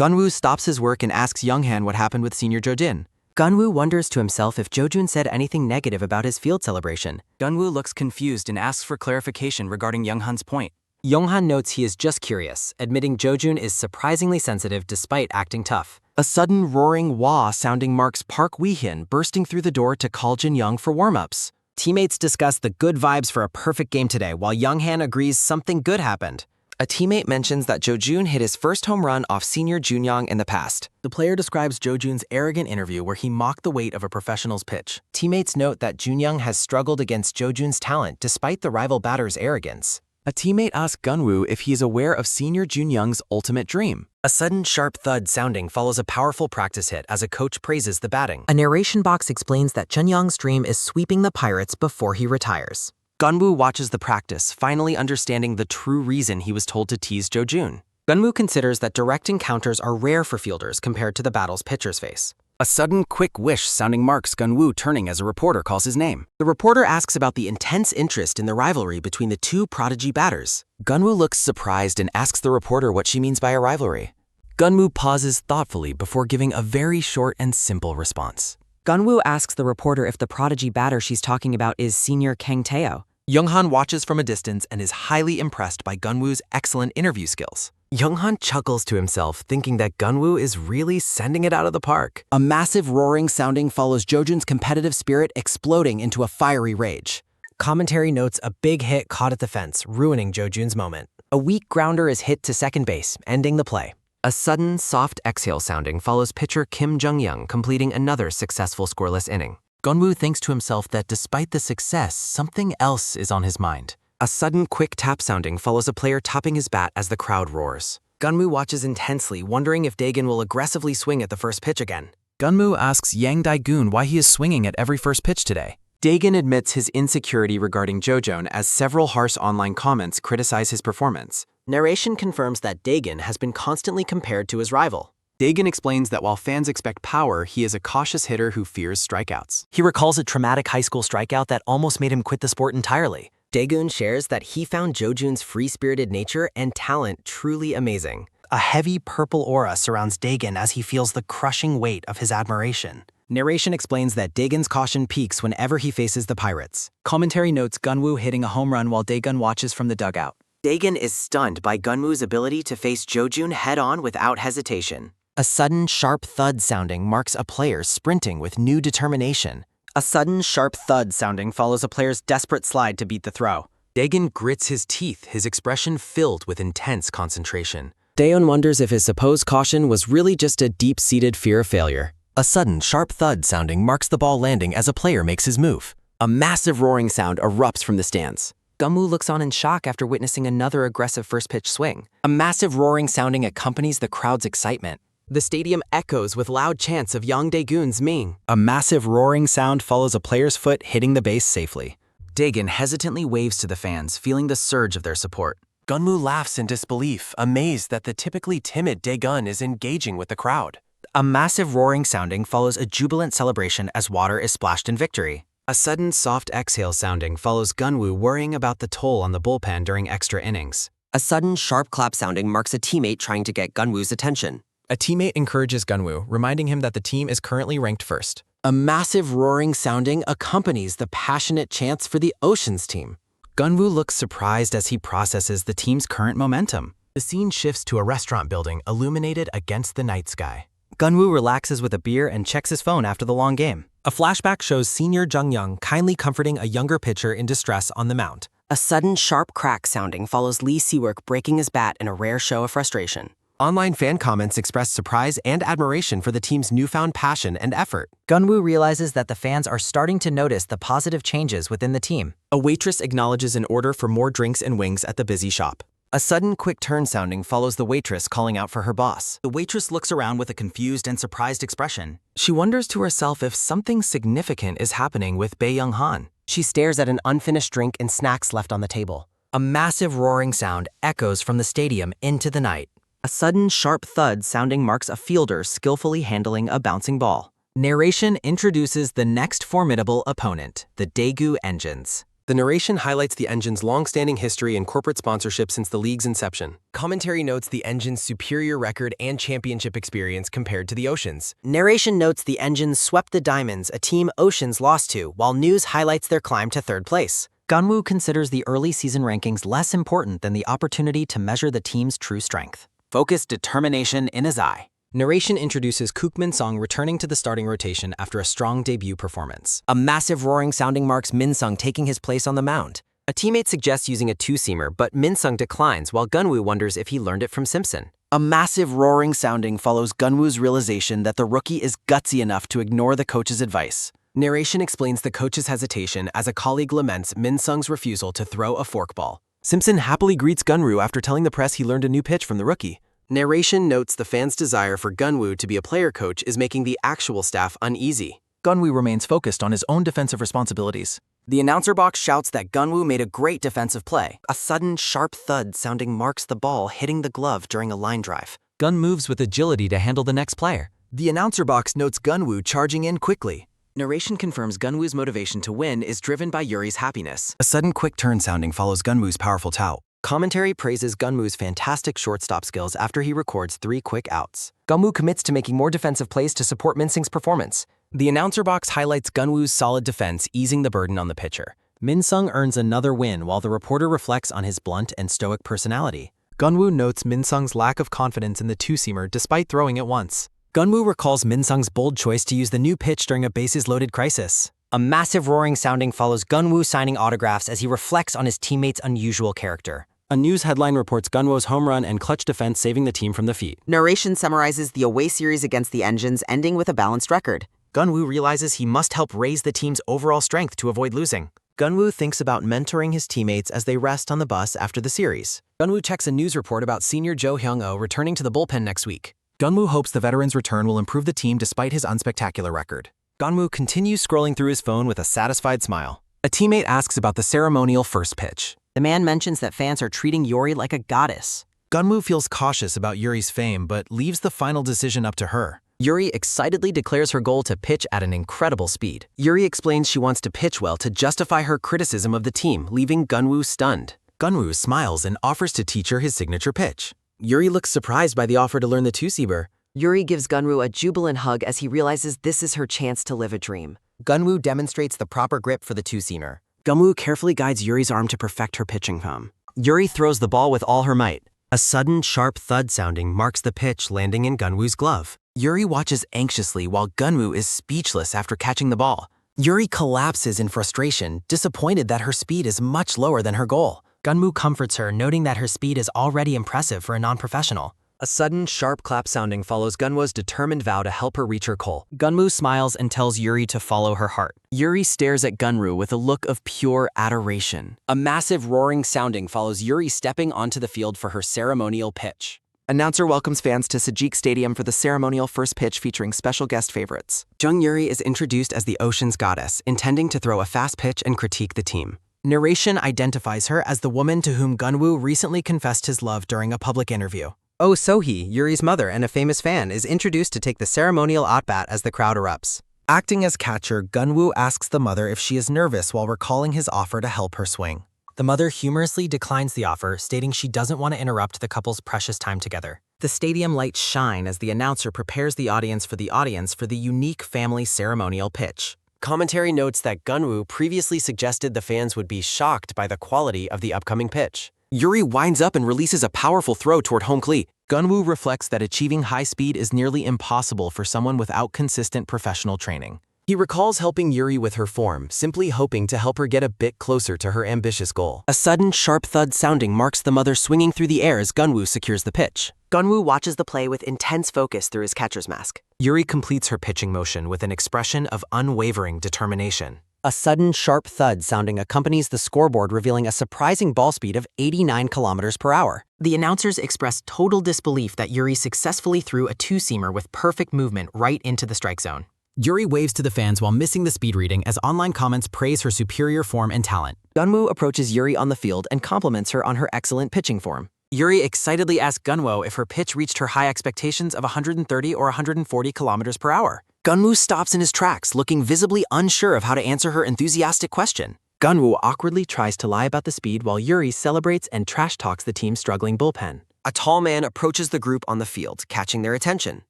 Gunwoo stops his work and asks Younghan what happened with senior Jojin. Gunwoo wonders to himself if Jo-jun said anything negative about his field celebration. Gunwoo looks confused and asks for clarification regarding Younghan's point. Younghan notes he is just curious, admitting Jojun is surprisingly sensitive despite acting tough. A sudden roaring wah sounding marks Park Wee-hyun bursting through the door to call Jin Young for warm-ups. Teammates discuss the good vibes for a perfect game today, while Younghan agrees something good happened. A teammate mentions that Jojun hit his first home run off senior Junyoung in the past. The player describes Jojun's arrogant interview where he mocked the weight of a professional's pitch. Teammates note that Junyoung has struggled against Jojun's talent despite the rival batter's arrogance. A teammate asks Gunwoo if he is aware of senior Junyoung's ultimate dream. A sudden sharp thud sounding follows a powerful practice hit as a coach praises the batting. A narration box explains that Chunyoung's dream is sweeping the Pirates before he retires. Gunwoo watches the practice, finally understanding the true reason he was told to tease Jojun. Gunwoo considers that direct encounters are rare for fielders compared to the battle's pitcher's face. A sudden quick wish sounding marks Gunwoo turning as a reporter calls his name. The reporter asks about the intense interest in the rivalry between the two prodigy batters. Gunwoo looks surprised and asks the reporter what she means by a rivalry. Gunwoo pauses thoughtfully before giving a very short and simple response. Gunwoo asks the reporter if the prodigy batter she's talking about is senior Kang Tae-oh. Younghan watches from a distance and is highly impressed by Gunwoo's excellent interview skills. Younghan chuckles to himself, thinking that Gunwoo is really sending it out of the park. A massive roaring sounding follows Jojun's competitive spirit exploding into a fiery rage. Commentary notes a big hit caught at the fence, ruining Jojun's moment. A weak grounder is hit to second base, ending the play. A sudden, soft exhale sounding follows pitcher Kim Jung-young completing another successful scoreless inning. Gunwoo thinks to himself that despite the success, something else is on his mind. A sudden quick tap sounding follows a player tapping his bat as the crowd roars. Gunwoo watches intensely, wondering if Daegun will aggressively swing at the first pitch again. Gunwoo asks Yang Dae-gun why he is swinging at every first pitch today. Daegun admits his insecurity regarding Jojun as several harsh online comments criticize his performance. Narration confirms that Daegun has been constantly compared to his rival. Daegun explains that while fans expect power, he is a cautious hitter who fears strikeouts. He recalls a traumatic high school strikeout that almost made him quit the sport entirely. Daegun shares that he found Jojun's free-spirited nature and talent truly amazing. A heavy purple aura surrounds Daegun as he feels the crushing weight of his admiration. Narration explains that Daegun's caution peaks whenever he faces the Pirates. Commentary notes Gunwoo hitting a home run while Daegun watches from the dugout. Daegun is stunned by Gunwoo's ability to face Jojun head-on without hesitation. A sudden, sharp thud sounding marks a player sprinting with new determination. A sudden, sharp thud sounding follows a player's desperate slide to beat the throw. Daegun grits his teeth, his expression filled with intense concentration. Daeun wonders if his supposed caution was really just a deep-seated fear of failure. A sudden, sharp thud sounding marks the ball landing as a player makes his move. A massive roaring sound erupts from the stands. Gunwoo looks on in shock after witnessing another aggressive first-pitch swing. A massive roaring sounding accompanies the crowd's excitement. The stadium echoes with loud chants of Yang Dae-gun's Ming. A massive roaring sound follows a player's foot hitting the base safely. Daegun hesitantly waves to the fans, feeling the surge of their support. Gunwoo laughs in disbelief, amazed that the typically timid Daegun is engaging with the crowd. A massive roaring sounding follows a jubilant celebration as water is splashed in victory. A sudden soft exhale sounding follows Gunwoo worrying about the toll on the bullpen during extra innings. A sudden sharp clap sounding marks a teammate trying to get Gunwoo's attention. A teammate encourages Gunwoo, reminding him that the team is currently ranked first. A massive roaring sounding accompanies the passionate chants for the Oceans team. Gunwoo looks surprised as he processes the team's current momentum. The scene shifts to a restaurant building illuminated against the night sky. Gunwoo relaxes with a beer and checks his phone after the long game. A flashback shows senior Jung-young kindly comforting a younger pitcher in distress on the mound. A sudden sharp crack sounding follows Lee Siwork breaking his bat in a rare show of frustration. Online fan comments express surprise and admiration for the team's newfound passion and effort. Gunwoo realizes that the fans are starting to notice the positive changes within the team. A waitress acknowledges an order for more drinks and wings at the busy shop. A sudden quick turn sounding follows the waitress calling out for her boss. The waitress looks around with a confused and surprised expression. She wonders to herself if something significant is happening with Bae Young-han. She stares at an unfinished drink and snacks left on the table. A massive roaring sound echoes from the stadium into the night. A sudden sharp thud sounding marks a fielder skillfully handling a bouncing ball. Narration introduces the next formidable opponent, the Daegu Engines. The narration highlights the Engine's long-standing history and corporate sponsorship since the league's inception. Commentary notes the Engine's superior record and championship experience compared to the Oceans. Narration notes the Engines swept the Diamonds, a team Oceans lost to, while news highlights their climb to third place. Geon-woo considers the early season rankings less important than the opportunity to measure the team's true strength. Focused determination in his eye. Narration introduces Kook Min-sung returning to the starting rotation after a strong debut performance. A massive roaring sounding marks Min-sung taking his place on the mound. A teammate suggests using a two-seamer, but Min-sung declines while Geon-woo wonders if he learned it from Simpson. A massive roaring sounding follows Geon-woo's realization that the rookie is gutsy enough to ignore the coach's advice. Narration explains the coach's hesitation as a colleague laments Min-sung's refusal to throw a forkball. Simpson happily greets Geon-woo after telling the press he learned a new pitch from the rookie. Narration notes the fans' desire for Geon-woo to be a player coach is making the actual staff uneasy. Geon-woo remains focused on his own defensive responsibilities. The announcer box shouts that Geon-woo made a great defensive play. A sudden sharp thud sounding marks the ball hitting the glove during a line drive. Gun moves with agility to handle the next player. The announcer box notes Geon-woo charging in quickly. Narration confirms Geon-woo's motivation to win is driven by Yuri's happiness. A sudden quick turn sounding follows Geon-woo's powerful tout. Commentary praises Geon-woo's fantastic shortstop skills after he records 3 quick outs. Geon-woo commits to making more defensive plays to support Min-sung's performance. The announcer box highlights Geon-woo's solid defense, easing the burden on the pitcher. Min-sung earns another win while the reporter reflects on his blunt and stoic personality. Geon-woo notes Min-sung's lack of confidence in the two-seamer despite throwing it once. Geon-woo recalls Min-sung's bold choice to use the new pitch during a bases-loaded crisis. A massive roaring sounding follows Geon-woo signing autographs as he reflects on his teammate's unusual character. A news headline reports Geon-woo's home run and clutch defense saving the team from defeat. Narration summarizes the away series against the Engines, ending with a balanced record. Geon-woo realizes he must help raise the team's overall strength to avoid losing. Geon-woo thinks about mentoring his teammates as they rest on the bus after the series. Geon-woo checks a news report about senior Jo Hyung-oh returning to the bullpen next week. Geon-woo hopes the veteran's return will improve the team despite his unspectacular record. Geon-woo continues scrolling through his phone with a satisfied smile. A teammate asks about the ceremonial first pitch. The man mentions that fans are treating Yuri like a goddess. Geon-woo feels cautious about Yuri's fame, but leaves the final decision up to her. Yuri excitedly declares her goal to pitch at an incredible speed. Yuri explains she wants to pitch well to justify her criticism of the team, leaving Geon-woo stunned. Geon-woo smiles and offers to teach her his signature pitch. Yuri looks surprised by the offer to learn the two-seamer. Yuri gives Geon-woo a jubilant hug as he realizes this is her chance to live a dream. Geon-woo demonstrates the proper grip for the two-seamer. Geon-woo carefully guides Yuri's arm to perfect her pitching form. Yuri throws the ball with all her might. A sudden sharp thud sounding marks the pitch landing in Geon-woo's glove. Yuri watches anxiously while Geon-woo is speechless after catching the ball. Yuri collapses in frustration, disappointed that her speed is much lower than her goal. Geon-woo comforts her, noting that her speed is already impressive for a non-professional. A sudden, sharp clap sounding follows Geon-woo's determined vow to help her reach her goal. Geon-woo smiles and tells Yuri to follow her heart. Yuri stares at Geon-woo with a look of pure adoration. A massive roaring sounding follows Yuri stepping onto the field for her ceremonial pitch. Announcer welcomes fans to Sajik Stadium for the ceremonial first pitch featuring special guest favorites. Jung Yuri is introduced as the Ocean's goddess, intending to throw a fast pitch and critique the team. Narration identifies her as the woman to whom Geon-woo recently confessed his love during a public interview. Oh So-hee, Yuri's mother and a famous fan, is introduced to take the ceremonial at-bat as the crowd erupts. Acting as catcher, Geon-woo asks the mother if she is nervous while recalling his offer to help her swing. The mother humorously declines the offer, stating she doesn't want to interrupt the couple's precious time together. The stadium lights shine as the announcer prepares the audience for the unique family ceremonial pitch. Commentary notes that Geon-woo previously suggested the fans would be shocked by the quality of the upcoming pitch. Yuri winds up and releases a powerful throw toward home cleat. Geon-woo reflects that achieving high speed is nearly impossible for someone without consistent professional training. He recalls helping Yuri with her form, simply hoping to help her get a bit closer to her ambitious goal. A sudden, sharp thud sounding marks the mother swinging through the air as Geon-woo secures the pitch. Geon-woo watches the play with intense focus through his catcher's mask. Yuri completes her pitching motion with an expression of unwavering determination. A sudden, sharp thud sounding accompanies the scoreboard, revealing a surprising ball speed of 89 kilometers per hour. The announcers express total disbelief that Yuri successfully threw a two-seamer with perfect movement right into the strike zone. Yuri waves to the fans while missing the speed reading as online comments praise her superior form and talent. Geon-woo approaches Yuri on the field and compliments her on her excellent pitching form. Yuri excitedly asks Geon-woo if her pitch reached her high expectations of 130 or 140 kilometers per hour. Geon-woo stops in his tracks, looking visibly unsure of how to answer her enthusiastic question. Geon-woo awkwardly tries to lie about the speed while Yuri celebrates and trash talks the team's struggling bullpen. A tall man approaches the group on the field, catching their attention.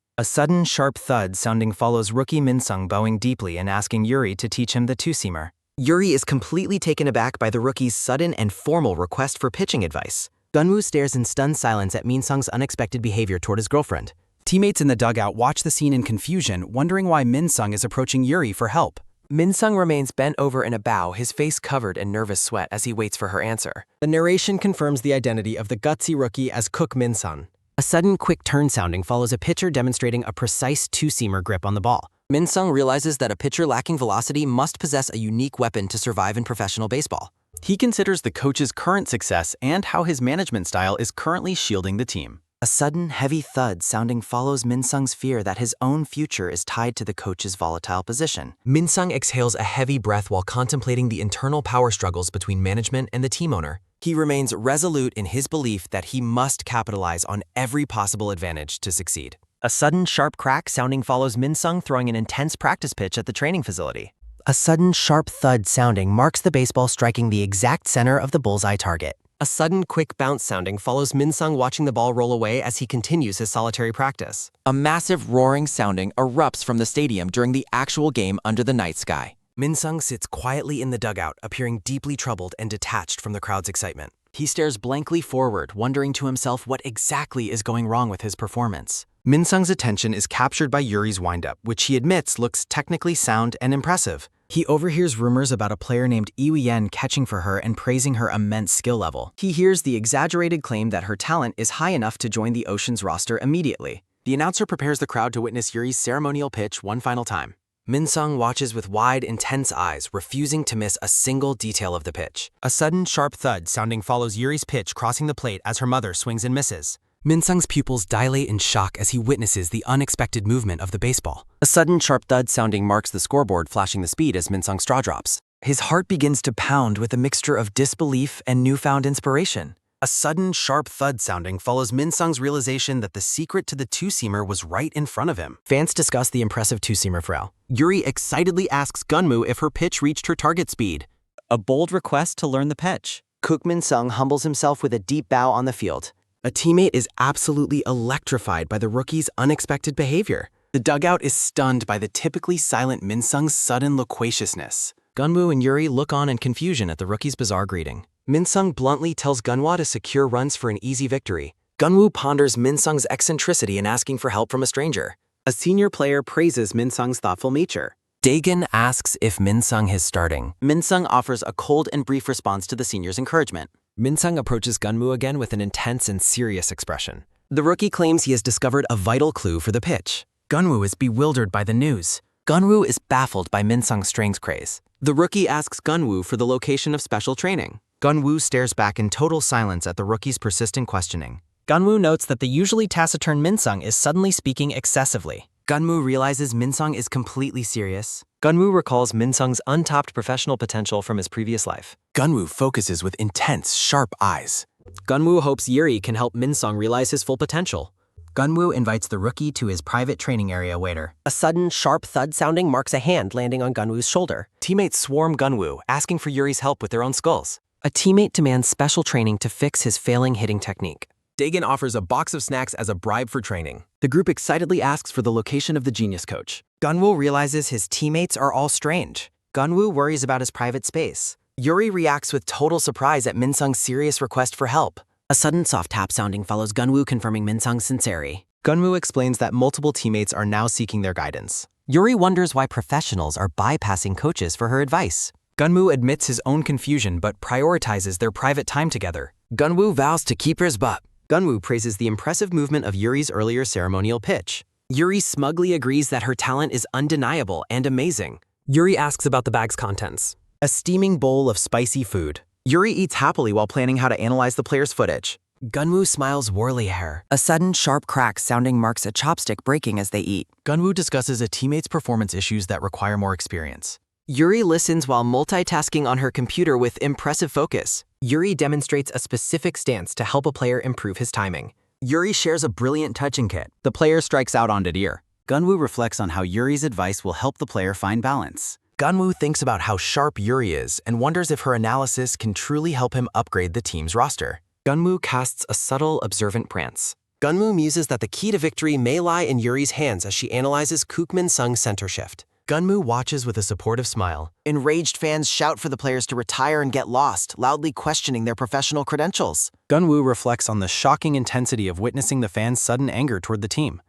A sudden, sharp thud sounding follows rookie Min-sung bowing deeply and asking Yuri to teach him the two-seamer. Yuri is completely taken aback by the rookie's sudden and formal request for pitching advice. Geon-woo stares in stunned silence at Min-sung's unexpected behavior toward his girlfriend. Teammates in the dugout watch the scene in confusion, wondering why Min-sung is approaching Yuri for help. Min-sung remains bent over in a bow, his face covered in nervous sweat as he waits for her answer. The narration confirms the identity of the gutsy rookie as Cook Min-sung. A sudden, quick turn sounding follows a pitcher demonstrating a precise two-seamer grip on the ball. Min-sung realizes that a pitcher lacking velocity must possess a unique weapon to survive in professional baseball. He considers the coach's current success and how his management style is currently shielding the team. A sudden, heavy thud sounding follows Min-sung's fear that his own future is tied to the coach's volatile position. Min-sung exhales a heavy breath while contemplating the internal power struggles between management and the team owner. He remains resolute in his belief that he must capitalize on every possible advantage to succeed. A sudden, sharp crack sounding follows Min-sung throwing an intense practice pitch at the training facility. A sudden, sharp thud sounding marks the baseball striking the exact center of the bullseye target. A sudden, quick bounce sounding follows Min-sung watching the ball roll away as he continues his solitary practice. A massive roaring sounding erupts from the stadium during the actual game under the night sky. Min-sung sits quietly in the dugout, appearing deeply troubled and detached from the crowd's excitement. He stares blankly forward, wondering to himself what exactly is going wrong with his performance. Min-sung's attention is captured by Yuri's windup, which he admits looks technically sound and impressive. He overhears rumors about a player named Yen catching for her and praising her immense skill level. He hears the exaggerated claim that her talent is high enough to join the Ocean's roster immediately. The announcer prepares the crowd to witness Yuri's ceremonial pitch one final time. Min-sung watches with wide, intense eyes, refusing to miss a single detail of the pitch. A sudden, sharp thud sounding follows Yuri's pitch crossing the plate as her mother swings and misses. Min-sung's pupils dilate in shock as he witnesses the unexpected movement of the baseball. A sudden sharp thud sounding marks the scoreboard, flashing the speed as Min-sung's straw drops. His heart begins to pound with a mixture of disbelief and newfound inspiration. A sudden, sharp thud sounding follows Min-sung's realization that the secret to the two-seamer was right in front of him. Fans discuss the impressive two-seamer throw. Yuri excitedly asks Geon-woo if her pitch reached her target speed. A bold request to learn the pitch. Cook Min-sung humbles himself with a deep bow on the field. A teammate is absolutely electrified by the rookie's unexpected behavior. The dugout is stunned by the typically silent Min-sung's sudden loquaciousness. Geon-woo and Yuri look on in confusion at the rookie's bizarre greeting. Min-sung bluntly tells Geon-woo to secure runs for an easy victory. Geon-woo ponders Min-sung's eccentricity in asking for help from a stranger. A senior player praises Min-sung's thoughtful nature. Daegan asks if Min-sung is starting. Min-sung offers a cold and brief response to the senior's encouragement. Min-sung approaches Geon-woo again with an intense and serious expression. The rookie claims he has discovered a vital clue for the pitch. Geon-woo is bewildered by the news. Geon-woo is baffled by Min-sung's strength craze. The rookie asks Geon-woo for the location of special training. Geon-woo stares back in total silence at the rookie's persistent questioning. Geon-woo notes that the usually taciturn Min-sung is suddenly speaking excessively. Geon-woo realizes Min-sung is completely serious. Geon-woo recalls Min-sung's untapped professional potential from his previous life. Geon-woo focuses with intense, sharp eyes. Geon-woo hopes Yuri can help Min-sung realize his full potential. Geon-woo invites the rookie to his private training area waiter. A sudden, sharp thud sounding marks a hand landing on Geon-woo's shoulder. Teammates swarm Geon-woo, asking for Yuri's help with their own skulls. A teammate demands special training to fix his failing hitting technique. Daegan offers a box of snacks as a bribe for training. The group excitedly asks for the location of the genius coach. Geon-woo realizes his teammates are all strange. Geon-woo worries about his private space. Yuri reacts with total surprise at Min-sung's serious request for help. A sudden soft tap sounding follows Geon-woo confirming Min-sung's sincerity. Geon-woo explains that multiple teammates are now seeking their guidance. Yuri wonders why professionals are bypassing coaches for her advice. Geon-woo admits his own confusion but prioritizes their private time together. Geon-woo vows to keep his butt. Geon-woo praises the impressive movement of Yuri's earlier ceremonial pitch. Yuri smugly agrees that her talent is undeniable and amazing. Yuri asks about the bag's contents. A steaming bowl of spicy food. Yuri eats happily while planning how to analyze the player's footage. Geon-woo smiles warily at her. A sudden, sharp crack sounding marks a chopstick breaking as they eat. Geon-woo discusses a teammate's performance issues that require more experience. Yuri listens while multitasking on her computer with impressive focus. Yuri demonstrates a specific stance to help a player improve his timing. Yuri shares a brilliant touching kit. The player strikes out on deer. Geon-woo reflects on how Yuri's advice will help the player find balance. Geon-woo thinks about how sharp Yuri is and wonders if her analysis can truly help him upgrade the team's roster. Geon-woo casts a subtle, observant prance. Geon-woo muses that the key to victory may lie in Yuri's hands as she analyzes Kookmin-sung's center shift. Geon-woo watches with a supportive smile. Enraged fans shout for the players to retire and get lost, loudly questioning their professional credentials. Geon-woo reflects on the shocking intensity of witnessing the fans' sudden anger toward the team.